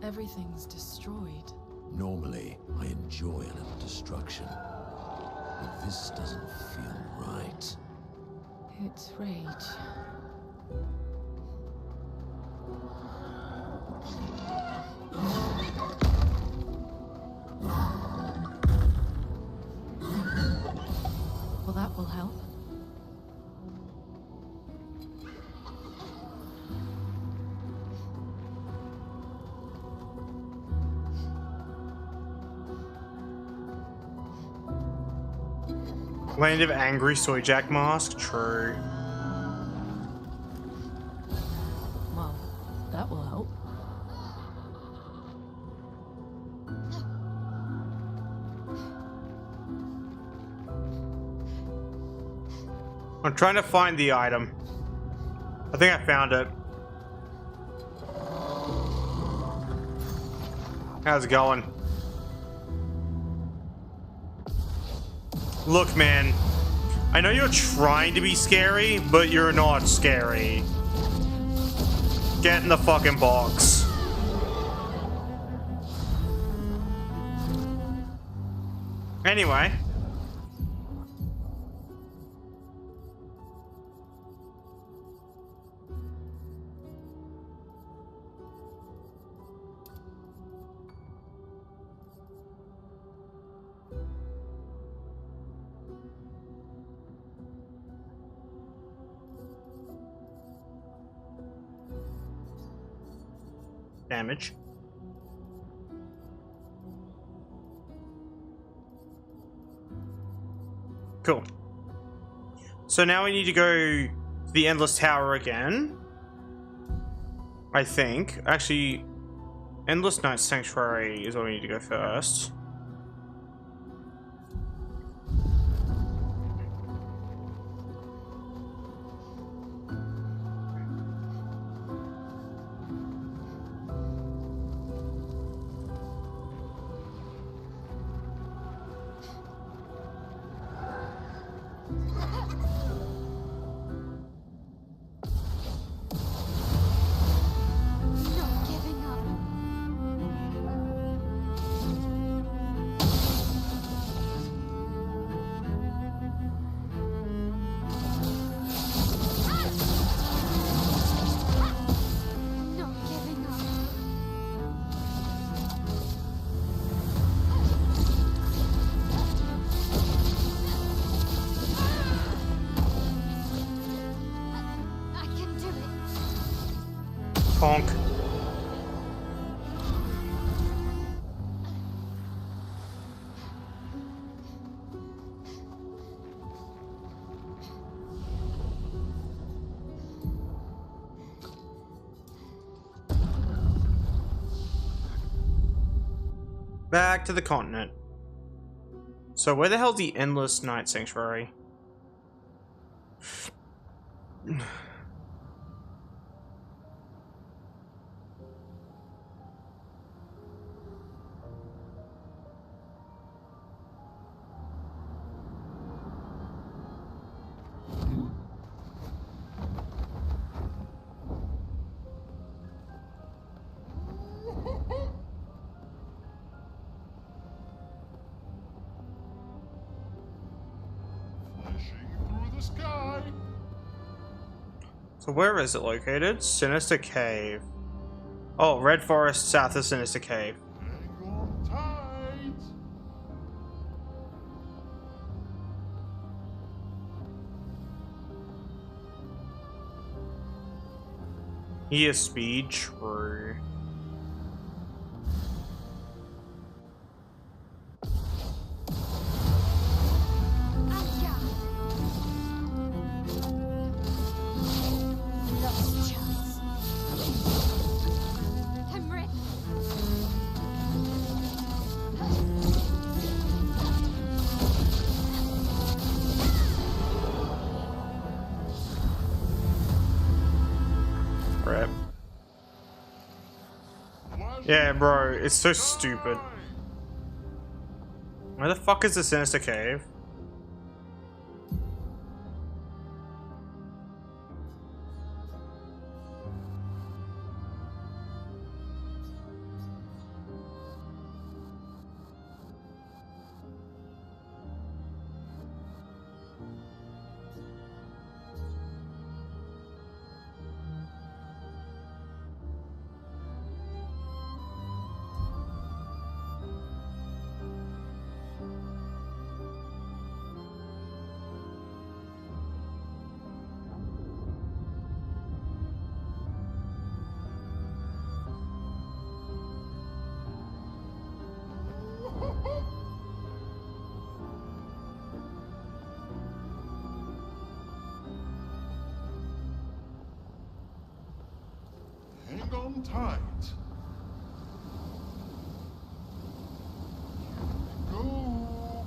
Speaker 7: Everything's destroyed.
Speaker 8: Normally, I enjoy a little destruction. But this doesn't feel right.
Speaker 7: It's rage. Well, that will help.
Speaker 1: Land of Angry Soy Jack Mask? True.
Speaker 7: Well, that will help.
Speaker 1: I'm trying to find the item. I think I found it. How's it going? Look, man. I know you're trying to be scary, but you're not scary. Get in the fucking box. Anyway. Damage. Cool. So now we need to go to the Endless Tower again. I think. Actually, Endless Night Sanctuary is where we need to go first.
Speaker 3: Not giving up. Not giving up. I can do it.
Speaker 1: Honk. Back to the continent. So where the hell's the Endless Night Sanctuary?
Speaker 4: Flashing through the sky.
Speaker 1: So where is it located? Sinister Cave. Oh, Red Forest, south of Sinister Cave.
Speaker 4: Hang on tight.
Speaker 1: Here, speed, true.
Speaker 3: Lost chance. I'm ready.
Speaker 1: Crap.
Speaker 4: Flashing
Speaker 1: Yeah, bro,
Speaker 4: through
Speaker 1: it's
Speaker 4: the
Speaker 1: so stupid.
Speaker 4: sky.
Speaker 1: Where the fuck is the Sinister Cave?
Speaker 4: Hang on tight. Here we go.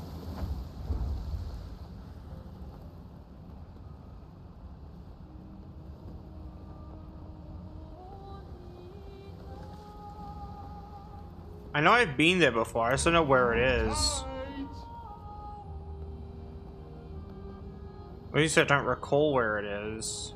Speaker 1: I know I've been there before, I just don't know where it is.
Speaker 4: Tight.
Speaker 1: At least I don't recall where it is.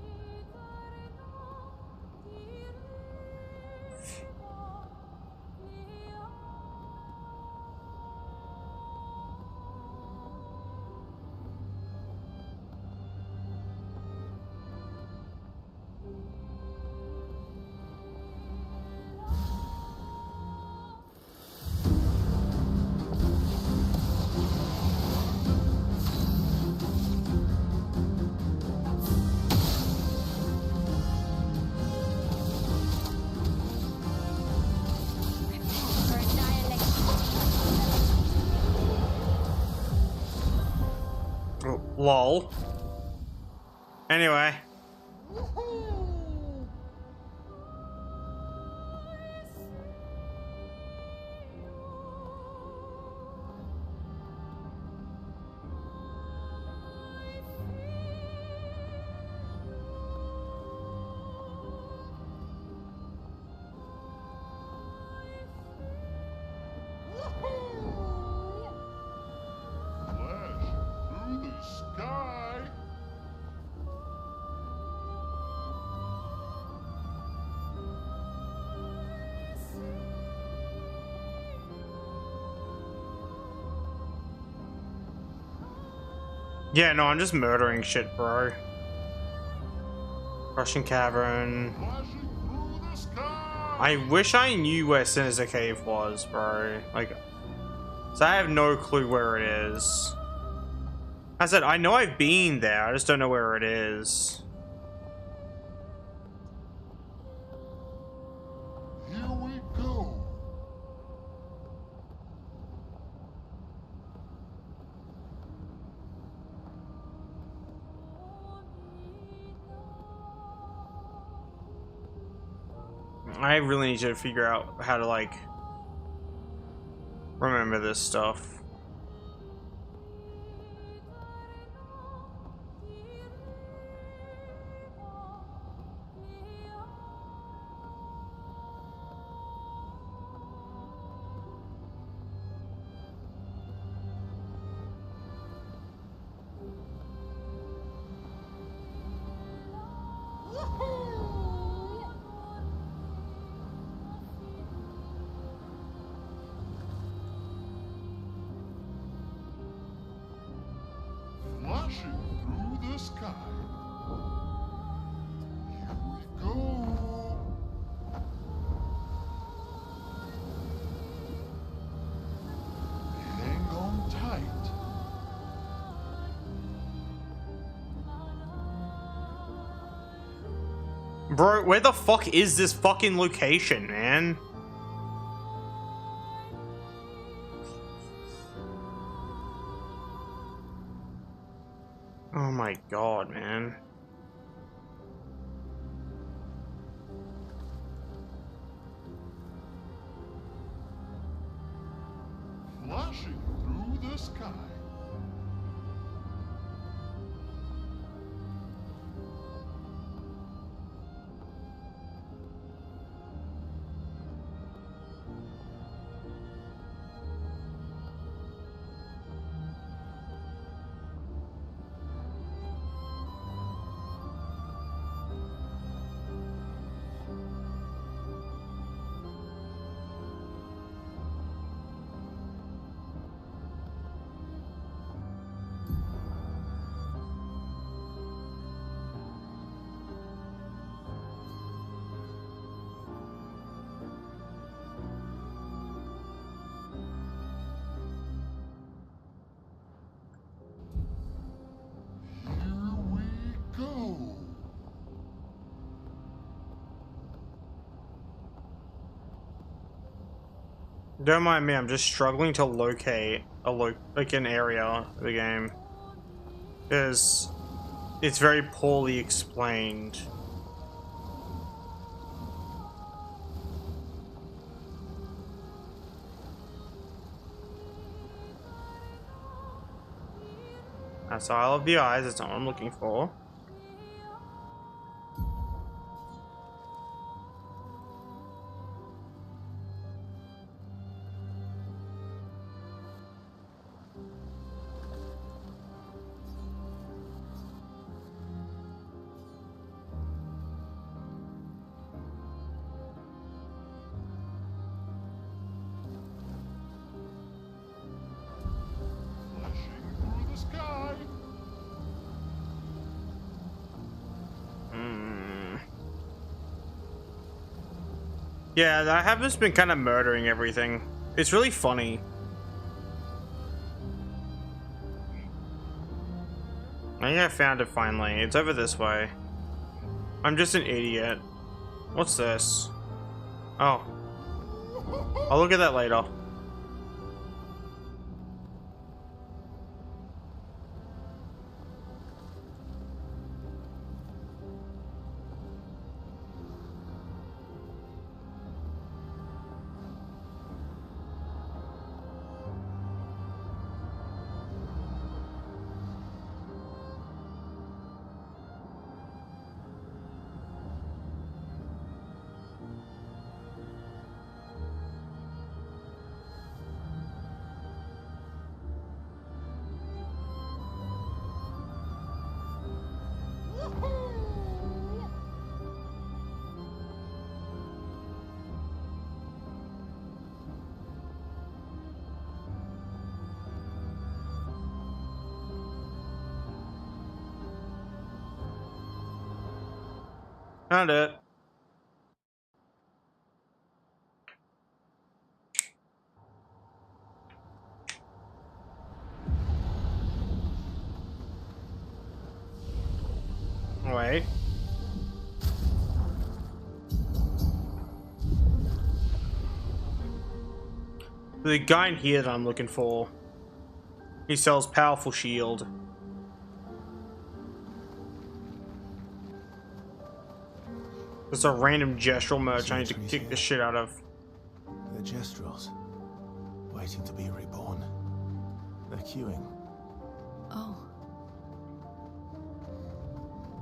Speaker 3: For annihilation.
Speaker 1: Oh, lol. Anyway. Yeah, no, I'm just murdering shit, bro. Russian Cavern.
Speaker 4: Flashing through the sky.
Speaker 1: I wish I knew where Sinister Cave was, bro. Like, so I have no clue where it is. I said, I know I've been there, I just don't know where it is.
Speaker 4: Here we go.
Speaker 1: I really need to figure out how to, like, remember this stuff.
Speaker 4: Flashing through the sky. Here we go. Hang on tight.
Speaker 1: Bro, where the fuck is this fucking location, man? Oh my god, man.
Speaker 4: Flashing through the sky. Here we go.
Speaker 1: Don't mind me, I'm just struggling to locate like an area of the game. Because it's very poorly explained. That's Isle of the Eyes, that's not what I'm looking for.
Speaker 4: Flashing through the sky.
Speaker 1: Yeah, I have just been kind of murdering everything. It's really funny. I think I found it finally. It's over this way. I'm just an idiot. What's this? Oh. I'll look at that later. Found it. Wait. The guy in here that I'm looking for. He sells powerful shield. There's a random gestural merch I need to kick the shit out of.
Speaker 6: They're Gestrels, waiting to be reborn. They're queuing.
Speaker 7: Oh,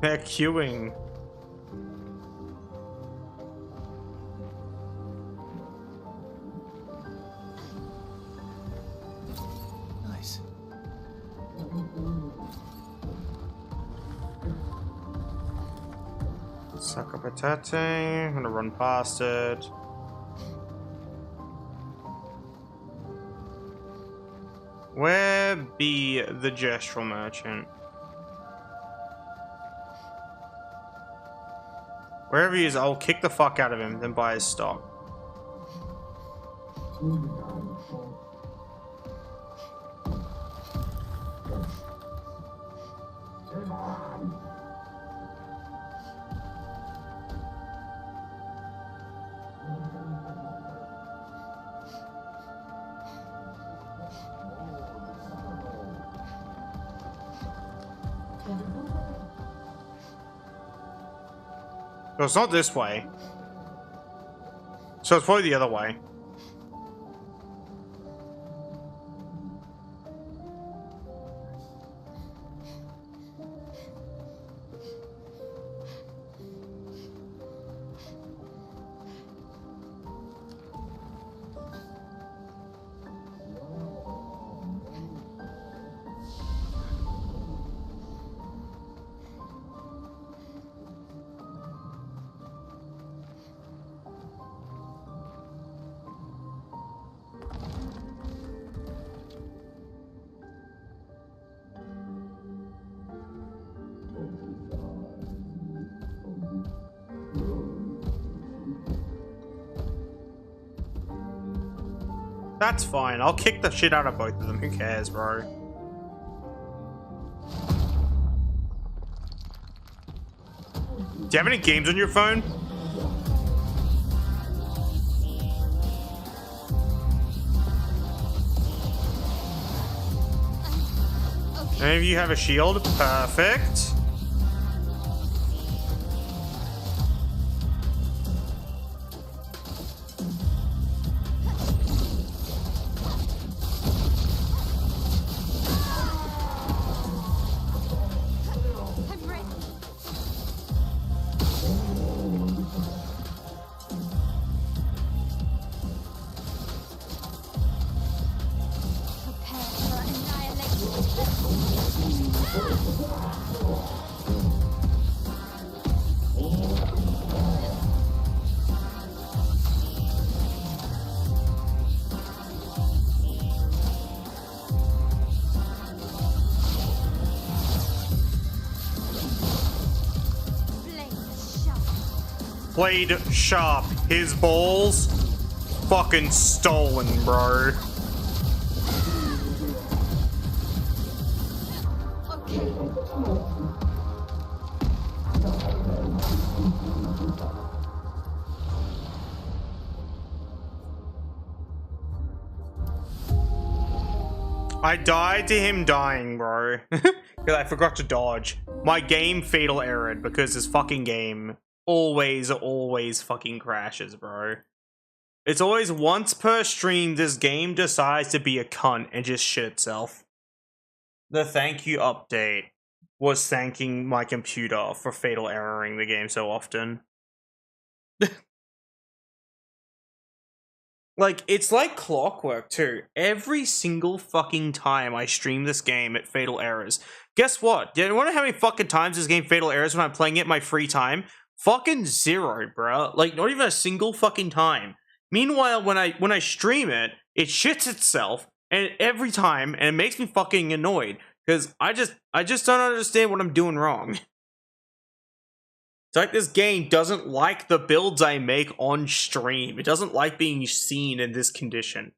Speaker 1: They're queuing.
Speaker 6: Nice.
Speaker 1: Sucker patate. I'm gonna run past it. Where be the gestural merchant? Wherever he is, I'll kick the fuck out of him, then buy his stock. So it's not this way. So it's probably the other way. That's fine. I'll kick the shit out of both of them. Who cares, bro? Do you have any games on your phone? Any of you have a shield? Perfect.
Speaker 3: I'm ready. Prepare for annihilation.
Speaker 1: Blade sharp. His balls fucking stolen, bro.
Speaker 3: Okay.
Speaker 1: I died to him dying, bro. Because I forgot to dodge. My game fatal errored because this fucking game always fucking crashes, bro. It's always once per stream this game decides to be a cunt and just shit itself. The thank you update was thanking my computer for fatal erroring the game so often. Like, it's like clockwork, too. Every single fucking time I stream this game, it fatal errors. Guess what? Do you want to know how many fucking times this game fatal errors when I'm playing it in my free time? Fucking zero, bro. Like, not even a single fucking time. Meanwhile, when I stream it, it shits itself and every time, and it makes me fucking annoyed. Because I just don't understand what I'm doing wrong. It's like this game doesn't like the builds I make on stream. It doesn't like being seen in this condition.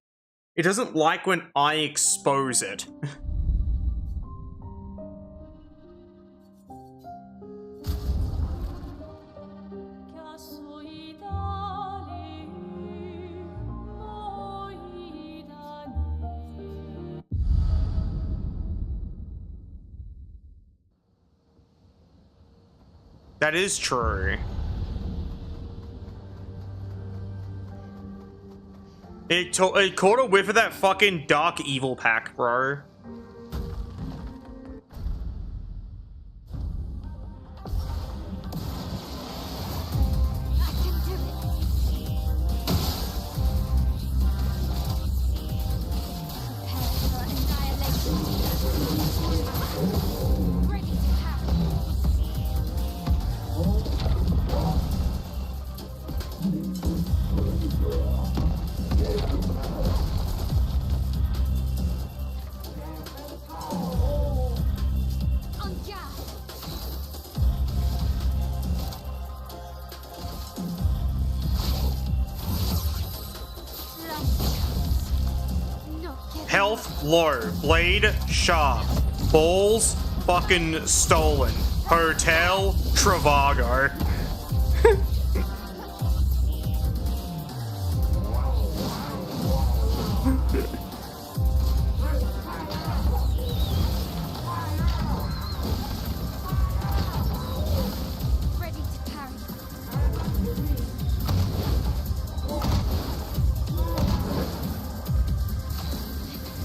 Speaker 1: It doesn't like when I expose it. That is true. It caught a whiff of that fucking dark evil pack, bro. Health low, blade sharp, balls fucking stolen, hotel Travago.
Speaker 2: Ready to parry.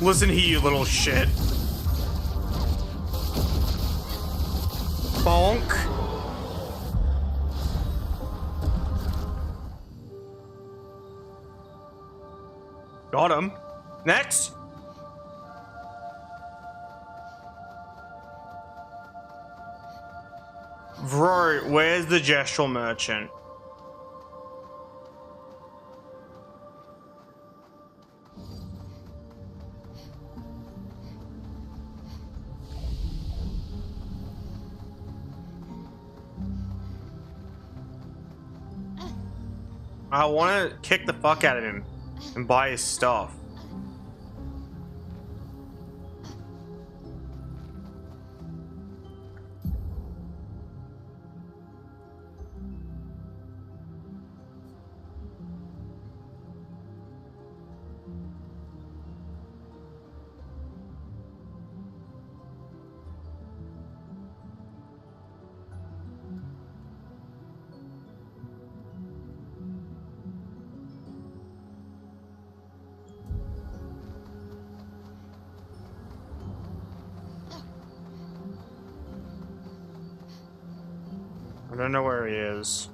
Speaker 1: Listen here, you little shit. Bonk. Got him. Next. Bro, where's the gestural merchant? I want to kick the fuck out of him and buy his stuff. I don't know where he is.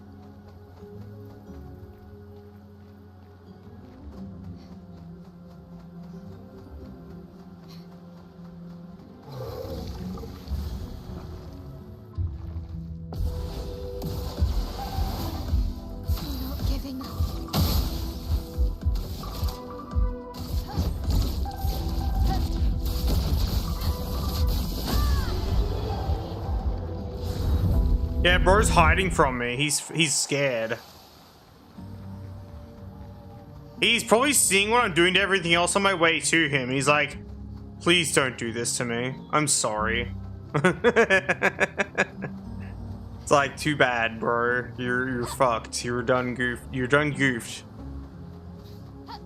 Speaker 3: Not giving up.
Speaker 1: Yeah, bro's hiding from me. He's scared. He's probably seeing what I'm doing to everything else on my way to him. He's like, please don't do this to me. I'm sorry. It's like, too bad, bro. You're fucked. You're done goofed.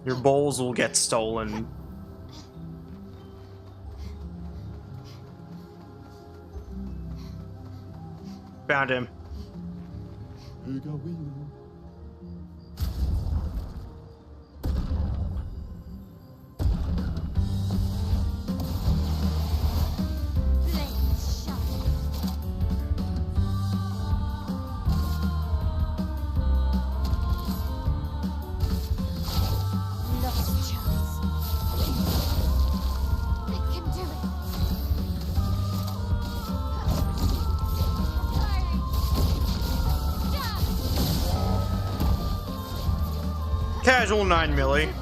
Speaker 1: Your balls will get stolen. Found him.
Speaker 2: Blades sharp. Lost chance. It can do it.
Speaker 1: Casual 9 milli.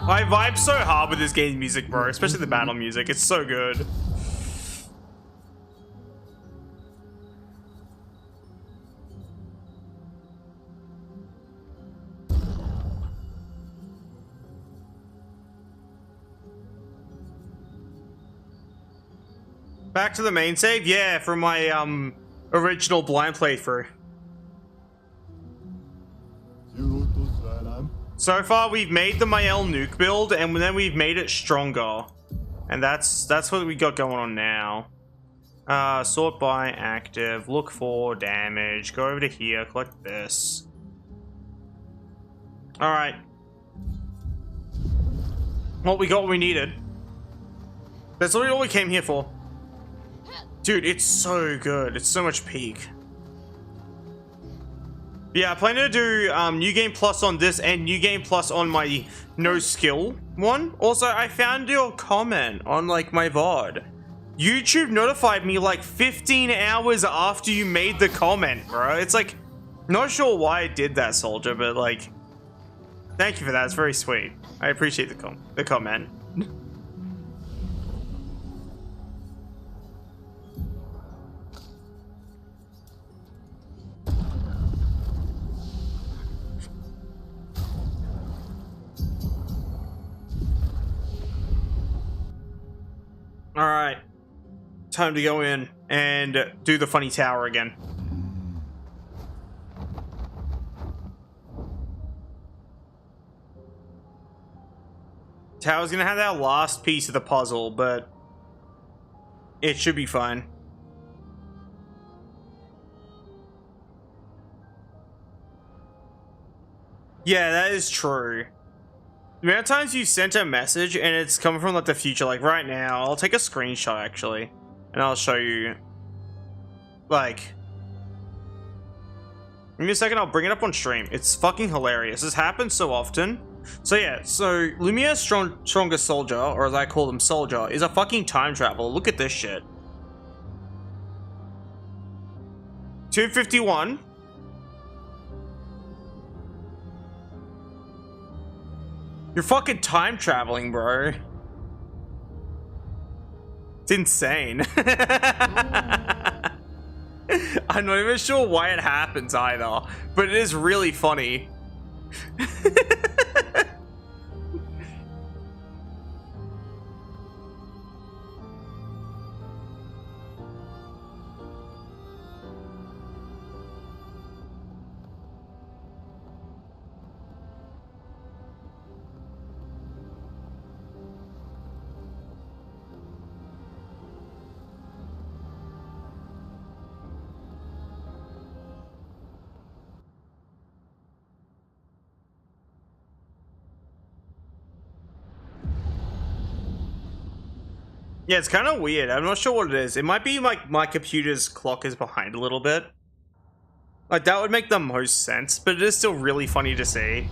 Speaker 1: I vibe so hard with this game's music, bro. Especially the battle music. It's so good. Back to the main save? Yeah, from my original blind playthrough. So far we've made the Mael nuke build and then we've made it stronger. And that's what we got going on now. Sort by active, look for damage, go over to here, collect this. Alright. Well, we got what we needed. That's literally all we came here for. Dude, it's so good. It's so much peak. Yeah, I plan to do New Game Plus on this and New Game Plus on my no skill one. Also, I found your comment on like my VOD. YouTube notified me like 15 hours after you made the comment, bro. It's like, not sure why I did that, Soldier, but like, thank you for that. It's very sweet. I appreciate the comment. All right, time to go in and do the funny tower again. Tower's gonna have that last piece of the puzzle, but it should be fine. Yeah, that is true. The amount of times you sent a message and it's coming from like the future, like right now, I'll take a screenshot actually, and I'll show you. Like, give me a second, I'll bring it up on stream. It's fucking hilarious. This happens so often. So yeah, so Lumiere's strongest soldier, or as I call him, Soldier, is a fucking time traveler. Look at this shit. 251. You're fucking time traveling, bro. It's insane. I'm not even sure why it happens either, but it is really funny. Yeah, it's kind of weird. I'm not sure what it is. It might be like my computer's clock is behind a little bit. Like, that would make the most sense, but it is still really funny to see.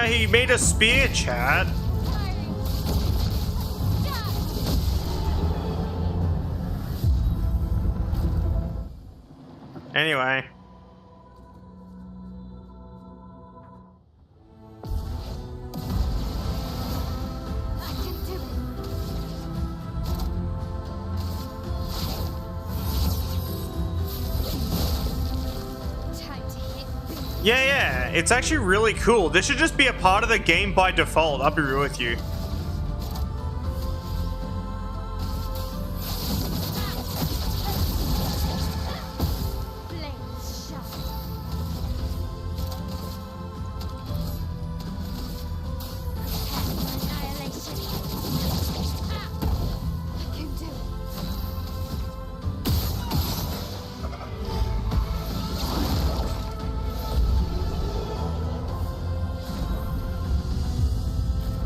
Speaker 1: He made a spear, chat. Anyway. Yeah, it's actually really cool. This should just be a part of the game by default, I'll be real with you.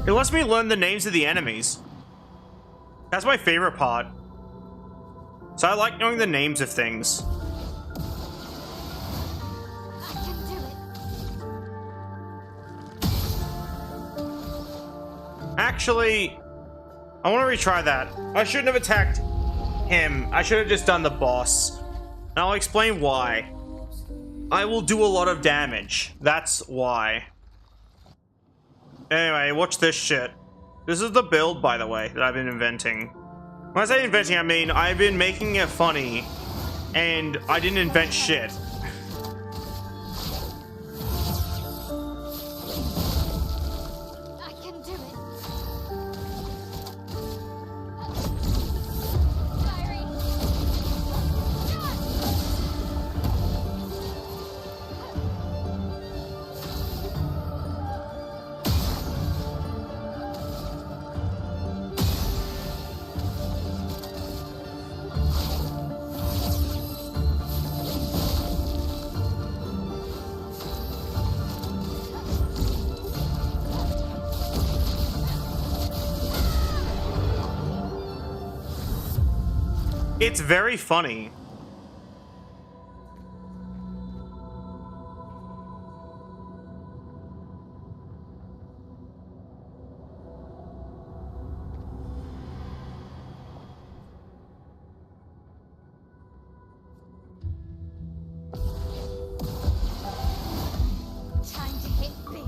Speaker 1: It lets me learn the names of the enemies. That's my favorite part. So I like knowing the names of things.
Speaker 3: I can do it.
Speaker 1: Actually, I want to retry that. I shouldn't have attacked him. I should have just done the boss. And I'll explain why. I will do a lot of damage. That's why. Anyway, watch this shit. This is the build, by the way, that I've been inventing. When I say inventing, I mean I've been making it funny, and I didn't invent shit.
Speaker 3: I can do it. Fiery.
Speaker 1: It's very funny.
Speaker 3: Time to hit big.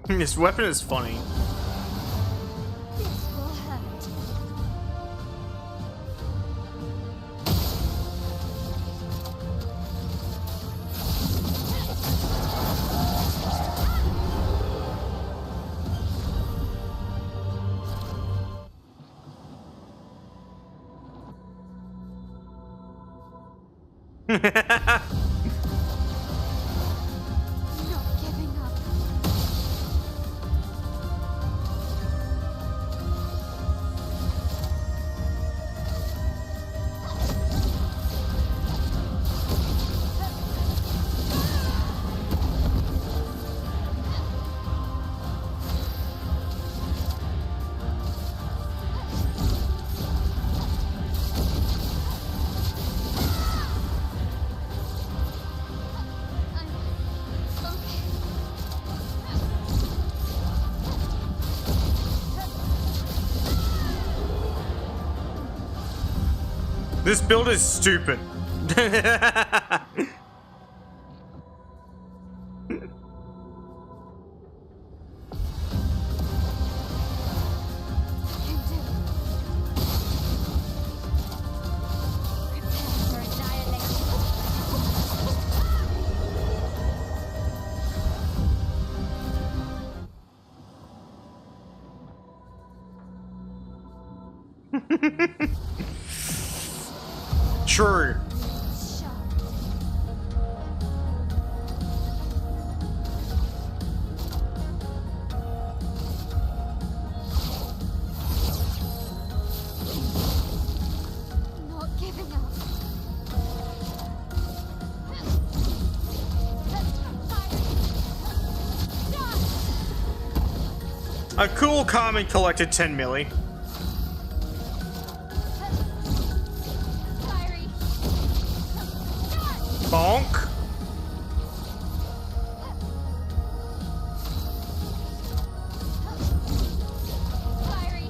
Speaker 1: This weapon is funny.
Speaker 3: This will hurt. Not giving up.
Speaker 1: This build is stupid. True.
Speaker 3: Not giving up.
Speaker 1: A cool, calm, and collected 10 milli.
Speaker 3: Fiery.
Speaker 1: Bonk.
Speaker 3: Fiery.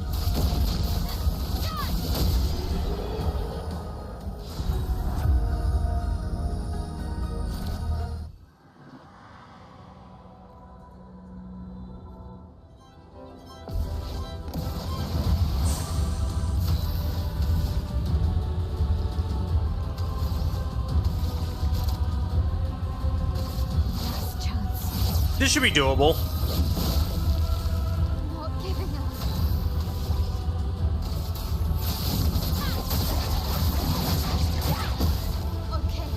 Speaker 3: Last chance.
Speaker 1: This should be doable.
Speaker 3: Not giving up. Okay.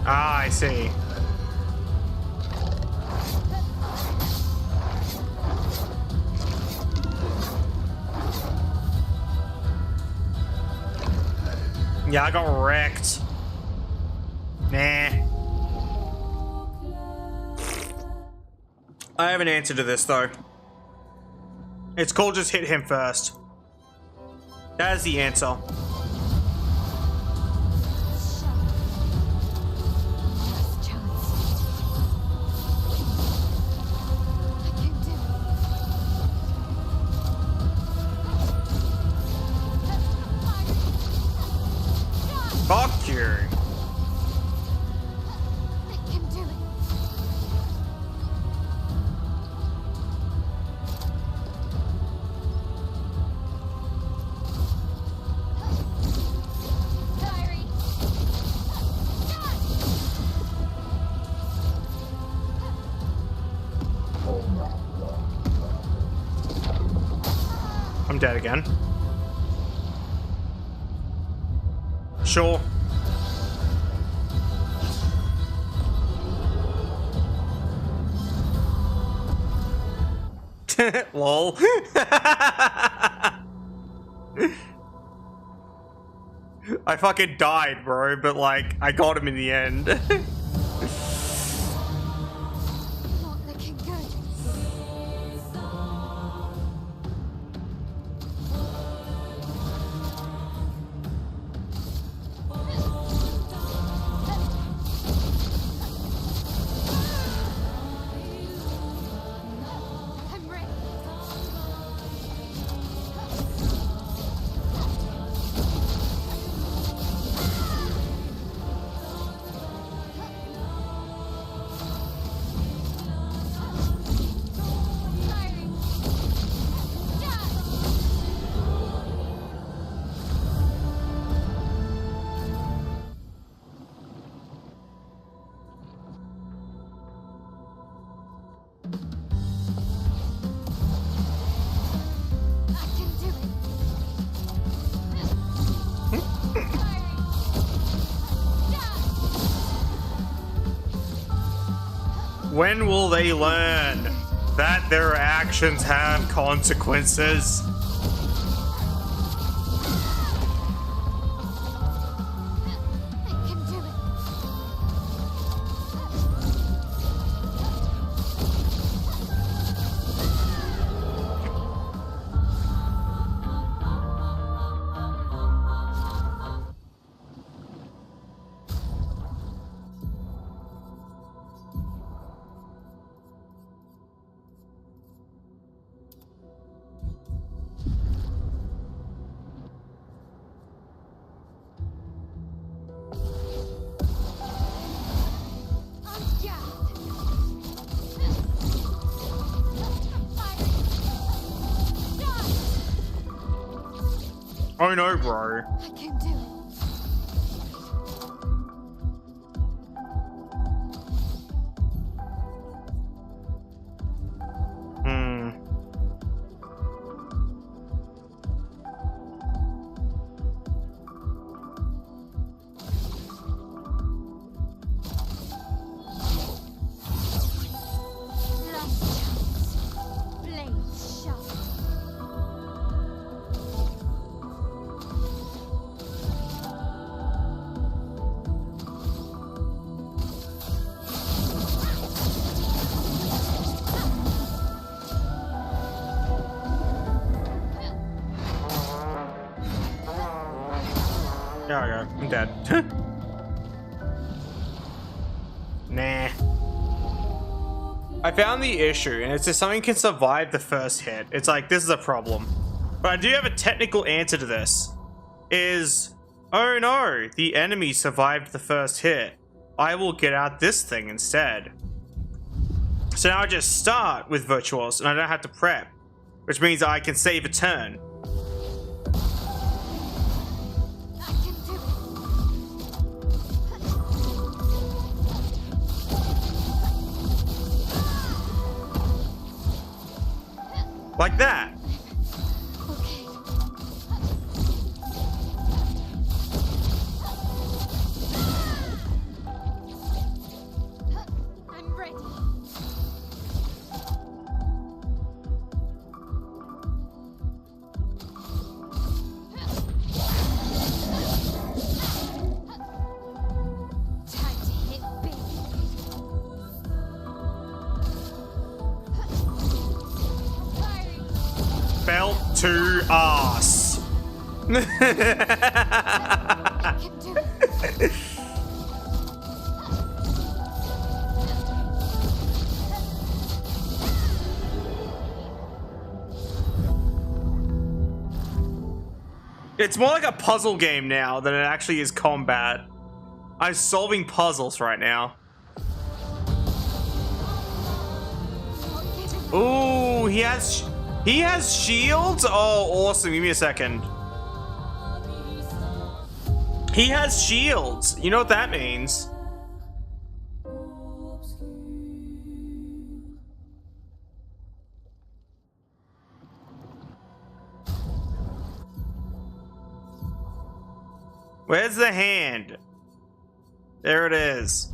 Speaker 1: Ah, I see. Yeah, I got wrecked. Nah. I have an answer to this, though. It's called just hit him first. That is the answer. Fuck you.
Speaker 3: I can do it. Diary.
Speaker 1: I'm dead again. Sure. Lol. I fucking died, bro, but like, I got him in the end.
Speaker 3: Not looking good. I'm ready. Diary. I can do it.
Speaker 1: When will they learn that their actions have consequences?
Speaker 3: I can do it.
Speaker 1: Oh no, bro.
Speaker 3: I can do it. Last chance. Blade sharp.
Speaker 1: There I go. I'm dead. Nah. I found the issue, and it's if something can survive the first hit. It's like, this is a problem. But I do have a technical answer to this. Oh no, the enemy survived the first hit. I will get out this thing instead. So now I just start with Virtuos, and I don't have to prep. Which means I can save a turn.
Speaker 3: I can do it.
Speaker 1: Like that.
Speaker 3: Okay.
Speaker 1: to ass.
Speaker 3: I can do it.
Speaker 1: It's more like a puzzle game now than it actually is combat. I'm solving puzzles right now. Ooh, he has shields? Oh, awesome. Give me a second. He has shields. You know what that means? Where's the hand? There it is.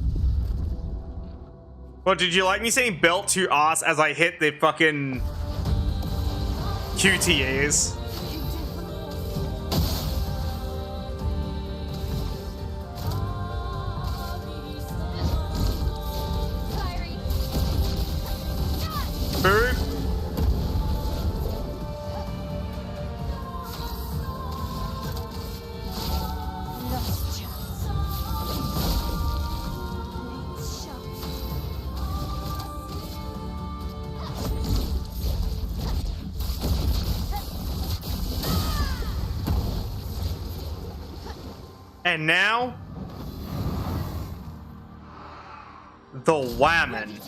Speaker 1: Well, did you like me saying belt to ass as I hit the fucking QTAs? Boop. And now, the whammon.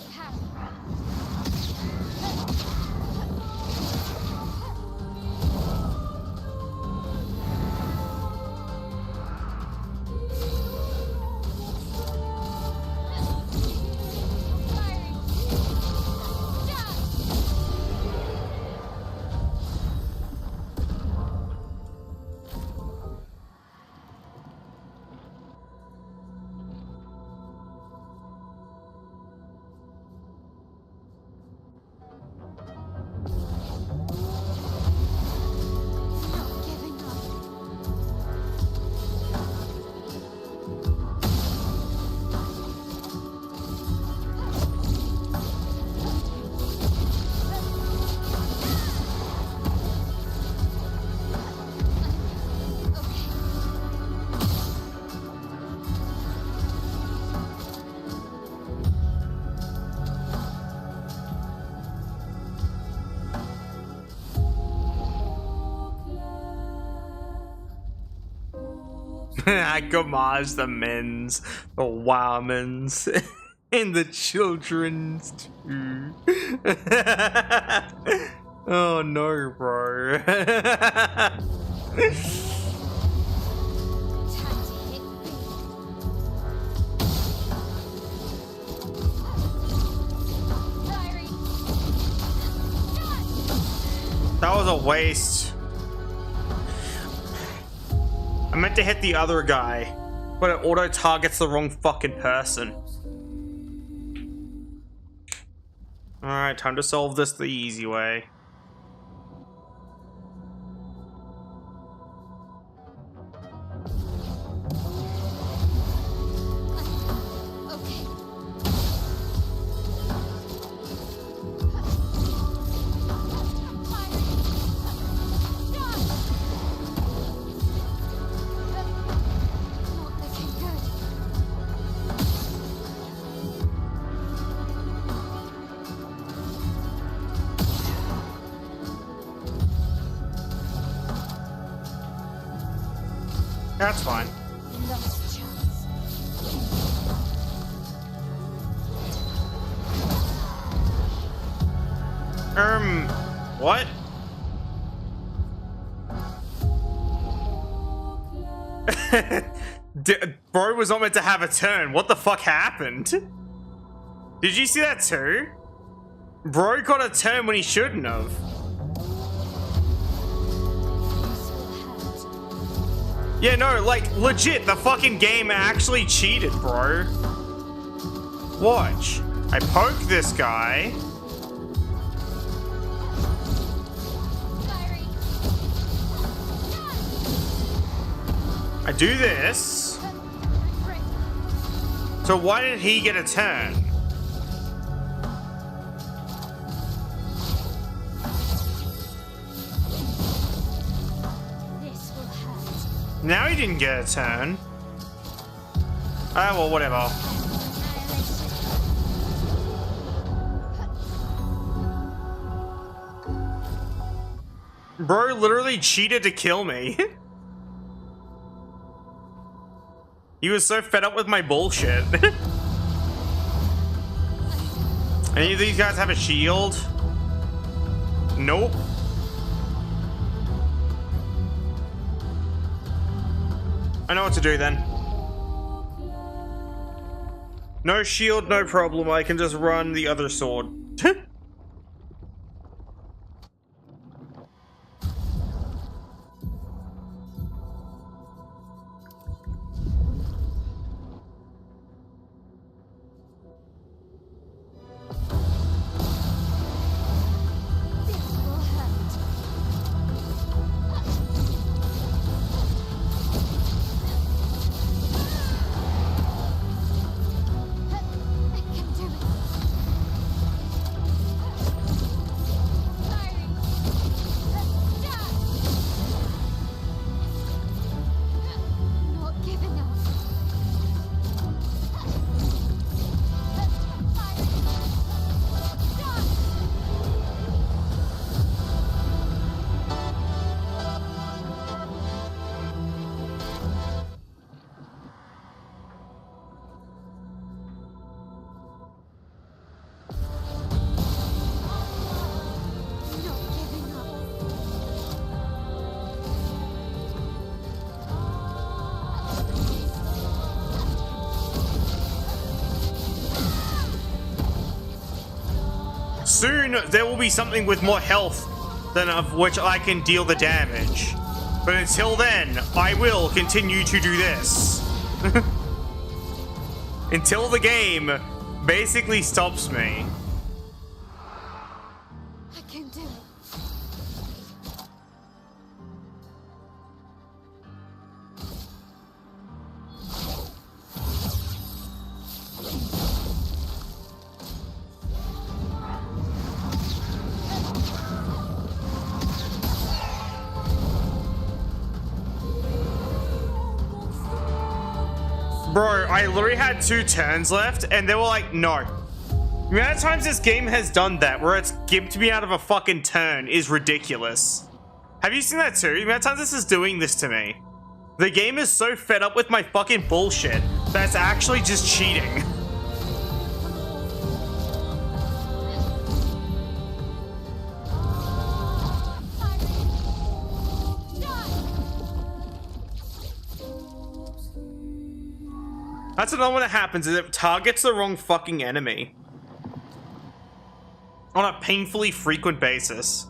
Speaker 1: I homage the men's, the womans, and the children's too. Oh no, bro. That was a waste. I meant to hit the other guy, but it auto targets the wrong fucking person. Alright, time to solve this the easy way. That's fine. What? Bro was not meant to have a turn. What the fuck happened? Did you see that too? Bro got a turn when he shouldn't have. Yeah, no, like, legit, the fucking game actually cheated, bro. Watch. I poke this guy. I do this. So why did he get a turn? Now he didn't get a turn. Ah, well, whatever. Bro literally cheated to kill me. He was so fed up with my bullshit. Any of these guys have a shield? Nope. I know what to do then. No shield, no problem. I can just run the other sword. Soon there will be something with more health than of which I can deal the damage. But until then, I will continue to do this. Until the game basically stops me.
Speaker 3: I can do it.
Speaker 1: Bro, I literally had 2 turns left, and they were like, no. The amount of times this game has done that, where it's gimped me out of a fucking turn, is ridiculous. Have you seen that too? The amount of times this is doing this to me. The game is so fed up with my fucking bullshit, that's actually just cheating. That's another one that happens, is it targets the wrong fucking enemy. On a painfully frequent basis.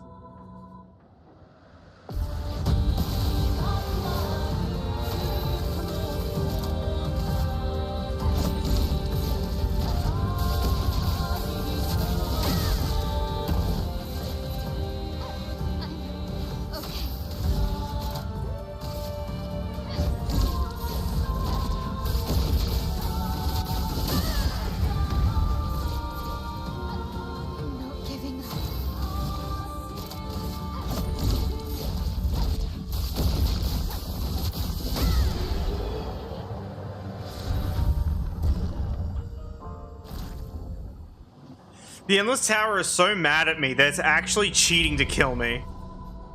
Speaker 1: The Endless Tower is so mad at me that it's actually cheating to kill me.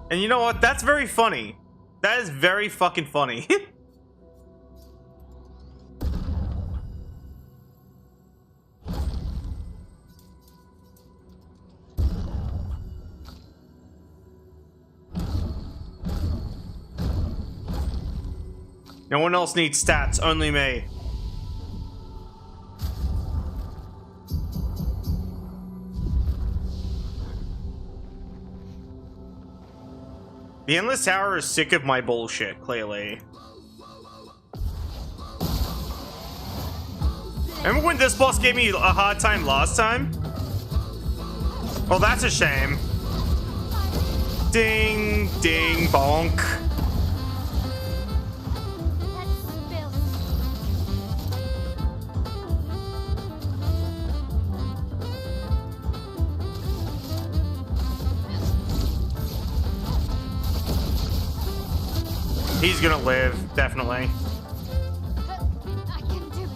Speaker 1: And you know what? That's very funny. That is very fucking funny. No one else needs stats, only me. The Endless Tower is sick of my bullshit, clearly. Remember when this boss gave me a hard time last time? Well, that's a shame. Ding, ding, bonk. He's gonna live, definitely.
Speaker 3: I can do it.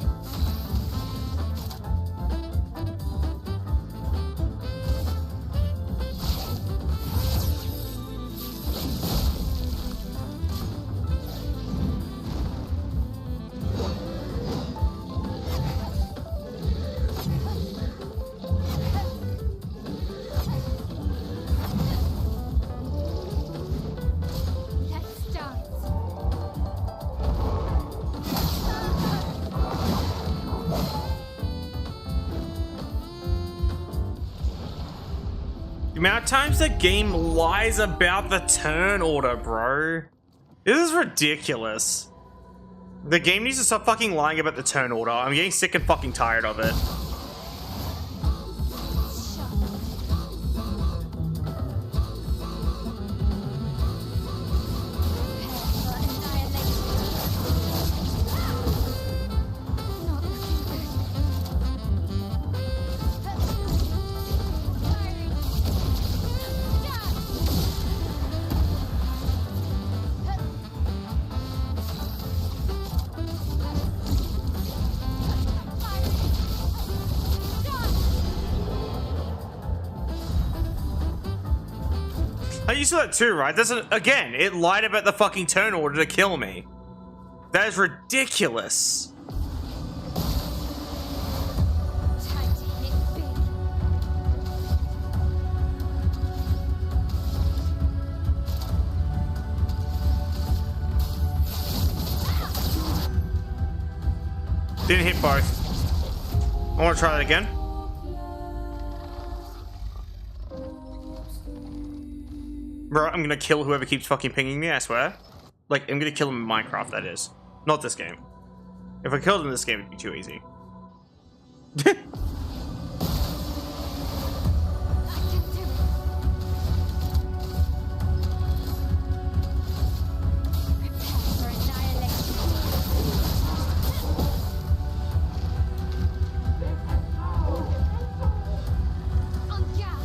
Speaker 3: Let's dance.
Speaker 1: The amount of times the game lies about the turn order, bro. This is ridiculous. The game needs to stop fucking lying about the turn order. I'm getting sick and fucking tired of it. You saw that too, right? Again, it lied about the fucking turn order to kill me. That is ridiculous.
Speaker 3: Time to hit big.
Speaker 1: Didn't hit both. I want to try that again. Bro, I'm gonna kill whoever keeps fucking pinging me, I swear. Like, I'm gonna kill him in Minecraft, that is. Not this game. If I killed him in this game, it'd be too easy.
Speaker 3: I can do it. Prepare for annihilation. On guard.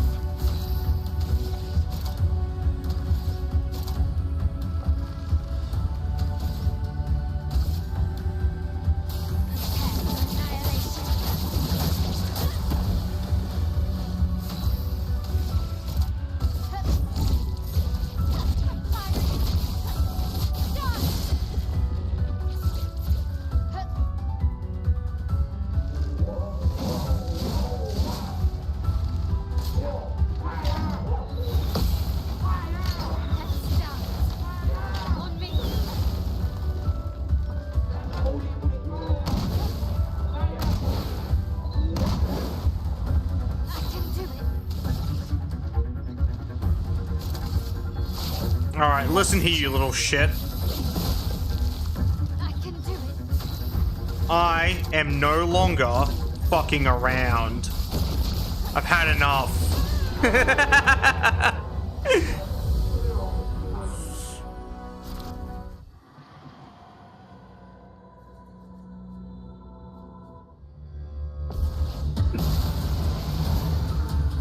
Speaker 1: Alright, listen here, you little shit.
Speaker 3: I can do it.
Speaker 1: I am no longer fucking around. I've had enough.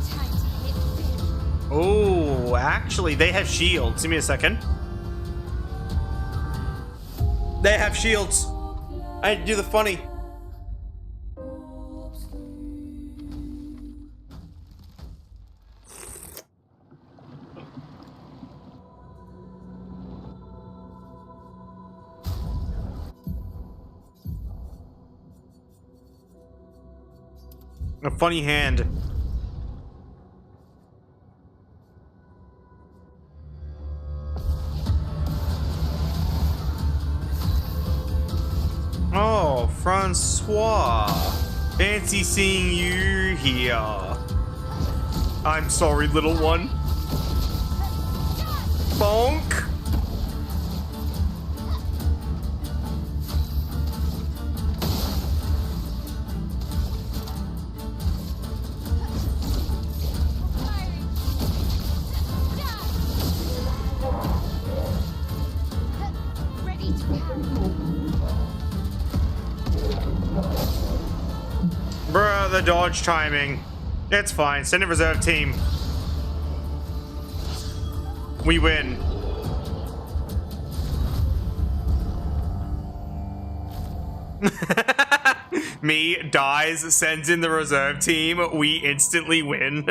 Speaker 3: Time to hit big.
Speaker 1: Oh, actually, they have shields. Give me a second. They have shields. I had to do the funny. A funny hand. Oh, Francois. Fancy seeing you here. I'm sorry, little one. Bonk.
Speaker 3: Ready to go.
Speaker 1: Bruh, the dodge timing. It's fine. Send a reserve team. We win. Me dies, sends in the reserve team, we instantly win.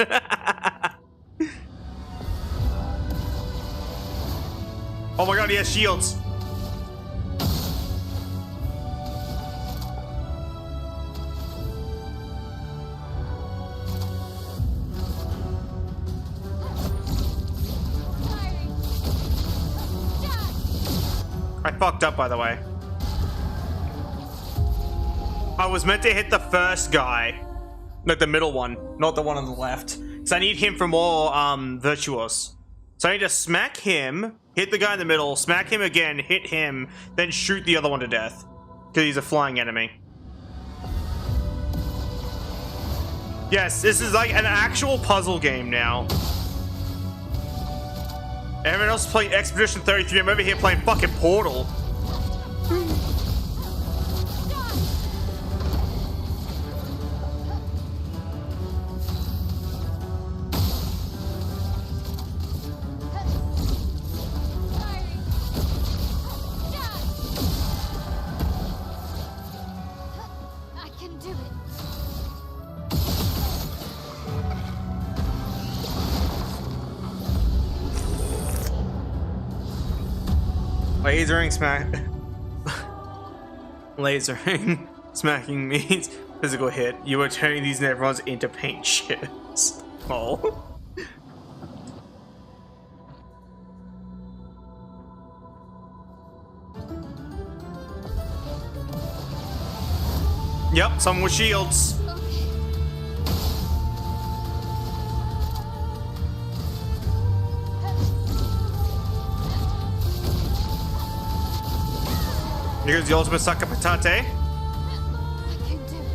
Speaker 1: Oh my god, he has shields. I fucked up, by the way. I was meant to hit the first guy. Like the middle one, not the one on the left. So I need him for more virtuous. So I need to smack him, hit the guy in the middle, smack him again, hit him, then shoot the other one to death. Because he's a flying enemy. Yes, this is like an actual puzzle game now. Everyone else is playing Expedition 33. I'm over here playing fucking Portal.
Speaker 3: I can do it.
Speaker 1: Lasering smack. Lasering smacking means physical hit. You are turning these neurons into paint shits. Oh. Yep, someone with shields. Here's the ultimate sucker patate.
Speaker 3: I can do it.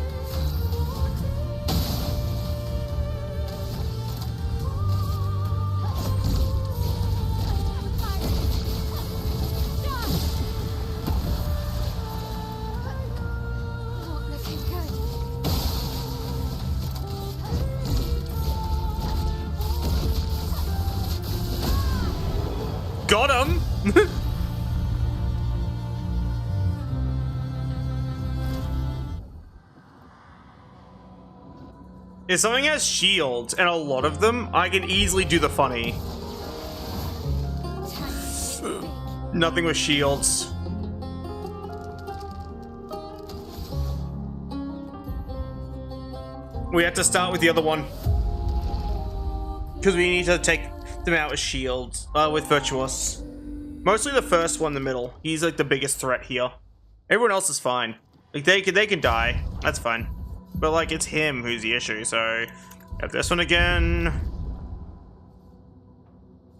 Speaker 3: Not looking good.
Speaker 1: Got him! If something has shields, and a lot of them, I can easily do the funny. Nothing with shields. We have to start with the other one. Because we need to take them out with shields, with Virtuous. Mostly the first one in the middle. He's like the biggest threat here. Everyone else is fine. Like they can die. That's fine. But like it's him who's the issue, so have this one again.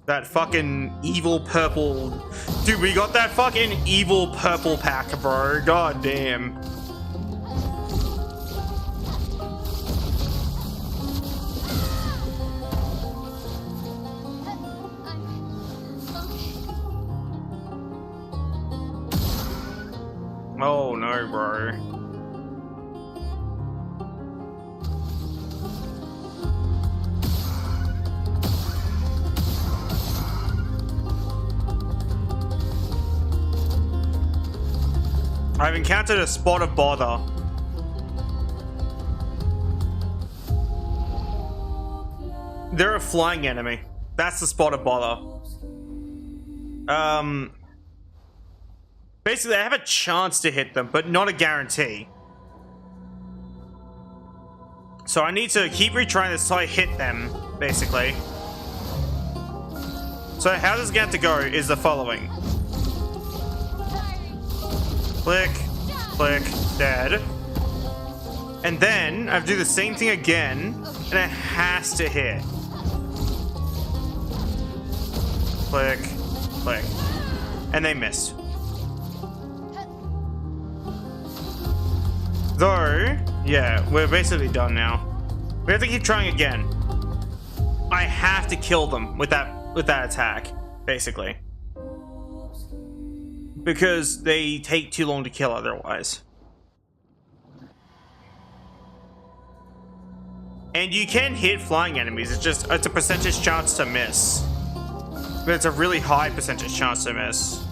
Speaker 1: That fucking evil purple. Dude, we got that fucking evil purple pack, bro. God damn. Oh no, bro. I've encountered a spot of bother. They're a flying enemy. That's the spot of bother. Basically, I have a chance to hit them, but not a guarantee. So I need to keep retrying this till I hit them, basically. So how this is going to go is the following. Click, click, dead. And then I have to do the same thing again, and it has to hit. Click, click. And they missed. Though, yeah, we're basically done now. We have to keep trying again. I have to kill them with that attack, basically. Because they take too long to kill otherwise. And you can hit flying enemies, it's a percentage chance to miss. But it's a really high percentage chance to miss.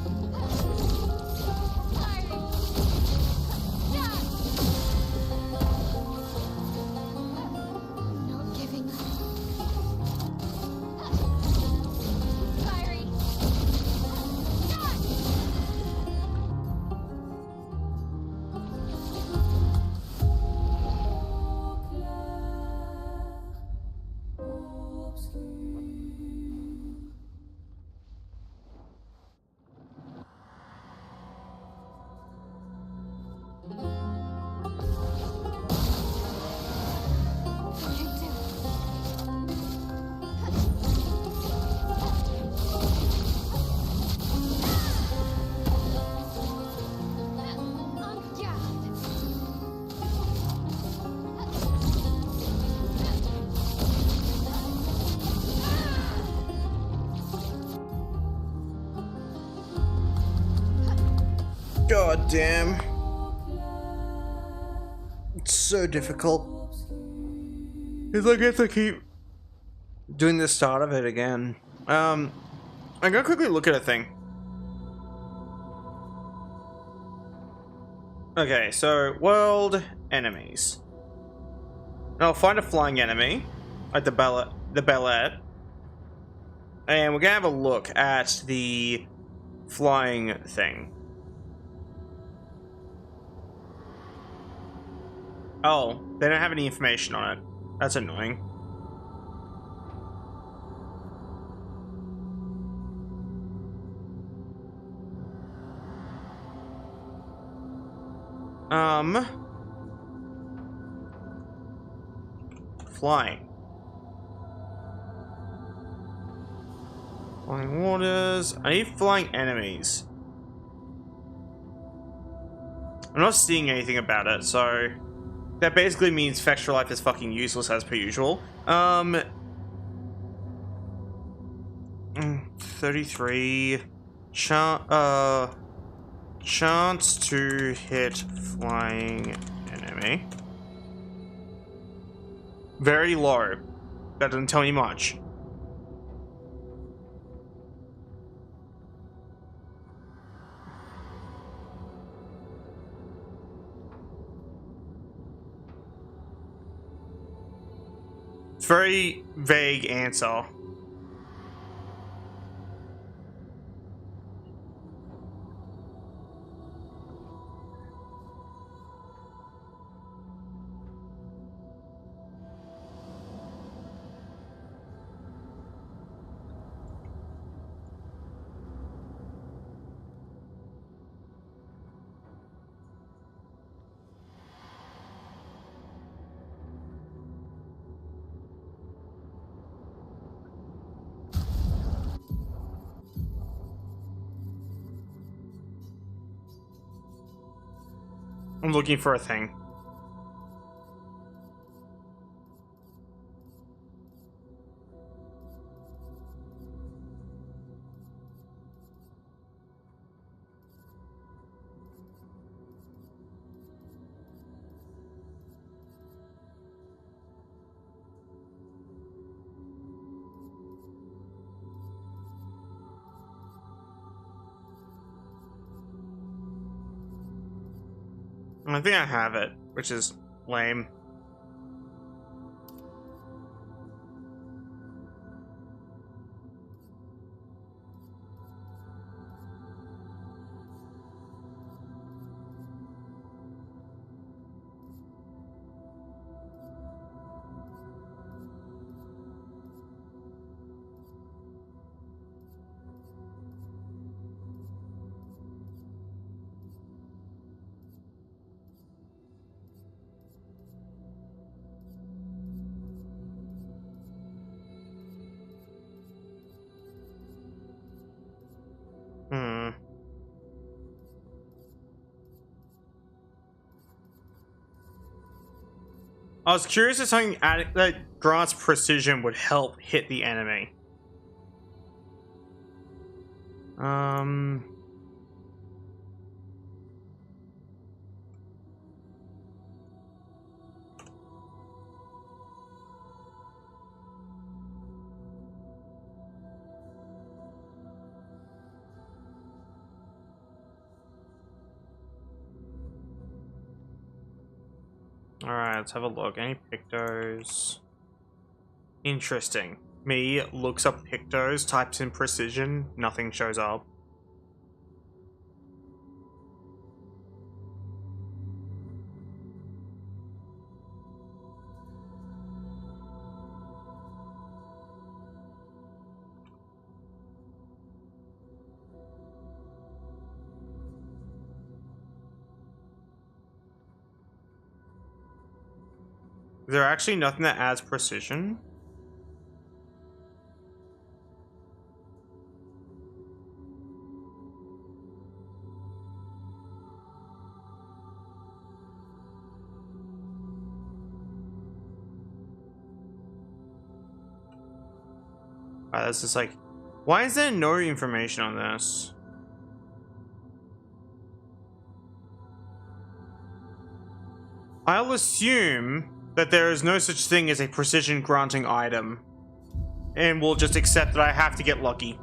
Speaker 1: God damn. It's so difficult. It's like I have to keep doing the start of it again. I'm gonna quickly look at a thing. Okay, so world enemies. I'll find a flying enemy, like the bellet, and we're gonna have a look at the flying thing. Oh, they don't have any information on it. That's annoying. Flying. Flying waters. I need flying enemies. I'm not seeing anything about it, so that basically means Fextra Life is fucking useless as per usual. 33 chance to hit flying enemy. Very low. That doesn't tell me much. It's very vague answer. I'm looking for a thing. I think I have it, which is lame. I was curious if something that grants precision would help hit the enemy. Alright, let's have a look. Any pictos? Interesting. Me looks up pictos, types in precision, nothing shows up. Is there actually nothing that adds precision? Alright, this is like... Why is there no information on this? I'll assume that there is no such thing as a precision granting item. And we'll just accept that I have to get lucky.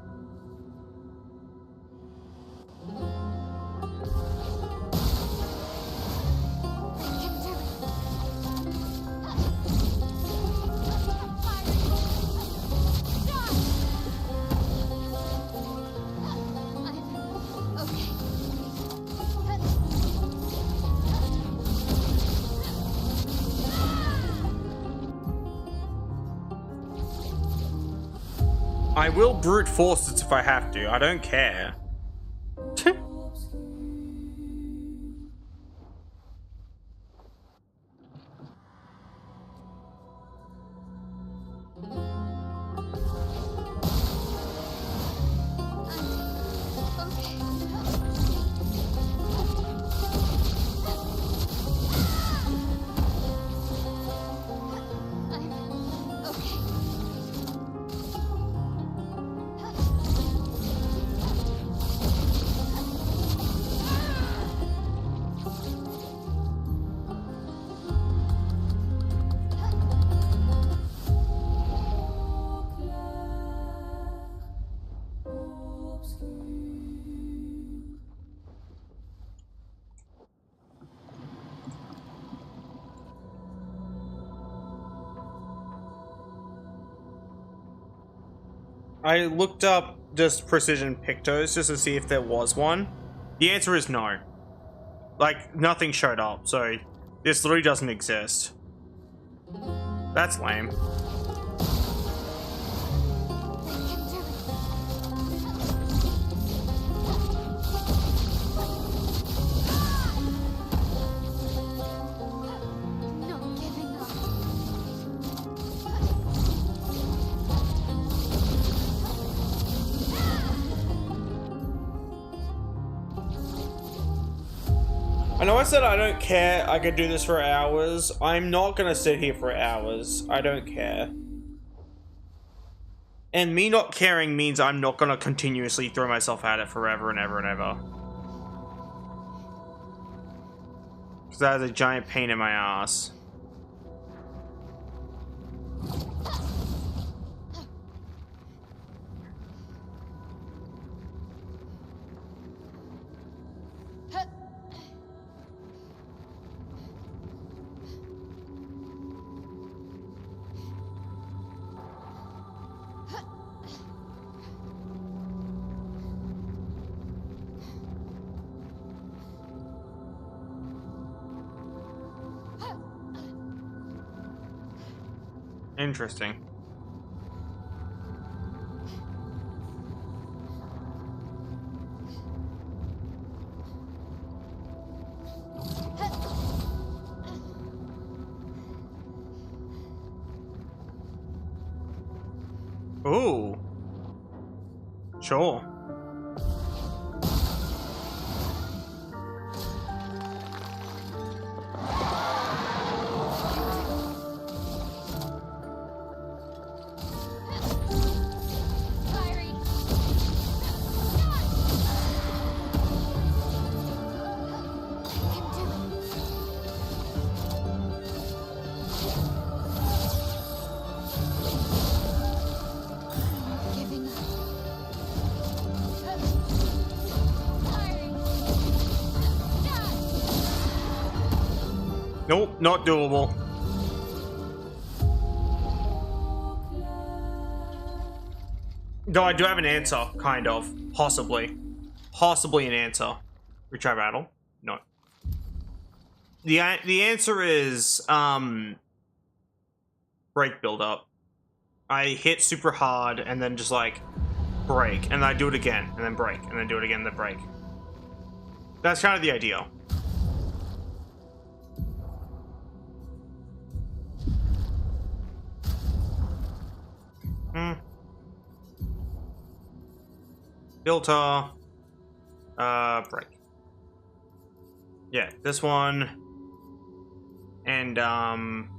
Speaker 1: I will brute force it if I have to. I don't care. I looked up just precision pictos just to see if there was one. The answer is no. Like, nothing showed up, so this literally doesn't exist. That's lame. I know I said I don't care, I could do this for hours. I'm not gonna sit here for hours. I don't care. And me not caring means I'm not gonna continuously throw myself at it forever and ever and ever. Because that is a giant pain in my ass. Interesting. Ooh. Sure. Nope, not doable. Though I do have an answer, kind of. Possibly. Possibly an answer. Retry battle? No. The answer is, break build up. I hit super hard and then just like, break. And I do it again, and then break. And then do it again, then break. That's kind of the idea. Filter. Break. Yeah, this one. And, that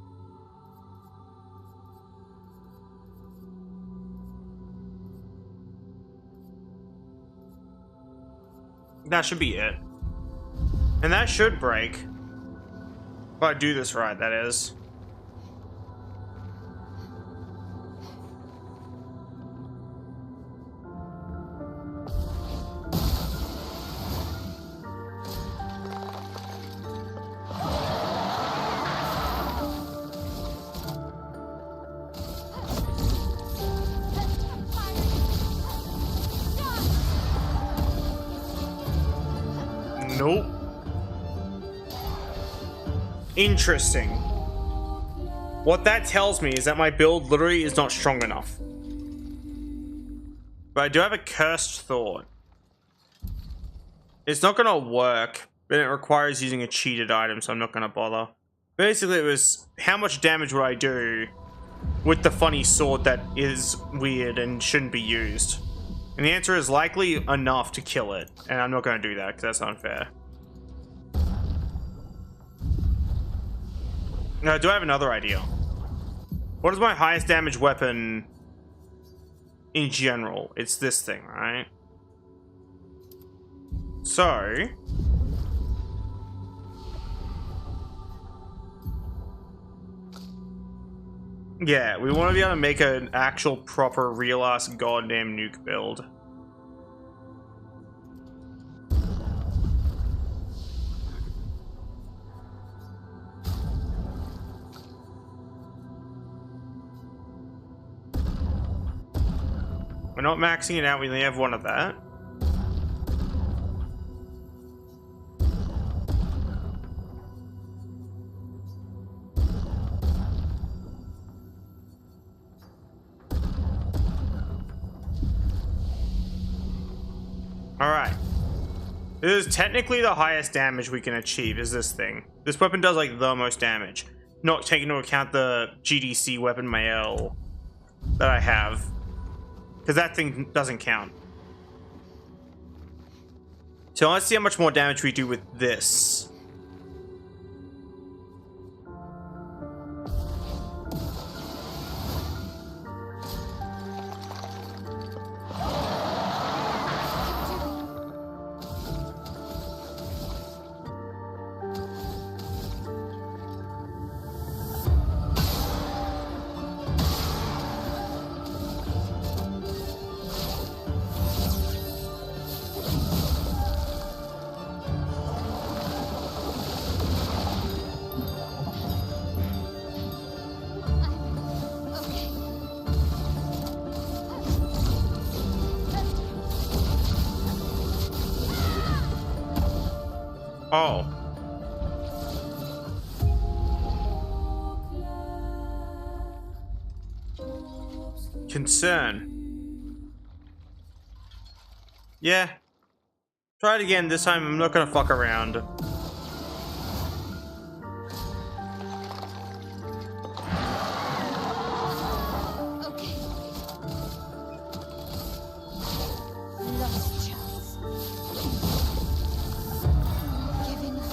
Speaker 1: should be it. And that should break. If I do this right, that is. Nope. Interesting. What that tells me is that my build literally is not strong enough. But I do have a cursed thought. It's not gonna work, but it requires using a cheated item, so I'm not gonna bother. Basically, it was how much damage would I do with the funny sword that is weird and shouldn't be used? And the answer is likely enough to kill it. And I'm not gonna do that, because that's unfair. Now, do I have another idea? What is my highest damage weapon in general? It's this thing, right? So... yeah, we want to be able to make an actual proper real-ass goddamn nuke build. We're not maxing it out, we only have one of that. Alright. This is technically the highest damage we can achieve, is this thing. This weapon does like the most damage. Not taking into account the GDC weapon mail that I have. Because that thing doesn't count. So let's see how much more damage we do with this. Oh. Concern. Yeah. Try it again. This time I'm not gonna fuck around.
Speaker 3: Okay. Last chance. Giving up.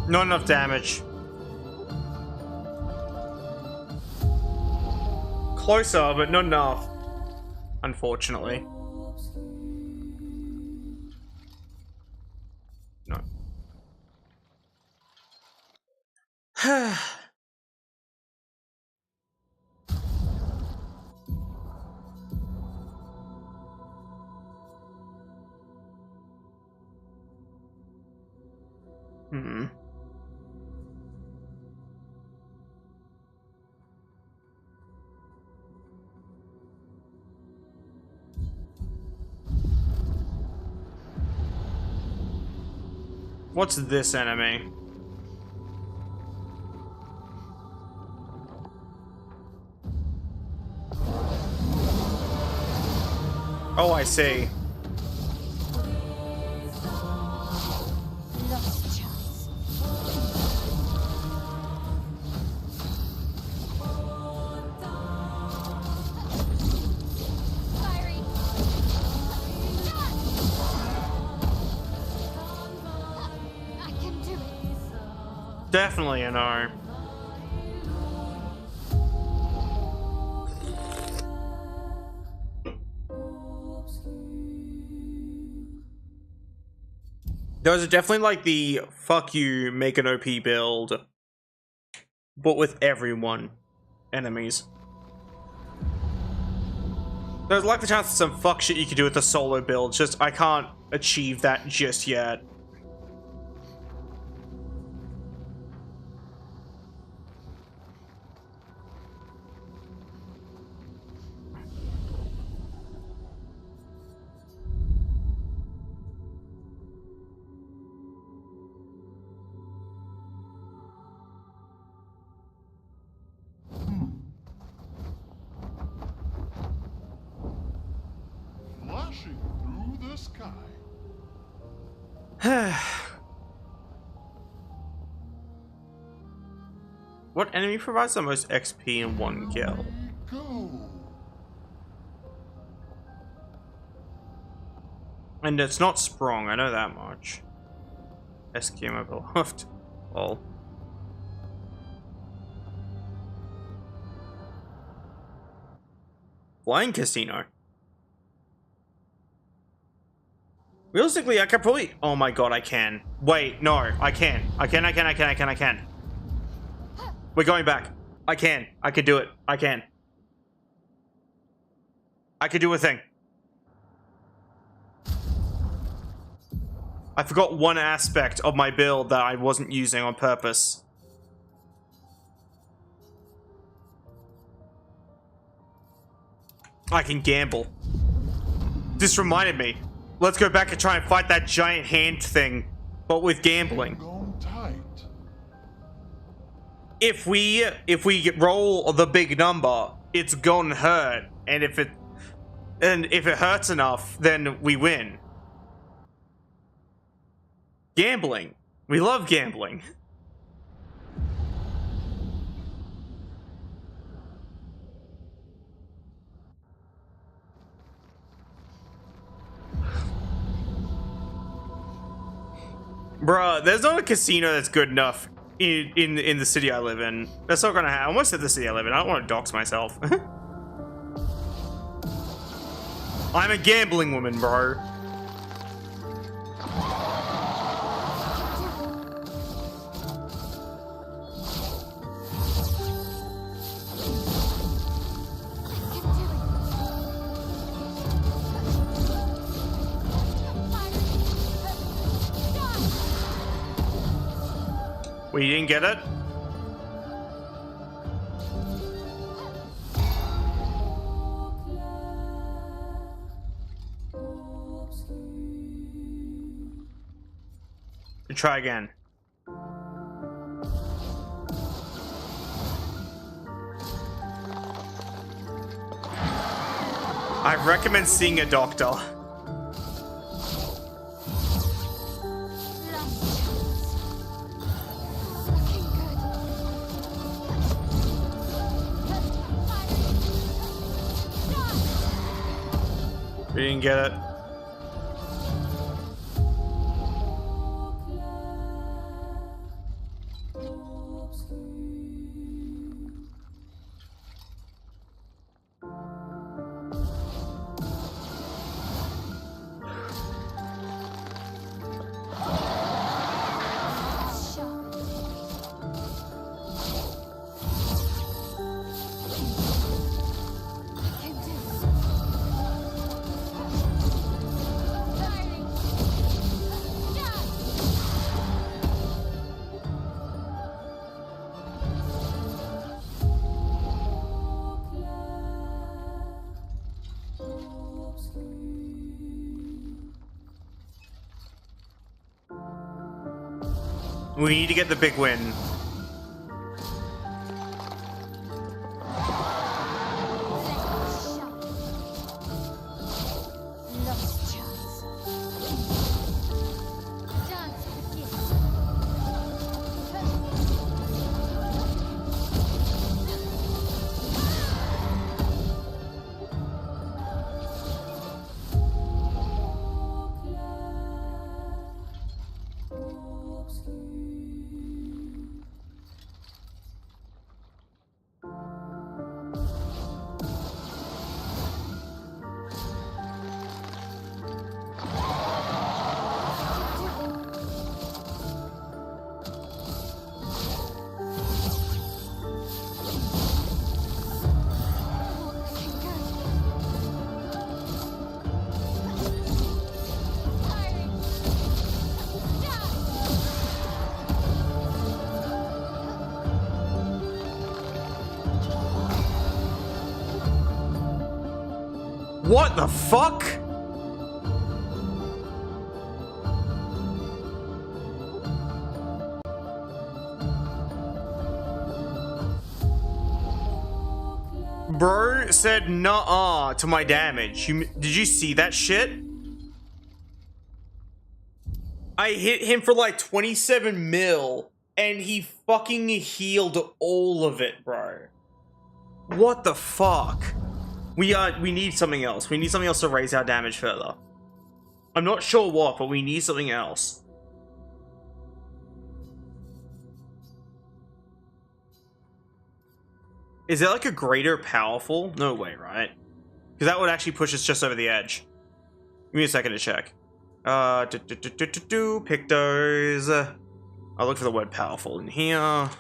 Speaker 1: Not enough damage. Closer, but not enough. Unfortunately. No. Hmm. What's this enemy? Oh, I see.
Speaker 3: Last chance. Fiery.
Speaker 1: Definitely a no. Those are definitely like the fuck you, make an OP build, but with everyone enemies. There's like the chance of some fuck shit you could do with the solo build, just I can't achieve that just yet.
Speaker 4: Flashing through the sky.
Speaker 1: What enemy provides the most XP in one kill?
Speaker 4: Go.
Speaker 1: And it's not Sprung, I know that much. SKMO beloved. Lol. Flying Casino. Realistically, I could probably... Oh my god, I can. Wait, no, I can. I can. We're going back. I can. I could do it. I can. I could do a thing. I forgot one aspect of my build that I wasn't using on purpose. I can gamble. This reminded me. Let's go back and try and fight that giant hand thing, but with gambling.
Speaker 4: Gone tight.
Speaker 1: If we roll the big number, it's gonna hurt, and if it hurts enough, then we win. Gambling. We love gambling. Bruh, there's not a casino that's good enough in the city I live in. That's not gonna happen. I almost said the city I live in. I don't want to dox myself. I'm a gambling woman, bro. We didn't get it? Try again. I recommend seeing a doctor. We didn't get it. We need to get the big win. What the fuck? Bro said nuh-uh to my damage. Did you see that shit? I hit him for like 27 mil and he fucking healed all of it, bro. What the fuck? We need something else. We need something else to raise our damage further. I'm not sure what, but we need something else. Is there like a greater powerful? No way, right? Because that would actually push us just over the edge. Give me a second to check. Pick those. I'll look for the word powerful in here.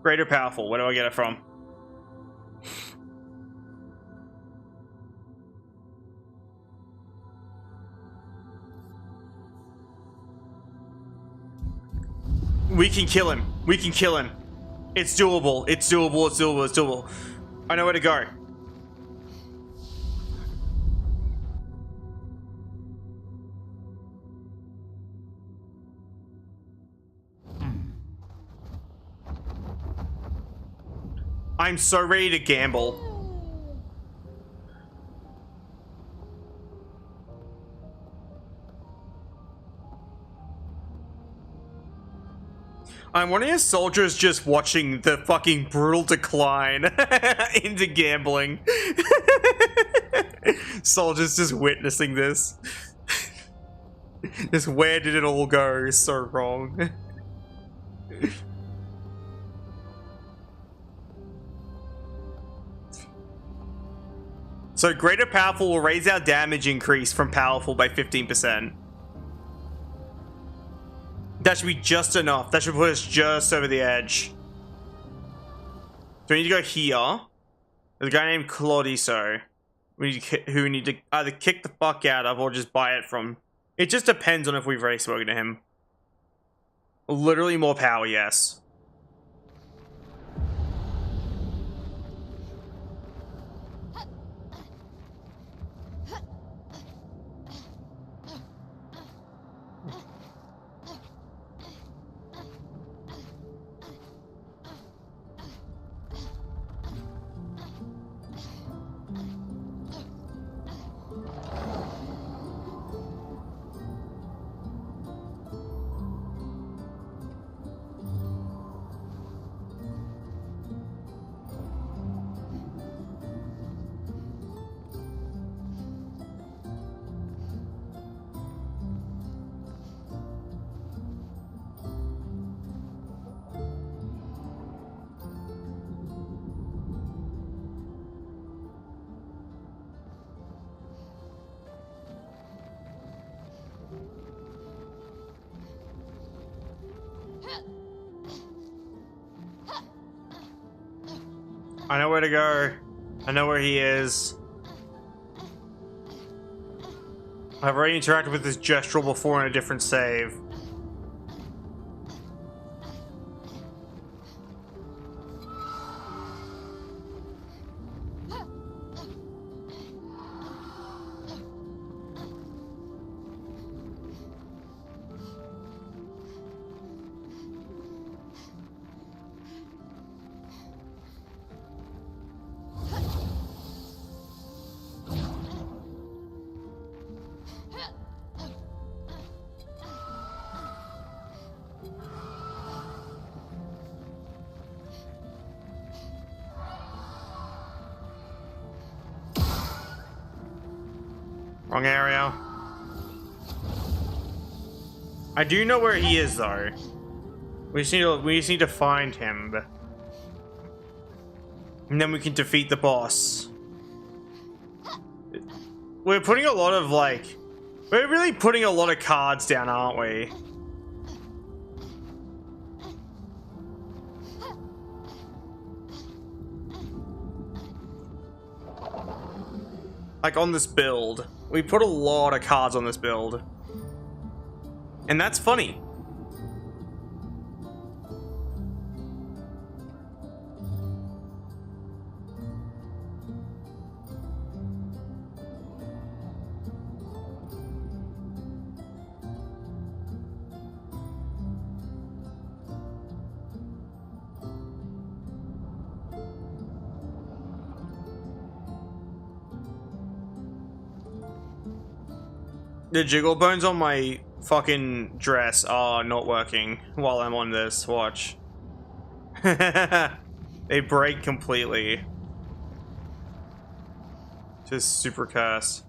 Speaker 1: Greater powerful, where do I get it from? We can kill him. We can kill him. It's doable. It's doable. It's doable. It's doable. I know where to go. I'm so ready to gamble. I'm one of your soldiers just watching the fucking brutal decline into gambling. Soldiers just witnessing this. Just where did it all go so wrong? So greater powerful will raise our damage increase from powerful by 15%. That should be just enough. That should put us just over the edge. So we need to go here. There's a guy named Claudiso. Who we need to either kick the fuck out of or just buy it from. It just depends on if we've already spoken to him. Literally more power, yes. I know where to go. I know where he is. I've already interacted with this gestural before in a different save. Wrong area. I do know where he is, though. We just need to find him. And then we can defeat the boss. We're putting a lot of, like... We're really putting a lot of cards down, aren't we? Like, on this build. We put a lot of cards on this build. And that's funny. The jiggle bones on my fucking dress are not working while I'm on this. Watch. They break completely. Just super cursed.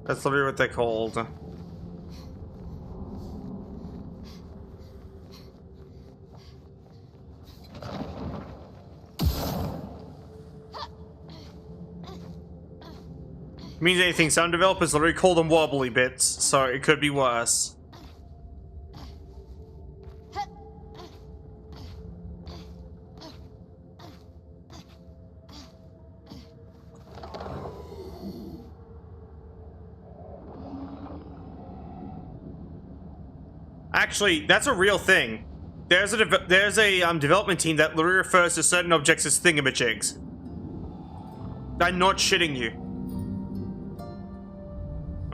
Speaker 1: That's literally what they're called. Means anything. Some developers literally call them wobbly bits, so it could be worse. Actually, that's a real thing. There's a development team that literally refers to certain objects as thingamajigs. I'm not shitting you.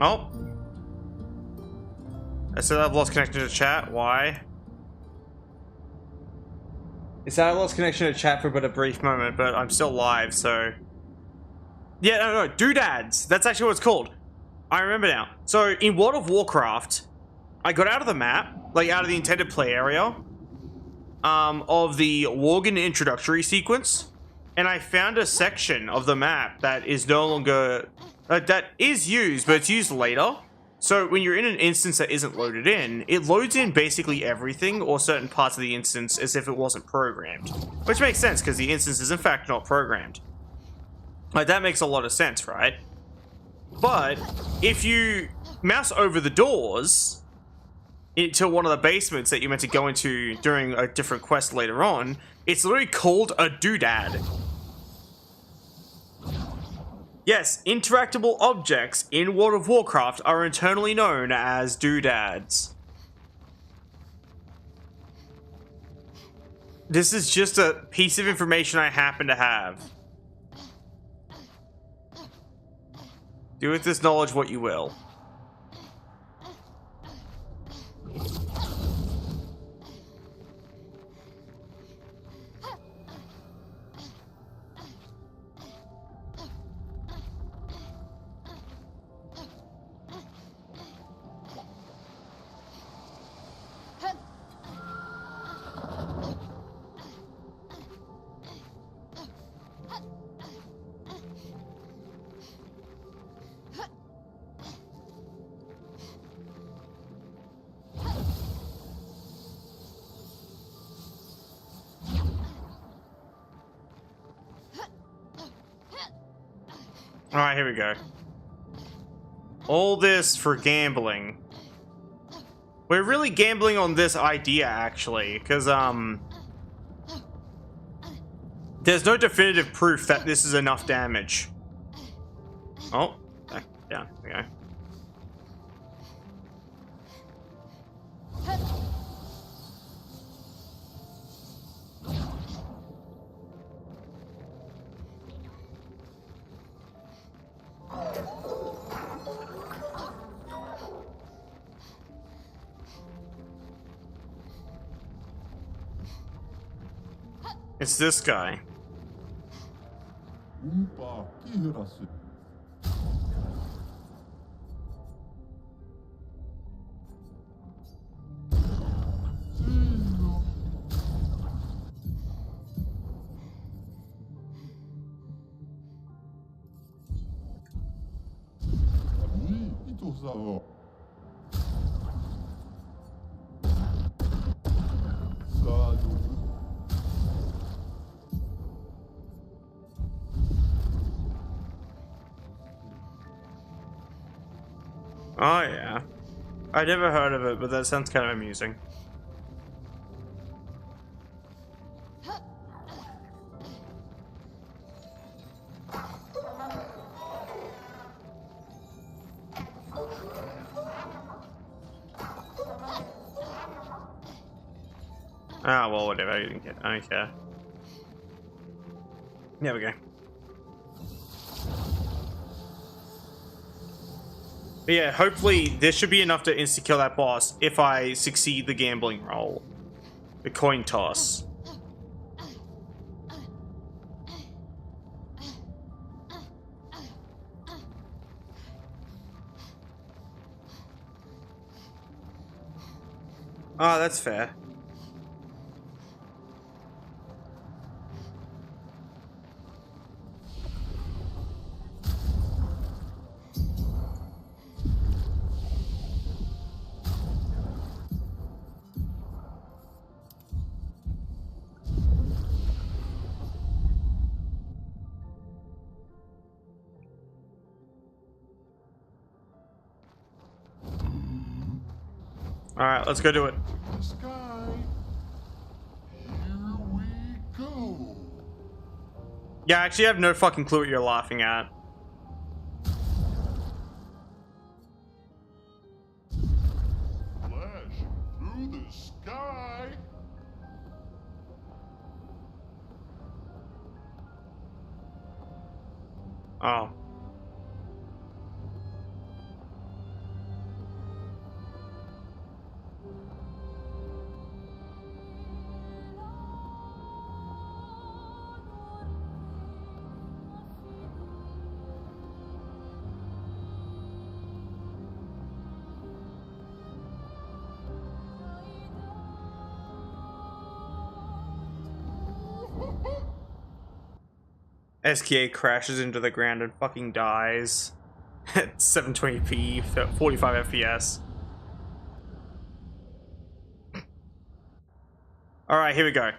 Speaker 1: Oh. I said I've lost connection to chat. Why? It said I lost connection to chat for but a brief moment, but I'm still live, so... Yeah, no, doodads. That's actually what it's called. I remember now. So, in World of Warcraft, I got out of the map, like out of the intended play area, of the Worgen introductory sequence, and I found a section of the map that is no longer... that is used, but it's used later. So when you're in an instance that isn't loaded in, it loads in basically everything or certain parts of the instance as if it wasn't programmed. Which makes sense, because the instance is in fact not programmed. Like, that makes a lot of sense, right? But if you mouse over the doors into one of the basements that you're meant to go into during a different quest later on, it's literally called a doodad. Yes, interactable objects in World of Warcraft are internally known as doodads. This is just a piece of information I happen to have. Do with this knowledge what you will. Alright, here we go. All this for gambling. We're really gambling on this idea, actually, because, there's no definitive proof that this is enough damage. Oh, back down. There we go. It's this guy.
Speaker 4: Umpa kihrasu. Ito
Speaker 1: Oh yeah. I never heard of it, but that sounds kind of amusing. Ah, well, whatever. I didn't get. I don't care. There we go. But yeah, hopefully this should be enough to insta-kill that boss if I succeed the gambling roll. The coin toss. Oh, that's fair. Alright, let's go do it.
Speaker 4: The sky. Here we go.
Speaker 1: Yeah, actually, I have no fucking clue what you're laughing at.
Speaker 4: Flash through the sky.
Speaker 1: Oh. SKA crashes into the ground and fucking dies at 720p, 45 FPS. Alright, here we go.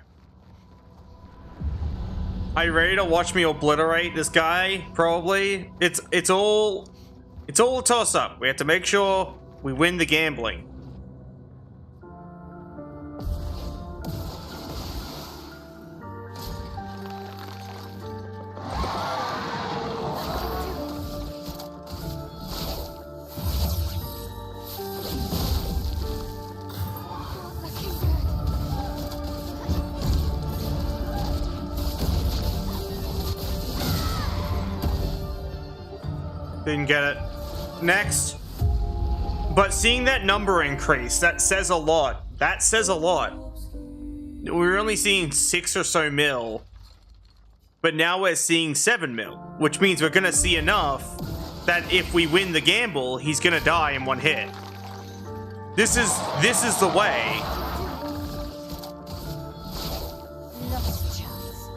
Speaker 1: Are you ready to watch me obliterate this guy? Probably. It's all a toss-up. We have to make sure we win the gambling. Didn't get it. Next. But seeing that number increase, that says a lot. That says a lot. We're only seeing 6 or so mil. But now we're seeing 7 mil. Which means we're gonna see enough that if we win the gamble, he's gonna die in one hit. This is the way.
Speaker 3: Lost chance.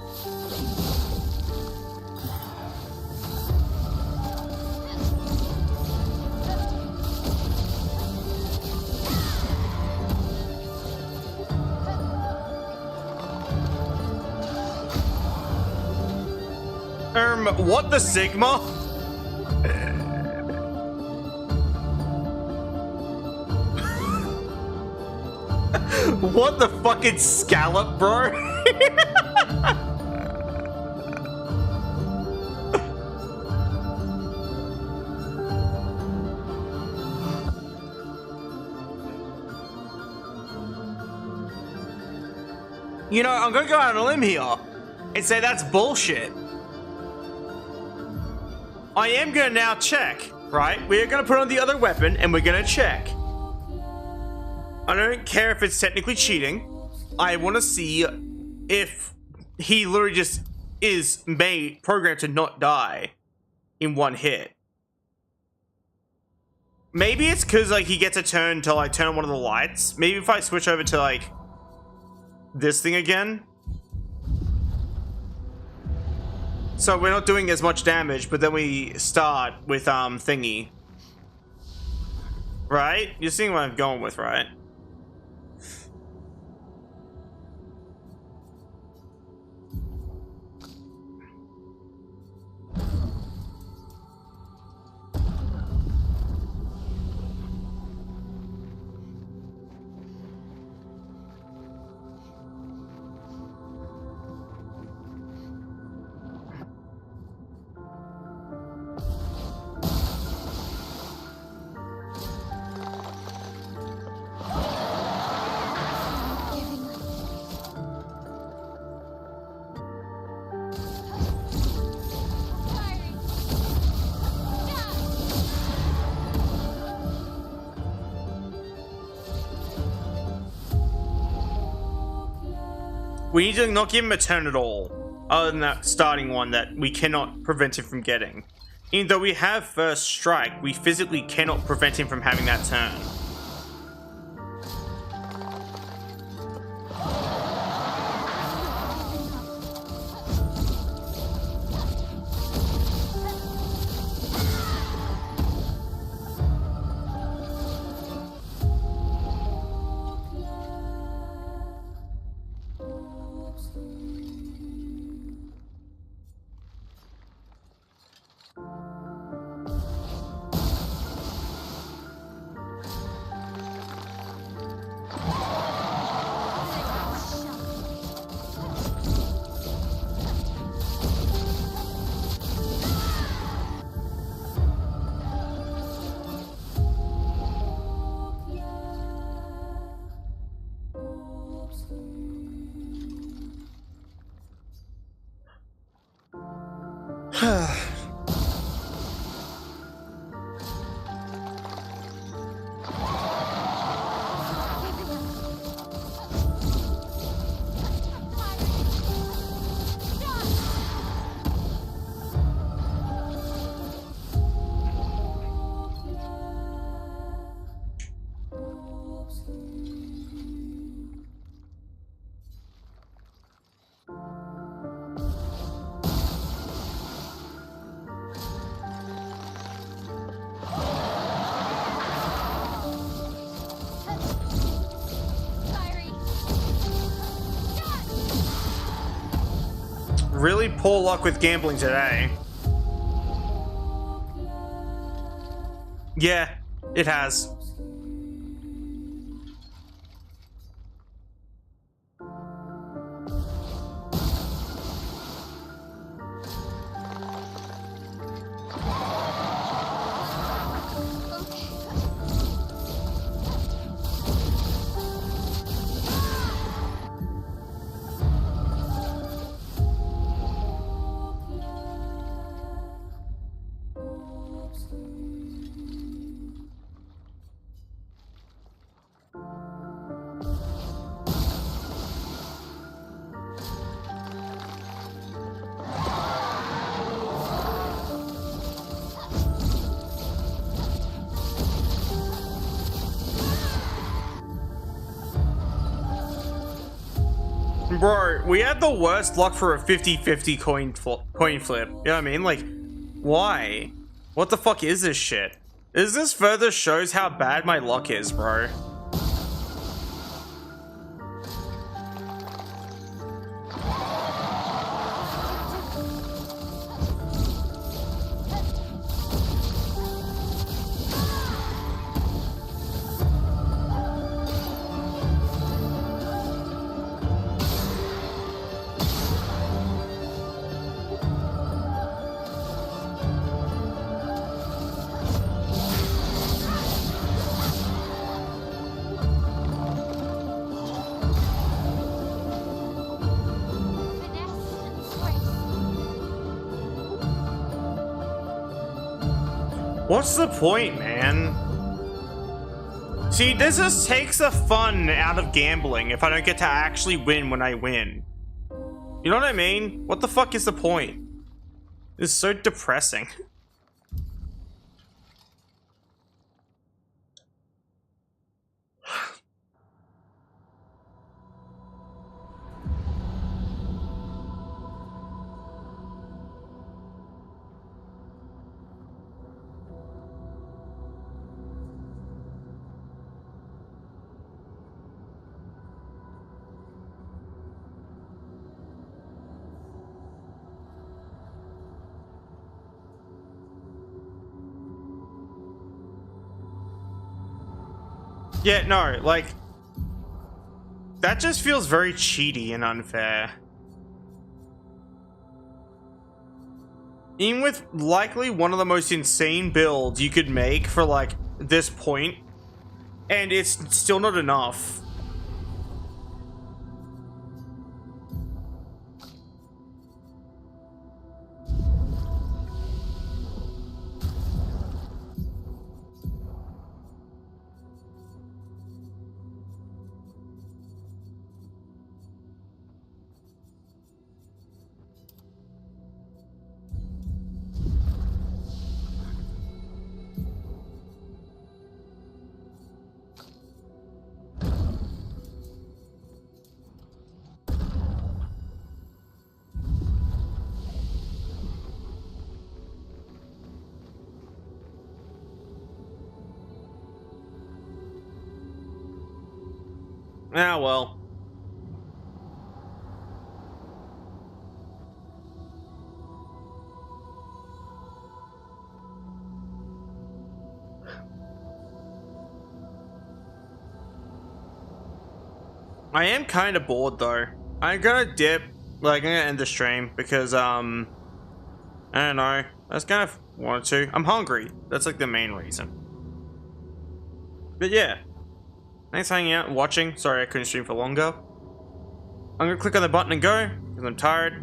Speaker 1: What the Sigma? What the fucking scallop, bro? You know, I'm gonna go out on a limb here and say that's bullshit. I am gonna now check, right? We're gonna put on the other weapon and we're gonna check. I don't care if it's technically cheating. I want to see if he literally just is programmed to not die in one hit. Maybe it's because like he gets a turn to like turn on one of the lights. Maybe if I switch over to like this thing again. So we're not doing as much damage, but then we start with thingy. Right? You're seeing what I'm going with, right? We need to not give him a turn at all, other than that starting one that we cannot prevent him from getting. Even though we have first strike, we physically cannot prevent him from having that turn. Really poor luck with gambling today. Yeah, it has. Bro, we had the worst luck for a 50-50 coin flip. You know what I mean? Like, why? What the fuck is this shit? This further shows how bad my luck is, bro. What's the point, man? See, this just takes the fun out of gambling if I don't get to actually win when I win. You know what I mean? What the fuck is the point? It's so depressing. Yeah, no, like, that just feels very cheaty and unfair. Even with likely one of the most insane builds you could make for, like, this point, and it's still not enough. Ah, well. I am kind of bored though. I'm gonna dip, like I'm gonna end the stream because I don't know. I just kind of wanted to. I'm hungry. That's like the main reason. But yeah, thanks for hanging out and watching. Sorry I couldn't stream for longer. I'm gonna click on the button and go because I'm tired.